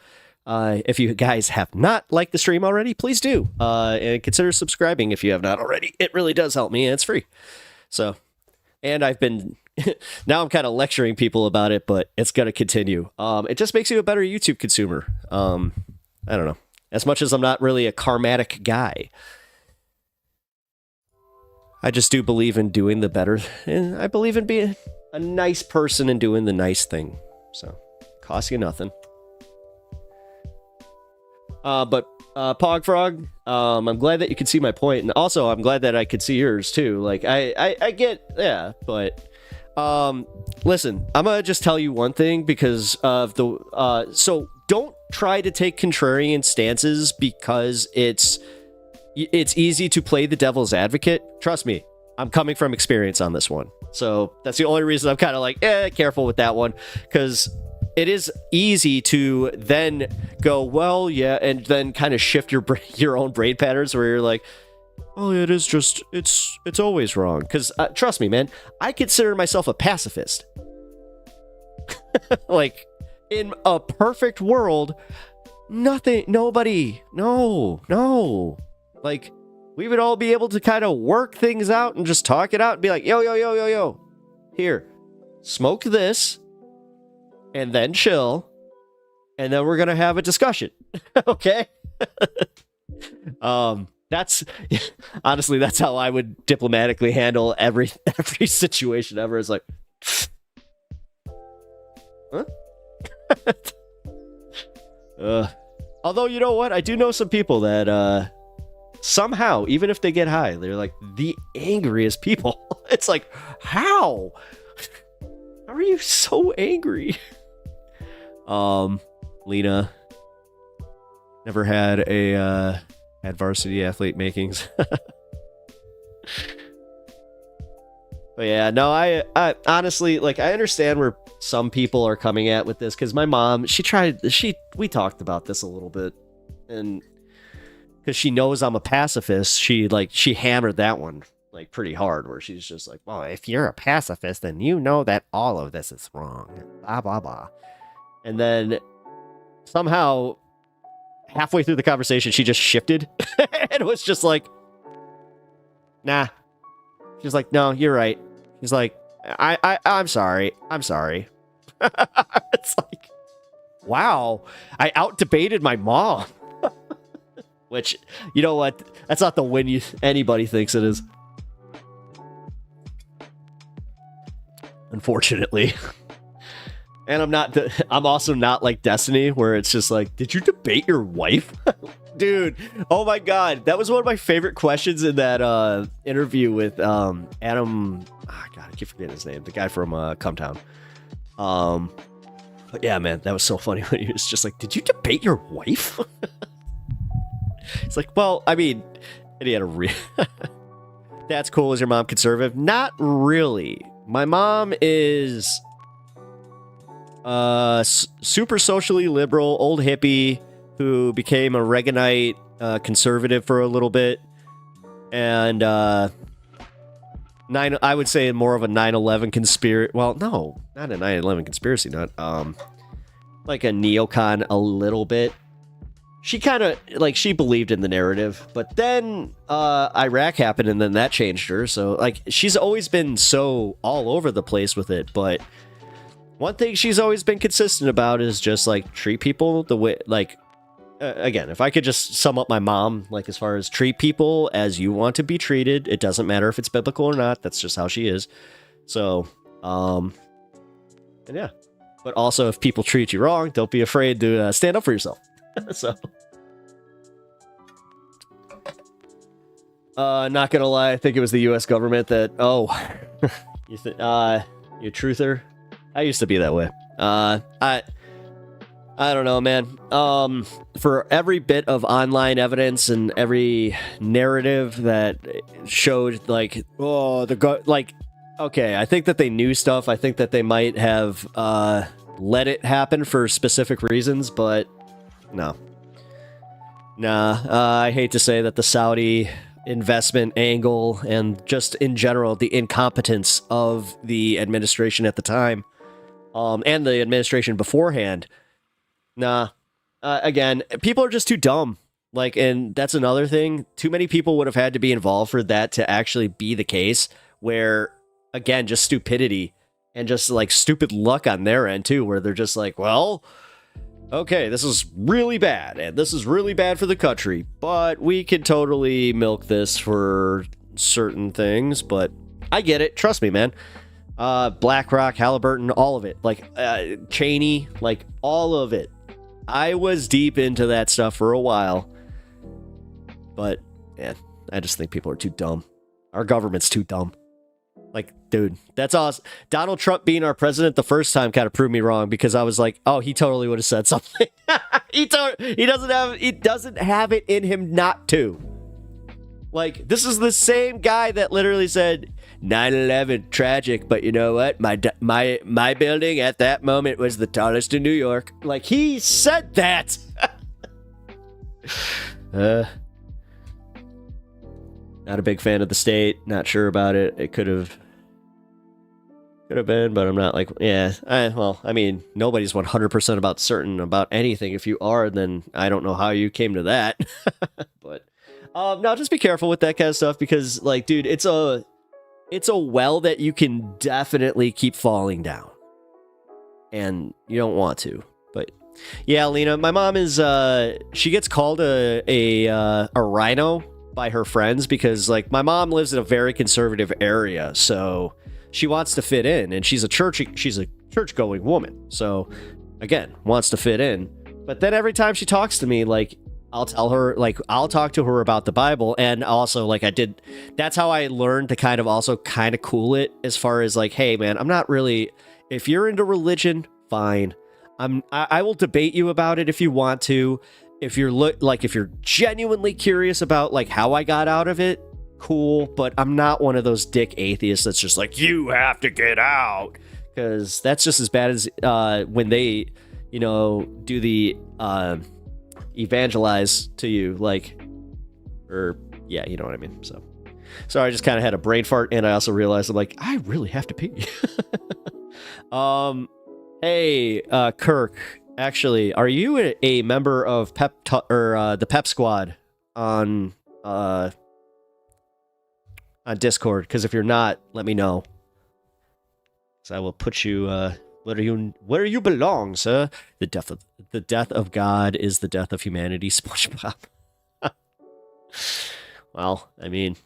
if you guys have not liked the stream already, please do. And consider subscribing if you have not already. It really does help me, and it's free. So, and I've been... now I'm kind of lecturing people about it, but it's going to continue. It just makes you a better YouTube consumer. I don't know. As much as I'm not really a karmatic guy, I just do believe in doing the better. And I believe in being a nice person and doing the nice thing. So, costs you nothing. But Pog Frog, I'm glad that you could see my point. And also, I'm glad that I could see yours too. Like, I get, yeah, but... listen, I'm gonna just tell you one thing because of the so don't try to take contrarian stances because it's easy to play the devil's advocate. Trust me, I'm coming from experience on this one, so that's the only reason I'm kind of like careful with that one, because it is easy to then go, well, yeah, and then kind of shift your own brain patterns where you're like, oh, it is just, it's always wrong. Because trust me, man, I consider myself a pacifist. Like, in a perfect world, nobody, no. Like, we would all be able to kind of work things out and just talk it out and be like, yo, here, smoke this, and then chill, and then we're gonna have a discussion. Okay? That's honestly, that's how I would diplomatically handle every situation ever. Is like, huh? Although, you know what? I do know some people that somehow, even if they get high, they're like the angriest people. It's like, how are you so angry? Lena never had a had varsity athlete makings. But yeah, no, I honestly, like, I understand where some people are coming at with this, because my mom, we talked about this a little bit, and because she knows I'm a pacifist, she hammered that one like pretty hard, where she's just like, well, if you're a pacifist, then you know that all of this is wrong, blah blah blah. And then somehow halfway through the conversation she just shifted and was just like, nah. She's like, no, you're right. He's like, I'm sorry. It's like, wow, I out-debated my mom. Which, you know what? That's not the win anybody thinks it is. Unfortunately. And I'm also not like Destiny, where it's just like, did you debate your wife? Dude, oh my god, that was one of my favorite questions in that interview with Adam. Oh god, I keep forgetting his name. The guy from Cumtown. But yeah, man, that was so funny when he was just like, did you debate your wife? It's like, well, I mean, and he had that's cool. Is your mom conservative? Not really. My mom is super socially liberal, old hippie who became a Reaganite conservative for a little bit, and I would say more of a 9/11 conspiracy. Well, no, not a 9/11 conspiracy nut. Like a neocon a little bit. She kind of, like, she believed in the narrative, but then Iraq happened, and then that changed her. So, like, she's always been so all over the place with it, but one thing she's always been consistent about is just, like, treat people the way, like, again, if I could just sum up my mom, like, as far as treat people as you want to be treated, it doesn't matter if it's biblical or not, that's just how she is. So, and yeah. But also, if people treat you wrong, don't be afraid to stand up for yourself. So, not gonna lie, I think it was the U.S. government that, you truther? I used to be that way. I don't know, man. For every bit of online evidence and every narrative that showed, like, okay, I think that they knew stuff. I think that they might have let it happen for specific reasons, but no. I hate to say that the Saudi investment angle and just in general the incompetence of the administration at the time, and the administration beforehand. Again, people are just too dumb. Like, and that's another thing. Too many people would have had to be involved for that to actually be the case, where, again, just stupidity and just, like, stupid luck on their end too, where they're just like, well, okay, this is really bad, and this is really bad for the country, but we can totally milk this for certain things. But I get it. Trust me, man. BlackRock, Halliburton, all of it. Like, Cheney, like, all of it. I was deep into that stuff for a while. But, man, I just think people are too dumb. Our government's too dumb. Like, dude, that's awesome. Donald Trump being our president the first time kind of proved me wrong, because I was like, oh, he totally would have said something. He doesn't have it in him not to. Like, this is the same guy that literally said, 9/11 tragic, but you know what? My building at that moment was the tallest in New York. Like, he said that. Not a big fan of the state. Not sure about it. It could have been, but I'm not like, yeah. I mean, nobody's 100% about anything. If you are, then I don't know how you came to that. But no, just be careful with that kind of stuff, because, like, dude, it's a well that you can definitely keep falling down, and you don't want to. But yeah, Lena, my mom is she gets called a rhino by her friends, because, like, my mom lives in a very conservative area, so she wants to fit in, and she's a church-going woman, so again, wants to fit in. But then every time she talks to me, like, I'll tell her, like, I'll talk to her about the Bible, and also, like, that's how I learned to kind of cool it, as far as, like, hey man, I'm not really, if you're into religion, fine. I will debate you about it if you want to. If you're genuinely curious about, like, how I got out of it, cool, but I'm not one of those dick atheists that's just like, you have to get out, because that's just as bad as when they, do the evangelize to you, like, or yeah, you know what I mean. So sorry, I just kind of had a brain fart, and I also realized I'm like, I really have to pee. Hey, Kirk, actually, are you a member of the Pep Squad on Discord? Because if you're not, let me know, so I will put you where you belong, sir. The death of God is the death of humanity. SpongeBob. Well, I mean,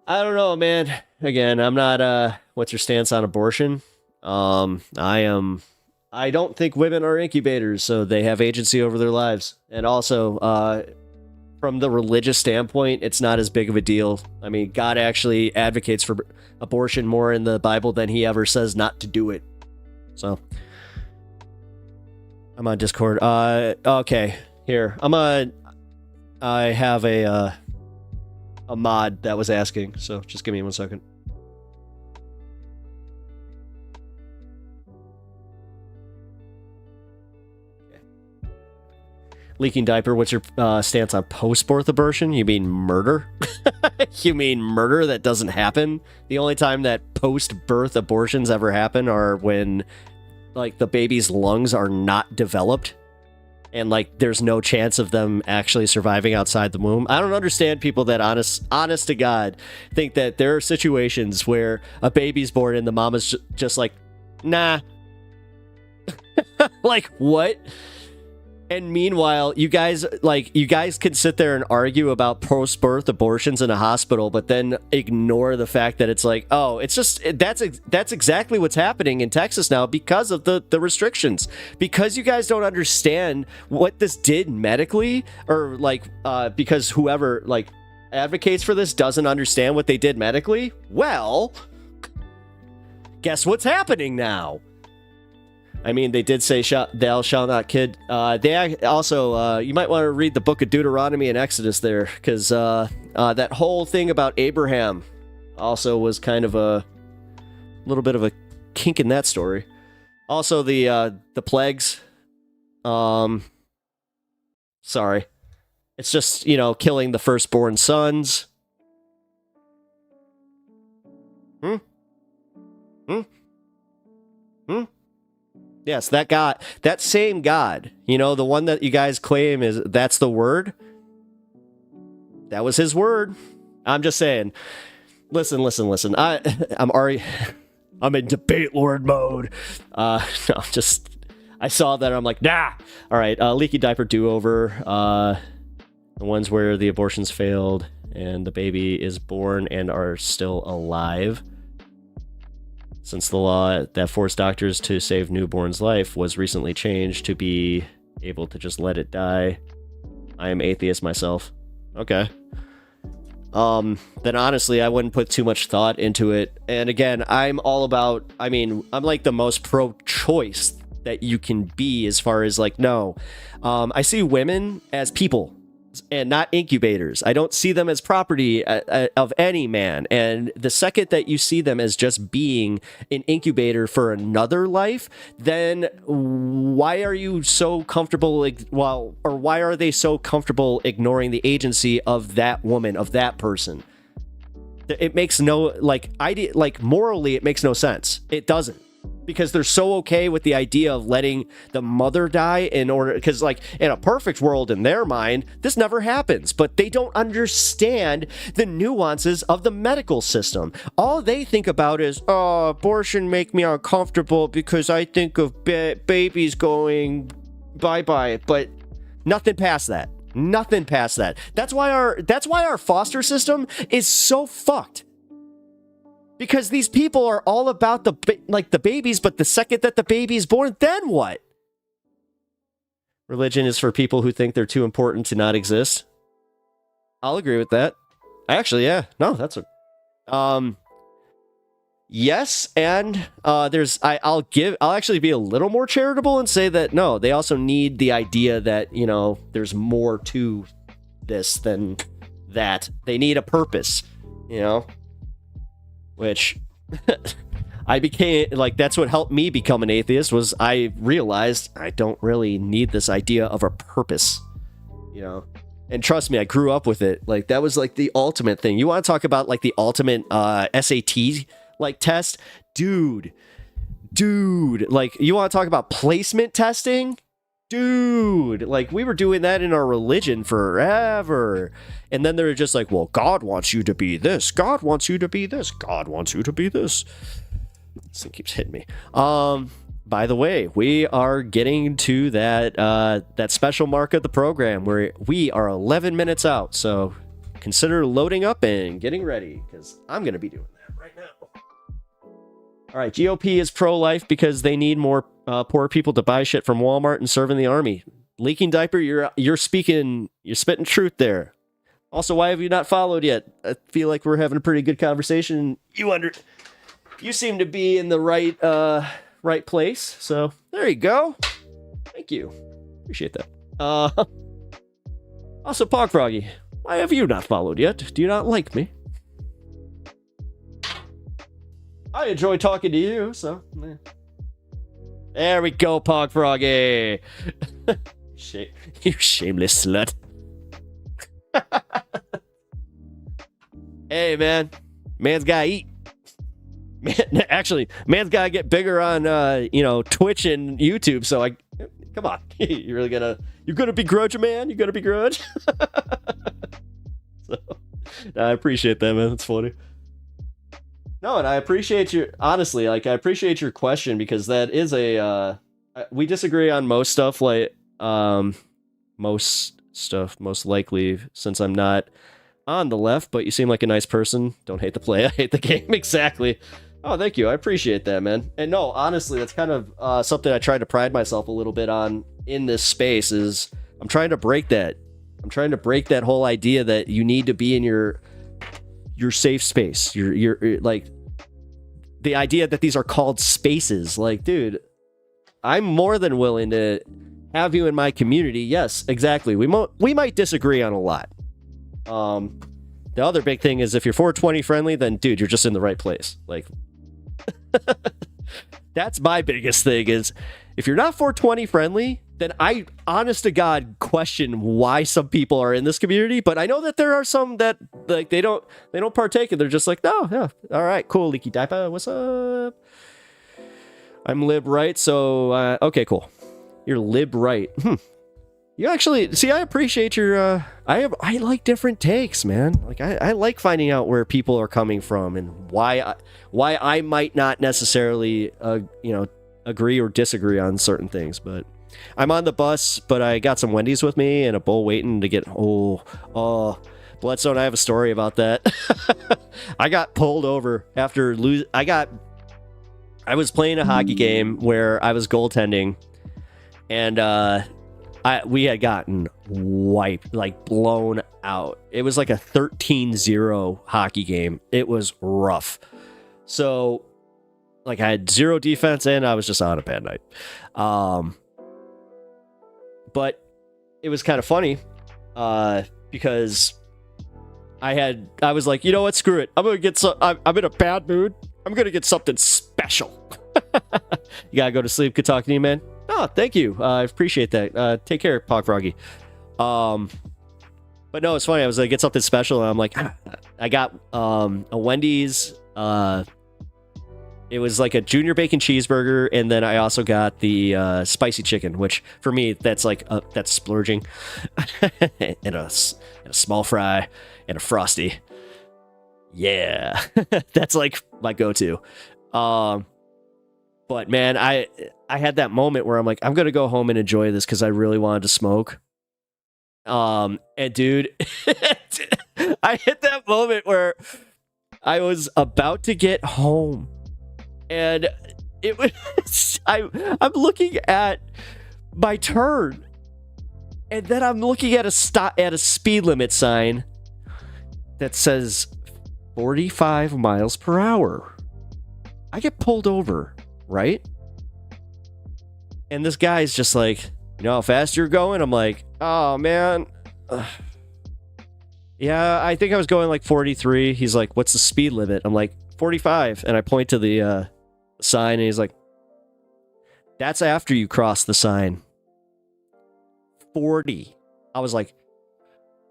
I don't know, man. Again, I'm not. What's your stance on abortion? I don't think women are incubators, so they have agency over their lives. And also, from the religious standpoint, it's not as big of a deal. I mean, God actually advocates for abortion more in the Bible than he ever says not to do it. So, I'm on Discord. Okay, here. I have a mod that was asking, so just give me 1 second. Leaking diaper, what's your stance on post-birth abortion? You mean murder? You mean murder that doesn't happen? The only time that post-birth abortions ever happen are when, like, the baby's lungs are not developed, and, like, there's no chance of them actually surviving outside the womb. I don't understand people that, honest to God, think that there are situations where a baby's born and the mom is just like, nah. Like, what? And meanwhile, you guys can sit there and argue about post-birth abortions in a hospital, but then ignore the fact that it's like, oh, it's just, that's exactly what's happening in Texas now because of the restrictions. Because you guys don't understand what this did medically, or like, because whoever, like, advocates for this doesn't understand what they did medically, well, guess what's happening now? I mean, they did say thou shalt not kid. They also, you might want to read the book of Deuteronomy and Exodus there, because that whole thing about Abraham also was kind of a little bit of a kink in that story. Also, the plagues. Sorry. It's just, killing the firstborn sons. Yes, that God, that same God, the one that you guys claim that's the word. That was his word. I'm just saying. Listen. I'm in debate lord mode. No, I saw that. I'm like, nah. All right. Leaky diaper do-over. The ones where the abortions failed and the baby is born and are still alive. Since the law that forced doctors to save newborn's life was recently changed to be able to just let it die. I am atheist myself. Okay. Then honestly, I wouldn't put too much thought into it. And again, I'm like the most pro-choice that you can be, as far as, like, no. I see women as people. and not incubators. I don't see them as property of any man. And the second that you see them as just being an incubator for another life, then why are you so comfortable? Or why are they so comfortable ignoring the agency of that woman, of that person? It makes no morally, it makes no sense. It doesn't. Because they're so okay with the idea of letting the mother die in order, because like in a perfect world in their mind, this never happens, but they don't understand the nuances of the medical system. All they think about is, oh, abortion make me uncomfortable because I think of babies going bye-bye, but nothing past that. Nothing past that. That's why our foster system is so fucked. Because these people are all about the babies, but the second that the baby's born, then what? Religion is for people who think they're too important to not exist. I'll agree with that. Actually, yeah. No, that's a... yes, and I'll actually be a little more charitable and say that no, they also need the idea that, you know, there's more to this than that. They need a purpose, you know? Which I became, like, that's what helped me become an atheist, was I realized I don't really need this idea of a purpose, you know? And trust me, I grew up with it. Like, that was like the ultimate thing. You want to talk about like the ultimate SAT like test? Dude, like, you want to talk about placement testing? Dude, like, we were doing that in our religion forever. And then they're just like, well, God wants you to be this. God wants you to be this. God wants you to be this. This thing keeps hitting me. By the way, we are getting to that special mark of the program where we are 11 minutes out. So consider loading up and getting ready, because I'm going to be doing that right now. All right, GOP is pro-life because they need more poor people to buy shit from Walmart and serve in the army. Leaking diaper, you're spitting truth there. Also, why have you not followed yet? I feel like we're having a pretty good conversation. You seem to be in the right place. So there you go. Thank you. Appreciate that. Also, Pog Froggy, why have you not followed yet? Do you not like me? I enjoy talking to you, so... There we go, Pog Froggy! You shameless slut. Hey, man. Man's gotta eat. Man's gotta get bigger on, Twitch and YouTube, so come on. You're gonna begrudge a man? You gonna begrudge? So, I appreciate that, man. That's funny. No, and I appreciate honestly, like, I appreciate your question, because that is we disagree on most stuff, like, most likely, since I'm not on the left, but you seem like a nice person. Don't hate the play, I hate the game. Exactly. Oh, thank you. I appreciate that, man. And no, honestly, that's kind of something I try to pride myself a little bit on in this space, is I'm trying to break that. I'm trying to break that whole idea that you need to be in your safe space. You're like, the idea that these are called spaces. Like, dude, I'm more than willing to have you in my community. Yes, exactly. We might disagree on a lot. The other big thing is, if you're 420 friendly, then dude, you're just in the right place. Like, that's my biggest thing, is if you're not 420 friendly, then I, honest to God, question why some people are in this community. But I know that there are some that, like, they don't partake, and they're just like, no, yeah, all right, cool, Leaky Diaper, what's up? I'm lib right, so okay, cool. You're lib right. You actually see. I appreciate your. I like different takes, man. Like, I like finding out where people are coming from and why I might not necessarily agree or disagree on certain things, but. I'm on the bus, but I got some Wendy's with me and a bowl waiting to get... Bloodstone, I have a story about that. I got pulled over after I was playing a hockey game where I was goaltending, and we had gotten wiped, like blown out. It was like a 13-0 hockey game. It was rough. So, like, I had zero defense and I was just on a bad night. But it was kind of funny. because I was like, you know what, screw it. I'm gonna get I'm in a bad mood. I'm gonna get something special. You gotta go to sleep. Good talking to you, man. Oh, thank you. I appreciate that. Take care, Pog Froggy. But no, it's funny. I was like, get something special, and I'm like, I got a Wendy's. It was like a junior bacon cheeseburger, and then I also got the spicy chicken, which for me, that's like that's splurging, and a small fry and a Frosty. Yeah, that's like my go-to. But man, I had that moment where I'm like, I'm gonna go home and enjoy this because I really wanted to smoke. And dude, I hit that moment where I was about to get home, and it was I'm looking at my turn, and then I'm looking at a speed limit sign that says 45 miles per hour. I get pulled over, right? And this guy's just like, you know how fast you're going? I'm like, oh man. Yeah, I think I was going like 43. He's like, what's the speed limit? I'm like, 45. And I point to the sign, and he's like, that's after you cross the sign. 40. I was like,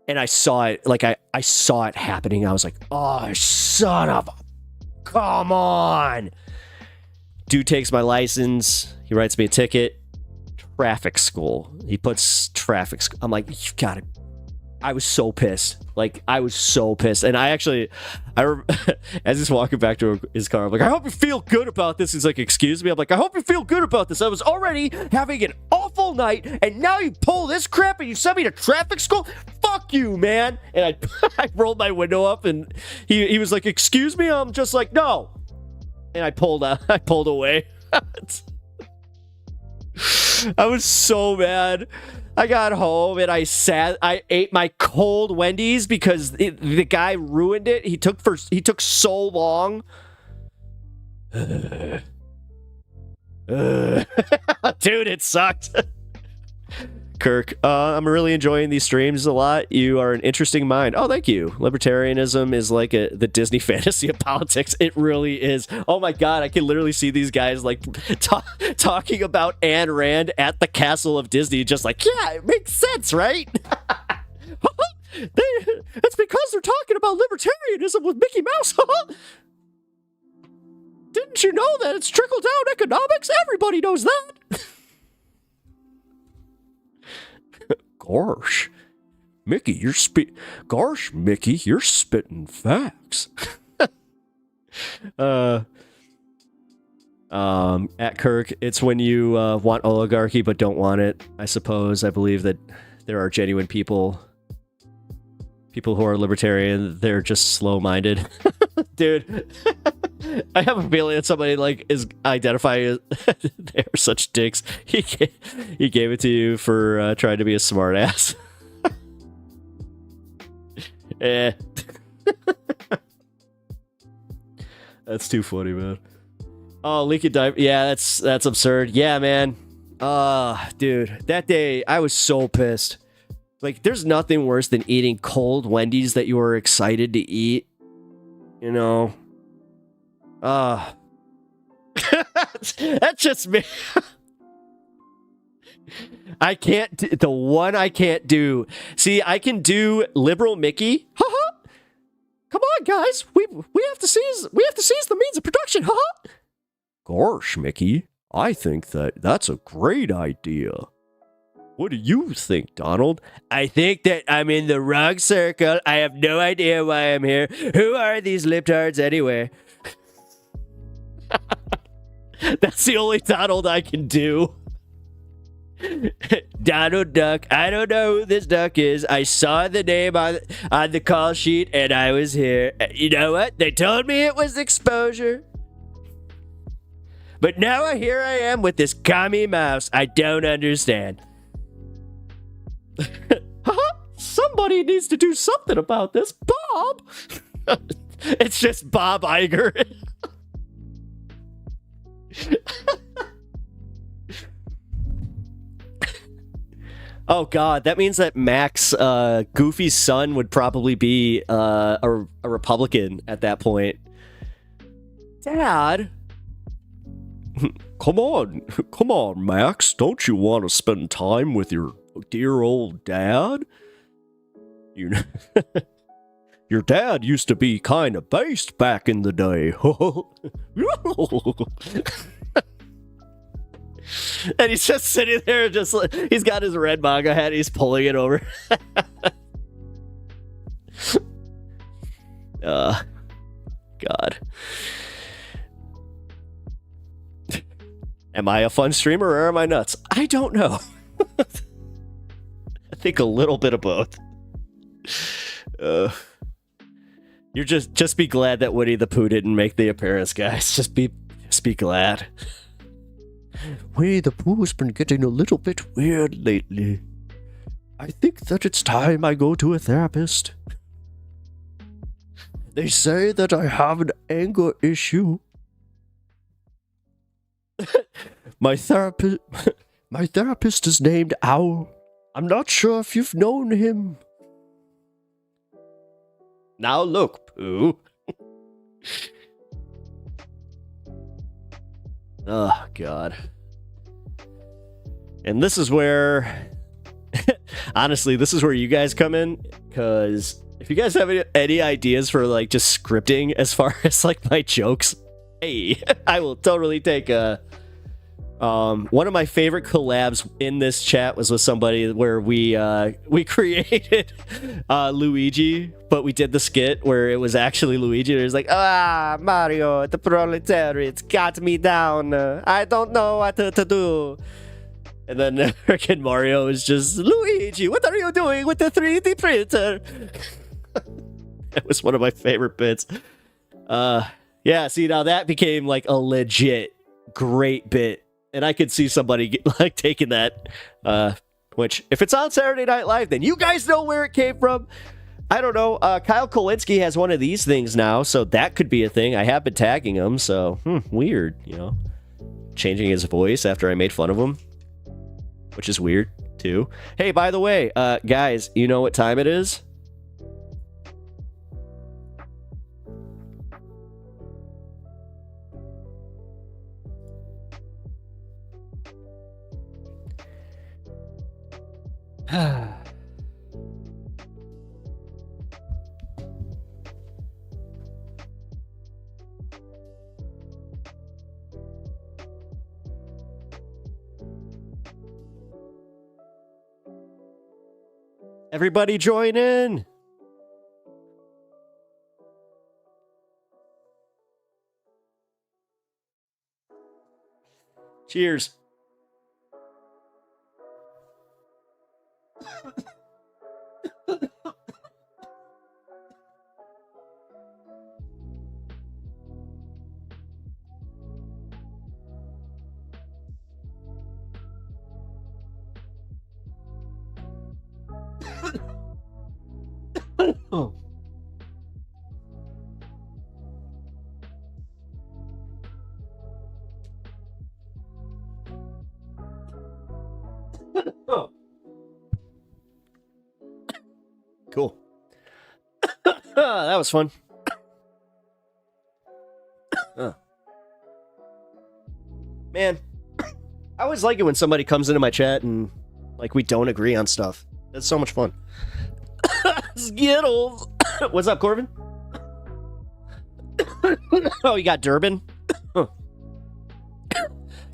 and I saw it, like I saw it happening. I was like, oh, son of a, come on. Dude takes my license. He writes me a ticket. Traffic school. He puts traffic school. I'm like, you got it. I was so pissed. Like, I was so pissed. And as he's walking back to his car, I'm like, I hope you feel good about this. He's like, excuse me? I'm like, I hope you feel good about this. I was already having an awful night, and now you pull this crap and you send me to traffic school? Fuck you, man. And I rolled my window up, and he was like, excuse me? I'm just like, no. And I pulled away. I was so mad. I got home and I ate my cold Wendy's because the guy ruined it. He took so long. Dude, it sucked. Kirk, I'm really enjoying these streams a lot. You are an interesting mind. Oh, thank you. Libertarianism is like the Disney fantasy of politics. It really is. Oh my God, I can literally see these guys like talking about Ayn Rand at the castle of Disney, just like, yeah, it makes sense, right? It's because they're talking about libertarianism with Mickey Mouse. Didn't you know that it's trickle-down economics? Everybody knows that. Gosh, Mickey, you're spitting facts. At Kirk, it's when you want oligarchy but don't want it. I suppose. I believe that there are genuine people who are libertarian. They're just slow-minded. Dude, I have a feeling that somebody like is identifying as they're such dicks. He gave it to you for trying to be a smartass. Eh. That's too funny, man. Oh, leaky diaper. Yeah, that's absurd. Yeah, man. Dude, that day I was so pissed. Like, there's nothing worse than eating cold Wendy's that you were excited to eat. You know. That's just me. I can't. The one I can't do. See, I can do liberal Mickey. Haha. Come on, guys. We have to seize the means of production. Haha. Gosh, Mickey. I think that's a great idea. What do you think, Donald? I think that I'm in the wrong circle. I have no idea why I'm here. Who are these libtards anyway? That's the only Donald I can do. Donald Duck. I don't know who this duck is. I saw the name on the call sheet and I was here. You know what? They told me it was exposure. But now here I am with this commie mouse. I don't understand. Somebody needs to do something about this. Bob! It's just Bob Iger. Oh God, that means that Max, Goofy's son, would probably be a Republican at that point. Dad, come on, Max. Don't you want to spend time with your dear old dad? You know, your dad used to be kind of based back in the day. And he's just sitting there, just like, he's got his red MAGA hat, he's pulling it over. God. Am I a fun streamer or am I nuts? I don't know. I think a little bit of both. You're just be glad that Winnie the Pooh didn't make the appearance, guys. Just be glad. Winnie the Pooh's been getting a little bit weird lately. I think that it's time I go to a therapist. They say that I have an anger issue. My therapist is named Owl. I'm not sure if you've known him. Now look, Pooh. Oh, God. And this is where, honestly, this is where you guys come in, because if you guys have any ideas for, like, just scripting as far as, like, my jokes, hey, I will totally take a... one of my favorite collabs in this chat was with somebody where we created Luigi, but we did the skit where it was actually Luigi. And it was like, Mario, the proletariats got me down. I don't know what to do. And then freaking Mario is just, Luigi, what are you doing with the 3D printer? That was one of my favorite bits. Yeah, see, now that became like a legit great bit. And I could see somebody like taking that, which if it's on Saturday Night Live, then you guys know where it came from. I don't know. Kyle Kolinski has one of these things now, so that could be a thing. I have been tagging him, so weird, you know. Changing his voice after I made fun of him, which is weird too. Hey, by the way, guys, you know what time it is? Everybody join in. Cheers. Oh. Oh. Cool. That was fun. Man, I always like it when somebody comes into my chat and like we don't agree on stuff. That's so much fun. Skittles. What's up, Corbin? Oh, you got Durbin?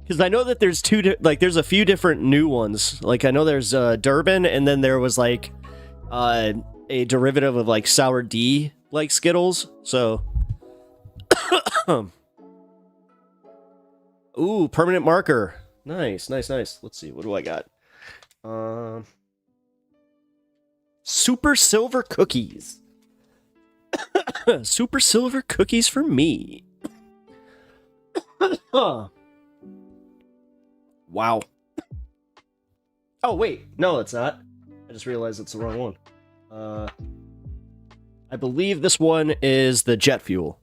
Because I know that there's there's a few different new ones. Like I know there's Durbin, and then there was like a derivative of like Sour D like Skittles. So, ooh, permanent marker. Nice, nice, nice. Let's see. What do I got? Super silver cookies. Super silver cookies for me. Wow. Oh, wait. No, it's not. I just realized it's the wrong one. I believe this one is the jet fuel.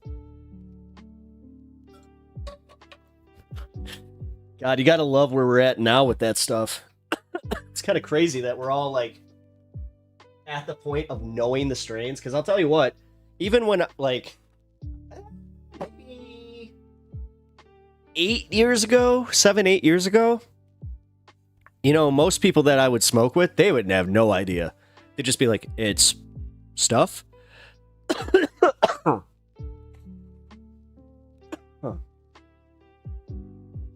God, you gotta love where we're at now with that stuff. it's kind of crazy that we're all like at the point of knowing the strains. Because I'll tell you what, even when like maybe 8 years ago, 7-8 years ago, you know, most people that I would smoke with, they would have no idea. They'd just be like, it's stuff. Huh.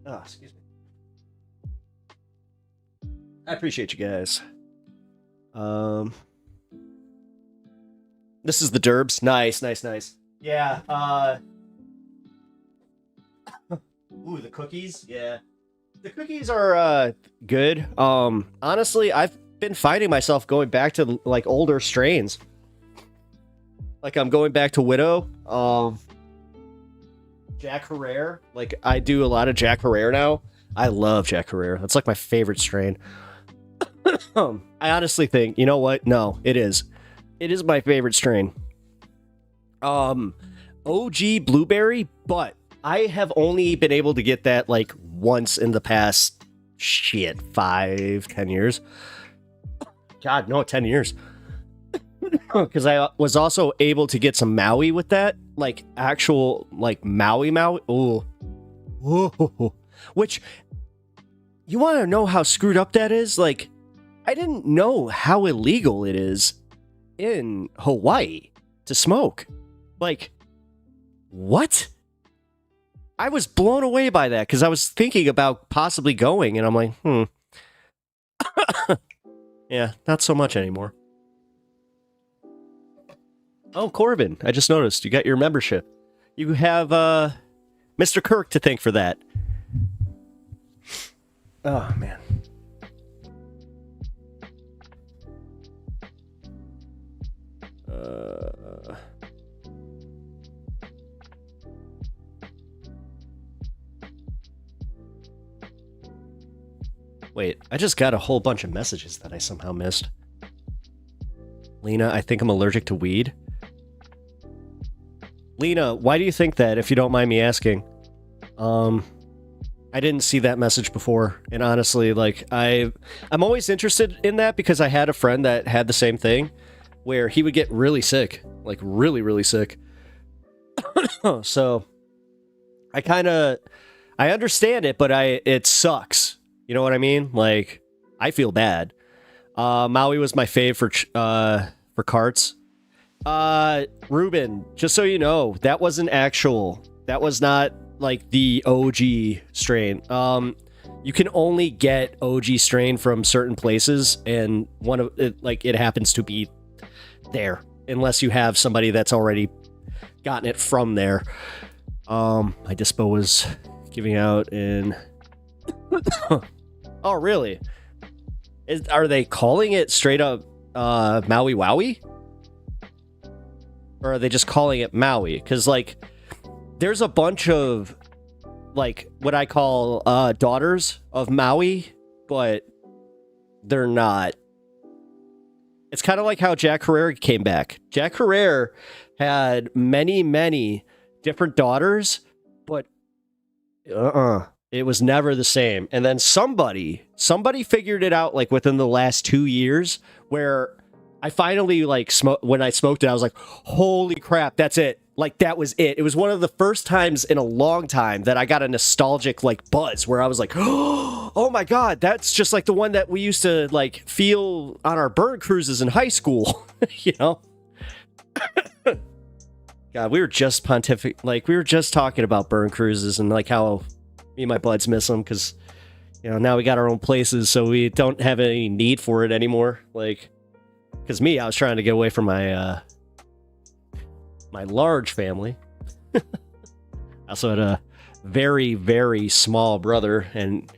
Oh, excuse me. I appreciate you guys. This is the Derbs. Nice. Yeah, ooh, the cookies? Yeah. The cookies are, good. Honestly, I've been finding myself going back to, like, older strains. Like, I'm going back to Widow. Jack Herrera. Like, I do a lot of Jack Herrera now. I love Jack Herrera. That's, like, my favorite strain. I honestly think, you know what? No, it is. It is my favorite strain. OG Blueberry, but I have only been able to get that like once in the past 5-10 years. God, no, 10 years. Because I was also able to get some Maui with that, like actual like Maui. Ooh. Which, you want to know how screwed up that is? Like, I didn't know how illegal it is in Hawaii to smoke. Like, what? I was blown away by that because I was thinking about possibly going, and I'm like, yeah, not so much anymore. Oh, Corbin, I just noticed you got your membership. You have Mr. Kirk to thank for that. Oh, man. Wait, I just got a whole bunch of messages that I somehow missed. Lena, I think I'm allergic to weed. Lena, why do you think that, if you don't mind me asking? I didn't see that message before, and honestly, like, I'm always interested in that because I had a friend that had the same thing, where he would get really sick, like really, really sick. So, I understand it, but it sucks. You know what I mean? Like, I feel bad. Maui was my fave for carts. Ruben, just so you know, that was not like the OG strain. You can only get OG strain from certain places, and one of it, like, it happens to be there, unless you have somebody that's already gotten it from there. My dispo was giving out in oh, really? Are they calling it straight up Maui Wowie? Or are they just calling it Maui? Because, like, there's a bunch of, like, what I call daughters of Maui, but they're not. It's kind of like how Jack Herrera came back. Jack Herrera had many, many different daughters, but it was never the same. And then somebody figured it out, like, within the last 2 years, where I finally, like, when I smoked it, I was like, holy crap, that's it. Like, that was it. It was one of the first times in a long time that I got a nostalgic, like, buzz where I was like, oh my God, that's just like the one that we used to, like, feel on our burn cruises in high school, you know? God, we were just we were just talking about burn cruises and, like, how me and my buds miss them because, you know, now we got our own places, so we don't have any need for it anymore. Like, because I was trying to get away from my my large family. I also had a very, very small brother, and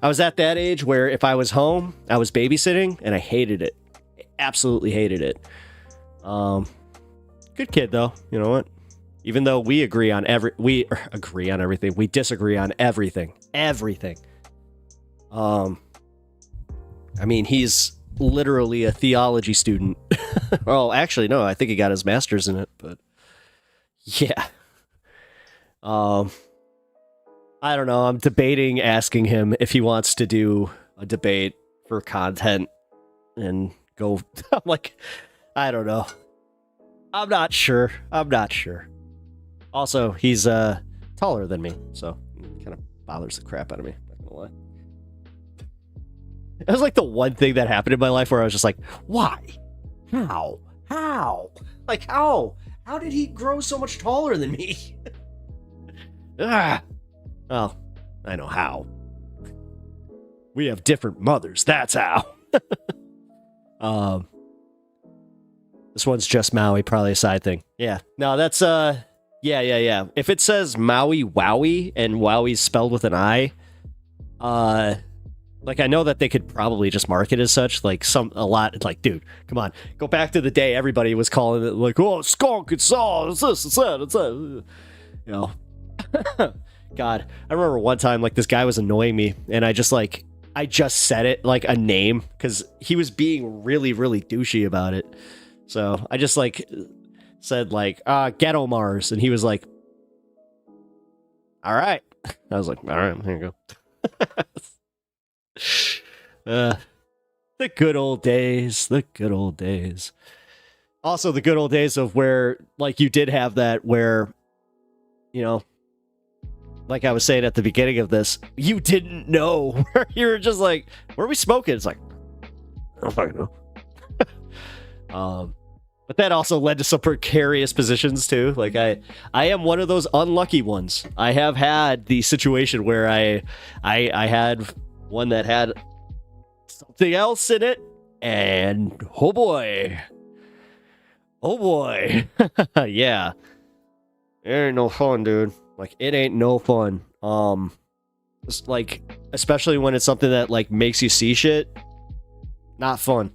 I was at that age where if I was home, I was babysitting, and I hated it. I absolutely hated it. Good kid, though. You know what? Even though we agree on everything, we disagree on everything. Everything. I mean, he's literally a theology student. Well, actually, no, I think he got his master's in it, but yeah. I don't know. I'm debating asking him if he wants to do a debate for content and go. I'm like, I don't know. I'm not sure. Also, he's taller than me, so it kind of bothers the crap out of me. Not gonna lie. It was like the one thing that happened in my life where I was just like, why? How? Like, how? How did he grow so much taller than me? Well, I know how. We have different mothers, that's how. This one's just Maui, probably a side thing. Yeah. No, that's yeah. If it says Maui Wowie and Wowie's spelled with an I, like I know that they could probably just mark it as such. Like a lot. Like, dude, come on, go back to the day everybody was calling it like, oh, skunk, it's all, it's this, it's that, it's that. You know. God, I remember one time like this guy was annoying me, and I just said it like a name because he was being really, really douchey about it. So I just like said like Ghetto Mars, and he was like, all right. I was like, all right, here you go. The good old days. Also, the good old days of where like you did have that where, you know, like I was saying at the beginning of this, you didn't know where you were just like, where are we smoking? It's like, I don't fucking know. But that also led to some precarious positions too. Like I am one of those unlucky ones. I have had the situation where I had one that had something else in it, and oh boy, yeah, it ain't no fun, dude. Like it ain't no fun. It's like, especially when it's something that like makes you see shit, not fun.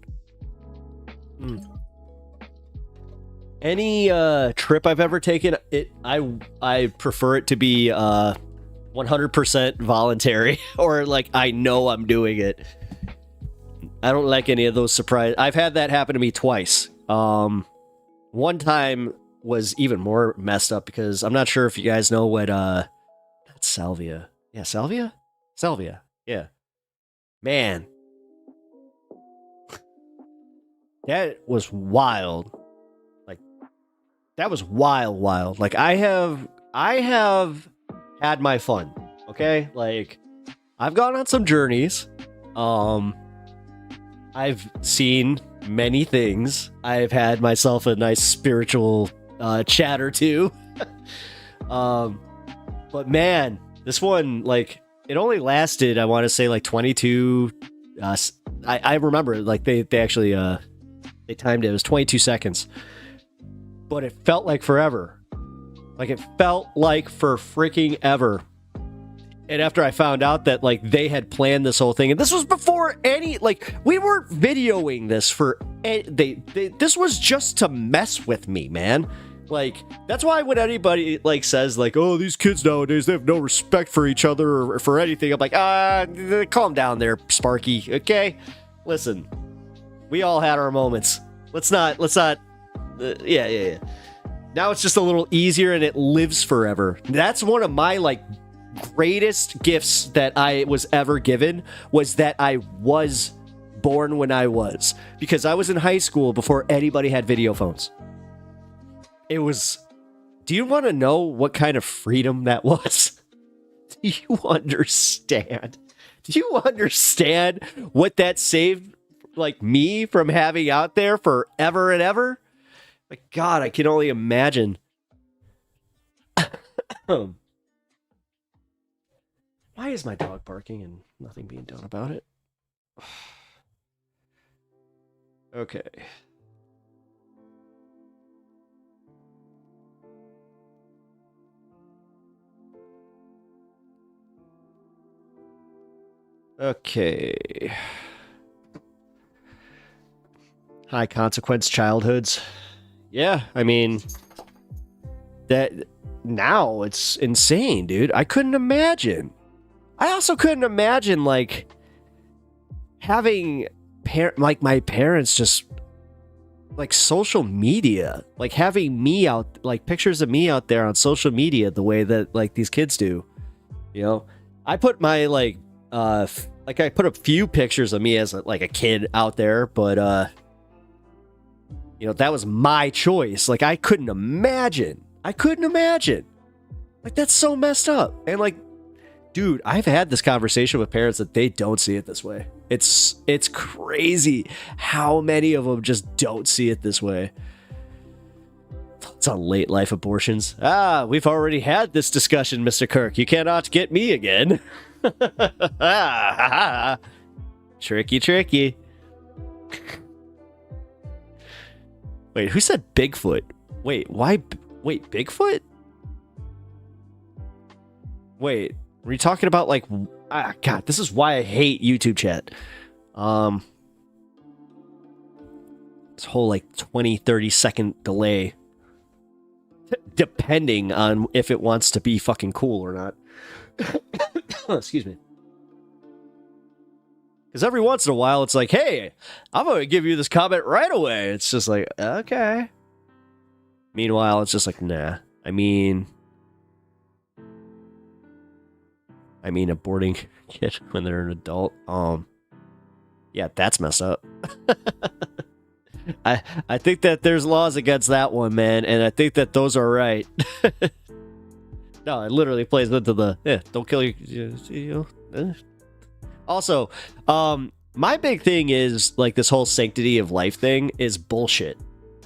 Any trip I've ever taken, I prefer it to be 100% voluntary, or like I know I'm doing it. I don't like any of those surprises. I've had that happen to me twice. One time was even more messed up because I'm not sure if you guys know what that's salvia. Yeah, salvia? Salvia. Yeah. Man. That was wild. Like that was wild. Like I have had my fun. Okay? Like I've gone on some journeys. I've seen many things. I've had myself a nice spiritual chat or two. But man, this one, like, it only lasted, I want to say, like 22. I remember, like, they actually they timed it. It was 22 seconds. But it felt like forever. Like, it felt like for freaking ever. And after I found out that, like, they had planned this whole thing, and this was before any, like, we weren't videoing this for, this was just to mess with me, man. Like, that's why when anybody, like, says, like, oh, these kids nowadays, they have no respect for each other or for anything, I'm like, calm down there, Sparky, okay? Listen, we all had our moments. Let's not, yeah. Now it's just a little easier and it lives forever. That's one of my, like, greatest gifts that I was ever given, was that I was born when I was, because I was in high school before anybody had video phones. It was, do you want to know what kind of freedom that was? Do you understand? Do you understand what that saved, like, me from having out there forever and ever? Like, God, I can only imagine. Why is my dog barking and nothing being done about it? Okay. Okay. High consequence childhoods. Yeah, I mean, that now it's insane, dude. I couldn't imagine. I also couldn't imagine, like, having like my parents just, like, social media, like having me out, like pictures of me out there on social media the way that, like, these kids do. You know, I put my, like, like I put a few pictures of me as like a kid out there, but you know, that was my choice. Like I couldn't imagine. Like that's so messed up. And like, dude, I've had this conversation with parents that they don't see it this way. It's crazy how many of them just don't see it this way. It's on late life abortions. We've already had this discussion, Mr. Kirk. You cannot get me again. Tricky. Wait, who said Bigfoot? Wait, why? Wait, Bigfoot? Wait, were you talking about like... God, this is why I hate YouTube chat. This whole like 20, 30-second delay. Depending on if it wants to be fucking cool or not. Excuse me. Because every once in a while, it's like, hey, I'm going to give you this comment right away. It's just like, okay. Meanwhile, it's just like, nah. I mean, aborting kid when they're an adult. Yeah, that's messed up. I think that there's laws against that one, man, and I think that those are right. No, it literally plays into the don't kill you know. Also, my big thing is like this whole sanctity of life thing is bullshit.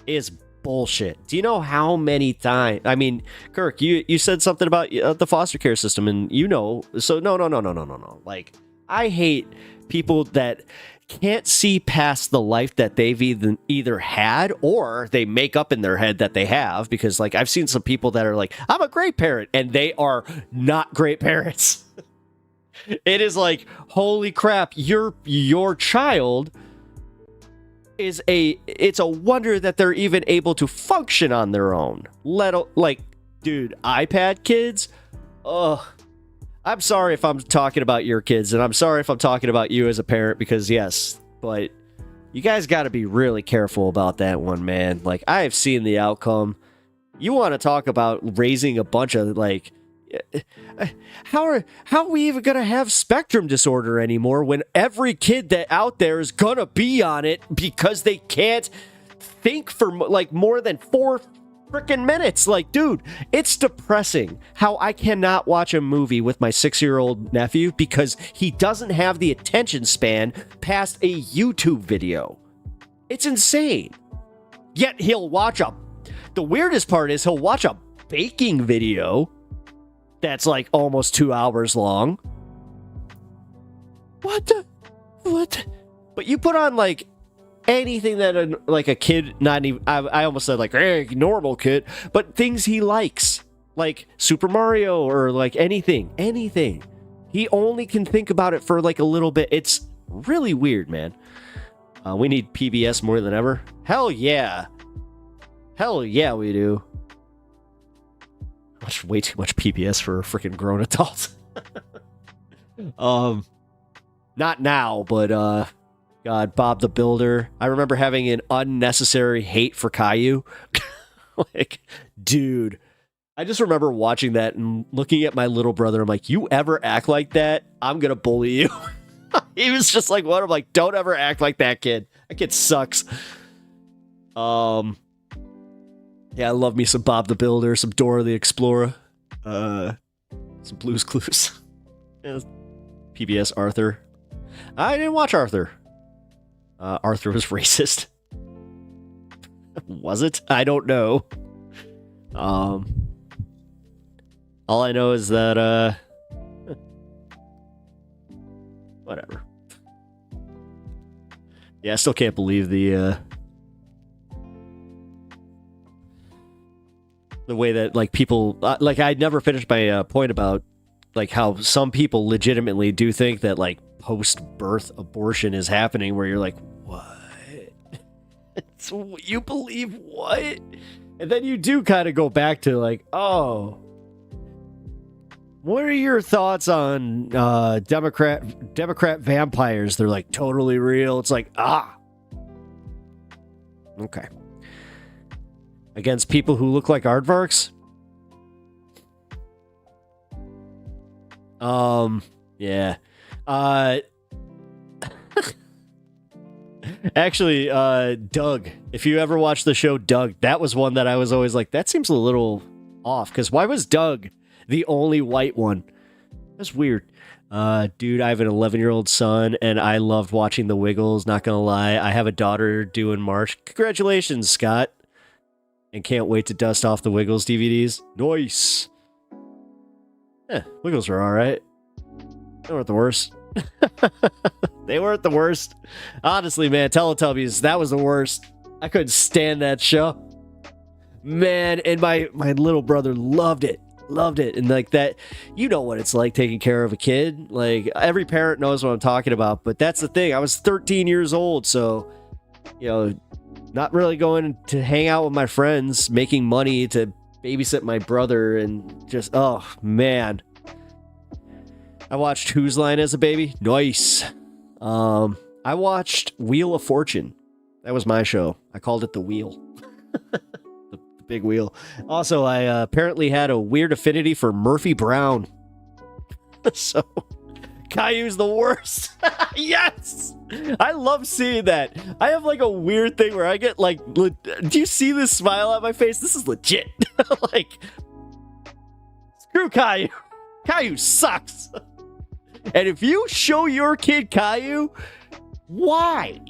Do you know how many times? I mean, Kirk, you said something about the foster care system, and you know, so no. Like, I hate people that can't see past the life that they've either had or they make up in their head that they have, because like I've seen some people that are like, I'm a great parent, and they are not great parents. It is like, holy crap, your child is it's a wonder that they're even able to function on their own. Like, dude, iPad kids, ugh. I'm sorry if I'm talking about your kids, and I'm sorry if I'm talking about you as a parent, because yes, but you guys got to be really careful about that one, man. Like, I have seen the outcome. You want to talk about raising a bunch of, like, how are we even going to have spectrum disorder anymore when every kid that out there is going to be on it because they can't think for, like, more than 4 freaking minutes? Like, dude, it's depressing how I cannot watch a movie with my 6-year-old nephew because he doesn't have the attention span past a YouTube video. It's insane. Yet the weirdest part is he'll watch a baking video that's like almost 2 hours long. What? But you put on like anything that like a kid, not even, I almost said like, hey, normal kid, but things he likes, like Super Mario or like anything. He only can think about it for like a little bit. It's really weird, man. We need PBS more than ever. Hell yeah, we do. Watch way too much PBS for freaking grown adults. Not now, but God, Bob the Builder. I remember having an unnecessary hate for Caillou. Like, dude, I just remember watching that and looking at my little brother. I'm like, you ever act like that, I'm gonna bully you. He was just like, what? I'm like, don't ever act like that kid. That kid sucks. Yeah, I love me some Bob the Builder, some Dora the Explorer, some Blue's Clues. Yeah, PBS Arthur. I didn't watch Arthur. Arthur was racist. Was it? I don't know. All I know is that, whatever. Yeah, I still can't believe the way that, like, people, like, I'd never finished my point about, like, how some people legitimately do think that, like, post-birth abortion is happening, where you're like, what? You believe what? And then you do kind of go back to, like, oh, what are your thoughts on Democrat vampires? They're, like, totally real. It's like, okay. Against people who look like aardvarks? Yeah. Actually, Doug. If you ever watched the show Doug, that was one that I was always like, that seems a little off. Because why was Doug the only white one? That's weird. Dude, I have an 11-year-old son, and I loved watching The Wiggles, not gonna lie. I have a daughter due in March. Congratulations, Scott. And can't wait to dust off the Wiggles DVDs. Nice. Wiggles were alright. They weren't the worst. They weren't the worst. Honestly, man, Teletubbies, that was the worst. I couldn't stand that show. Man, and my little brother loved it. Loved it. And like that, you know what it's like taking care of a kid. Like, every parent knows what I'm talking about, but that's the thing. I was 13 years old, so, you know, not really going to hang out with my friends, making money to babysit my brother, and just, oh, man. I watched Whose Line as a baby. Nice. I watched Wheel of Fortune. That was my show. I called it The Wheel. the big wheel. Also, I apparently had a weird affinity for Murphy Brown. So, Caillou's the worst. Yes! I love seeing that. I have like a weird thing where I get like, do you see this smile on my face? This is legit. Like, screw Caillou. Caillou sucks. And if you show your kid Caillou, why?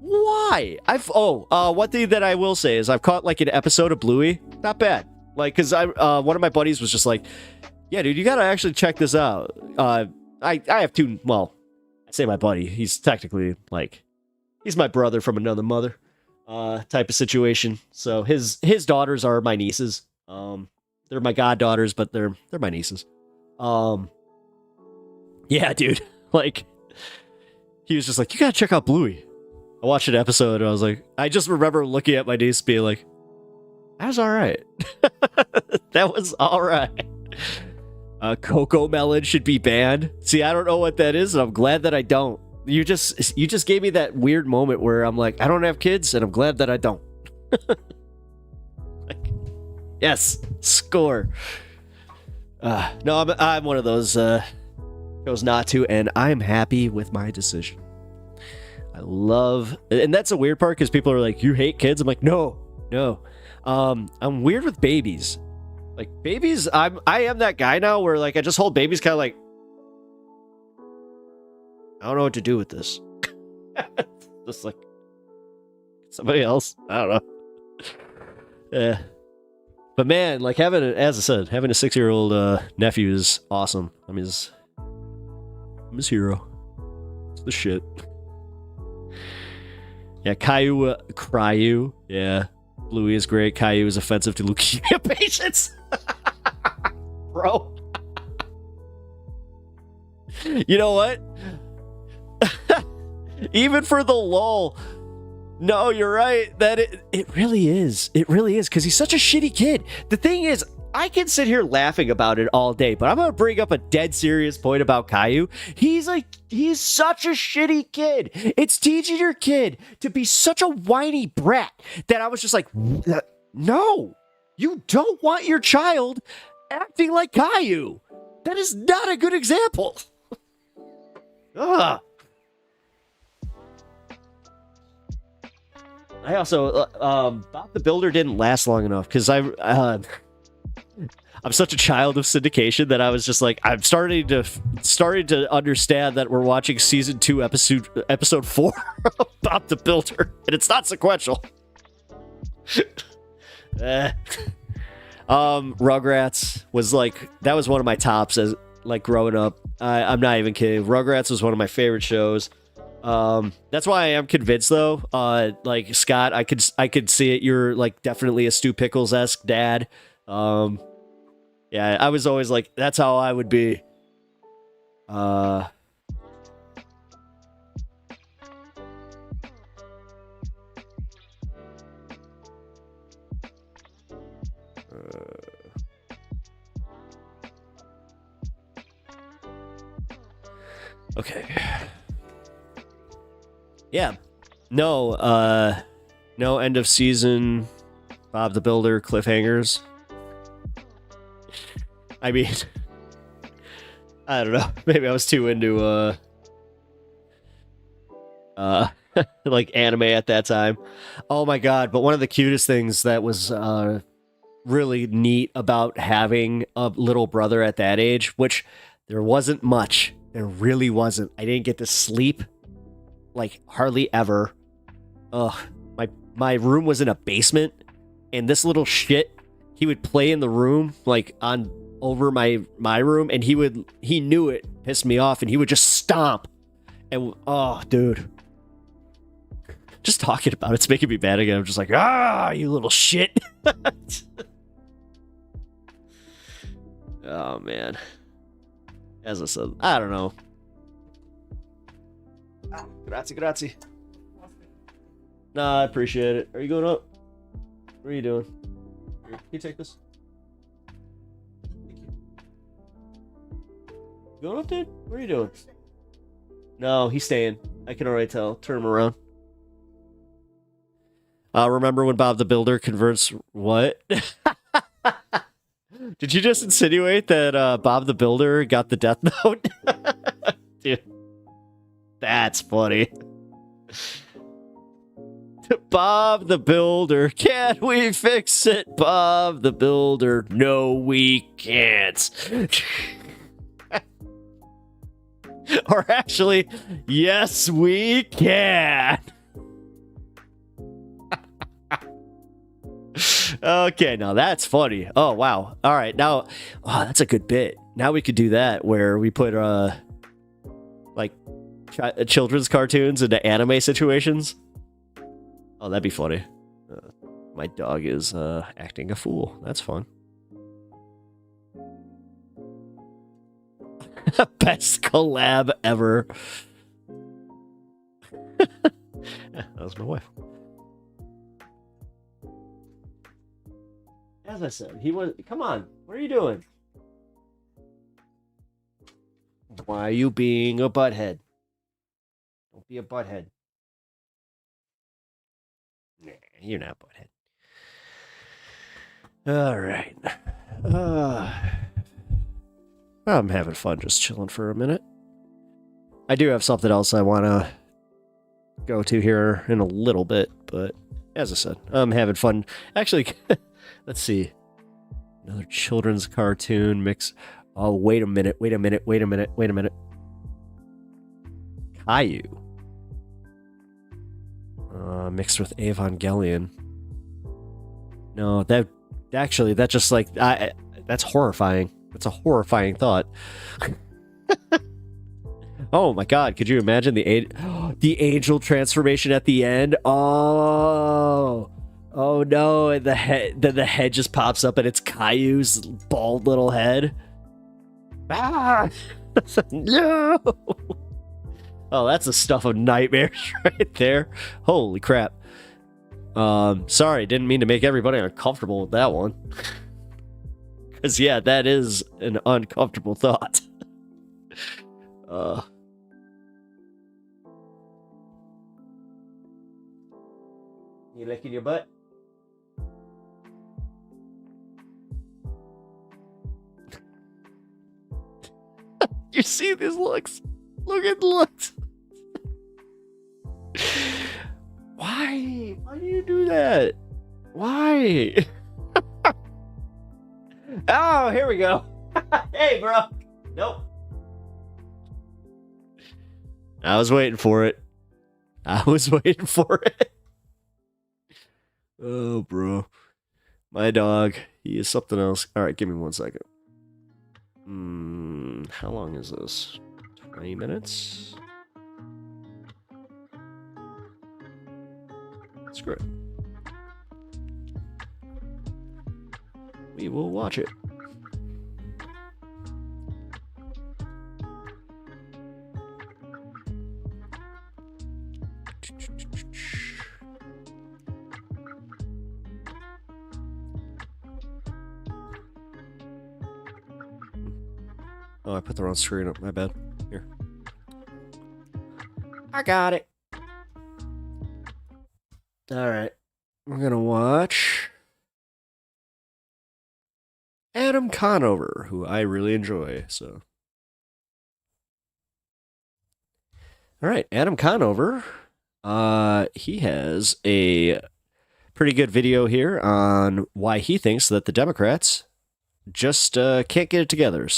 Why? One thing that I will say is I've caught like an episode of Bluey. Not bad. Like, cause one of my buddies was just like, yeah, dude, you gotta actually check this out. I have two, well, I say my buddy. He's technically like, he's my brother from another mother, type of situation. So his daughters are my nieces. They're my goddaughters, but they're my nieces. Yeah, dude. Like, he was just like, you gotta check out Bluey. I watched an episode and I was like, I just remember looking at my niece being like, that was alright. That was alright. Coco Melon should be banned. See, I don't know what that is, and I'm glad that I don't. You just gave me that weird moment where I'm like, I don't have kids, and I'm glad that I don't. Like, yes, score. No, I'm one of those chose not to, and I'm happy with my decision. I love, and that's a weird part because people are like, you hate kids? I'm like, no. I'm weird with babies. Like, babies, I am that guy now where like I just hold babies kind of like, I don't know what to do with this. Just like somebody else. I don't know. Yeah. But man, like as I said, having a 6-year-old nephew is awesome. I mean, I'm his hero. It's the shit. Yeah, Caillou. Yeah. Bluey is great. Caillou is offensive to leukemia patients. Bro. You know what? Even for the lull. No, you're right. That it really is. It really is, because he's such a shitty kid. The thing is, I can sit here laughing about it all day, but I'm going to bring up a dead serious point about Caillou. He's such a shitty kid. It's teaching your kid to be such a whiny brat that I was just like, no, you don't want your child acting like Caillou. That is not a good example. Ugh. I also, Bob the Builder didn't last long enough because I'm such a child of syndication that I was just like, I'm starting to understand that we're watching season 2, episode 4 of Bob the Builder, and it's not sequential. Rugrats was like, that was one of my tops as like growing up. I'm not even kidding. Rugrats was one of my favorite shows. That's why I am convinced though. Like Scott, I could see it. You're like definitely a Stu Pickles-esque dad. Yeah, I was always like, that's how I would be. Okay. Yeah. No end of season Bob the Builder cliffhangers. I mean, I don't know. Maybe I was too into like anime at that time. Oh my god, but one of the cutest things that was really neat about having a little brother at that age, which there wasn't much. There really wasn't. I didn't get to sleep like hardly ever. Ugh. My room was in a basement, and this little shit, he would play in the room, like on over my room, and he knew it pissed me off, and he would just stomp. And oh, dude. Just talking about it's making me mad again. I'm just like, you little shit. Oh man. As I said, I don't know. Grazie. Nah, I appreciate it. Are you going up? What are you doing? Here, can you take this? Thank you. Going up, dude? What are you doing? No, he's staying. I can already tell. Turn him around. Remember when Bob the Builder converts what? Did you just insinuate that Bob the Builder got the death note? Dude, that's funny. Bob the Builder, can we fix it? Bob the Builder, no, we can't. Or actually, yes, we can. Okay, now that's funny. Oh, wow. All right, now, that's a good bit. Now we could do that where we put, like, children's cartoons into anime situations. Oh, that'd be funny. My dog is acting a fool. That's fun. Best collab ever. That was my wife. As I said, he was... Come on. What are you doing? Why are you being a butthead? Don't be a butthead. Nah, you're not butthead. All right. I'm having fun just chilling for a minute. I do have something else I want to go to here in a little bit, but as I said, I'm having fun. Actually, let's see. Another children's cartoon mix. Oh, wait a minute. Caillou. Mixed with Evangelion. No, that's just like, that's horrifying. That's a horrifying thought. Oh my god, could you imagine the angel transformation at the end? Oh no, and the head just pops up and it's Caillou's bald little head. No. Oh, that's the stuff of nightmares right there. Holy crap. Sorry, didn't mean to make everybody uncomfortable with that one. Because, yeah, that is an uncomfortable thought. You licking your butt? You see these looks? Look at the looks. Why? Why do you do that? Why? Oh, here we go. Hey, bro. Nope. I was waiting for it. Oh, bro. My dog. He is something else. All right, give me 1 second. How long is this? 20 minutes? Screw it. We will watch it. Oh, I put the wrong screen up. My bad. Here. I got it. All right. We're going to watch Adam Conover, who I really enjoy, so. All right, Adam Conover He has a pretty good video here on why he thinks that the Democrats just can't get it together.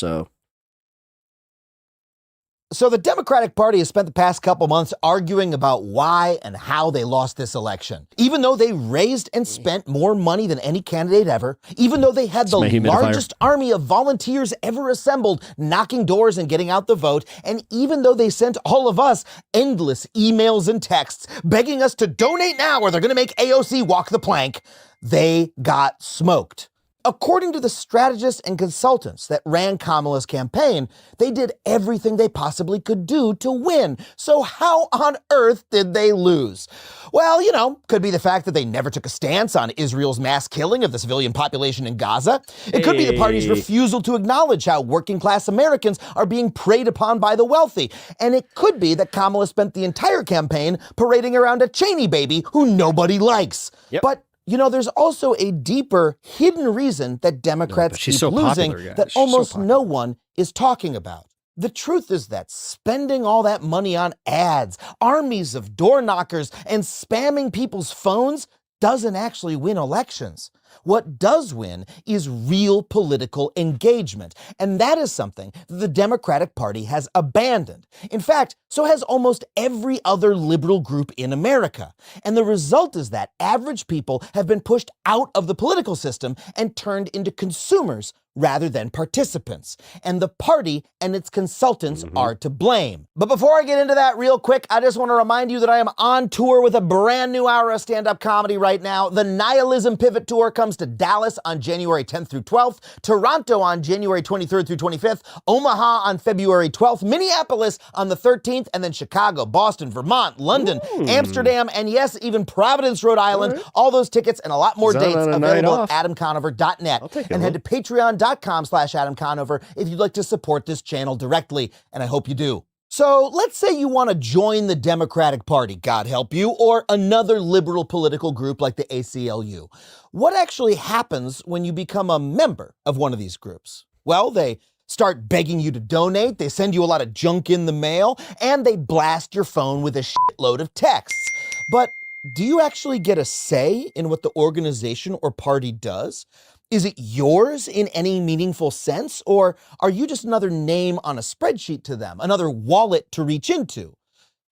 So the Democratic Party has spent the past couple months arguing about why and how they lost this election. Even though they raised and spent more money than any candidate ever, even though they had the largest army of volunteers ever assembled, knocking doors and getting out the vote, and even though they sent all of us endless emails and texts begging us to donate now or they're going to make AOC walk the plank, they got smoked. According to the strategists and consultants that ran Kamala's campaign, they did everything they possibly could do to win. So how on earth did they lose? Well, could be the fact that they never took a stance on Israel's mass killing of the civilian population in Gaza. It could be the party's refusal to acknowledge how working class Americans are being preyed upon by the wealthy. And it could be that Kamala spent the entire campaign parading around a Cheney baby who nobody likes. But there's also a deeper, hidden reason that Democrats keep losing that almost no one is talking about. The truth is that spending all that money on ads, armies of door knockers, and spamming people's phones doesn't actually win elections. What does win is real political engagement, and that is something that the Democratic Party has abandoned. In fact, so has almost every other liberal group in America. And the result is that average people have been pushed out of the political system and turned into consumers rather than participants. And the party and its consultants are to blame. But before I get into that real quick, I just want to remind you that I am on tour with a brand new hour of stand-up comedy right now. The Nihilism Pivot Tour comes to Dallas on January 10th through 12th, Toronto on January 23rd through 25th, Omaha on February 12th, Minneapolis on the 13th, and then Chicago, Boston, Vermont, London, Amsterdam, and yes, even Providence, Rhode Island. All those tickets and a lot more dates available at adamconover.net. And head to patreon.com/Adam Conover if you'd like to support this channel directly, and I hope you do. So let's say you want to join the Democratic Party, God help you, or another liberal political group like the ACLU. What actually happens when you become a member of one of these groups? Well, they start begging you to donate, they send you a lot of junk in the mail, and they blast your phone with a shitload of texts. But do you actually get a say in what the organization or party does? Is it yours in any meaningful sense, or are you just another name on a spreadsheet to them, another wallet to reach into?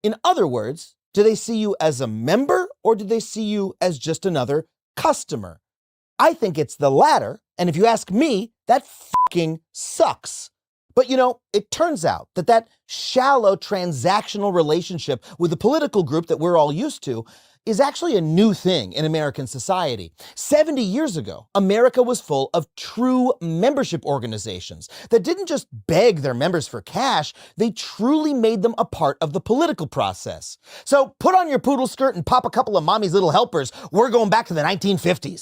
In other words, do they see you as a member, or do they see you as just another customer? I think it's the latter, and if you ask me, that fucking sucks. But it turns out that shallow transactional relationship with the political group that we're all used to is actually a new thing in American society. 70 years ago, America was full of true membership organizations that didn't just beg their members for cash, they truly made them a part of the political process. So put on your poodle skirt and pop a couple of mommy's little helpers. We're going back to the 1950s.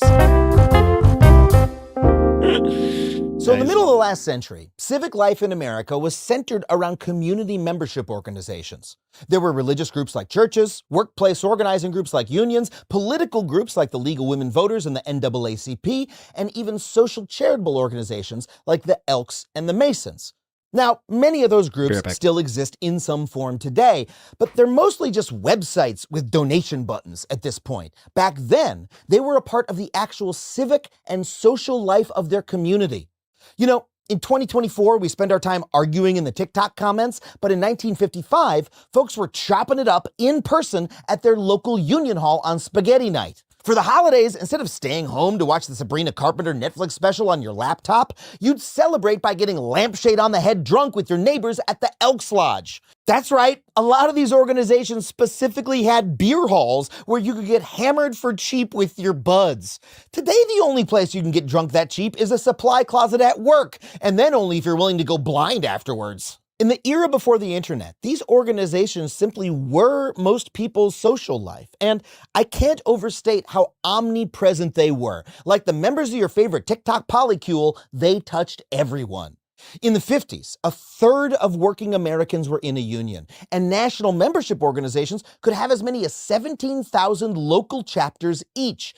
So in the middle of the last century, civic life in America was centered around community membership organizations. There were religious groups like churches, workplace organizing groups like unions, political groups like the League of Women Voters and the NAACP, and even social charitable organizations like the Elks and the Masons. Now, many of those groups still exist in some form today, but they're mostly just websites with donation buttons at this point. Back then, they were a part of the actual civic and social life of their community. In 2024, we spend our time arguing in the TikTok comments, but in 1955, folks were chopping it up in person at their local union hall on spaghetti night. For the holidays, instead of staying home to watch the Sabrina Carpenter Netflix special on your laptop, you'd celebrate by getting lampshade on the head drunk with your neighbors at the Elks Lodge. That's right, a lot of these organizations specifically had beer halls where you could get hammered for cheap with your buds. Today, the only place you can get drunk that cheap is a supply closet at work, and then only if you're willing to go blind afterwards. In the era before the internet, these organizations simply were most people's social life, and I can't overstate how omnipresent they were. Like the members of your favorite TikTok polycule, they touched everyone. In the 50s, a third of working Americans were in a union, and national membership organizations could have as many as 17,000 local chapters each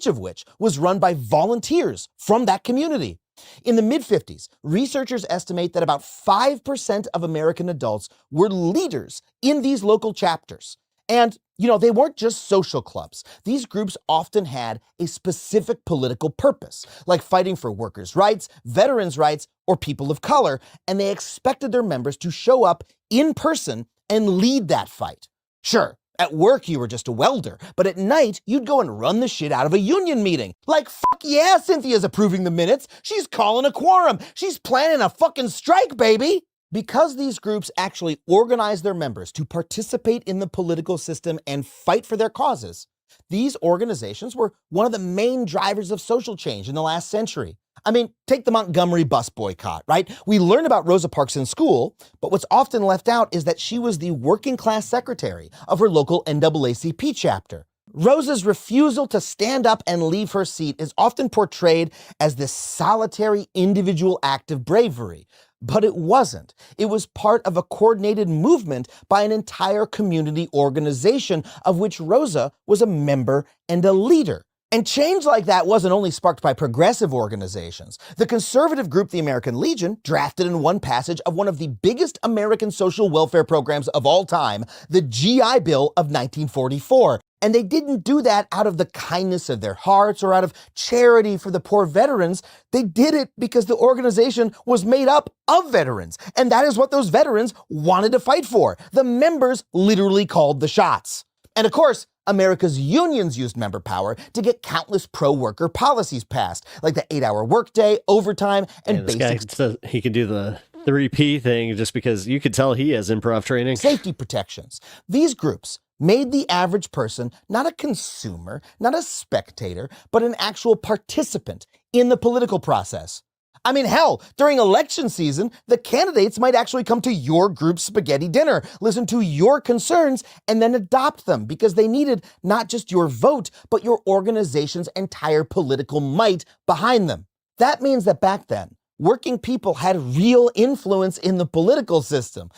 of which was run by volunteers from that community. In the mid-50s, researchers estimate that about 5% of American adults were leaders in these local chapters. And, you know, they weren't just social clubs. These groups often had a specific political purpose, like fighting for workers' rights, veterans' rights, or people of color, and they expected their members to show up in person and lead that fight. Sure, at work you were just a welder, but at night you'd go and run the shit out of a union meeting. Like, fuck yeah, Cynthia's approving the minutes. She's calling a quorum. She's planning a fucking strike, baby. Because these groups actually organize their members to participate in the political system and fight for their causes, these organizations were one of the main drivers of social change in the last century. I mean, take the Montgomery bus boycott, right? We learn about Rosa Parks in school, but what's often left out is that she was the working class secretary of her local NAACP chapter. Rosa's refusal to stand up and leave her seat is often portrayed as this solitary individual act of bravery. But it wasn't. It was part of a coordinated movement by an entire community organization of which Rosa was a member and a leader. And change like that wasn't only sparked by progressive organizations. The conservative group, the American Legion, drafted and won passage of one of the biggest American social welfare programs of all time, the GI Bill of 1944. And they didn't do that out of the kindness of their hearts or out of charity for the poor veterans. They did it because the organization was made up of veterans. And that is what those veterans wanted to fight for. The members literally called the shots. And of course, America's unions used member power to get countless pro-worker policies passed, like the 8-hour workday, overtime, and basic... He can do the 3P thing just because you could tell he has improv training. Safety protections. These groups made the average person not a consumer, not a spectator, but an actual participant in the political process. I mean, hell, during election season, the candidates might actually come to your group's spaghetti dinner, listen to your concerns, and then adopt them because they needed not just your vote, but your organization's entire political might behind them. That means that back then, working people had real influence in the political system.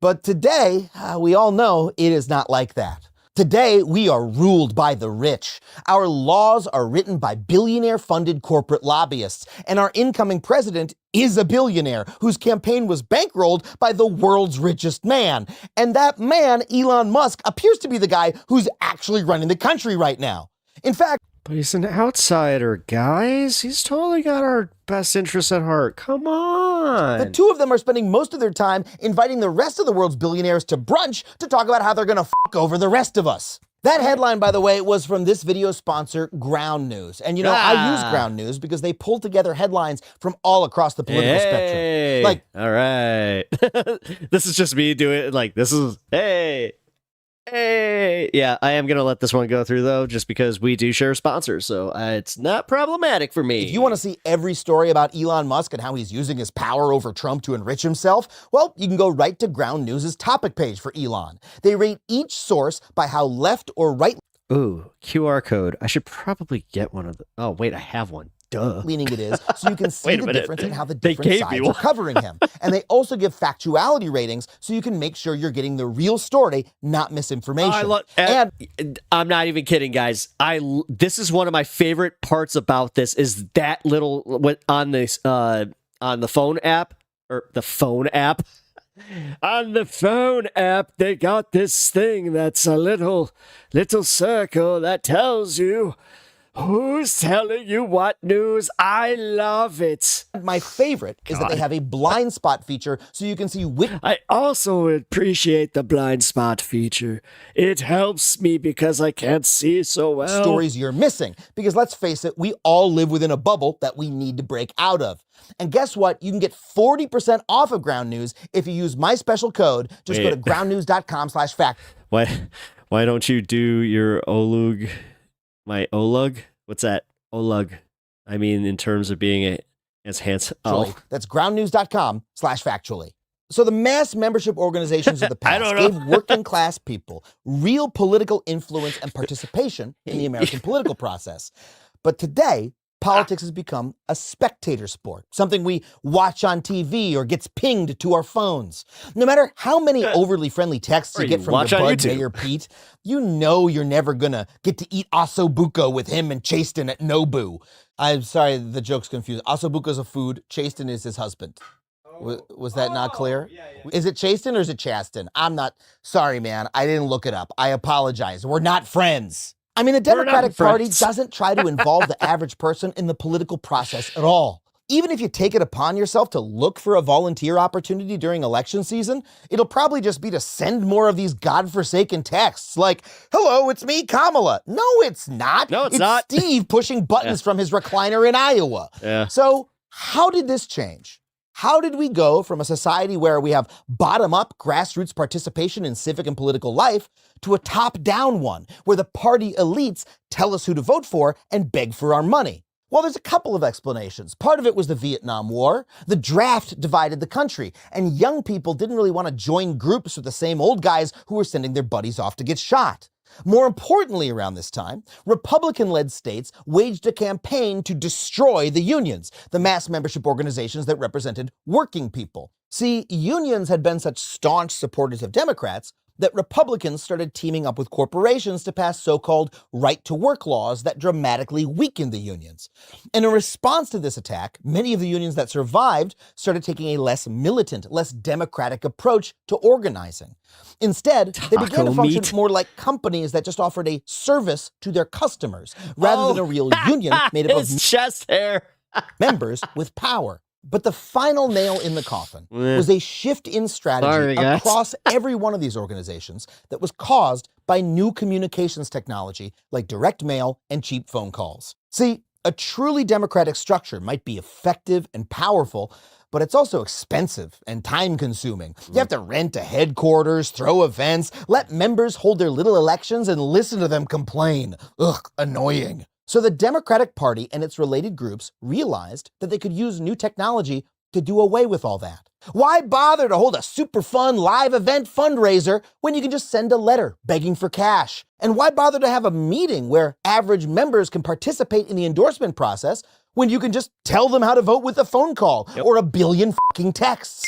But today, we all know it is not like that. Today, we are ruled by the rich. Our laws are written by billionaire-funded corporate lobbyists, and our incoming president is a billionaire whose campaign was bankrolled by the world's richest man. And that man, Elon Musk, appears to be the guy who's actually running the country right now. In fact, but he's an outsider, guys. He's totally got our best interests at heart. Come on. The two of them are spending most of their time inviting the rest of the world's billionaires to brunch to talk about how they're gonna fuck over the rest of us. That headline, by the way, was from this video sponsor, Ground News. And you know, I use Ground News because they pull together headlines from all across the political spectrum. Like, all right. This is just me doing it. Like, this is, hey. Yeah, I am going to let this one go through, though, just because we do share sponsors, so it's not problematic for me. If you want to see every story about Elon Musk and how he's using his power over Trump to enrich himself, well, you can go right to Ground News' topic page for Elon. They rate each source by how left or right... Ooh, QR code. I should probably get one of the... Oh, wait, I have one. Duh. ...leaning it is, so you can see the difference in how the different sides are covering him. And they also give factuality ratings, so you can make sure you're getting the real story, not misinformation. And I'm not even kidding, guys. This is one of my favorite parts about this is that little on this on the phone app or the phone app. On the phone app, they got this thing that's a little circle that tells you who's telling you what news. I love it. My favorite is that they have a blind spot feature so you can see which... I also appreciate the blind spot feature. It helps me because I can't see so well. ...stories you're missing. Because let's face it, we all live within a bubble that we need to break out of. And guess what? You can get 40% off of Ground News if you use my special code. Just go to groundnews.com/fact. Why don't you do your OLUG... My OLUG? What's that? OLUG. I mean, in terms of being as handsome. Oh. That's groundnews.com/factually. So the mass membership organizations of the past gave working class people real political influence and participation in the American political process. But today, politics has become a spectator sport, something we watch on TV or gets pinged to our phones. No matter how many overly friendly texts you get from your bud Mayor Pete, you know you're never gonna get to eat ossobuco with him and Chasten at Nobu. I'm sorry, the joke's confused. Ossobuco's a food, Chasten is his husband. Was that not clear? Is it Chasten or is it Chasten? I'm not. Sorry, man. I didn't look it up. I apologize. We're not friends. I mean, the Democratic Party doesn't try to involve the average person in the political process at all. Even if you take it upon yourself to look for a volunteer opportunity during election season, it'll probably just be to send more of these godforsaken texts like, hello, it's me, Kamala. No, it's not. No, it's not. Steve pushing buttons from his recliner in Iowa. Yeah. So how did this change? How did we go from a society where we have bottom-up grassroots participation in civic and political life to a top-down one where the party elites tell us who to vote for and beg for our money? Well, there's a couple of explanations. Part of it was the Vietnam War. The draft divided the country, and young people didn't really want to join groups with the same old guys who were sending their buddies off to get shot. More importantly, around this time, Republican-led states waged a campaign to destroy the unions, the mass membership organizations that represented working people. See, unions had been such staunch supporters of Democrats that Republicans started teaming up with corporations to pass so-called right-to-work laws that dramatically weakened the unions. And in response to this attack, many of the unions that survived started taking a less militant, less democratic approach to organizing. Instead, they began to function more like companies that just offered a service to their customers, rather than a real union made up of chest hair. members with power. But the final nail in the coffin was a shift in strategy across every one of these organizations that was caused by new communications technology like direct mail and cheap phone calls. See, a truly democratic structure might be effective and powerful, but it's also expensive and time-consuming. You have to rent a headquarters, throw events, let members hold their little elections, and listen to them complain. Ugh, annoying. So the Democratic Party and its related groups realized that they could use new technology to do away with all that. Why bother to hold a super fun live event fundraiser when you can just send a letter begging for cash? And why bother to have a meeting where average members can participate in the endorsement process when you can just tell them how to vote with a phone call or a billion fucking texts?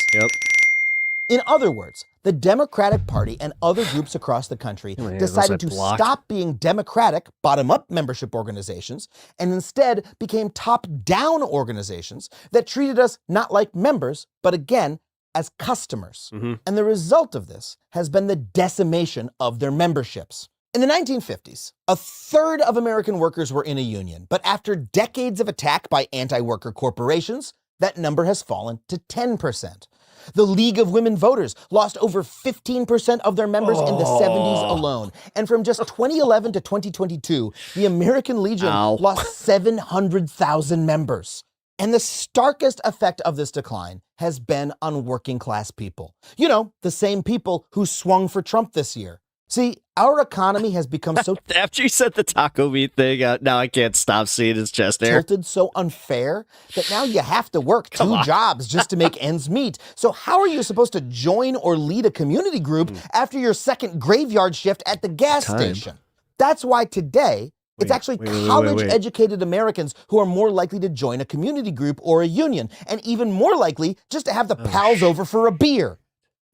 In other words, the Democratic Party and other groups across the country decided to stop being democratic, bottom-up membership organizations and instead became top-down organizations that treated us not like members, but again, as customers. And the result of this has been the decimation of their memberships. In the 1950s, a third of American workers were in a union, but after decades of attack by anti-worker corporations, that number has fallen to 10%. The League of Women Voters lost over 15% of their members in the 70s alone. And from just 2011 to 2022, the American Legion lost 700,000 members. And the starkest effect of this decline has been on working class people. You know, the same people who swung for Trump this year. See, our economy has become so after you said the taco meat thing, now I can't stop seeing his chest hair. Tilted, so unfair that now you have to work two jobs just to make ends meet. So how are you supposed to join or lead a community group after your second graveyard shift at the gas station? That's why today it's actually college-educated Americans who are more likely to join a community group or a union, and even more likely just to have the pals over for a beer.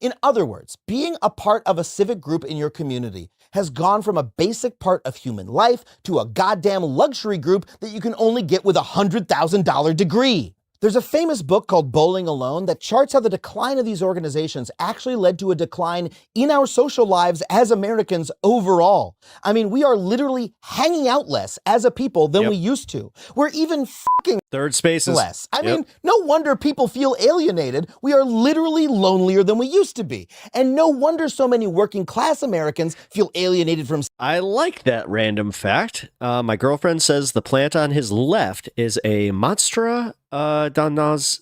In other words, being a part of a civic group in your community has gone from a basic part of human life to a goddamn luxury group that you can only get with a $100,000 degree. There's a famous book called Bowling Alone that charts how the decline of these organizations actually led to a decline in our social lives as Americans overall. I mean, we are literally hanging out less as a people than we used to. We're even fucking third spaces less. I mean, no wonder people feel alienated. We are literally lonelier than we used to be. And no wonder so many working class Americans feel alienated from... I like that random fact. My girlfriend says the plant on his left is a Monstera Danas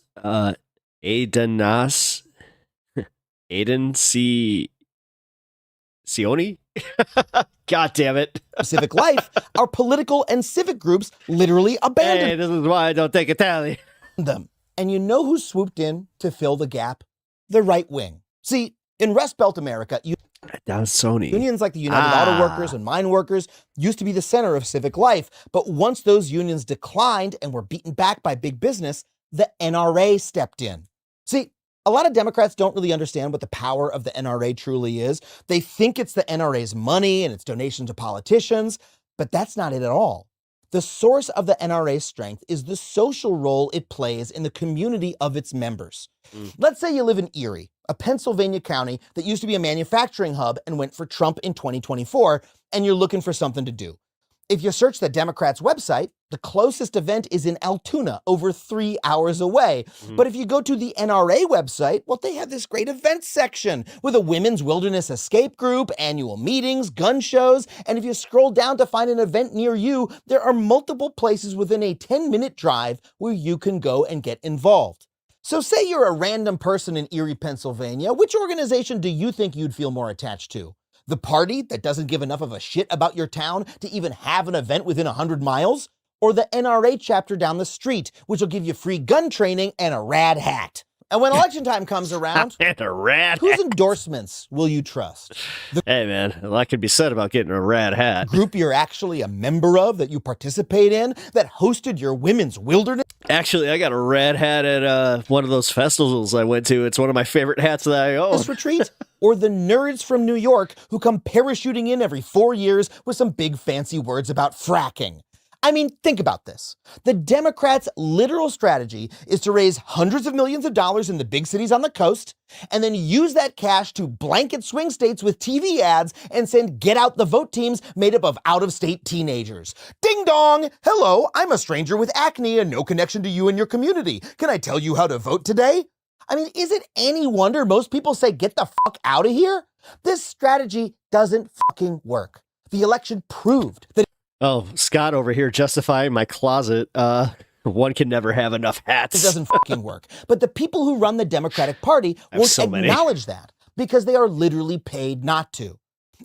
Sioni? God damn it. Civic life, our political and civic groups literally abandoned Hey, this is why I don't take a tally. them. And you know who swooped in to fill the gap? The right wing. See, in Rust Belt America, unions like the United Auto Workers and Mine Workers used to be the center of civic life. But once those unions declined and were beaten back by big business, the NRA stepped in. See, a lot of Democrats don't really understand what the power of the NRA truly is. They think it's the NRA's money and its donation to politicians, but that's not it at all. The source of the NRA's strength is the social role it plays in the community of its members. Let's say you live in Erie, a Pennsylvania county that used to be a manufacturing hub and went for Trump in 2024, and you're looking for something to do. If you search the Democrats' website, the closest event is in Altoona, over 3 hours away. But if you go to the NRA website, well, they have this great events section with a women's wilderness escape group, annual meetings, gun shows, and if you scroll down to find an event near you, there are multiple places within a 10-minute drive where you can go and get involved. So say you're a random person in Erie, Pennsylvania, which organization do you think you'd feel more attached to? The party that doesn't give enough of a shit about your town to even have an event within 100 miles? Or the NRA chapter down the street, which will give you free gun training and a rad hat? And when election time comes around, and a rad whose hat. endorsements will you trust? Hey, man, a lot can be said about getting a rad hat. Group you're actually a member of, that you participate in, that hosted your women's wilderness? Actually, I got a rad hat at one of those festivals I went to. It's one of my favorite hats that I own. This retreat? Or the nerds from New York who come parachuting in every 4 years with some big fancy words about fracking? I mean, think about this. The Democrats' literal strategy is to raise hundreds of millions of dollars in the big cities on the coast, and then use that cash to blanket swing states with TV ads and send get out the vote teams made up of out-of-state teenagers. Ding dong! Hello, I'm a stranger with acne and no connection to you and your community. Can I tell you how to vote today? I mean, is it any wonder most people say get the fuck out of here? This strategy doesn't fucking work. The election proved that. Oh, Scott over here justifying my closet. One can never have enough hats. It doesn't fucking work. But the people who run the Democratic Party won't acknowledge that because they are literally paid not to.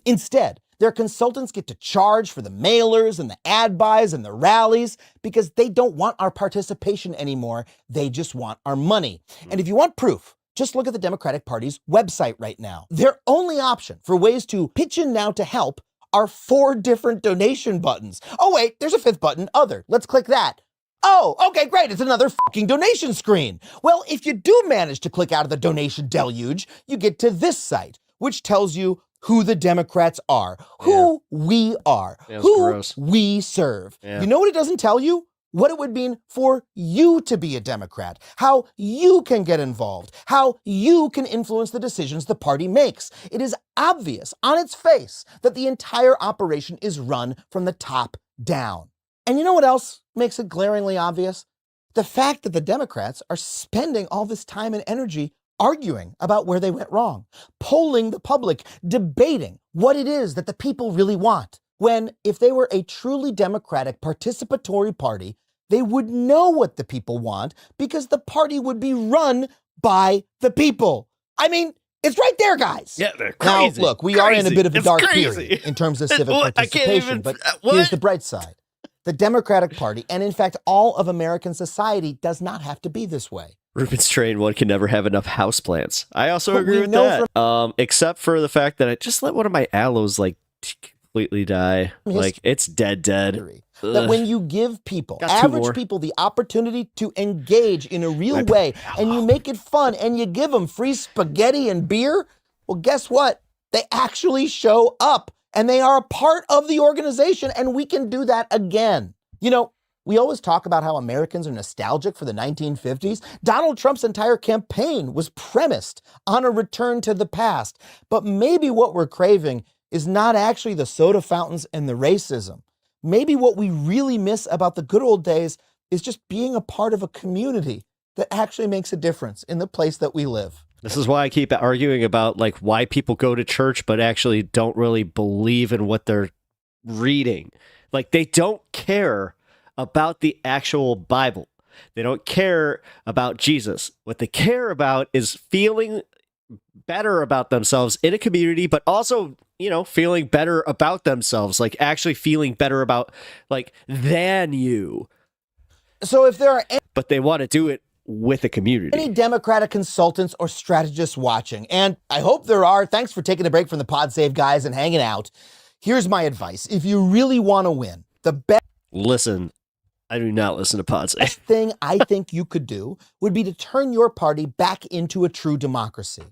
Instead, their consultants get to charge for the mailers and the ad buys and the rallies because they don't want our participation anymore. They just want our money. And if you want proof, just look at the Democratic Party's website right now. Their only option for ways to pitch in now to help are 4 different donation buttons. Oh wait, there's a 5th button, other. Let's click that. Oh, okay, great, it's another fucking donation screen. Well, if you do manage to click out of the donation deluge, you get to this site, which tells you who the Democrats are, who we are, who we serve. You know what it doesn't tell you? What it would mean for you to be a Democrat, how you can get involved, how you can influence the decisions the party makes. It is obvious on its face that the entire operation is run from the top down. And you know what else makes it glaringly obvious? The fact that the Democrats are spending all this time and energy arguing about where they went wrong, polling the public, debating what it is that the people really want. When, if they were a truly democratic participatory party, they would know what the people want because the party would be run by the people. I mean, it's right there, guys. Yeah, they're crazy. Now, look, we are in a bit of a dark period in terms of civic participation, but here's the bright side. The Democratic Party, and in fact, all of American society, does not have to be this way. Ruben's train, one can never have enough houseplants. I also agree with that. Except for the fact that I just let one of my aloes, completely die. It's dead. That when you give people, average people, the opportunity to engage in a real way, and you make it fun, and you give them free spaghetti and beer, well, guess what? They actually show up, and they are a part of the organization, and we can do that again. You know, we always talk about how Americans are nostalgic for the 1950s. Donald Trump's entire campaign was premised on a return to the past. But maybe what we're craving is not actually the soda fountains and the racism. Maybe what we really miss about the good old days is just being a part of a community that actually makes a difference in the place that we live. This is why I keep arguing about why people go to church but actually don't really believe in what they're reading. They don't care about the actual Bible. They don't care about Jesus. What they care about is feeling better about themselves in a community, but also, feeling better about themselves, actually feeling better about than you. So if there are but they want to do it with a community. Any Democratic consultants or strategists watching, and I hope there are, thanks for taking a break from the Pod Save guys and hanging out. Here's my advice. If you really want to win, the best I do not listen to Pod Save. thing I think you could do would be to turn your party back into a true democracy.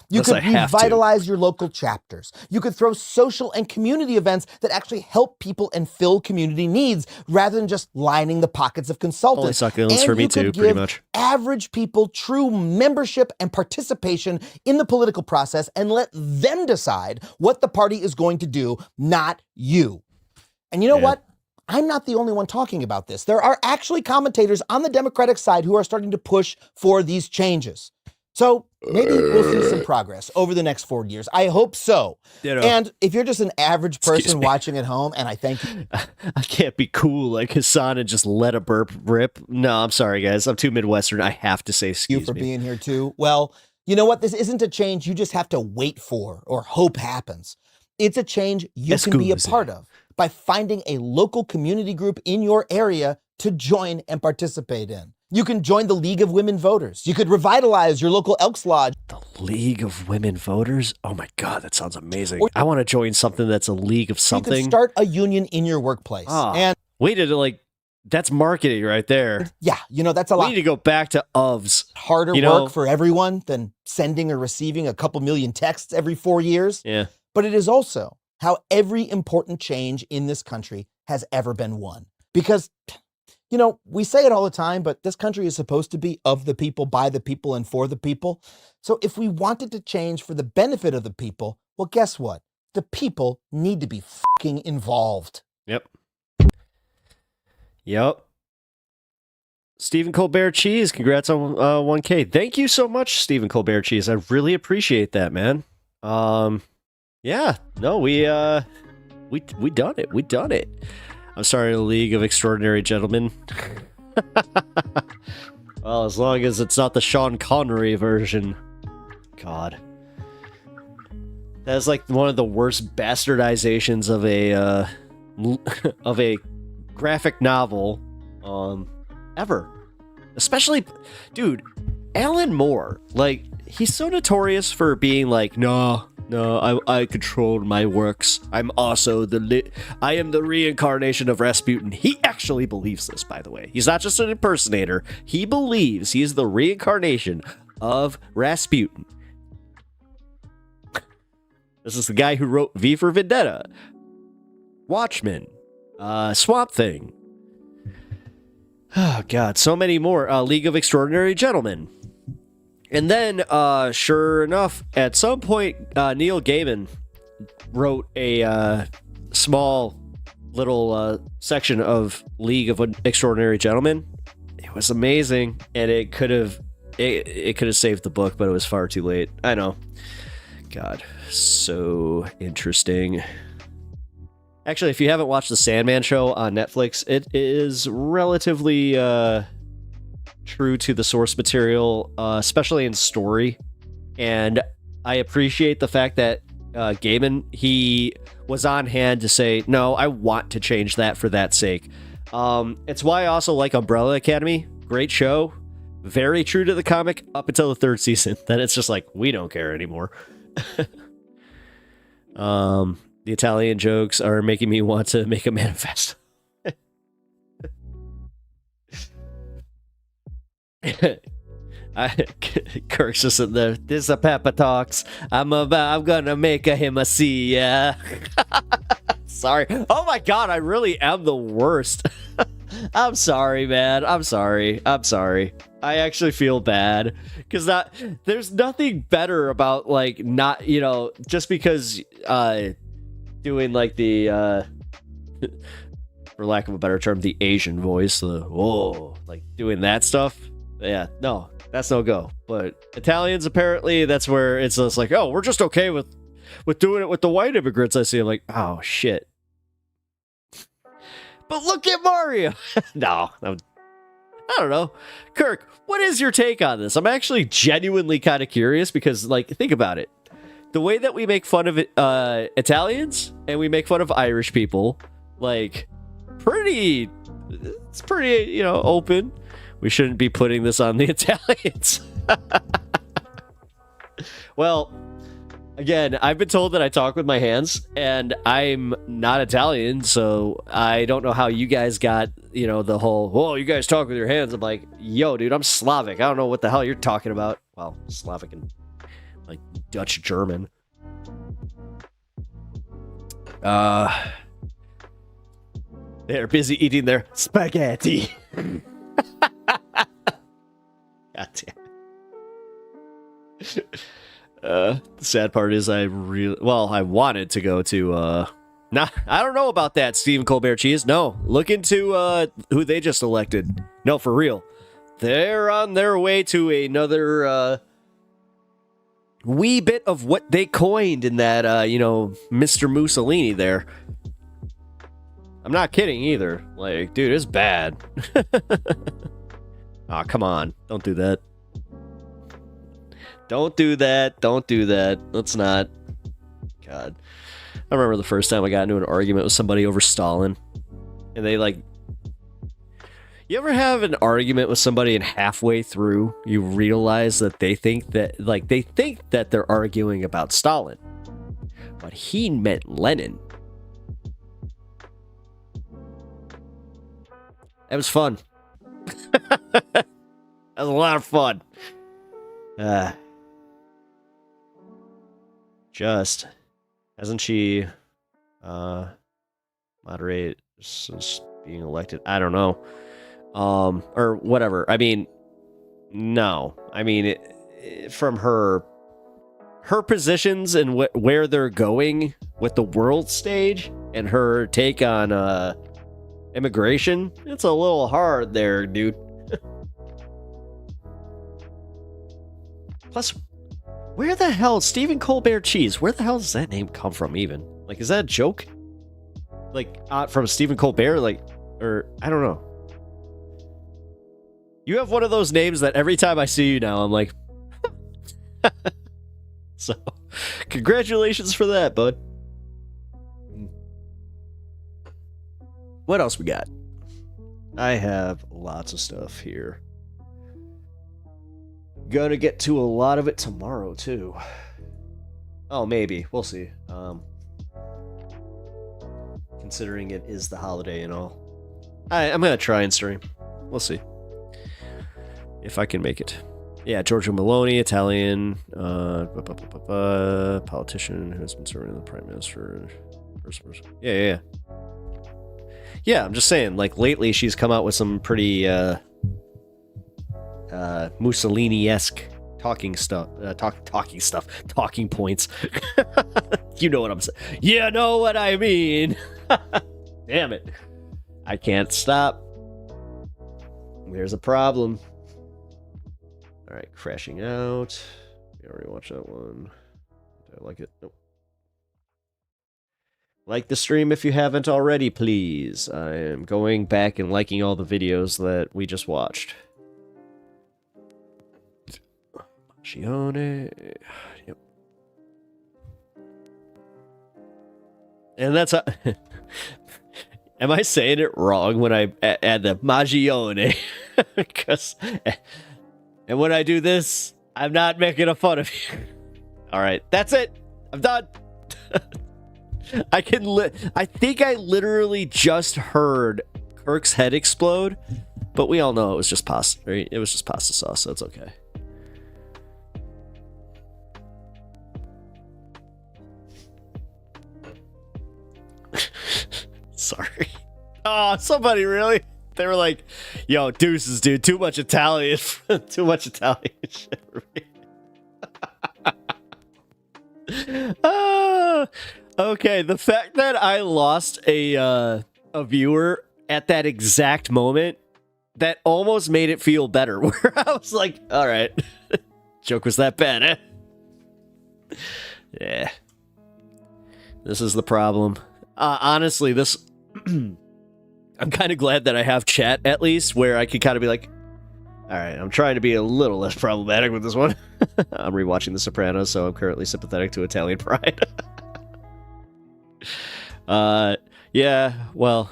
You Unless could I have to. revitalize your local chapters. You could throw social and community events that actually help people and fill community needs rather than just lining the pockets of consultants. Only succulents for me too, pretty much. Average people true membership and participation in the political process and let them decide what the party is going to do, not you. And you know what? I'm not the only one talking about this. There are actually commentators on the Democratic side who are starting to push for these changes. So maybe we'll see some progress over the next 4 years. I hope so. And if you're just an average person watching at home, and I thank you. I can't be cool like Hassan and just let a burp rip. No, I'm sorry, guys. I'm too Midwestern. I have to say excuse you for me. being here too. Well, you know what? This isn't a change you just have to wait for or hope happens. It's a change you can be a part of by finding a local community group in your area to join and participate in. You can join the League of Women Voters. You could revitalize your local Elks Lodge. The League of Women Voters? Oh my God, that sounds amazing. I want to join something that's a league of something. You could start a union in your workplace. And wait to like, that's marketing right there. Yeah, that's a lot. We need to go back to OVs. Harder work for everyone than sending or receiving a couple million texts every 4 years. Yeah. But it is also how every important change in this country has ever been won. Because, we say it all the time, but this country is supposed to be of the people, by the people, and for the people. So if we wanted to change for the benefit of the people, well, guess what? The people need to be fucking involved. Yep. Stephen Colbert Cheese, congrats on 1K. Thank you so much, Stephen Colbert Cheese. I really appreciate that, man. Yeah, no, we done it. We done it. I'm starting a League of Extraordinary Gentlemen. Well, as long as it's not the Sean Connery version. God. That's like one of the worst bastardizations of a graphic novel ever. Especially, dude, Alan Moore. Like, he's so notorious for being like, no, I controlled my works. I'm also I am the reincarnation of Rasputin. He actually believes this, by the way. He's not just an impersonator. He believes he is the reincarnation of Rasputin. This is the guy who wrote V for Vendetta, Watchmen, Swamp Thing. Oh, God, so many more. League of Extraordinary Gentlemen. And then, sure enough, at some point, Neil Gaiman wrote a small little section of League of Extraordinary Gentlemen. It was amazing, and it could have saved the book, but it was far too late. I know. God, so interesting. Actually, if you haven't watched the Sandman show on Netflix, it is relatively true to the source material, especially in story. And I appreciate the fact that Gaiman, he was on hand to say, no, I want to change that for that sake. It's why I also like Umbrella Academy. Great show. Very true to the comic up until the third season. Then it's just like, we don't care anymore. The Italian jokes are making me want to make a manifesto. Kirk's just in there. This a Peppa Talks. I'm gonna make him a C. Yeah. Sorry. Oh my God, I really am the worst. I'm sorry, man. I'm sorry. I actually feel bad because there's nothing better about like not, just because doing like the for lack of a better term, the Asian voice, like doing that stuff. Yeah, no, that's no go. But Italians, apparently, that's where it's just like, oh, we're just okay with doing it with the white immigrants. I see. I'm like, oh shit. But look at Mario. No, I don't know. Kirk, what is your take on this? I'm actually genuinely kind of curious because, like, think about it. The way that we make fun of Italians and we make fun of Irish people, like, it's pretty, open. We shouldn't be putting this on the Italians. Well, again, I've been told that I talk with my hands, and I'm not Italian, so I don't know how you guys got, the whole, you guys talk with your hands. I'm like, yo, dude, I'm Slavic. I don't know what the hell you're talking about. Well, Slavic and like Dutch German. They're busy eating their spaghetti. God damn. The sad part is I wanted to go to I don't know about that, Stephen Colbert Cheese. No, look into who they just elected. No, for real. They're on their way to another wee bit of what they coined in that Mr. Mussolini there. I'm not kidding either. Like, dude, it's bad. Aw, come on. Don't do that. Don't do that. Don't do that. Let's not. God. I remember the first time I got into an argument with somebody over Stalin. And they like... You ever have an argument with somebody and halfway through you realize that they think that they're arguing about Stalin. But he meant Lenin. That was fun. That was a lot of fun. Just hasn't she moderate since being elected? I don't know. Or whatever. I mean, no. I mean, from her positions and where they're going with the world stage and her take on immigration, it's a little hard there, dude. Plus, where the hell, Stephen Colbert Cheese, where the hell does that name come from even? Like, is that a joke? Like, from Stephen Colbert? Like, or, I don't know. You have one of those names that every time I see you now, I'm like... So, congratulations for that, bud. What else we got? I have lots of stuff here. Gonna get to a lot of it tomorrow, too. Oh, maybe. We'll see. Considering it is the holiday and all. I'm gonna try and stream. We'll see. If I can make it. Yeah, Giorgio Meloni, Italian, politician who has been serving as the prime minister. Yeah. Yeah, I'm just saying, like, lately she's come out with some pretty, Mussolini-esque talking points. You know what I'm saying. You know what I mean. Damn it. I can't stop. There's a problem. Alright, crashing out. We already watched that one. Did I like it? Nope. Like the stream if you haven't already, please. I am going back and liking all the videos that we just watched. Gione. Yep. And that's am I saying it wrong when I add the Magione? Because and when I do this, I'm not making a fun of you. All right, that's it. I'm done. I think I literally just heard Kirk's head explode, but we all know it was just pasta. Right? It was just pasta sauce, so it's okay. Sorry. Oh, somebody really? They were like, yo, deuces, dude. Too much Italian. Too much Italian shit for me. Okay, the fact that I lost a viewer at that exact moment, that almost made it feel better. Where I was like, all right. Joke was that bad, eh? Yeah. This is the problem. Honestly, this... I'm kind of glad that I have chat, at least, where I could kind of be like, all right, I'm trying to be a little less problematic with this one. I'm rewatching The Sopranos, so I'm currently sympathetic to Italian pride. Yeah, well,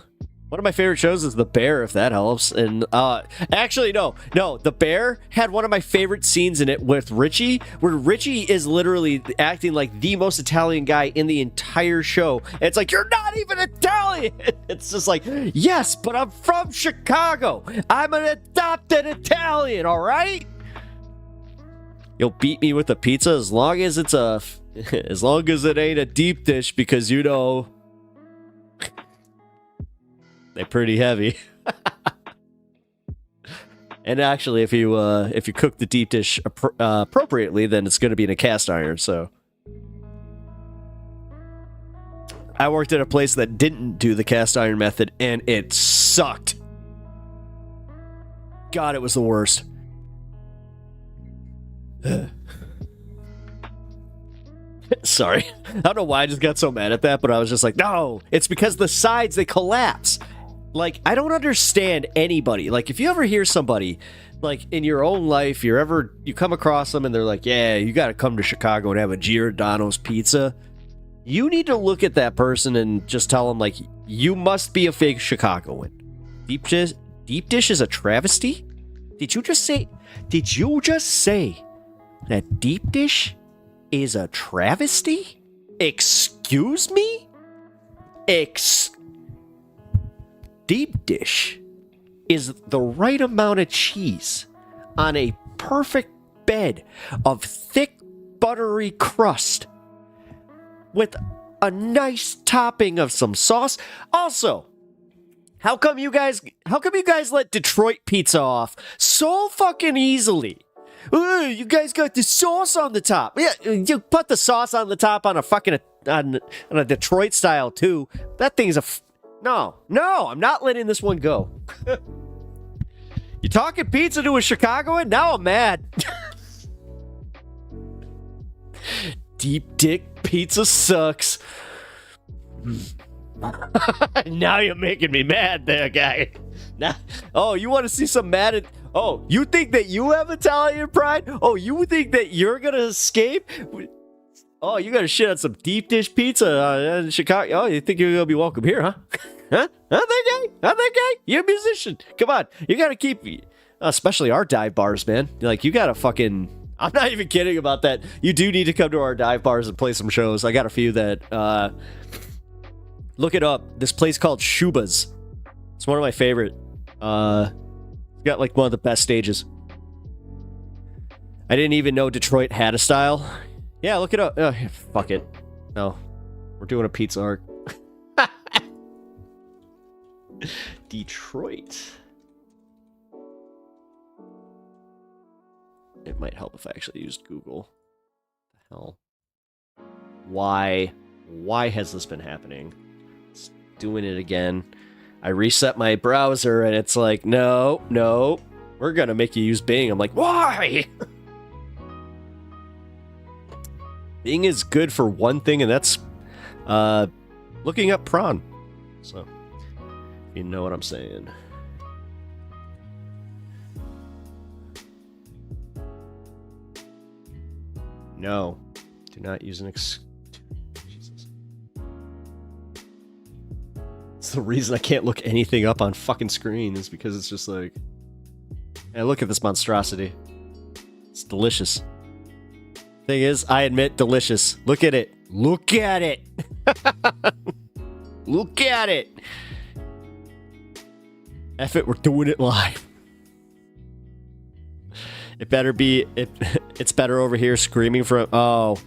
one of my favorite shows is The Bear, if that helps. And actually, no, The Bear had one of my favorite scenes in it with Richie, where Richie is literally acting like the most Italian guy in the entire show. And it's like, you're not even Italian. It's just like, yes, but I'm from Chicago. I'm an adopted Italian, all right? You'll beat me with a pizza as long as it's as long as it ain't a deep dish, because you know they're pretty heavy. And actually, if you cook the deep dish appropriately, then it's going to be in a cast iron. So I worked at a place that didn't do the cast iron method, and it sucked. God, it was the worst. Sorry. I don't know why I just got so mad at that, but I was just like, no, it's because the sides, they collapse. Like, I don't understand anybody. Like, if you ever hear somebody, like, in your own life, you come across them and they're like, yeah, you got to come to Chicago and have a Giordano's pizza. You need to look at that person and just tell them, like, you must be a fake Chicagoan. Deep dish is a travesty? Did you just say that deep dish is a travesty? Excuse me? Deep dish is the right amount of cheese on a perfect bed of thick, buttery crust with a nice topping of some sauce. Also, how come you guys let Detroit pizza off so fucking easily? You guys got the sauce on the top. Yeah, you put the sauce on the top on a fucking on a Detroit style too. That thing's no, I'm not letting this one go. You talking pizza to a Chicagoan? Now I'm mad. Deep dick pizza sucks. Now you're making me mad there, guy. Now, oh, you want to see some mad? Oh, you think that you have Italian pride? Oh, you think that you're gonna escape? Oh, you got to shit on some deep dish pizza in Chicago. Oh, you think you're gonna be welcome here, huh? Huh? Not that guy. You're a musician. Come on, you got to keep, especially our dive bars, man. Like, you got to fucking. I'm not even kidding about that. You do need to come to our dive bars and play some shows. I got a few that. Look it up. This place called Shuba's. It's one of my favorite. It's got like one of the best stages. I didn't even know Detroit had a style. Yeah, look it up. Fuck it. No. We're doing a pizza arc. Detroit. It might help if I actually used Google. What the hell? Why has this been happening? It's doing it again. I reset my browser and it's like, no, we're gonna make you use Bing. I'm like, why? Bing is good for one thing, and that's looking up prawn. So, you know what I'm saying. No, do not use an Jesus. It's the reason I can't look anything up on fucking screen is because it's just like, hey, look at this monstrosity. It's delicious. Thing is, I admit, delicious. Look at it. Look at it. Look at it. F it, we're doing it live. It better be. It's better over here screaming from. Oh.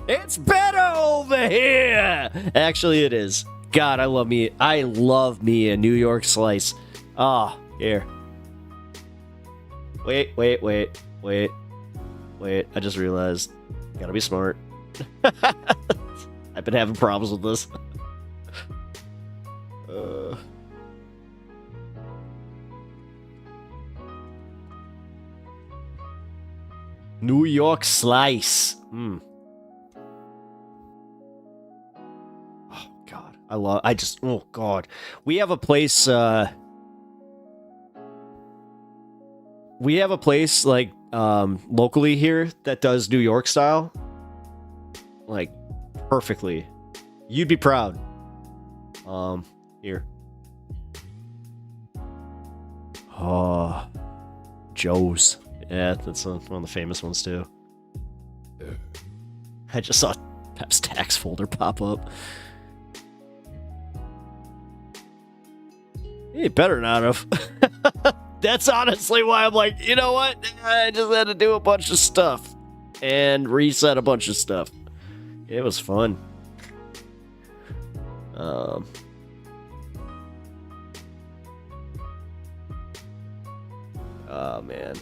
It's better over here. Actually, it is. God, I love me. I love me a New York slice. Oh, here. Wait. I just realized. Gotta be smart. I've been having problems with this. New York slice. Oh God, oh God. We have a place. Like locally here that does New York style, like perfectly. You'd be proud. Here. Oh, Joe's. Yeah, that's one of the famous ones too. I just saw Pep's tax folder pop up. He better not have. That's honestly why I'm like, you know what? I just had to do a bunch of stuff and reset a bunch of stuff. It was fun. Oh man,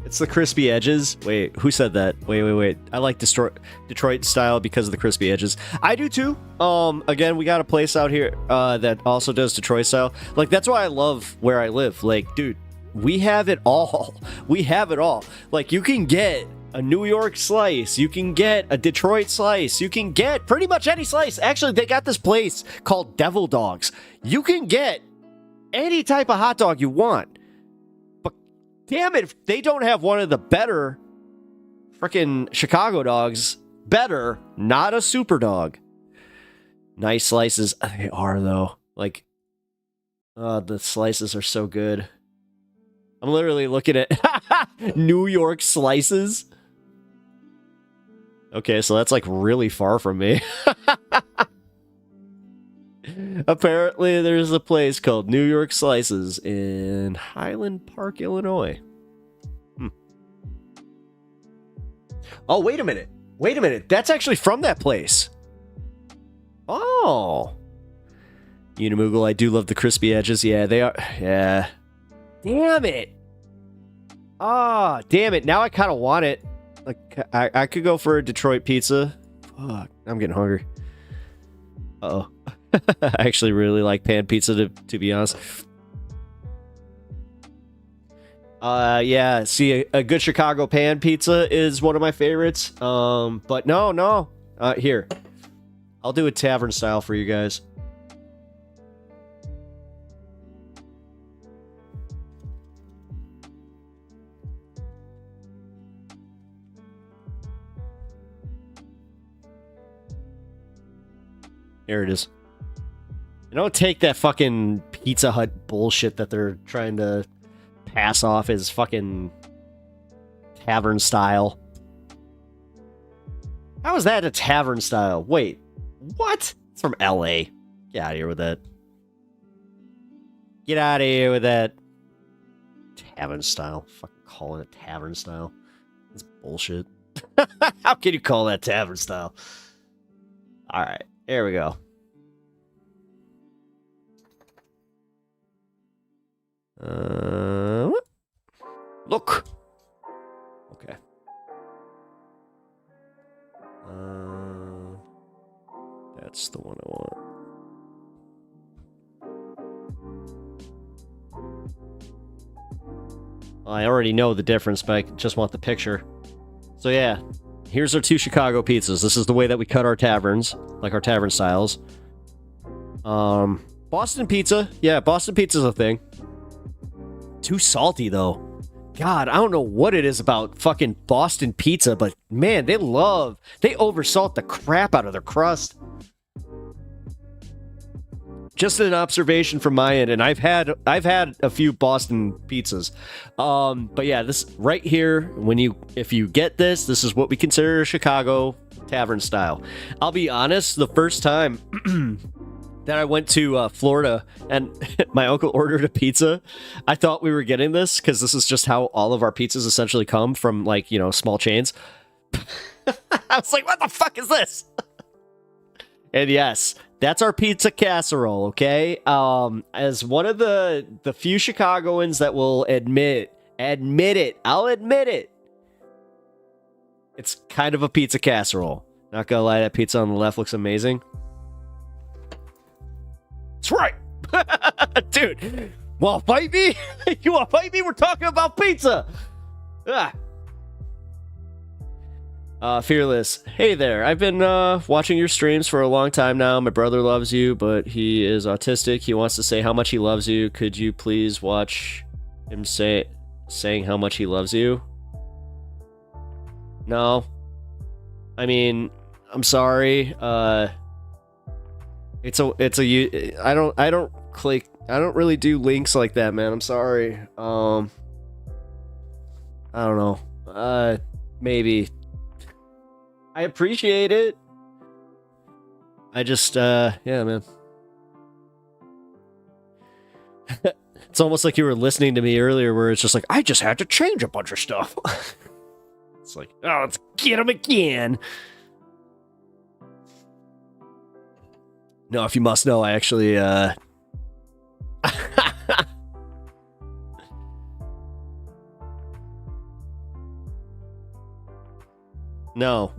it's the crispy edges. Wait, who said that? Wait. I like Detroit style because of the crispy edges. I do too. Again, we got a place out here that also does Detroit style. Like, that's why I love where I live. Like, dude, we have it all. We have it all. Like, you can get a New York slice, you can get a Detroit slice, you can get pretty much any slice. Actually, they got this place called Devil Dogs. You can get any type of hot dog you want. But damn it, if they don't have one of the better freaking Chicago dogs, better, not a super dog. Nice slices. They are, though. Like, the slices are so good. I'm literally looking at New York slices. Okay, so that's like really far from me. Apparently, there's a place called New York Slices in Highland Park, Illinois. Oh, wait a minute. Wait a minute. That's actually from that place. Oh. Unimoogle, I do love the crispy edges. Yeah, they are. Yeah. Damn it. Ah, damn it. Now I kind of want it. Like, I could go for a Detroit pizza. Fuck, I'm getting hungry. Uh-oh. I actually really like pan pizza, to be honest. Yeah, see, a good Chicago pan pizza is one of my favorites. But no. Here. I'll do a tavern style for you guys. Here it is. And don't take that fucking Pizza Hut bullshit that they're trying to pass off as fucking tavern style. How is that a tavern style? Wait, what? It's from LA. Get out of here with that. Get out of here with that. Tavern style. Fucking calling it tavern style. That's bullshit. How can you call that tavern style? Alright. There we go. Look. Okay. That's the one I want. I already know the difference, but I just want the picture. So yeah. Here's our 2 Chicago pizzas. This is the way that we cut our taverns, like our tavern styles. Boston pizza. Yeah, Boston pizza's a thing. Too salty, though. God, I don't know what it is about fucking Boston pizza, but man, they oversalt the crap out of their crust. Just an observation from my end, and I've had a few Boston pizzas. But yeah, this right here, if you get this is what we consider a Chicago tavern style. I'll be honest, the first time that I went to Florida and my uncle ordered a pizza, I thought we were getting this because this is just how all of our pizzas essentially come from, like, you know, small chains. I was like, what the fuck is this? And yes, that's our pizza casserole, okay? As one of the few Chicagoans that will admit it, I'll admit it. It's kind of a pizza casserole. Not gonna lie, that pizza on the left looks amazing. That's right! Dude, wanna fight me? You wanna fight me? We're talking about pizza! Ah. Fearless. Hey there. I've been watching your streams for a long time now. My brother loves you, but he is autistic. He wants to say how much he loves you. Could you please watch him saying how much he loves you? No. I mean, I'm sorry. I don't really do links like that, man. I'm sorry. I don't know. Maybe. I appreciate it. I just, yeah, man. It's almost like you were listening to me earlier where it's just like, I just had to change a bunch of stuff. It's like, oh, let's get him again. No, if you must know, I actually, no.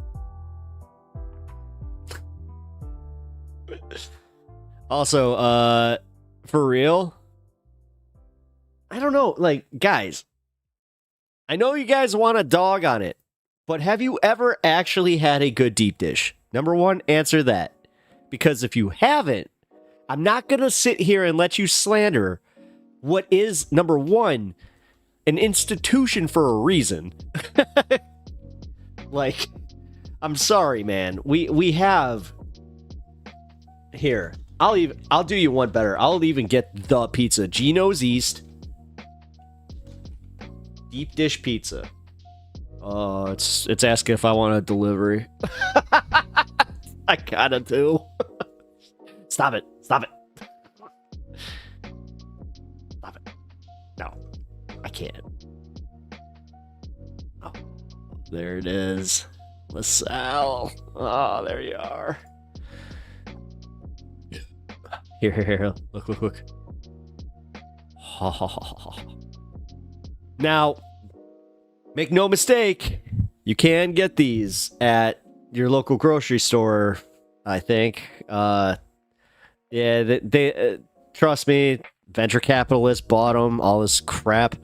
Also, for real, I don't know, like, guys, I know you guys want a dog on it, but have you ever actually had a good deep dish? Number one, answer that. Because if you haven't, I'm not going to sit here and let you slander what is, number one, an institution for a reason. Like, I'm sorry, man. We have here. I'll do you one better. I'll even get the pizza. Gino's East deep dish pizza. Oh, it's asking if I want a delivery. I gotta do. Stop it. Stop it. Stop it. No. I can't. Oh. There it is. LaSalle. Oh, there you are. Here. Look. Now, make no mistake, you can get these at your local grocery store, I think. Yeah, they trust me, venture capitalists bought them, all this crap.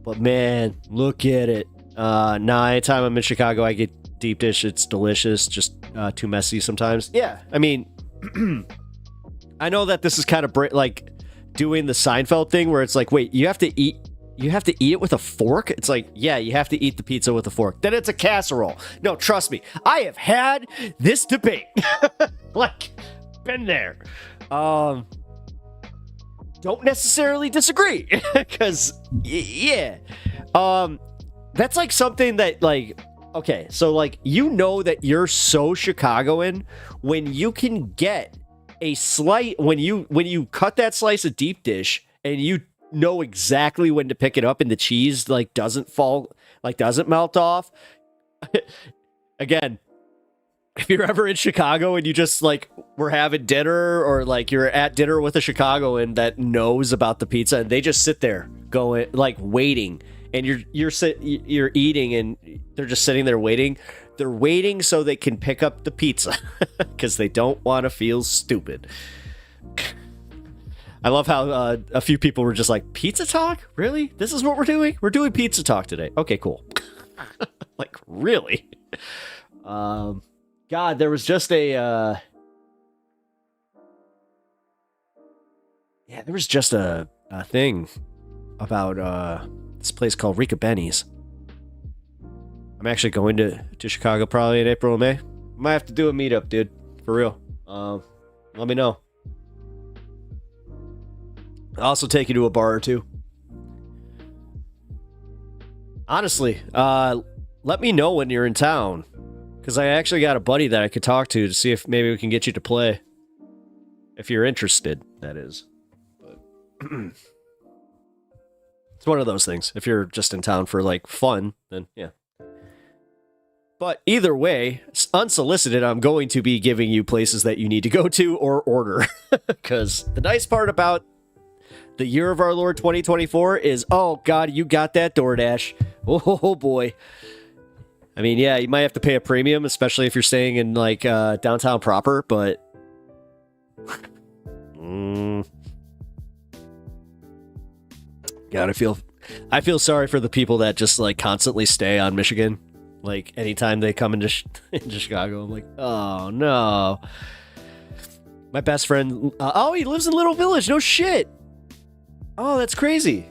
But man, look at it. Nah, anytime I'm in Chicago, I get deep dish. It's delicious, just too messy sometimes. Yeah, I mean, I know that this is kind of like doing the Seinfeld thing where it's like, wait, you have to eat it with a fork? It's like, yeah, you have to eat the pizza with a fork. Then it's a casserole. No, trust me. I have had this debate. Like, been there. Don't necessarily disagree. Because, yeah. That's like something that, like, okay, so, like, you know that you're so Chicagoan when you can get a slice, when you cut that slice of deep dish and you know exactly when to pick it up and the cheese like doesn't melt off. Again, if you're ever in Chicago and you just like were having dinner or like you're at dinner with a Chicagoan that knows about the pizza and they just sit there going like waiting and you're eating and they're just sitting there waiting. They're waiting so they can pick up the pizza because they don't want to feel stupid. I love how a few people were just like, pizza talk? Really? This is what we're doing? We're doing pizza talk today. Okay, cool. Like, really? God, there was just a... there was just a thing about this place called Rica Benny's. I'm actually going to Chicago probably in April or May. Might have to do a meetup, dude. For real. Let me know. I'll also take you to a bar or two. Honestly, let me know when you're in town. Because I actually got a buddy that I could talk to see if maybe we can get you to play. If you're interested, that is. But it's one of those things. If you're just in town for, like, fun, then, yeah. But either way, unsolicited, I'm going to be giving you places that you need to go to or order. Because the nice part about the year of our Lord 2024 is, oh, God, you got that DoorDash. Oh, boy. I mean, yeah, you might have to pay a premium, especially if you're staying in, like, downtown proper, but... God, I feel sorry for the people that just, like, constantly stay on Michigan. Like, anytime they come into Chicago, I'm like, oh, no. My best friend... oh, he lives in Little Village. No shit. Oh, that's crazy.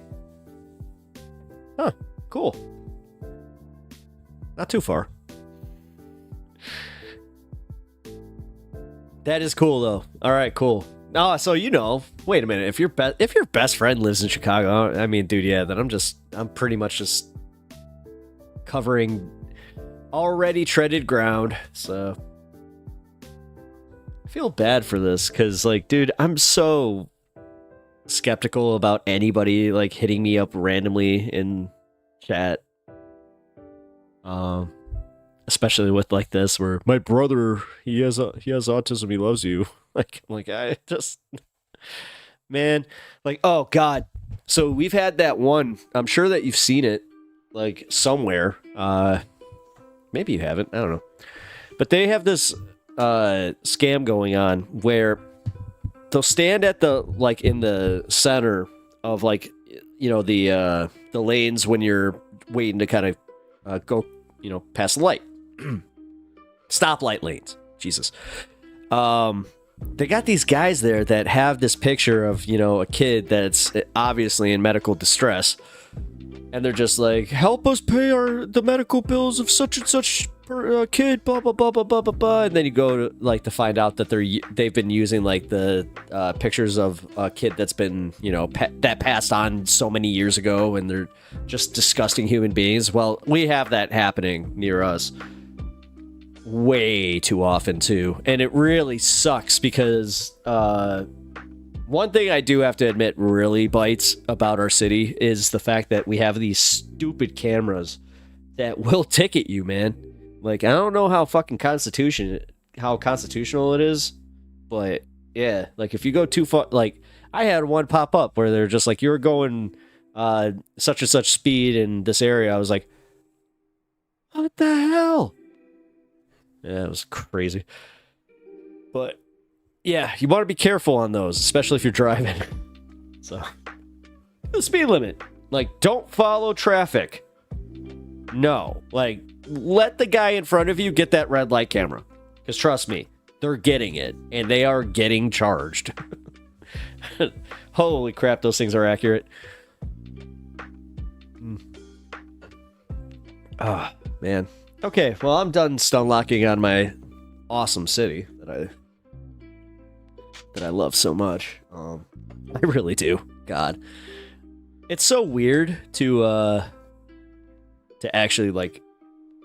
Huh. Cool. Not too far. That is cool, though. All right, cool. Oh, so you know. Wait a minute. If your best friend lives in Chicago, I mean, dude, yeah, then I'm pretty much just covering already treaded ground. So I feel bad for this because, like, dude, I'm so skeptical about anybody like hitting me up randomly in chat. Especially with like this, where my brother he has autism, he loves you. Like I just, man, like, oh god. So we've had that one. I'm sure that you've seen it like somewhere. Maybe you haven't. I don't know. But they have this scam going on where they'll stand at the like in the center of like, you know, the lanes when you're waiting to kind of go, you know, past the light. Stoplight lanes. Jesus. They got these guys there that have this picture of, you know, a kid that's obviously in medical distress, and they're just like, help us pay the medical bills of such and such kid, blah blah blah blah blah blah blah. And then you go to like to find out that they've been using like the pictures of a kid that's been, you know, that passed on so many years ago, and they're just disgusting human beings. Well, we have that happening near us way too often too, and it really sucks because one thing I do have to admit really bites about our city is the fact that we have these stupid cameras that will ticket you, man. Like, I don't know how constitutional it is, but yeah, like if you go too far, like I had one pop up where they're just like, you're going such and such speed in this area. I was like, what the hell? Yeah, it was crazy. But yeah, you want to be careful on those, especially if you're driving. So, the speed limit. Like, don't follow traffic. No. Like, let the guy in front of you get that red light camera. Because trust me, they're getting it. And they are getting charged. Holy crap, those things are accurate. Ah, man. Okay, well, I'm done stun locking on my awesome city that I love so much. I really do. God, it's so weird to actually like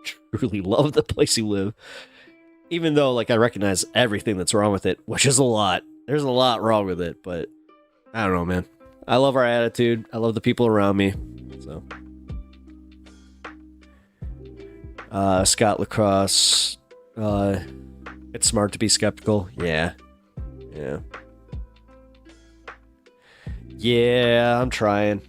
truly love the place you live, even though like I recognize everything that's wrong with it, which is a lot. There's a lot wrong with it, but I don't know, man. I love our attitude. I love the people around me. So. Scott Lacrosse, it's smart to be skeptical. Yeah. I'm trying.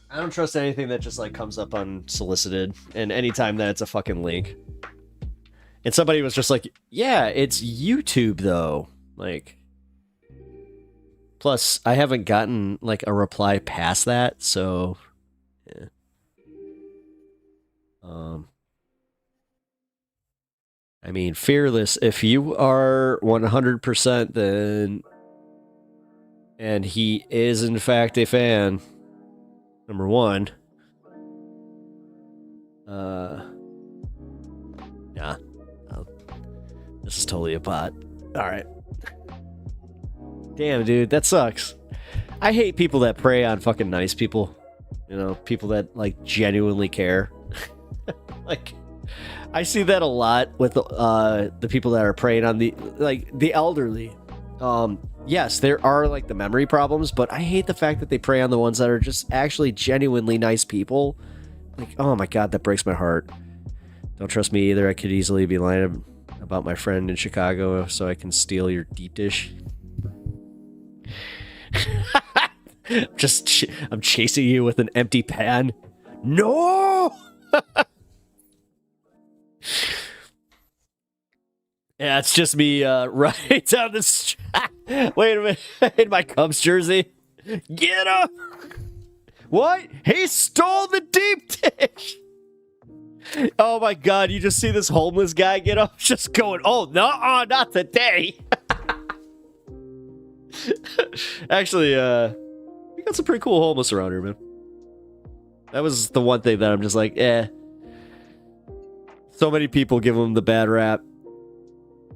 I don't trust anything that just like comes up unsolicited, and anytime that it's a fucking link. And somebody was just like, yeah, it's YouTube though. Like, plus I haven't gotten like a reply past that, so yeah. I mean, Fearless, if you are 100% then, and he is in fact a fan, number one, nah, this is totally a bot. Alright. Damn, dude, that sucks. I hate people that prey on fucking nice people. You know, people that, like, genuinely care. Like, I see that a lot with the people that are preying on the elderly. Yes, there are like the memory problems, but I hate the fact that they prey on the ones that are just actually genuinely nice people. Like, oh my god, that breaks my heart. Don't trust me either. I could easily be lying about my friend in Chicago so I can steal your deep dish. I'm chasing you with an empty pan. No! Yeah, it's just me right down the street. Wait a minute. In my Cubs jersey. Get up! What? He stole the deep dish! Oh my god, you just see this homeless guy get up just going, oh, no, not today. Actually, we got some pretty cool homeless around here, man. That was the one thing that I'm just like, so many people give him the bad rap.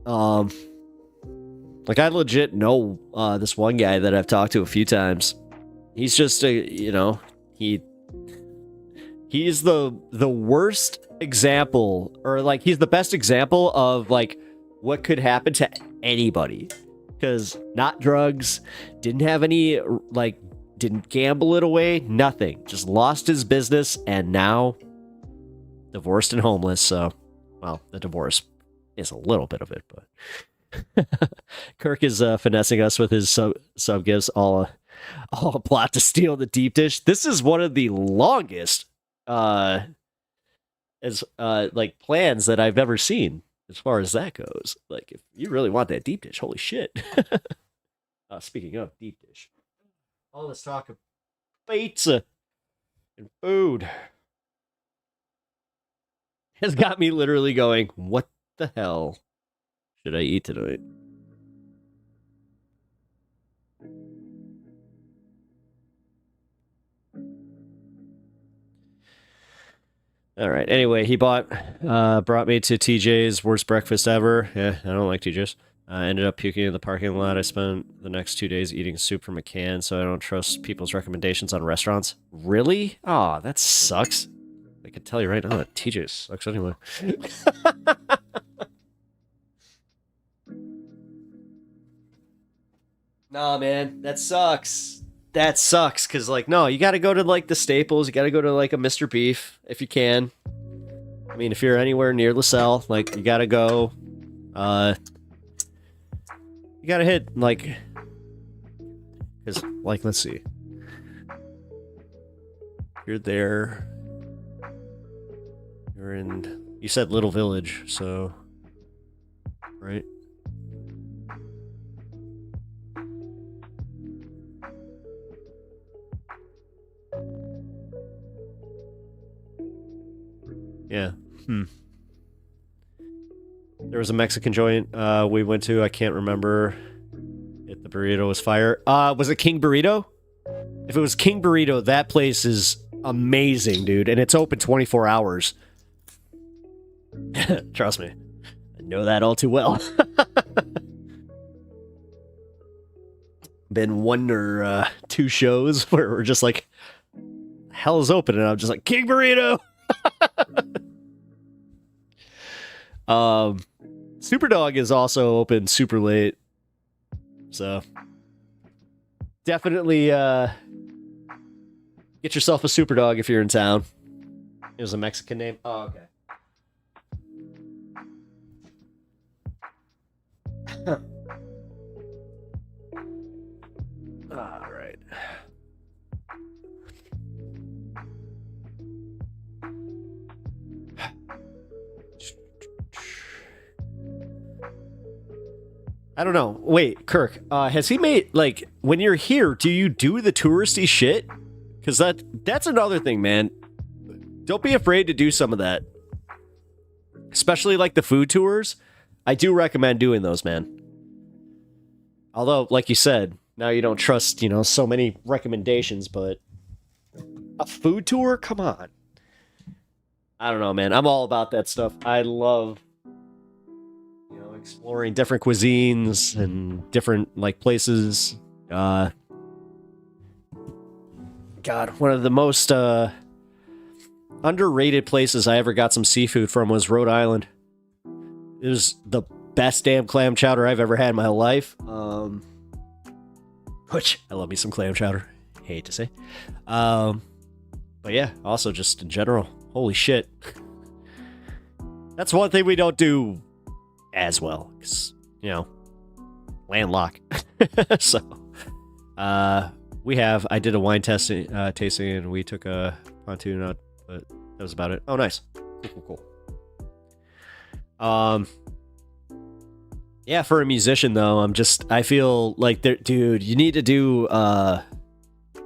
Like I legit know this one guy that I've talked to a few times. He's just he's the worst example, or like he's the best example of like what could happen to anybody. Because not drugs, didn't have any, like, didn't gamble it away, nothing. Just lost his business, and now divorced and homeless. So, well, the divorce is a little bit of it, but Kirk is finessing us with his sub gifts, all a plot to steal the deep dish. This is one of the longest plans that I've ever seen. As far as that goes, like, if you really want that deep dish, holy shit. Speaking of deep dish, all this talk of pizza and food has got me literally going, what the hell should I eat tonight? All right. Anyway, he brought me to TJ's worst breakfast ever. Yeah, I don't like TJ's. I ended up puking in the parking lot. I spent the next 2 days eating soup from a can, so I don't trust people's recommendations on restaurants. Really? Oh, that sucks. I can tell you right now that TJ's sucks anyway. Nah, man, that sucks. That sucks, because, like, no, you got to go to, like, the staples. You got to go to, like, a Mr. Beef, if you can. I mean, if you're anywhere near LaSalle, like, you got to go. You got to hit, like, because, like, let's see. You're there. You're in, you said Little Village, so, right? Yeah. There was a Mexican joint we went to. I can't remember if the burrito was fire. Was it King Burrito? If it was King Burrito, that place is amazing, dude. And it's open 24 hours. Trust me. I know that all too well. Been one or two shows where we're just like, hell is open, and I'm just like, King Burrito! Superdog is also open super late, so definitely get yourself a Superdog if you're in town. It was a Mexican name. Oh, okay. All right. I don't know. Wait, Kirk, has he made, like, when you're here, do you do the touristy shit? Because that's another thing, man. Don't be afraid to do some of that. Especially, like, the food tours. I do recommend doing those, man. Although, like you said, now you don't trust, so many recommendations, but a food tour? Come on. I don't know, man. I'm all about that stuff. I love exploring different cuisines and different, like, places. God, one of the most underrated places I ever got some seafood from was Rhode Island. It was the best damn clam chowder I've ever had in my whole life. Which, I love me some clam chowder. Hate to say. But yeah, also just in general, holy shit. That's one thing we don't do as well, because, landlocked. So, I did a wine tasting, and we took a pontoon out, but that was about it. Oh, nice. Cool. Yeah, for a musician, though, I feel like, dude, you need to do,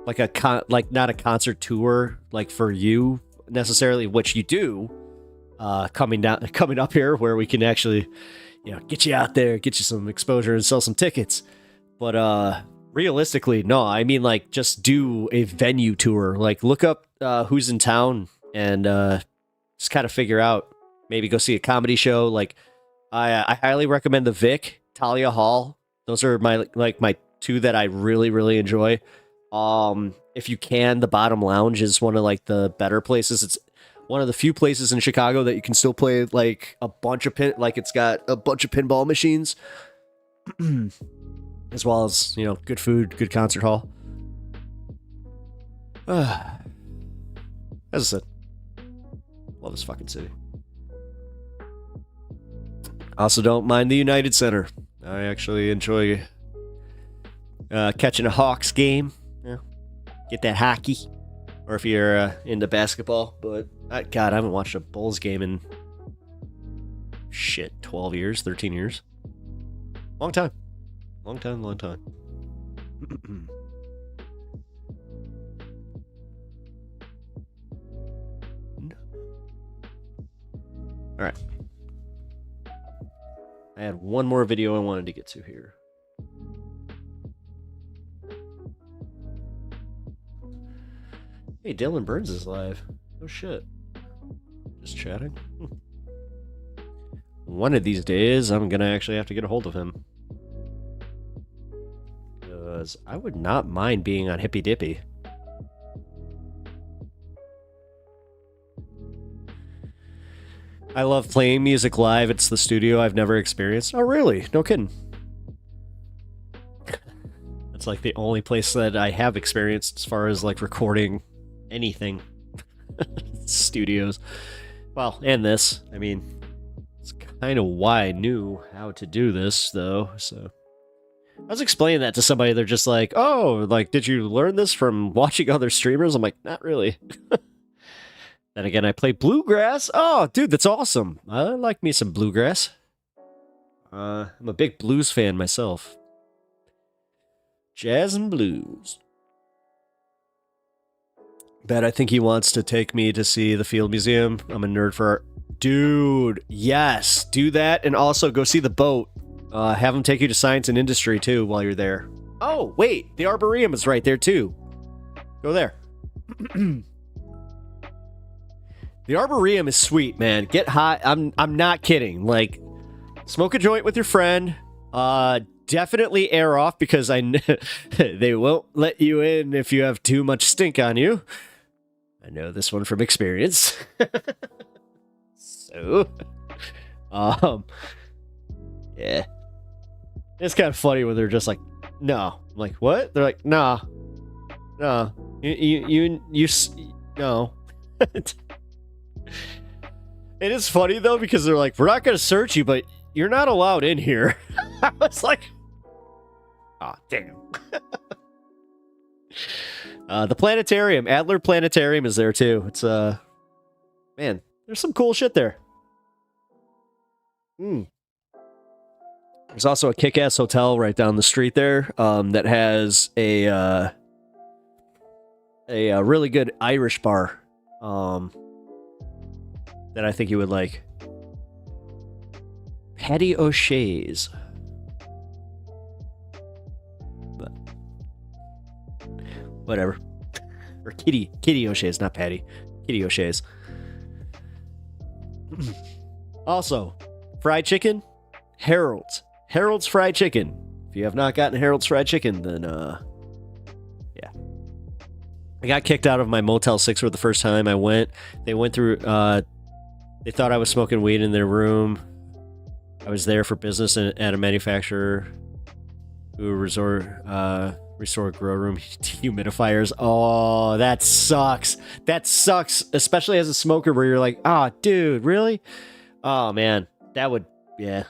like, not a concert tour, like, for you, necessarily, which you do, coming up here, where we can actually, get you out there, get you some exposure and sell some tickets. But realistically, no, I mean, like, just do a venue tour. Like, look up who's in town and just kind of figure out, maybe go see a comedy show. Like, I highly recommend the Vic, Talia Hall. Those are my two that I really, really enjoy. If you can, the Bottom Lounge is one of, like, the better places. It's one of the few places in Chicago that you can still play, like, it's got a bunch of pinball machines. as well as, you know, good food, good concert hall. As I said, love this fucking city. Also don't mind the United Center. I actually enjoy catching a Hawks game. Yeah. Get that hockey. Or if you're into basketball. But, God, I haven't watched a Bulls game in, 12 years, 13 years. Long time. Long time. Alright. I had one more video I wanted to get to here. Hey, Dylan Burns is live. Oh shit. Just chatting. One of these days, I'm gonna actually have to get a hold of him. Because I would not mind being on Hippy Dippy. I love playing music live. It's the studio I've never experienced. Oh, really? No kidding. That's like the only place that I have experienced as far as like recording anything. Studios. Well, and this. I mean, it's kind of why I knew how to do this, though. So I was explaining that to somebody. They're just like, oh, like, did you learn this from watching other streamers? I'm like, not really. Then again, I play bluegrass. Oh, dude, that's awesome. I like me some bluegrass. I'm a big blues fan myself. Jazz and blues. Bet I think he wants to take me to see the Field Museum. I'm a nerd for art. Dude, yes. Do that and also go see the boat. Have him take you to Science and Industry, too, while you're there. Oh, wait. The Arboretum is right there, too. Go there. The Arboretum is sweet, man. Get high. I'm not kidding. Like, smoke a joint with your friend. Definitely air off because they won't let you in if you have too much stink on you. I know this one from experience. So, yeah. It's kind of funny when they're just like, no. I'm like, what? They're like, nah. No. You no. It is funny, though, because they're like, we're not going to search you, but you're not allowed in here. I was like, oh, damn. The planetarium, Adler Planetarium is there, too. It's, man, there's some cool shit there. There's also a kick-ass hotel right down the street there that has a really good Irish bar. That I think you would like. Patty O'Shea's. But whatever. Or Kitty O'Shea's, not Patty. Kitty O'Shea's. Also, fried chicken, Harold's. Harold's Fried Chicken. If you have not gotten Harold's Fried Chicken, then, yeah. I got kicked out of my Motel 6 for the first time I went. They went through, they thought I was smoking weed in their room. I was there for business at a manufacturer who restore grow room humidifiers. Oh, that sucks. That sucks, especially as a smoker where you're like, ah, oh, dude, really? Oh, man, that would, yeah.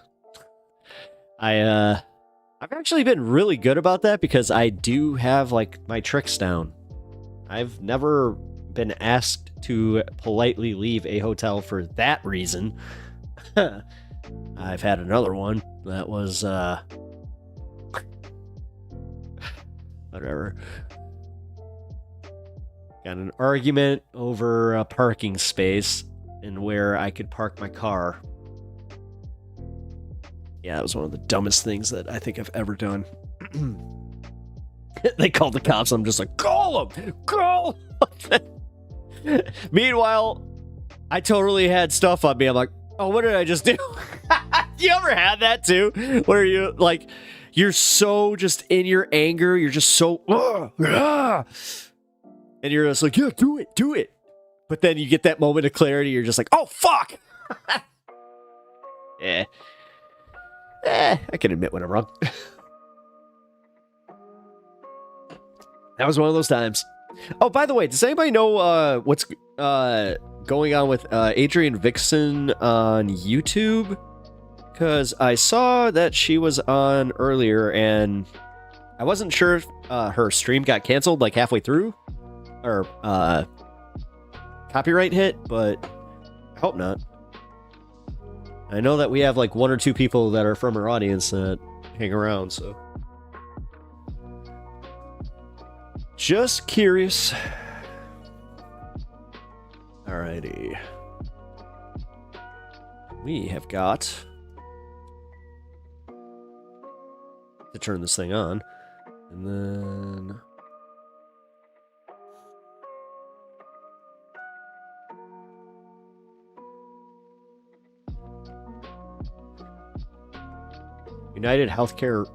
I've actually been really good about that because I do have, like, my tricks down. I've never been asked to politely leave a hotel for that reason. I've had another one that was, whatever. Got an argument over a parking space and where I could park my car. Yeah, that was one of the dumbest things that I think I've ever done. They called the cops. I'm just like, call them! Call them! Meanwhile, I totally had stuff on me. I'm like, oh, what did I just do? You ever had that too? Where you, like, you're so just in your anger. You're just so, and you're just like, yeah, do it. But then you get that moment of clarity. You're just like, oh, fuck! I can admit when I'm wrong. That was one of those times. Oh, by the way, does anybody know what's going on with Adrian Vixen on YouTube? Because I saw that she was on earlier, and I wasn't sure if her stream got canceled like halfway through, or copyright hit, but I hope not. I know that we have like 1 or 2 people that are from her audience that hang around, so. Just curious. Alrighty. We have got to turn this thing on. And then United Healthcare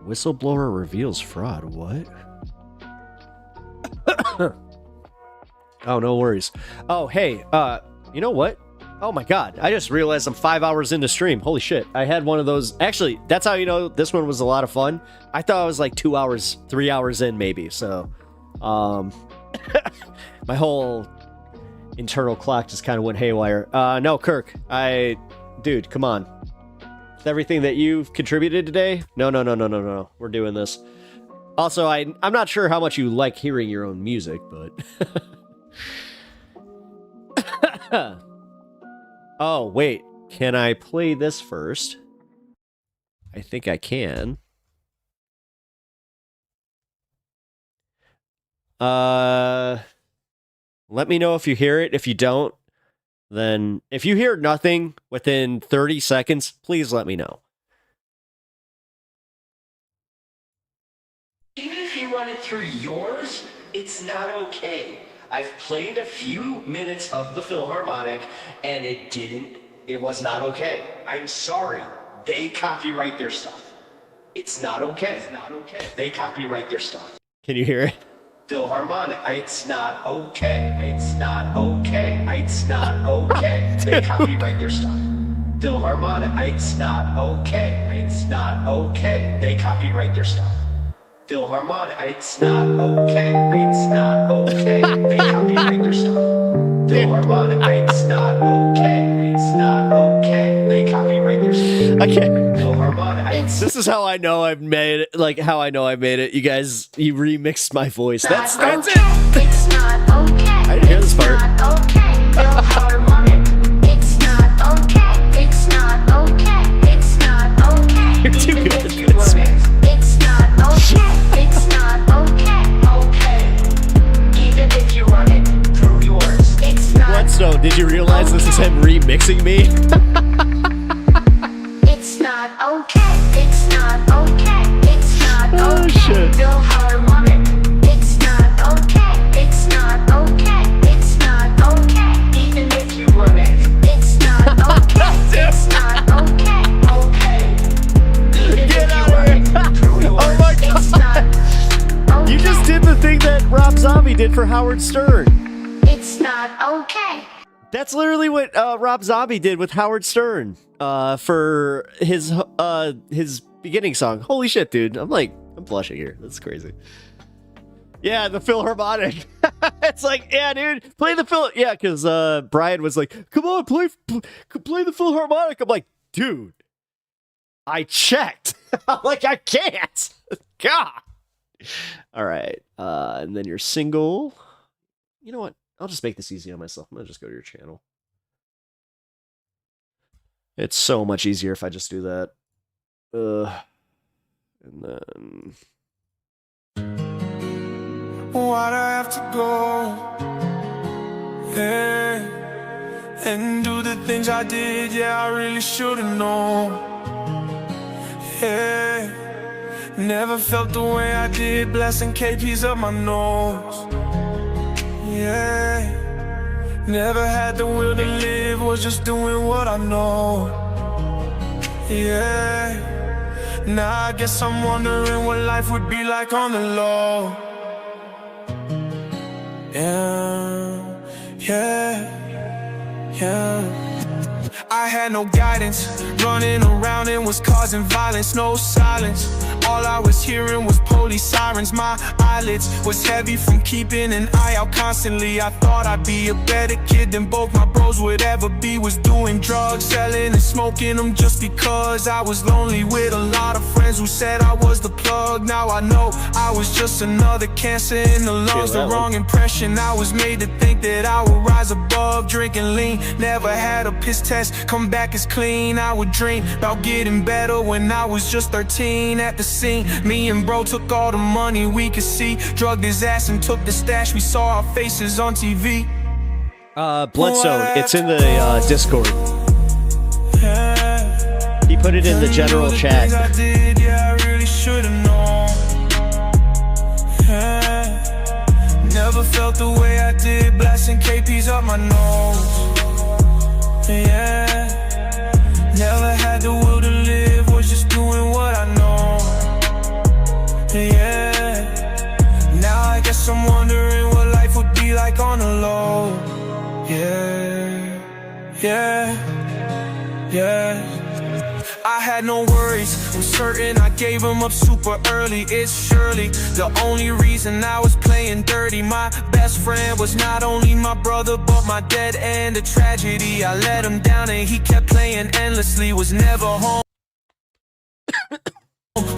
whistleblower reveals fraud. What? Oh, no worries. Oh, hey, you know what? Oh my god, I just realized I'm 5 hours into stream. Holy shit, I had one of those. Actually, that's how you know this one was a lot of fun. I thought I was like 2 hours, 3 hours in maybe, so, my whole internal clock just kind of went haywire. No, Kirk, dude, come on. With everything that you've contributed today? No, we're doing this. Also, I'm not sure how much you like hearing your own music, but... Oh, wait. Can I play this first? I think I can. Let me know if you hear it. If you don't, then if you hear nothing within 30 seconds, please let me know. Even if you run it through yours, it's not okay. I've played a few minutes of the Philharmonic, and it was not okay. I'm sorry. They copyright their stuff. It's not okay. It's not okay. They copyright their stuff. Can you hear it? Philharmonic, it's not okay. It's not okay. It's not okay. They copyright their stuff. Philharmonic, it's not okay. It's not okay. They copyright their stuff. Philharmonic, it's not okay. It's not okay. They copyright their stuff. Philharmonic, it's not okay. It's not okay. They copyright their stuff. I can't. Philharmonic. This is how I know I've made it. Like how I know I made it. You guys, you remixed my voice. That's it. It's not okay. I didn't hear this part. It's not okay. Philharmonic. It's not okay. It's not okay. It's not okay. You're too good at this. It's not okay. It's not okay. Okay. Even if you run it through yours, it's not. Bloodstone, did you realize this is him remixing me? It's not okay. It's not okay. It's not Oh, okay. shit. Philharmonic. It's not okay. It's not okay. It's not okay. Even if you run it, it's not okay. It's not okay. Okay. Even Get if you out run of it through yours, Oh my it's god! not okay. You just did the thing that Rob Zombie did for Howard Stern. It's not okay. That's literally what Rob Zombie did with Howard Stern for his beginning song. Holy shit, dude. I'm blushing here. That's crazy. Yeah, the Philharmonic. It's like, yeah, dude, play the Phil. Yeah, because Brian was like, come on, play the Philharmonic. I'm like, dude, I checked. I'm like, I can't. God. All right. And then your single. You know what? I'll just make this easy on myself. I'm going to just go to your channel. It's so much easier if I just do that. And then... Why'd I have to go? Hey, and do the things I did, yeah, I really should've known. Hey, never felt the way I did, blasting KPs up my nose. Yeah, never had the will to live, was just doing what I know. Yeah, now I guess I'm wondering what life would be like on the low. Yeah. I had no guidance, running around and was causing violence, no silence. All I was hearing was police sirens. My eyelids was heavy from keeping an eye out constantly. I thought I'd be a better kid than both my bros would ever be. Was doing drugs, selling and smoking them just because I was lonely, with a lot of friends who said I was the plug. Now I know I was just another cancer in the lungs. The wrong impression, I was made to think that I would rise above. Drinking lean, never had a piss test, come back as clean. I would dream about getting better when I was just 13. At the scene, me and bro took all the money we could see, drugged his ass and took the stash. We saw our faces on TV. Bloodstone, it's in the Discord. He put it in the general chat. I did, yeah, I really should've known. Never felt the way I did, blasting KPs up my nose. Yeah, never had the will to live, was just doing what I know. Yeah, now I guess I'm wondering what life would be like on the low. Yeah. I had no worries, I'm certain I gave them up super early. It's surely the only reason I was playing dirty. My best friend was not only my brother but my dead end. A tragedy, I let him down and he kept playing endlessly. Was never home.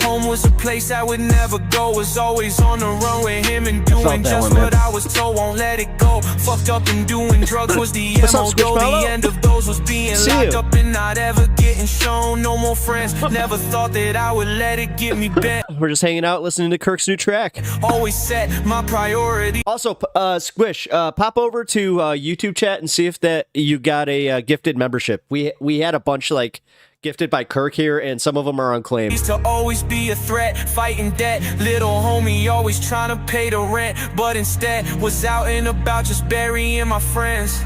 Home was a place I would never go. Was always on the run with him and doing just what I was told. Won't let it go. Fucked up and doing drugs was the MO. Though the end of those was being locked up and not ever getting shown. No more friends. Never thought that I would let it get me bent. We're just hanging out listening to Kirk's new track. Always set my priority. Also, Squish, pop over to YouTube chat and see if that you got a gifted membership. We had a bunch like gifted by Kirk here, and some of them are unclaimed. Used to always be a threat, fighting debt. Little homie always trying to pay the rent, but instead was out and about just burying my friends.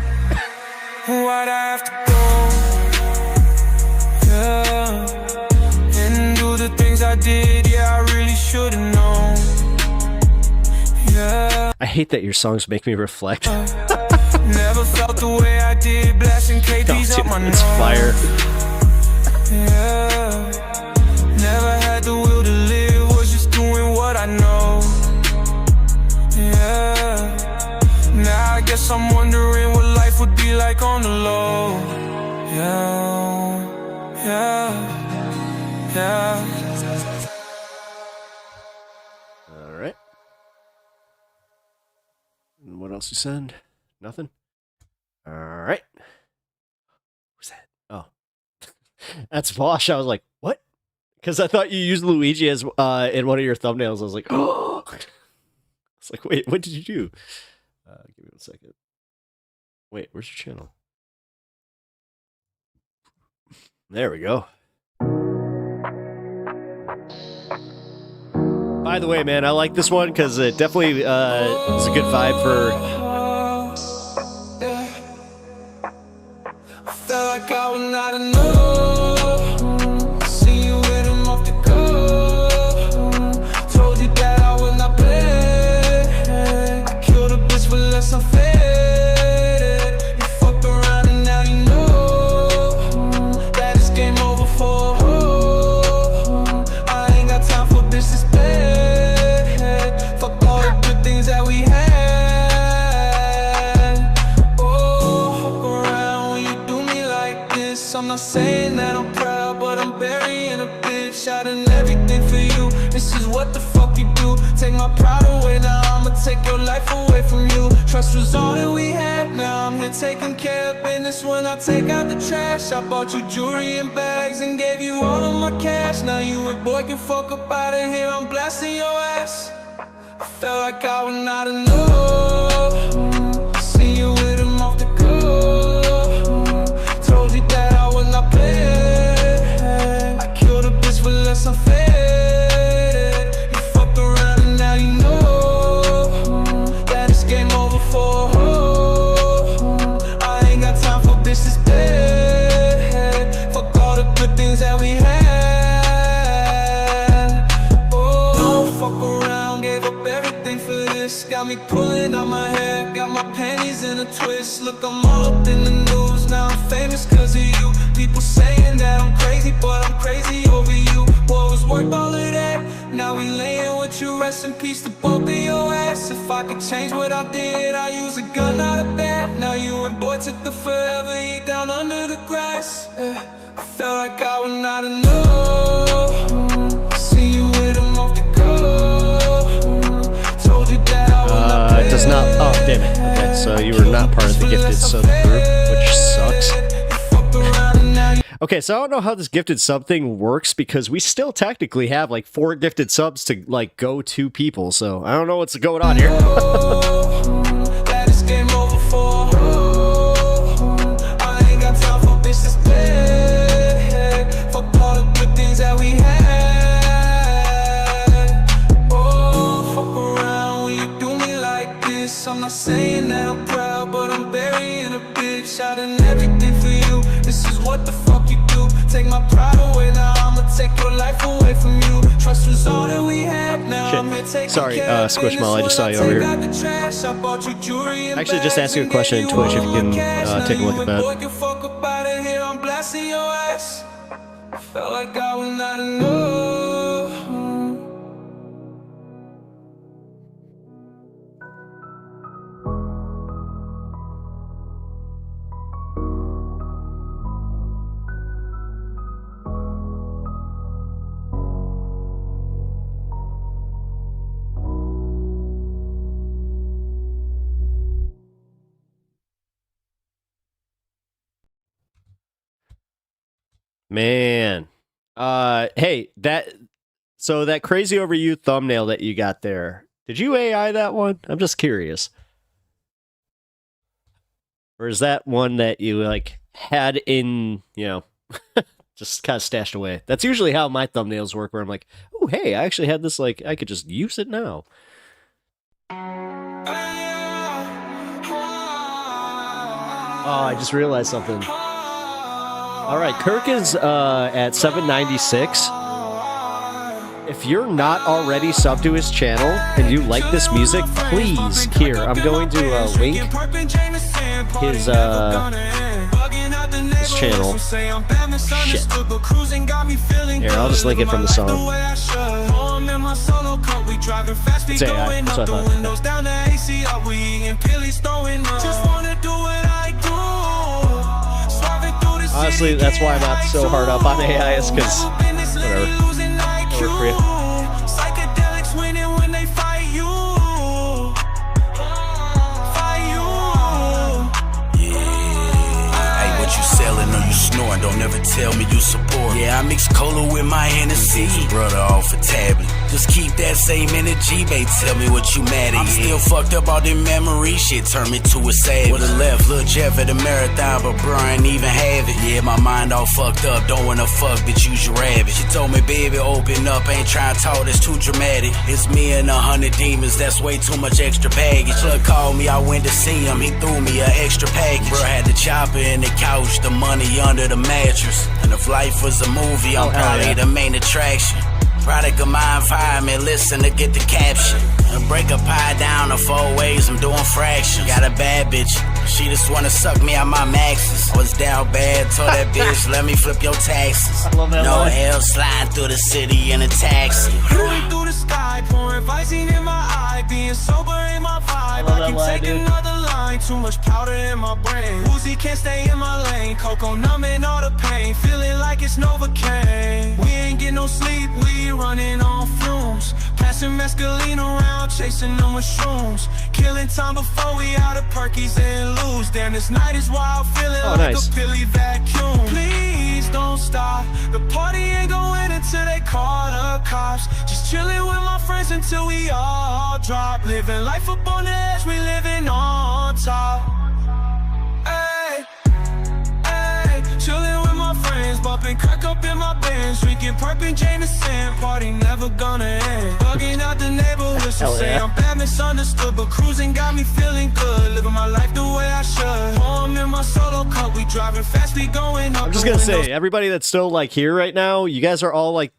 Why'd I have to go? Yeah, and do the things I did. Yeah, I really should've known. Yeah, I hate that your songs make me reflect. never felt the way I did, blasting KPs up my nose. It's fire. Yeah, never had the will to live, was just doing what I know. Yeah, now I guess I'm wondering what life would be like on the low. Yeah. All right. And what else you send? Nothing? All right. Who's that? Oh. That's Vosh. I was like, what? Because I thought you used Luigi as in one of your thumbnails. I was like, oh. I was like, wait, what did you do? Give me 1 second. Wait, where's your channel? There we go. By the way, man, I like this one because it definitely is a good vibe for... I felt like I was not enough. See you with him off the cuff. Told you that I would not play. I killed a bitch for less than faded. You fucked around and now you know that it's game over for a hoe. I ain't got time for bitches bad. Fuck all the good things that we had. I'm not saying that I'm proud, but I'm burying a bitch. I done everything for you. This is what the fuck you do. Take my pride away, now I'ma take your life away from you. Trust was all that we had, now I'm here taking care of business. When I take out the trash, I bought you jewelry and bags and gave you all of my cash. Now you and boy can fuck up out of here, I'm blasting your ass. I felt like I was not enough. See you with him off the cuff. Told you that I would not play. I killed a bitch for less than faded. You fucked around and now you know that it's game over for a hoe. I ain't got time for bitches dead. Fuck all the good things that we had. Oh, don't fuck around, gave up everything for this. Got me pulling out my hair, got my panties in a twist. Look, I'm all up in the news. Now I'm famous cause of you. People saying that I'm crazy, but I'm crazy over you. What was worth all of that? Now we laying with you. Rest in peace to both of your ass. If I could change what I did, I use a gun, not a bat. Now you and boy took the forever eat down under the grass. I felt like I was not enough. See you with him off the go. Told you that I was not it does not. Oh, damn it. Okay, so you were not part of the gifted sub group, which sucks. Okay, so I don't know how this gifted sub thing works because we still technically have like 4 gifted subs to like go to people. So I don't know what's going on here. That is game over for. I ain't got time for business bad. Fuck all the good things that we had. Oh, fuck around when you do me like this. I'm not saying that I'm proud, but I'm burying a bitch. I done everything for you. This is what the fuck you do. Take my pride away now. I'ma take your life away from you. Trust was all that we had. Now I'm here taking Sorry, care of Squishmallow, I just saw you over here. Actually, just ask you a question in Twitch if you can take a look at that. I'm blasting your ass. Felt like I was not enough. Man. Hey, that crazy over you thumbnail that you got there. Did you AI that one? I'm just curious. Or is that one that you like had in, just kind of stashed away? That's usually how my thumbnails work, where I'm like, oh, hey, I actually had this, like, I could just use it now. Oh, I just realized something. All right, Kirk is at 796. If you're not already subbed to his channel and you like this music, please, here, I'm going to link his channel. Shit. Here, I'll just link it from the song. It's AI, that's what I thought. Honestly, that's why I'm not so hard up on AI, is because, whatever. It'll work for you. Psychedelics winning when they fight you. Hey, what you selling or you snoring? Don't never tell me you support. Yeah, I mix cola with my Hennessy. Brother off a tablet. Just keep that same energy, babe. Tell me what you mad at. I'm still fucked up all the memory shit. Turn me to a savage. Would've left Lil Jeff at the marathon, but bro, I ain't even have it. Yeah, my mind all fucked up. Don't wanna fuck, bitch, use your rabbit. She told me, baby, open up. Ain't trying to talk, that's too dramatic. It's me and 100 demons, that's way too much extra baggage. Plug called me, I went to see him. He threw me an extra package. Bro, had the chopper in the couch, the money under the mattress. And if life was a movie, I'm probably the main attraction. Product of my environment, listen to get the caption. And break a pie down to 4 ways, I'm doing fractions. Got a bad bitch, she just wanna suck me out my maxes. Was down bad, told that bitch, let me flip your taxes. No hell, sliding through the city in a taxi. Going through the sky, pouring Visine in my eye, being sober in my vibe. I can take another line, too much powder in my brain. Woozy can't stay in my lane, cocoa numbing all the pain, feeling like it's Novocaine. We ain't get no sleep, we running on fumes, passing mescaline around, chasing the mushrooms, killing time before we out of Perkies and lose. Damn, this night is wild, feeling like a pilly vacuum. Please don't stop, the party ain't going until they call the cops. Just chilling with my friends until we all drop, living life up on the edge, we living on top. Hey, hey, chilling with my friends, bumping crack up in my Benz, drinking Perp and Jameson, party never gonna end. Bugging out the neighborhood, so say I'm bad, misunderstood, but cruising got me feeling good, living my life the way I should. Home in my solo cup, we driving fast, we going up. I'm just gonna say, everybody that's still like here right now, you guys are all like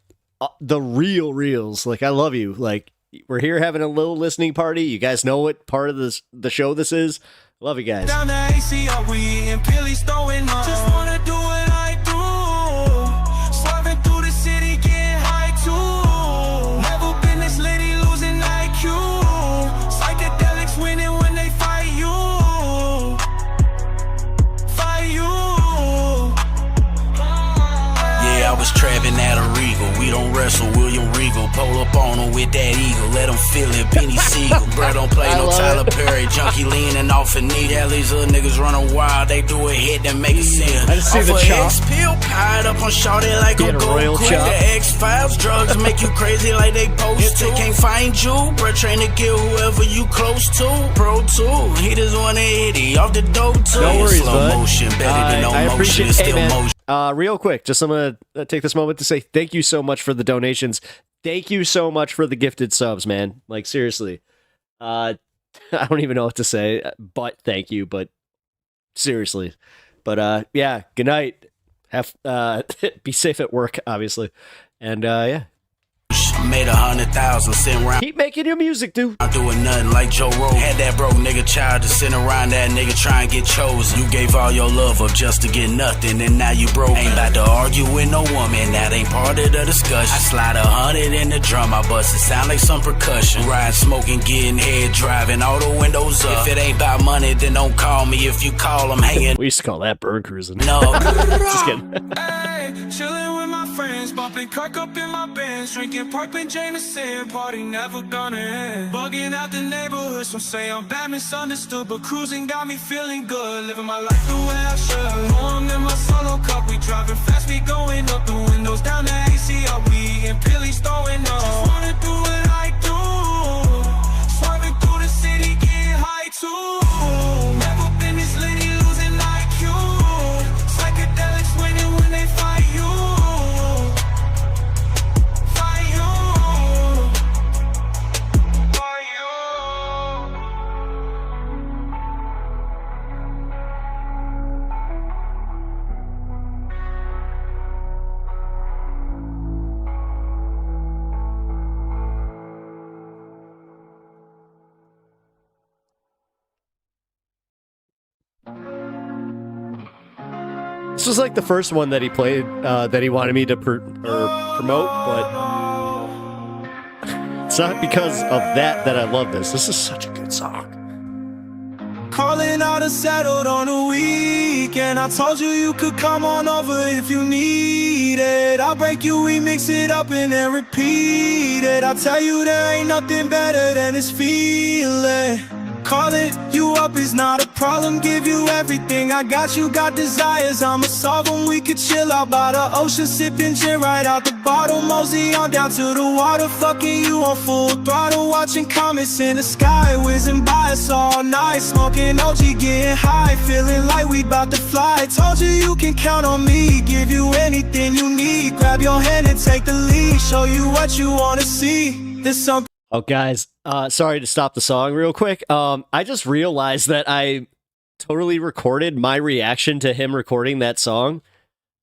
the real reals. Like, I love you. Like, we're here having a little listening party. You guys know what part of the show this is. Love you guys. Down the ACR, we eating pillies, throwing up. Just wanna do what I do. Swerving through the city, getting high too. Never been this lady losing IQ. Psychedelics winning when they fight you. Fight you. Yeah, I was trapping at a Regal. We don't wrestle, William Regal. Pull up on him with that eagle. Let him feel it, Penny Siegel. Bro, don't play no Tyler Perry. Junkie leaning off a knee. Hell, these little niggas running wild. They do a hit, then make a scene. I just see the chop. Pill, pied up on shorty like a gold queen. The X-Files drugs make you crazy like they post to. Can't find you, bro, train to kill whoever you close to. Pro tool, he just wanna hit it off the dope too. No worries, slow bud. motion, better than no I motion. appreciate It's it. still Hey, man. motion. Real quick, just I'm gonna take this moment to say thank you so much for the donations. Thank you so much for the gifted subs, man. Like seriously, I don't even know what to say, but thank you. But seriously, but yeah. Good night. Have be safe at work, obviously, and yeah. Made 100,000 sitting around. Keep making your music, dude. I'm doing nothing like Joe Rogan. Had that broke nigga child to sit around that nigga try and get chosen. You gave all your love up just to get nothing, and now you broke. Ain't about to argue with no woman, that ain't part of the discussion. I slide 100 in the drum, I bust it sound like some percussion. Ride, smoking, getting head, driving all the windows up. If it ain't about money, then don't call me. If you call, I'm hanging. We used to call that bird cruising. No. Just kidding. Hey, chilling with my friends, bumping crack up in my Benz, drinking Parkland Jameson, party never gonna end. Bugging out the neighborhood, some say I'm bad, misunderstood, but cruising got me feeling good, living my life the way I should. Home in my solo cup, we driving fast, we going up the windows down the ACR, we eating pillies, throwing up. Just wanna do what I do, swerving through the city, getting high too. Never been this lady losing IQ. Psychedelics winning when they fight you. Fight you. Fight you. This was like the first one that he played that he wanted me to promote, but it's not because of that I love this. This is such a good song. Calling out and settled on a weekend. I told you could come on over if you need it. I'll break you, we mix it up and then repeat it. I tell you there ain't nothing better than this feeling. Calling you up is not a problem, give you everything. I got you, got desires, I'ma solve them. We could chill out by the ocean, sipping gin right out the bottle. Mosey on down to the water, fucking you on full throttle. Watching comets in the sky, whizzing by us all night. Smoking OG, getting high, feeling like we bout to fly. Told you can count on me, give you anything you need. Grab your hand and take the lead, show you what you wanna see. There's something. Oh, guys, sorry to stop the song real quick. I just realized that I totally recorded my reaction to him recording that song.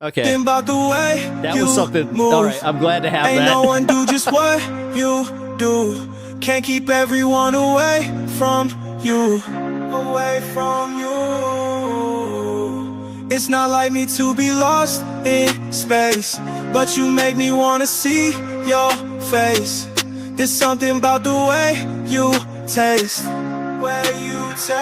Okay. That was something. All right, I'm glad to have Ain't that. no one do just what you do. Can't keep everyone away from you. Away from you. It's not like me to be lost in space, but you make me wanna see your face. There's something about the way you taste. Way you taste.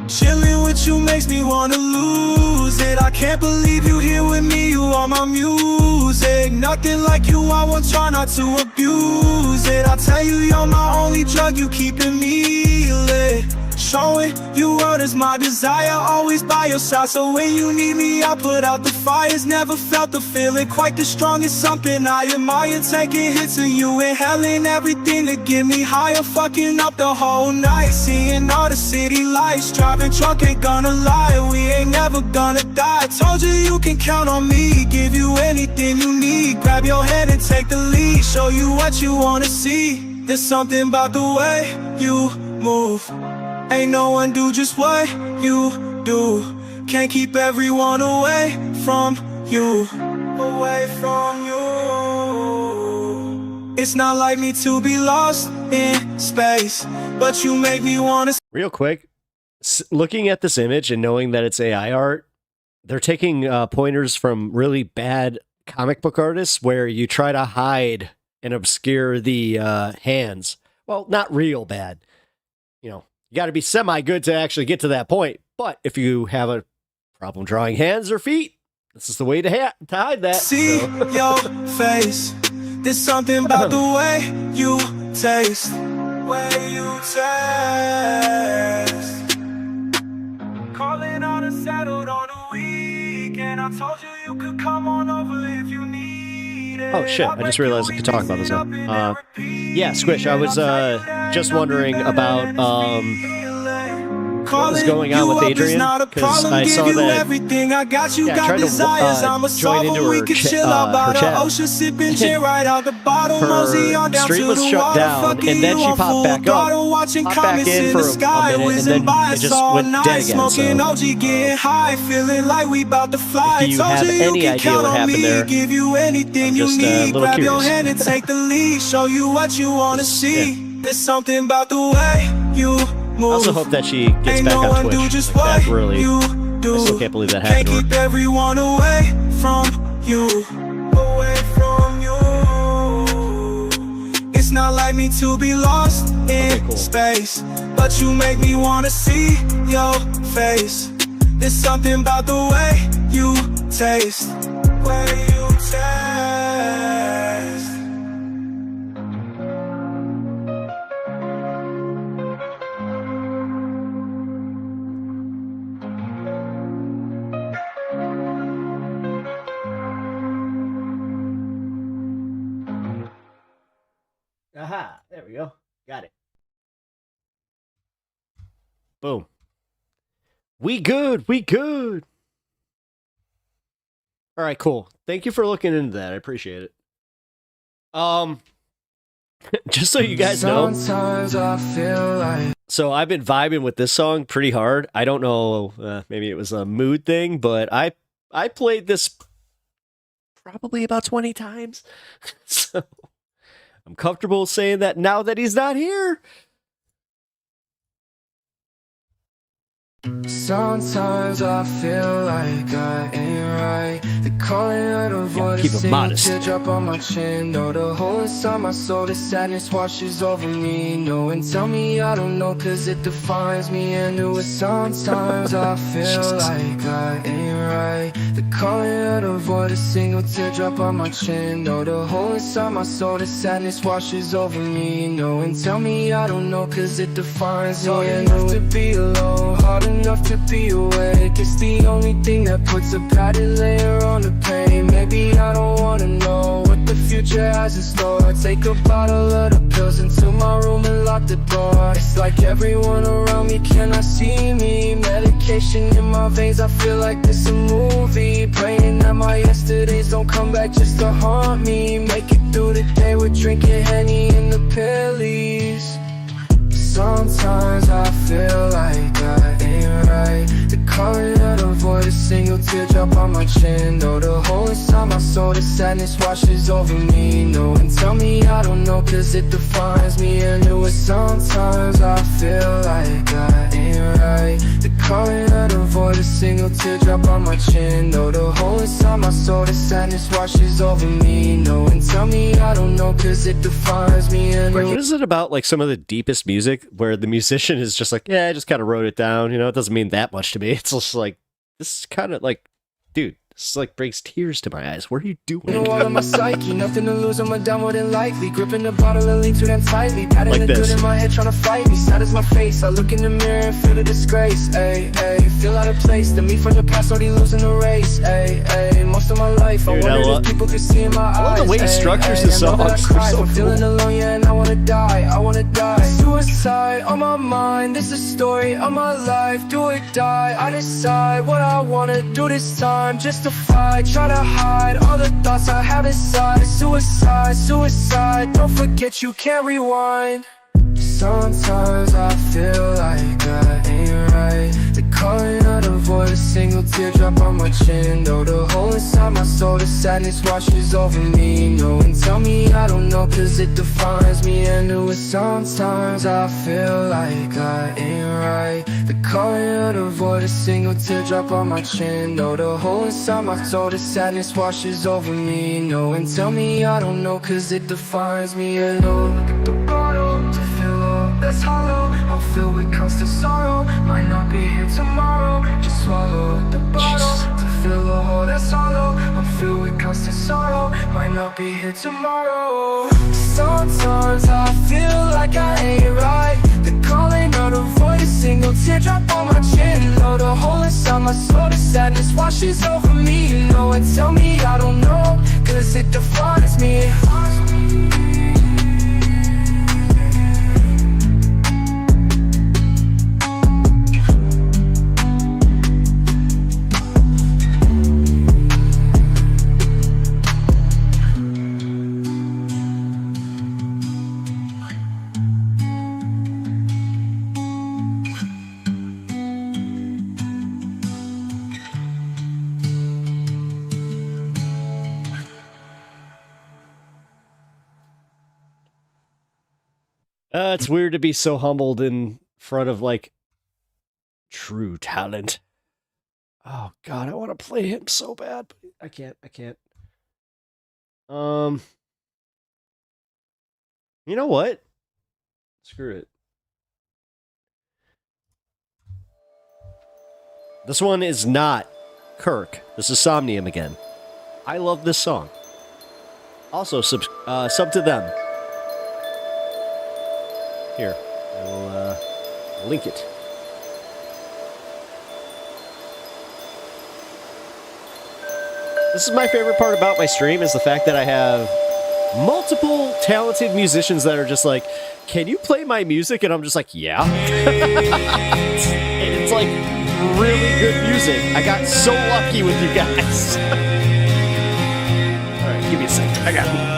Chilling with you makes me wanna lose it. I can't believe you here with me, you are my music. Nothing like you, I won't try not to abuse it. I tell you you're my only drug, you keeping me lit. Showing you what is my desire, always by your side. So when you need me, I put out the fires. Never felt the feeling quite the strongest. Something I admire, taking hits of you, inhaling everything to get me higher. Fucking up the whole night, seeing all the city lights. Driving drunk, ain't gonna lie, we ain't never gonna die. Told you can count on me, give you anything you need. Grab your hand and take the lead, show you what you wanna see. There's something about the way you move. Ain't no one do just what you do. Can't keep everyone away from you. Away from you. It's not like me to be lost in space, but you make me wanna. Real quick, looking at this image and knowing that it's AI art, they're taking pointers from really bad comic book artists where you try to hide and obscure the hands. Well, not real bad. You know, you got to be semi-good to actually get to that point. But if you have a problem drawing hands or feet, this is the way to hide that. See your face. There's something about the way you taste. Way you taste. Calling on a settled on a weekend. I told you you could come on over if you need it. Oh shit, I just realized I could talk about this now. Yeah, Squish, I was just wondering about what was going on with Adrian, because I saw that everything I got you got tried desires. to I'm a join into we her, can chill out by the chat. ocean, sipping gin right out the bottle. Mosey on Her down stream to was the shut water, down, fucking and then you she on popped full back throttle, up, watching popped back comets in in for the a sky, minute, and whizzing then by it us just all went dead night, again. smoking So OG, getting high, feeling like we about to fly. if you Told have you any can idea count what on happened me, there, give you anything I'm you just a need. little Grab your curious. hand and take the lead, show you what you wanna see. There's something about the way you I also hope that she gets back on Twitch. Like that really, I still can't believe that happened to her. keep everyone away from you. Away from you. It's not like me to be lost in space, but you make me wanna see your face. There's something about the way you taste. Way you taste. Aha, there we go. Got it. Boom. We good. We good. All right, cool. Thank you for looking into that. I appreciate it. Just so you guys know. Sometimes I feel like So I've been vibing with this song pretty hard. I don't know, maybe it was a mood thing, but I played this probably about 20 times. So I'm comfortable saying that now that he's not here. sometimes I feel like I ain't right. The calling of the voice, keep it modest. teardrop on my chin. Know the hole inside my soul, the sadness washes over me. No, and tell me I don't know, cause it defines me. And it was sometimes I feel like I ain't right. The calling of the voice, a single teardrop on my chin. Know the hole inside my soul, the sadness washes over me. No, and tell me I don't know, cause it defines me. Hard enough to be alone, hard enough to be awake. It's the only thing that puts a padded layer on the pain. Maybe I don't wanna know what the future has in store. Take a bottle of the pills into my room and lock the door. It's like everyone around me cannot see me. Medication in my veins, I feel like this a movie. Praying that my yesterdays don't come back just to haunt me. Make it through the day with drinking Henny and the pillies. Sometimes I feel like I ain't right. The calling of the void, a single teardrop on my chin. Know the hole inside my soul, the sadness washes over me. No, and tell me I don't know, cause it defines me. And it was sometimes I feel like I ain't right. The calling of the void, a single teardrop on my chin. Know the hole inside my soul, the sadness washes over me. No, and tell me I don't know, cause it defines me. And What is it about, like, some of the deepest music where the musician is just like, yeah, I just kind of wrote it down, you know, it doesn't mean that much to me. It's just like, this is kind of like, dude, this like brings tears to my eyes. What are you doing? All of my psyche, nothing to lose, I'm a down more than likely. Gripping the bottle and lean to them tightly. Patting Like the this. good in my head, trying to fight me. Sad as my face, I look in the mirror and feel the disgrace. Ayy, ayy, feel out of place. The me from the past already losing the race. Ayy, ayy, most of my life, Dude, I I wondered love- if people could see in my eyes. I love the way he structures his I know that I songs. cried, They're so I'm feeling cool. alone, yeah, and I wanna die, I wanna die. Suicide on my mind, this is the story of my life. Do or die, I decide what I wanna do this time. Justify, try to hide all the thoughts I have inside. Suicide, suicide, don't forget you can't rewind. Sometimes I feel like I ain't right. The calling of the void, a single teardrop on my chin. Though the hole inside my soul, the sadness washes over me. No one tell me I don't know, cause it defines me. And it was sometimes I feel like I ain't right. The calling of the void, a single teardrop on my chin. Though the hole inside my soul, the sadness washes over me. No one tell me I don't know, cause it defines me. And look at the bottle to fill up that's hollow. I'm filled with constant sorrow, might not be here tomorrow. Just swallow the bottle to fill a hole that's hollow. I'm filled with constant sorrow, might not be here tomorrow. Sometimes I feel like I ain't right. The calling of the void, a single teardrop on my chin. Though the hole inside my soul, the sadness washes over me. You know and tell me I don't know, cause it defines me. It's weird to be so humbled in front of, like, true talent. Oh, God, I want to play him so bad, but I can't. You know what? Screw it. This one is not Kirk. This is Somnium again. I love this song. Also, sub to them. Here, I will link it. This is my favorite part about my stream, is the fact that I have multiple talented musicians that are just like, can you play my music? And I'm just like, yeah. And it's like really good music. I got so lucky with you guys. All right, give me a second. I got it.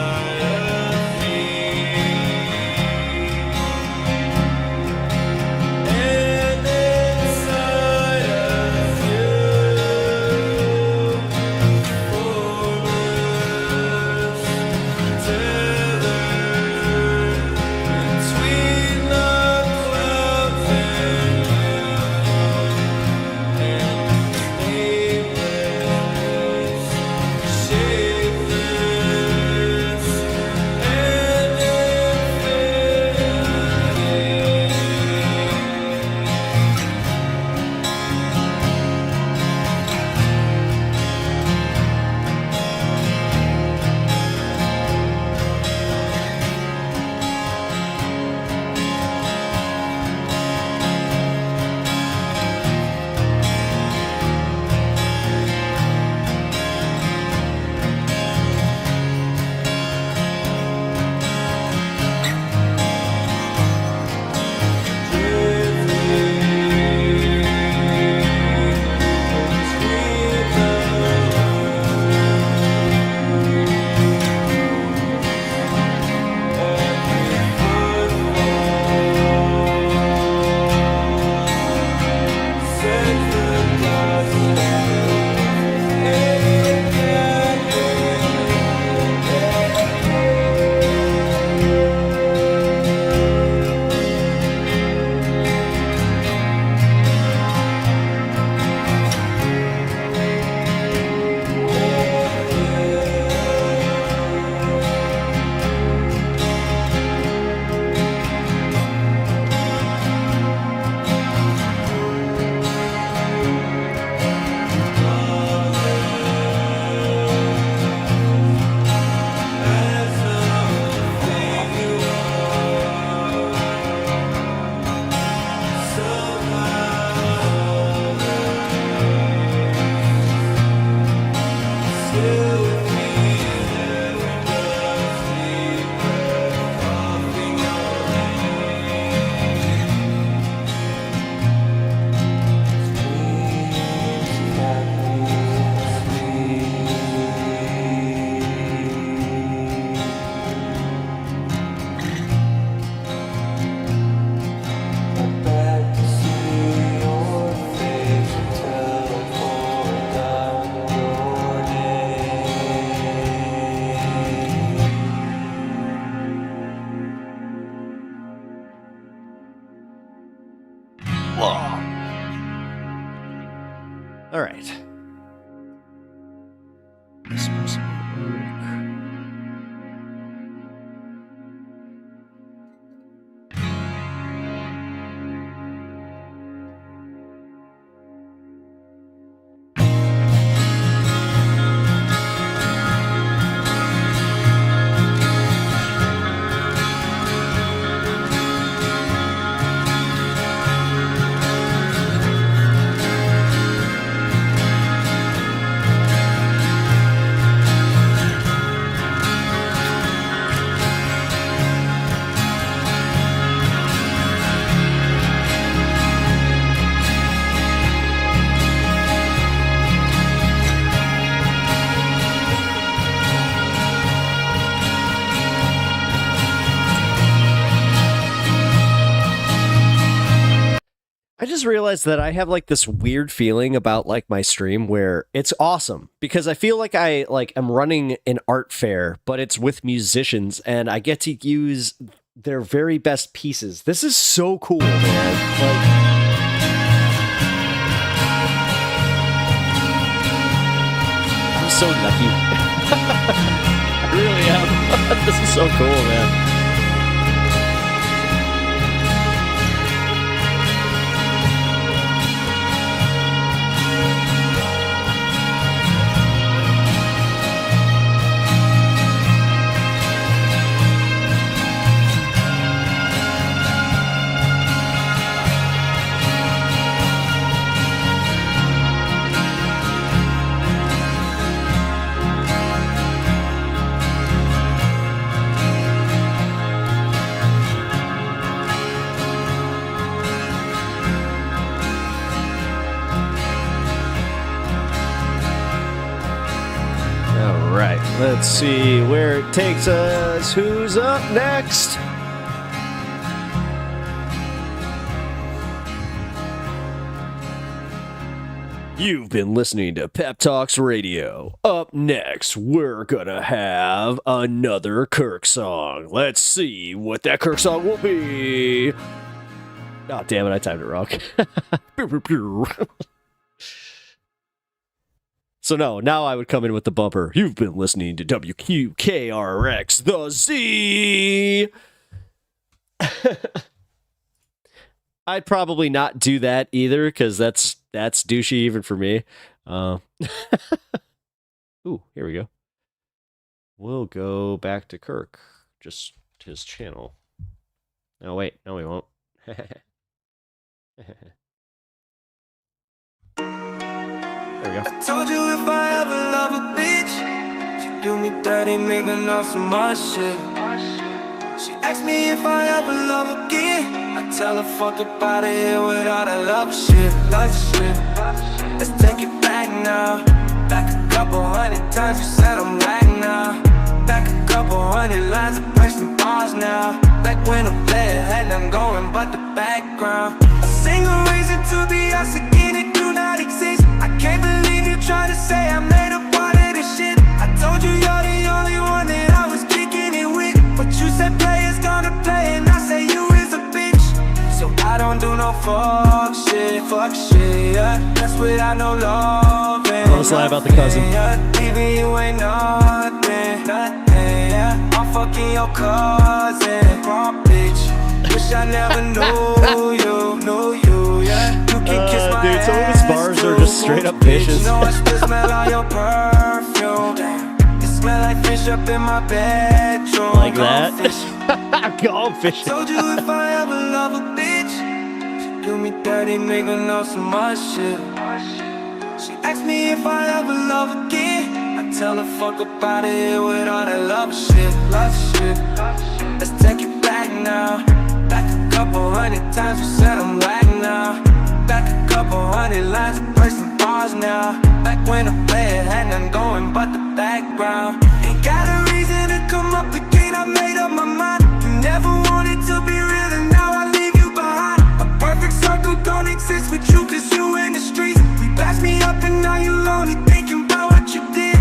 just realized that I have like this weird feeling about like my stream where it's awesome because I feel like I'm running an art fair, but it's with musicians and I get to use their very best pieces. This is so cool, man. I'm so lucky. I really am. This is so cool, man. Let's see where it takes us. Who's up next? You've been listening to Pep Talks Radio. Up next, we're gonna have another Kirk song. Let's see what that Kirk song will be. Oh, damn it, I timed it wrong. So no, now I would come in with the bumper. You've been listening to WQKRX, the Z. I'd probably not do that either, because that's douchey even for me. Ooh, here we go. We'll go back to Kirk, just his channel. No, wait, no, we won't. There we go. I told you if I ever love a bitch, she do me dirty, making up some more shit. She asked me if I ever love again. I tell her fuck up out of here with all that love shit, love shit. Let's take it back now. Back a couple hundred times you said I'm back now. Back a couple hundred lines of pressing bars now. Back when a player had nothing going but the background. A single reason to be us again, it do not exist. I can't believe you try to say I made a part of this shit. I told you you're the only one that I was kicking it with, but you said players gonna play and I say you is a bitch. So I don't do no fuck shit, yeah. That's without no love. Let's lie about the cousin. Even you ain't nothing, yeah. I'm fucking your cousin, wrong bitch. Wish I never knew you, yeah. You can kiss my dude, some of his bars are just straight up vicious. You know I still smell all your perfume. It smell like fish up in my bedroom. Like that? Go fishing. Told you if I ever love a bitch, she do me dirty, make her know some more shit. She asked me if I ever love again. I tell her fuck up out of here with all that love shit, love shit. Let's take it back now. Back a couple hundred times you said I'm back now. Back a couple hundred lines of pressing bars now. Back when a player had nothing going but the background. Ain't got a reason to come up again, I made up my mind. You never wanted to be real and now I leave you behind. A perfect circle don't exist with you cause you in the streets. We passed me up and now you lonely thinking about what you did.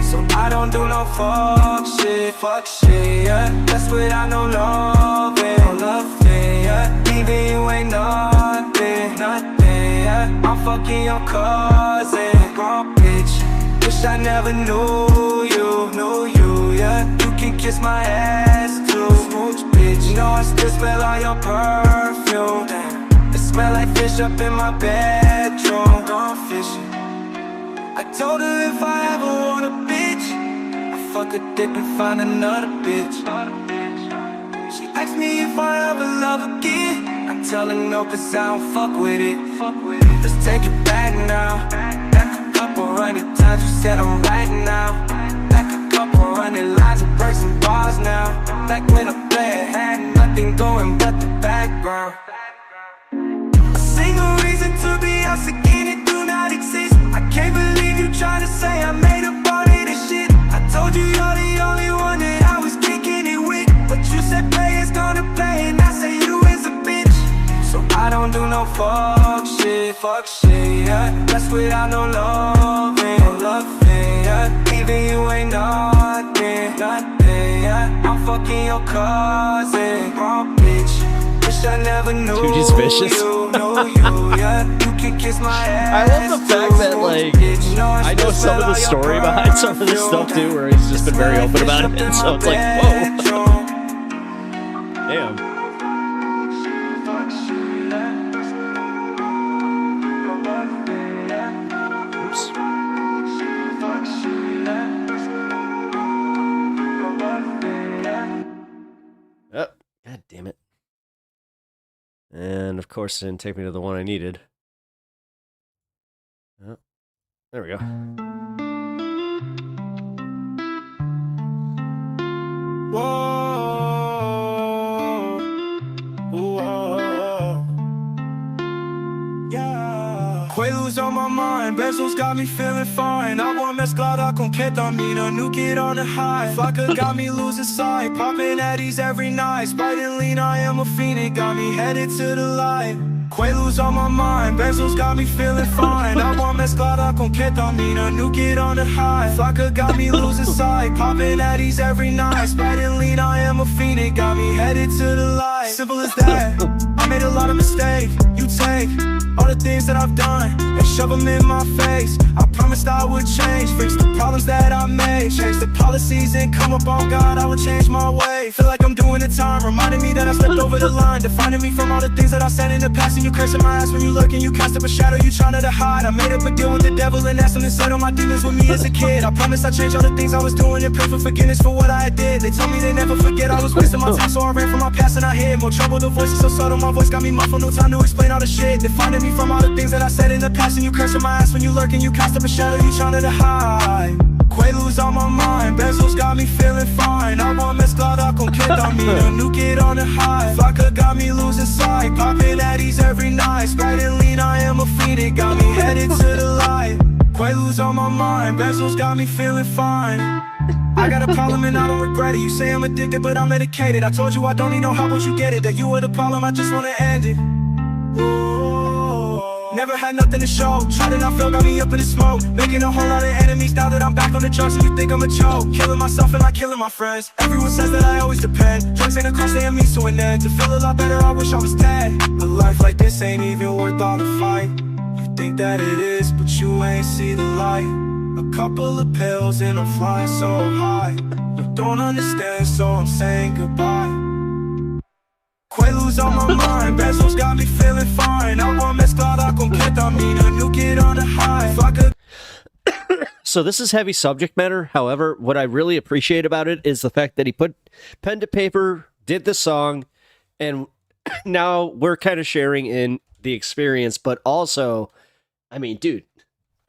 So I don't do no fuck shit, yeah. That's without no love, yeah. Even you ain't nothing, yeah. I'm fucking your cousin, wrong bitch. Wish I never knew you, yeah. You can kiss my ass too, smooch bitch. You know I still smell all your perfume. It smell like fish up in my bedroom, gone fishing. I told her if I ever want a bitch, I fuck a dick and find another bitch. She asked me if I ever love again. I tell her no cause I don't fuck with it. Let's take it back now. Back a couple hundred times you said I'm right now. Back a couple hundred lines of breaks and bars now. Back when a player had nothing going but the background. A single reason to be us again, it do not exist. I can't believe you try to say I made a part of this shit. I told you you're the only one that I was kicking it with, but you said players gonna play and I say you is a bitch. So I don't do no no fuck shit, yeah. That's without no loving, yeah. Even you ain't nothing, yeah. I'm fucking your cousin, bitch. Wish I never knew. Dude, he's vicious. You, yeah. You can kiss my ass. I love the fact that, like, I know some of the story behind some of this stuff too, where he's just been very open about it, and so it's like, whoa. Damn. Oh, god damn it. And of course it didn't take me to the one I needed. Oh, there we go. Quaaludes on my mind, bezels got me feeling fine. Agua mezclada con ketamina, nuke it on the high. Vodka got me losing sight, popping Addies every night. Sprite and lean, I am a fiend, got me headed to the light. Quaaludes on my mind, bezels got me feeling fine. Agua mezclada con ketamina, nuke it on the high. Vodka got me losing sight, popping Addies every night. Sprite and lean, I am a fiend, got me headed to the light. Simple as that, I made a lot of mistakes. You take all the things that I've done and shove them in my face. I promised I would change, fix the problems that I made, change the policies and come up on God, I would change my way. Feel like I'm doing the time, reminding me that I stepped over the line, defining me from all the things that I said in the past. And you cursing my ass when you look and you cast up a shadow, you trying to hide. I made up a deal with the devil and asked him to settle my demons with me as a kid. I promised I'd change all the things I was doing and pray for forgiveness for what I did. They told me they never forget, I was wasting my time, so I ran from my past and I hid. More trouble, the voice is so subtle, my voice got me muffled, no time to explain all the shit. Defining me from all the things that I said in the past. And you cursing my ass when you lurk and you cast up a shadow, you trying to hide. Quaaludes on my mind, bezels got me feeling fine. Agua mezclada con ketamina, nuke it on the high. Vodka got me losing sight, popping Addies every night. Sprite and lean, I am a fiend, it got me headed to the light. Quaaludes on my mind, bezels got me feeling fine. I got a problem and I don't regret it. You say I'm addicted but I'm medicated. I told you I don't need no help, but you get it. That you were the problem, I just wanna end it. Never had nothing to show, tried and I fell, got me up in the smoke. Making a whole lot of enemies now that I'm back on the drugs and you think I'm a joke. Killing myself and not killing my friends. Everyone says that I always depend. Drugs ain't a cost, they have me to an end. To feel a lot better, I wish I was dead. But life like this ain't even worth all the fight. You think that it is, but you ain't see the light. A couple of pills and I'm flying so high. You don't understand, so I'm saying goodbye. Quaaludes on my mind, bezels got me feeling fine. Agua mezclada con ketamina, nuke it on the high. Vodka. So this is heavy subject matter. However, what I really appreciate about it is the fact that he put pen to paper, did the song, and now we're kind of sharing in the experience. But also, I mean, dude,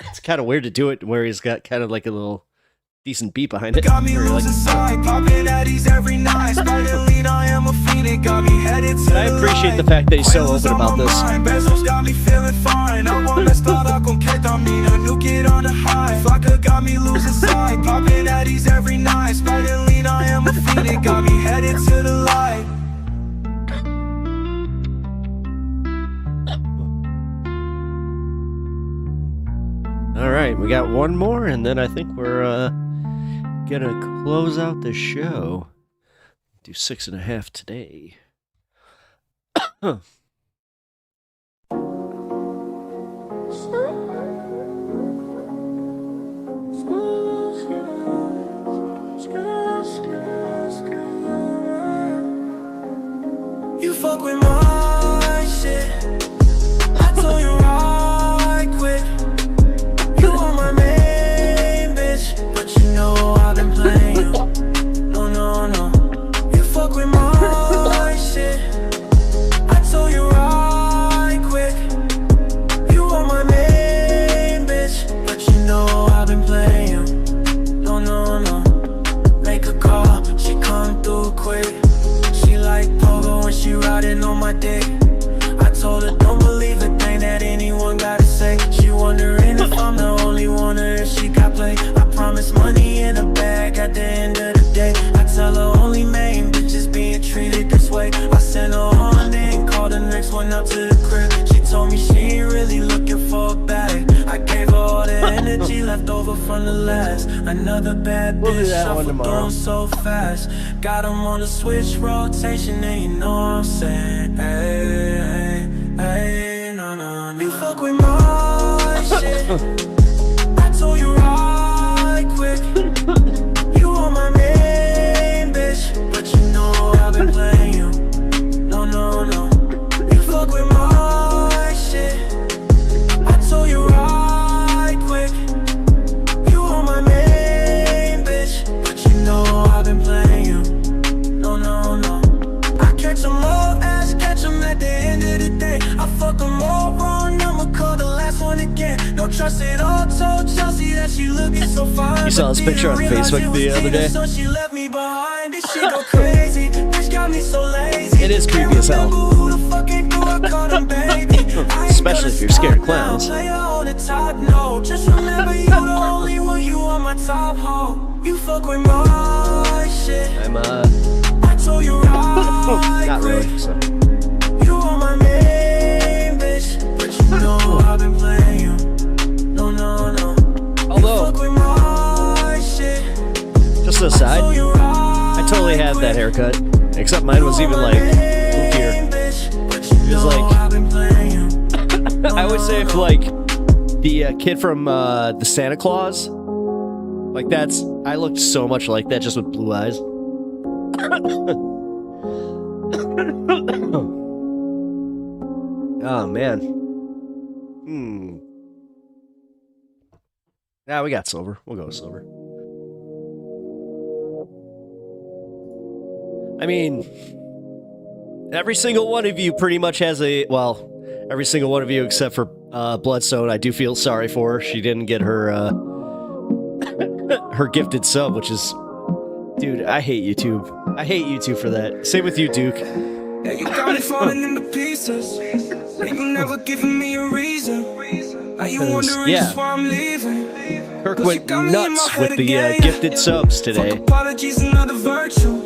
it's kind of weird to do it where he's got kind of like a little decent beat behind it. Got me losing sight, popping Addies every night. Sprite and lean, I am a fiend, it got me headed to the light. I appreciate the fact that he's so open about this. Bezels got me feeling fine. Agua mezclada con ketamina, nuke it on the high. Vodka got me losing sight, popping Addies every night. Sprite and lean, I am a fiend, it got me headed to the light. All right, we got one more, and then I think we're gonna close out the show. Do 6.5 today. You fuck with my shit. I told you I quit. You are my main bitch, but you know I've been playing. No, no, no. You fuck with my shit. I told you I quit. You are my main bitch, but you know I've been playing. No, no, no. Make a call, she come through quick. She like pogo when she riding on my dick. I told her don't believe a thing that anyone gotta say. She wondering if I'm the only one or if she got play. I promise money in a bag at the end of the day. I tell her only main bitches being treated this way. I sent her on, then called the next one up to the crib. She left over from the last. Another bad We'll do bitch that one shuffle tomorrow. through so fast. Got him on the switch rotation, and you know what I'm saying. Hey, hey, no, no, no. You fuck with my shit. I told you right quick. You are my main bitch, but you know I've been playing you. No, no, no. You fuck with my shit. I told you right quick. You are my main bitch, but you know I've been playing you. No, no, no. I catch 'em all ass, catch 'em at the end of the day. I fuck 'em all wrong, I'ma call the last one again. No trust at all, told Chelsea that she looking so fine. You saw this picture on Facebook the other day? So she left me behind, this shit go crazy. Bitch got me so lazy. It is creepy as hell. Especially if you're scared of clowns. Just remember you the only one, you on my top hoe. You fuck with my shit. I'm I told you right. not really. So. You are my main bitch, but you know I've been playing you. No, no, no. Although, You fuck with my shit. just an aside, I totally had that haircut. Except mine was even like here. It was like I would say if like the kid from the Santa Claus, like that's I looked so much like that just with blue eyes. Oh man. Yeah, we got silver. We'll go with silver. I mean, every single one of you pretty much has a, well, every single one of you except for Bloodstone, I do feel sorry for her. She didn't get her her gifted sub, which is, dude, I hate YouTube. I hate YouTube for that. Same with you, Duke. Yeah, you got me falling into pieces. And you never given me a reason. Are you wondering just why I'm leaving? Kirk went nuts with the gifted subs today. Apologies, another virtue.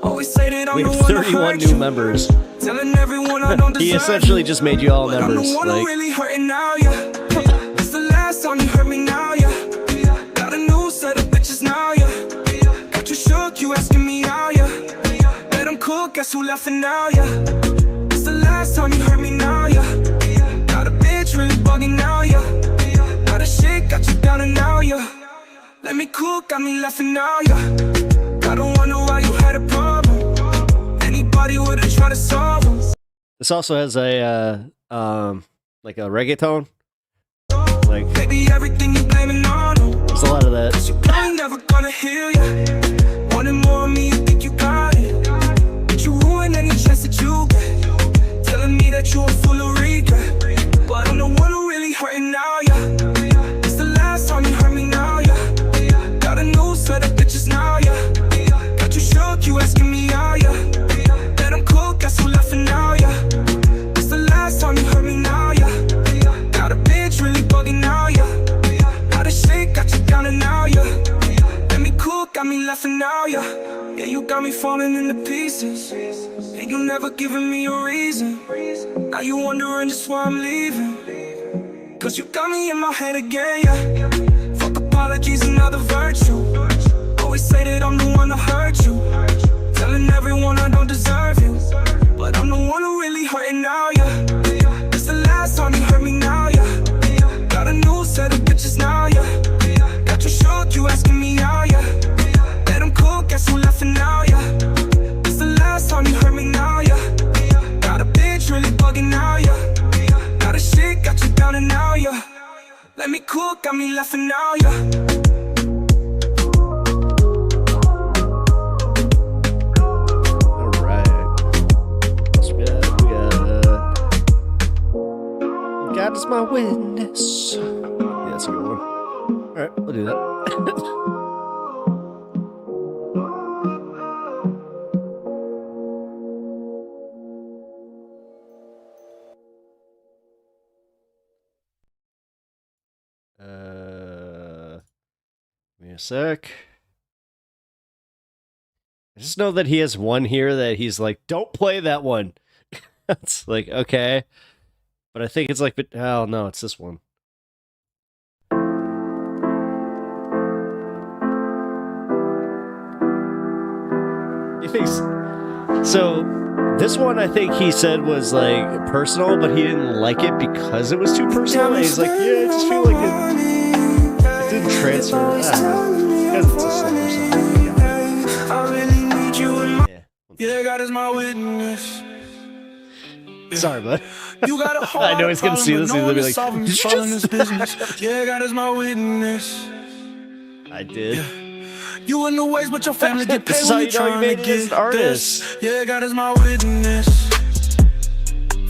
Always say that I'm We the have one to 31 hurt new you. members. Telling everyone I don't He deserve essentially you. just made you all But I'm members. the one Like, who really hurting now, yeah. It's the last time you hurt me now, yeah. Got a new set of bitches now, yeah. Got you shook, you asking me out, yeah. Let them cook, guess who laughing now, yeah. It's the last time you hurt me now, yeah. Got a bitch really bugging now, yeah. Got a shit, got you down and now, yeah. Let me cook, got me laughing now, yeah. I don't wonder why you had a problem. Anybody would've tried to solve them. this also has a like a reggaeton. Like, Baby, everything you blaming on them. there's a lot of that. You probably never gonna heal ya. Wanting more of me, you think you got it. But you ruin any chance that you get. Telling me that you were full of regret. But I'm the one who really hurting now, yeah. It's the last time you hurt me now, yeah. Got a new set of bitches now, yeah. Got you shook, you asking me out, yeah. Let them cook, guess who laughing now, yeah. It's the last time you hurt me now, yeah. Got a bitch really bugging now, yeah. Got a shit, got you down and now, yeah. Let me cook, got me laughing now, yeah. Yeah, you got me falling into pieces. And you never given me a reason. Now you wondering just why I'm leaving. Cause you got me in my head again, yeah. Fuck apologies, another virtue. Always say that I'm the one to hurt you. Telling everyone I don't deserve you. But I'm the one who really hurting now, yeah. It's the last time you hurt me now, yeah. Got a new set of bitches now, yeah. Got you shook, you asking me out, yeah. Let them cook, guess who laughing now, yeah. It's the last time you hurt me now, yeah. Got a bitch really bugging now, yeah. Got a shit, got you down and now, yeah. Let me cook, got me laughing now, yeah. God is my witness. Yeah, that's a good one. All right, we'll do that. Give me a sec. I just know that he has one here that he's like, don't play that one. It's like, okay. But I think it's like, oh no, it's this one. You think so? This one, I think he said was like personal, but he didn't like it because it was too personal. And he's like, yeah, I just feel like it didn't transfer. I don't know. Because it's a slow or something. I really need you in my... Yeah, God is my witness. Sorry, bud. You got a whole I know he's gonna see this. He's gonna be like, "Did you just?" Yeah, God is my witness. I did. You in the ways, but your family get This paid is when how you you know you trying made to it as get an artist. this. Yeah, God is my witness.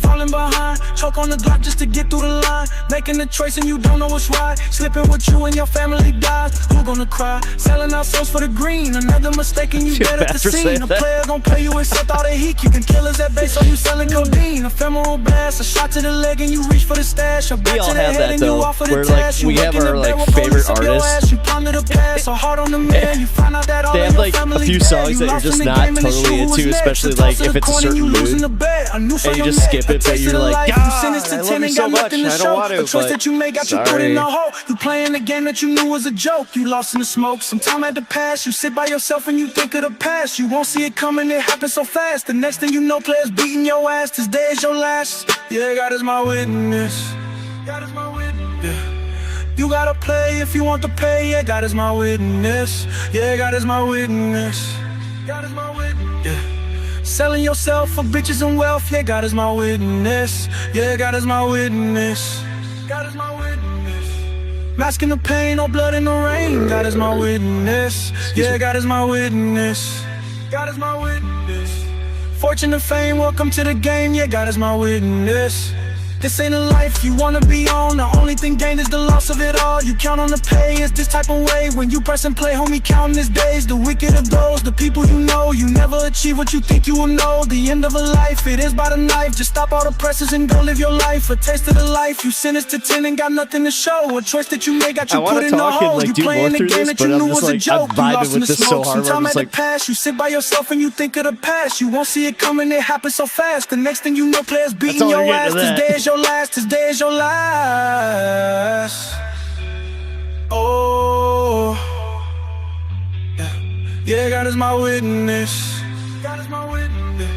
Falling behind, choke on the Glock just to get through the line. Making the choice and you don't know what's right. Slipping with you and your family dies. Who gonna cry? Selling our souls for the green. Another mistake and you dead at the scene. A player gon' pay you accept all the heat. You can kill us at base, so you selling codeine. Ephemeral blast, a shot to the leg and you reach for the stash. A back We all to the have head that and you though, off for the where like task. we You have look in our the bed like with favorite police up your artists. ass. You ponder the past, so hard on the man. You find out that all They of have your like a family few dead. songs that You you're lost just in the not game and the totally shoe was into, next. especially The like toss of if the it's a coin and certain you losing mood. the bet. I knew for And you your just neck. skip A it, but taste you're of the like, life. God, You sentenced to I love 10 you and so got much. nothing to I don't show. want to, The choice but that you made got you put sorry. in a hole. You playing the game that you knew was a joke. You lost in the smoke. Some time had to pass. You sit by yourself and you think of the past. You won't see it coming. It happens so fast. The next thing you know, players beating your ass. This day is your last. Yeah, God is my witness. God is my witness. Yeah. You gotta play if you want to pay. Yeah, God is my witness. Yeah, God is my witness. God is my witness. Yeah. Selling yourself for bitches and wealth. Yeah, God is my witness. Yeah, God is my witness. God is my witness. Masking the pain, no blood in the rain. God is my witness. Yeah, God is my witness. God is my witness. Fortune and fame, welcome to the game. Yeah, God is my witness. This ain't a life you wanna be on. The only thing gained is the loss of it all. You count on the pay, it's this type of way. When you press and play, homie, counting his days. The wicked of those, the people you know. You never achieve what you think you will know. The end of a life, it is by the knife. Just stop all the presses and go live your life. A taste of the life, you sentenced to 10 and got nothing to show. A choice that you made got you put in the hole. Like, You do playing more the through game this, that but you I'm knew just was a like, joke. I'm You vibing lost in with the this so smoke. hard. Some Where I'm time just at like, the past. You sit by yourself and you think of the past. You won't see it coming, it happens so fast. The next thing you know, players beating all your you're ass. getting to This that. day is your last. This day is your last. Oh, yeah, God is my witness. God is my witness.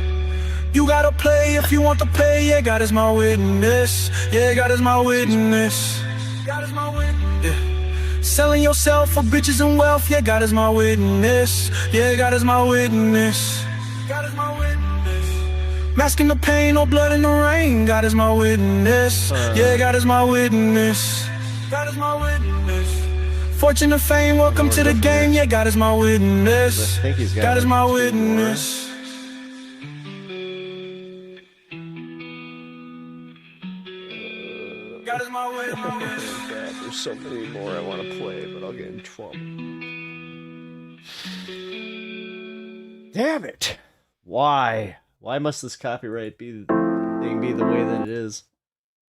You gotta play if you want to pay. Yeah, God is my witness. Yeah, God is my witness. God is my witness. Yeah. Selling yourself for bitches and wealth. Yeah, God is my witness. Yeah, God is my witness. God is my witness. Masking the pain, no blood in the rain. God is my witness. Yeah, God is my witness. God is my witness. Fortune and fame, welcome to the game. Yeah, God is my witness. God is my witness. God is my witness. There's so many more I want to play, but I'll get in trouble. Damn it! Why? Why must this copyright thing be the way that it is?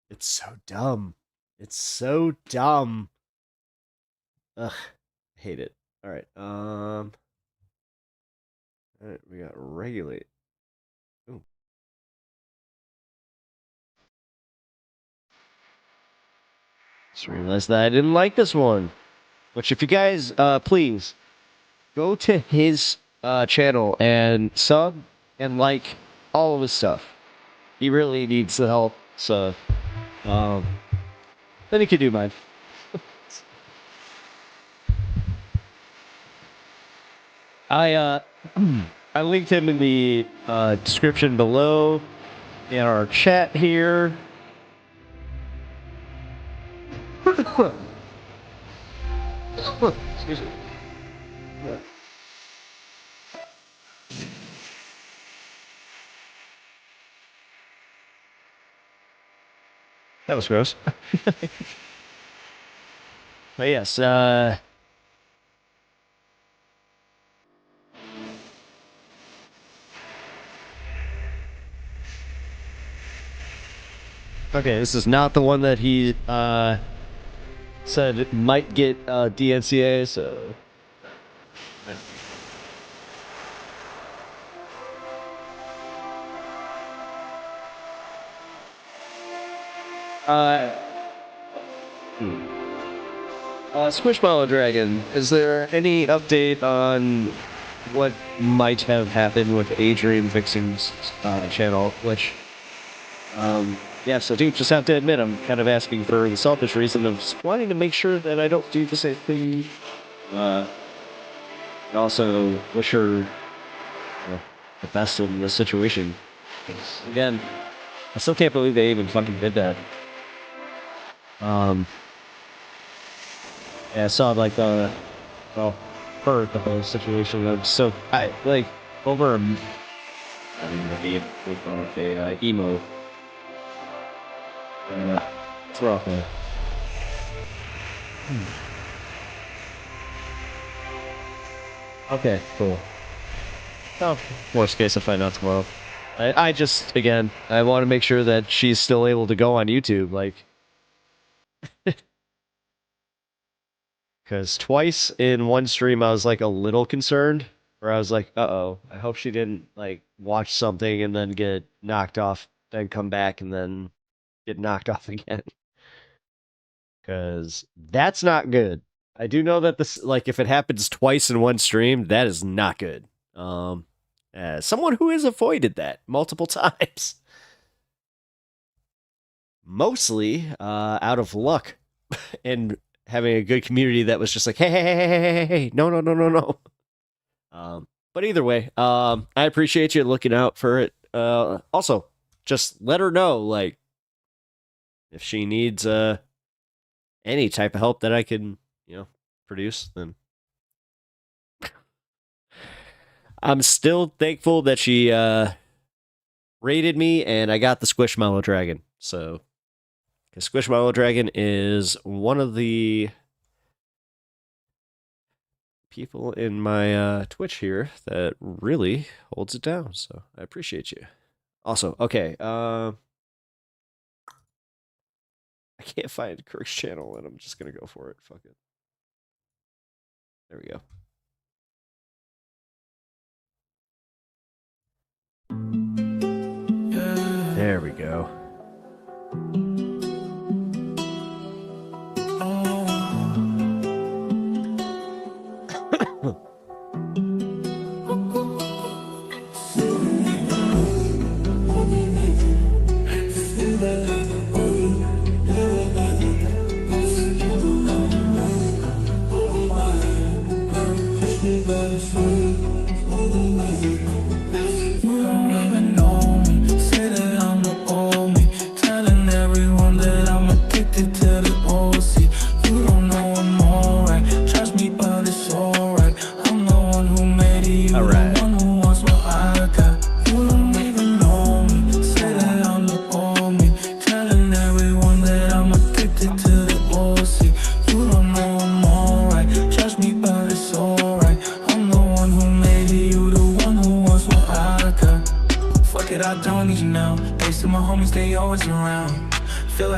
It's so dumb. It's so dumb. Ugh, hate it. All right, all right, we got regulate. Ooh. Just realized that I didn't like this one. Which, if you guys, please go to his channel and sub and like all of his stuff. He really needs the help, so then he could do mine. I linked him in the description below in our chat here. Excuse me. That was gross. But yes, okay, this is not the one that he said it might get DNCA, so Squishmallow Dragon, is there any update on what might have happened with Adrian Vixen's channel, which, yeah, so dude, just have to admit, I'm kind of asking for the selfish reason of wanting to make sure that I don't do the same thing. And also wish her the best in this situation. Again, I still can't believe they even fucking did that. Yeah, I saw like the whole situation of over emo. It's rough, man. Okay, cool. Oh, worst case, I find out tomorrow. I just, again, I want to make sure that she's still able to go on YouTube, like... Because twice in one stream, I was, like, a little concerned, where I was like, uh-oh, I hope she didn't, like, watch something and then get knocked off, then come back and then get knocked off again. Because that's not good. I do know that this, like, if it happens twice in one stream, that is not good. Someone who has avoided that multiple times. Mostly out of luck and having a good community that was just like, hey, no. But either way, I appreciate you looking out for it. Also, just let her know, like, if she needs any type of help that I can, produce, then I'm still thankful that she raided me and I got the Squishmallow Dragon. So, because Squishmallow Dragon is one of the people in my Twitch here that really holds it down. So, I appreciate you. Also, okay, I can't find Kirk's channel and I'm just going to go for it. Fuck it. There we go. There we go.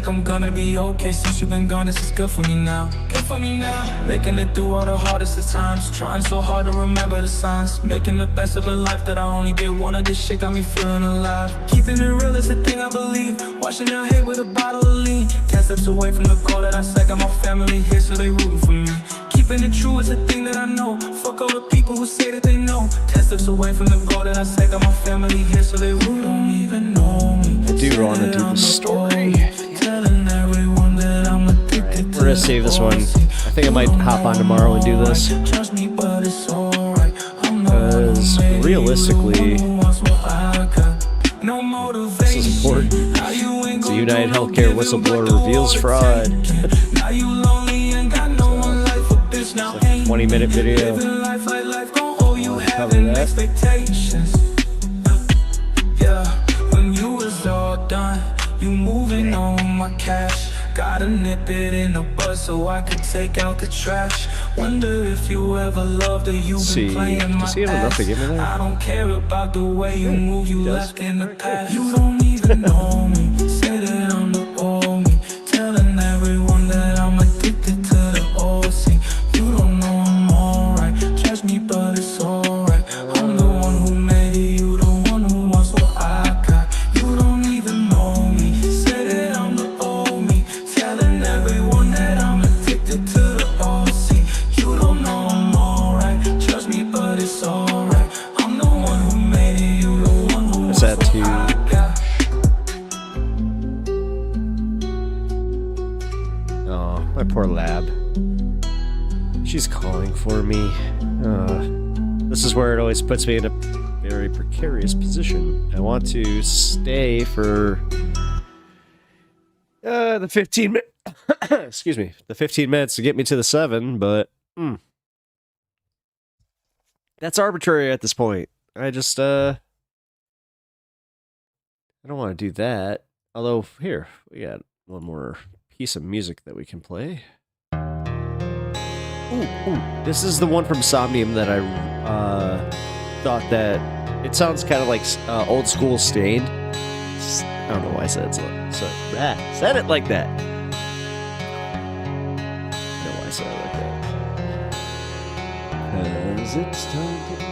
I'm gonna be okay since you've been gone. This is good for me now. Good for me now. Making it through all the hardest of times. Trying so hard to remember the signs. Making the best of a life that I only did one of this shit got me feeling alive. Keeping it real is the thing I believe. Washing your head with a bottle of lean. 10 steps away from the goal that I set. Got my family here so they rooting for me. Keeping it true is the thing that I know. Fuck all the people who say that they know. 10 steps away from the goal that I set. Got my family here so they rooting. Don't even know me. I do want to do the story. We're gonna save this one. I think I might hop on tomorrow and do this. Because realistically, this is important. So United Healthcare whistleblower reveals fraud. It's a 20-minute video. Cover that. When you was all done, you moving on my cash. Gotta nip it in the bud so I could take out the trash. Wonder if you ever loved or you've been playing my ass. I don't care about the way you move, you left in the past. You don't even know me, say that I'm the old me. Telling everyone that I'm addicted to the OC. You don't know I'm alright, trust me but it's alright. I'm the one who made it, you the one who wants what I got. You don't even know me, say that I'm the old me. Telling everyone that I'm addicted to the OC. You don't know I'm alright, trust me but it's alright. Poor Lab. She's calling for me. This is where it always puts me in a very precarious position. I want to stay for the 15 minutes. Excuse me, the 15 minutes to get me to the 7, but that's arbitrary at this point. I just I don't want to do that. Although here we got one more piece of music that we can play. Ooh, this is the one from Somnium that I thought that it sounds kind of like old school Stained. I don't know why I said it said it like that. I don't know why I said it like that. 'Cause it's time to eat.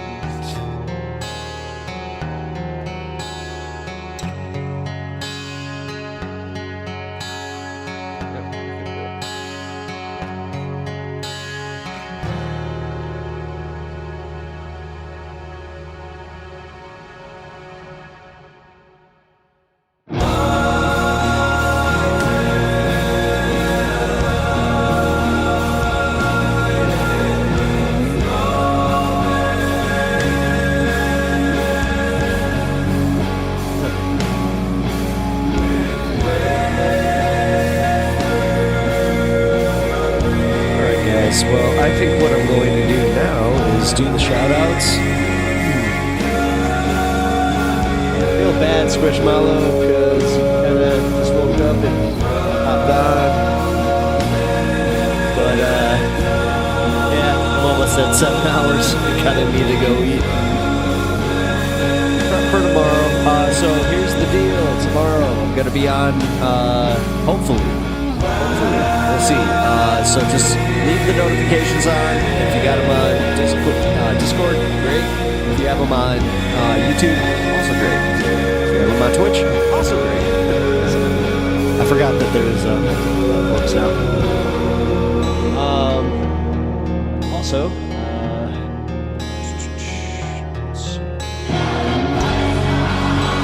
Well, I think what I'm going to do now is do the shout-outs. I feel bad, Squishmallow, because you kind of just woke up and hopped on. But, yeah, I'm almost at 7 hours. I kind of need to go eat. For tomorrow. So here's the deal. Tomorrow I'm going to be on, hopefully. We'll see. So just leave the notifications on. If you got them on Discord, great. If you have them on YouTube, also great. If you have them on Twitch, also great. I forgot that there's books now. Also,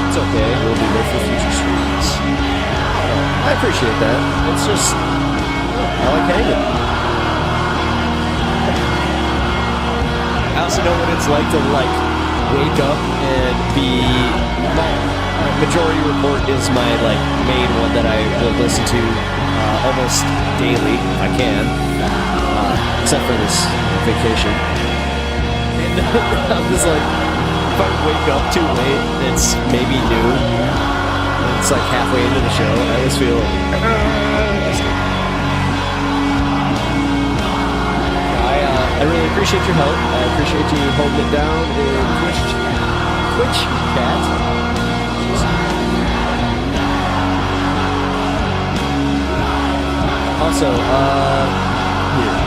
it's okay. We'll be there for future streams. I appreciate that. It's just, I like hanging. I also know what it's like to wake up and be. Majority Report is my main one that I will listen to almost daily if I can, except for this vacation. And I'm just like, if I wake up too late, it's maybe noon. It's like halfway into the show. I always feel I really appreciate your help. I appreciate you holding it down in Twitch chat. Also, here.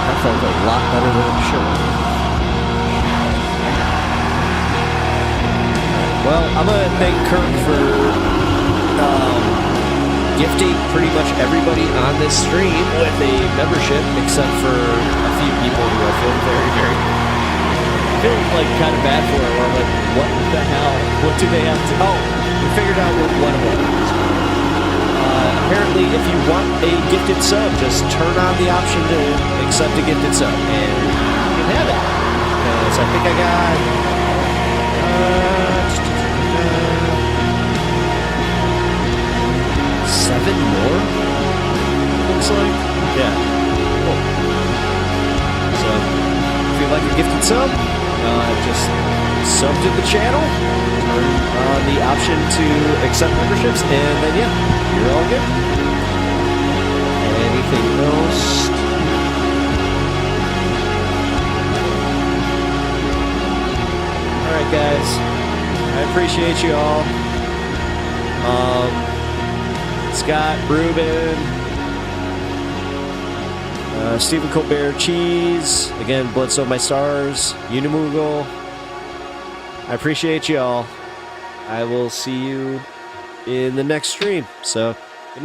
That felt a lot better than I'm sure. Well, I'm going to thank Kirk for gifting pretty much everybody on this stream with a membership, except for a few people who I feel kind of bad for. Or what the hell? What do they have to? Oh, we figured out what one of them is. Apparently, if you want a gifted sub, just turn on the option to accept a gifted sub, and you can have it. Because I think I got 7 more, looks like. Yeah. Cool. So, if you'd like a gifted sub, just sub to the channel, turn on the option to accept memberships, and then, yeah, you're all good. Anything else? Alright, guys. I appreciate you all. Scott, Ruben, Stephen Colbert, Cheese, again, Bloodstone My Stars, Unimoogle. I appreciate you all. I will see you in the next stream. So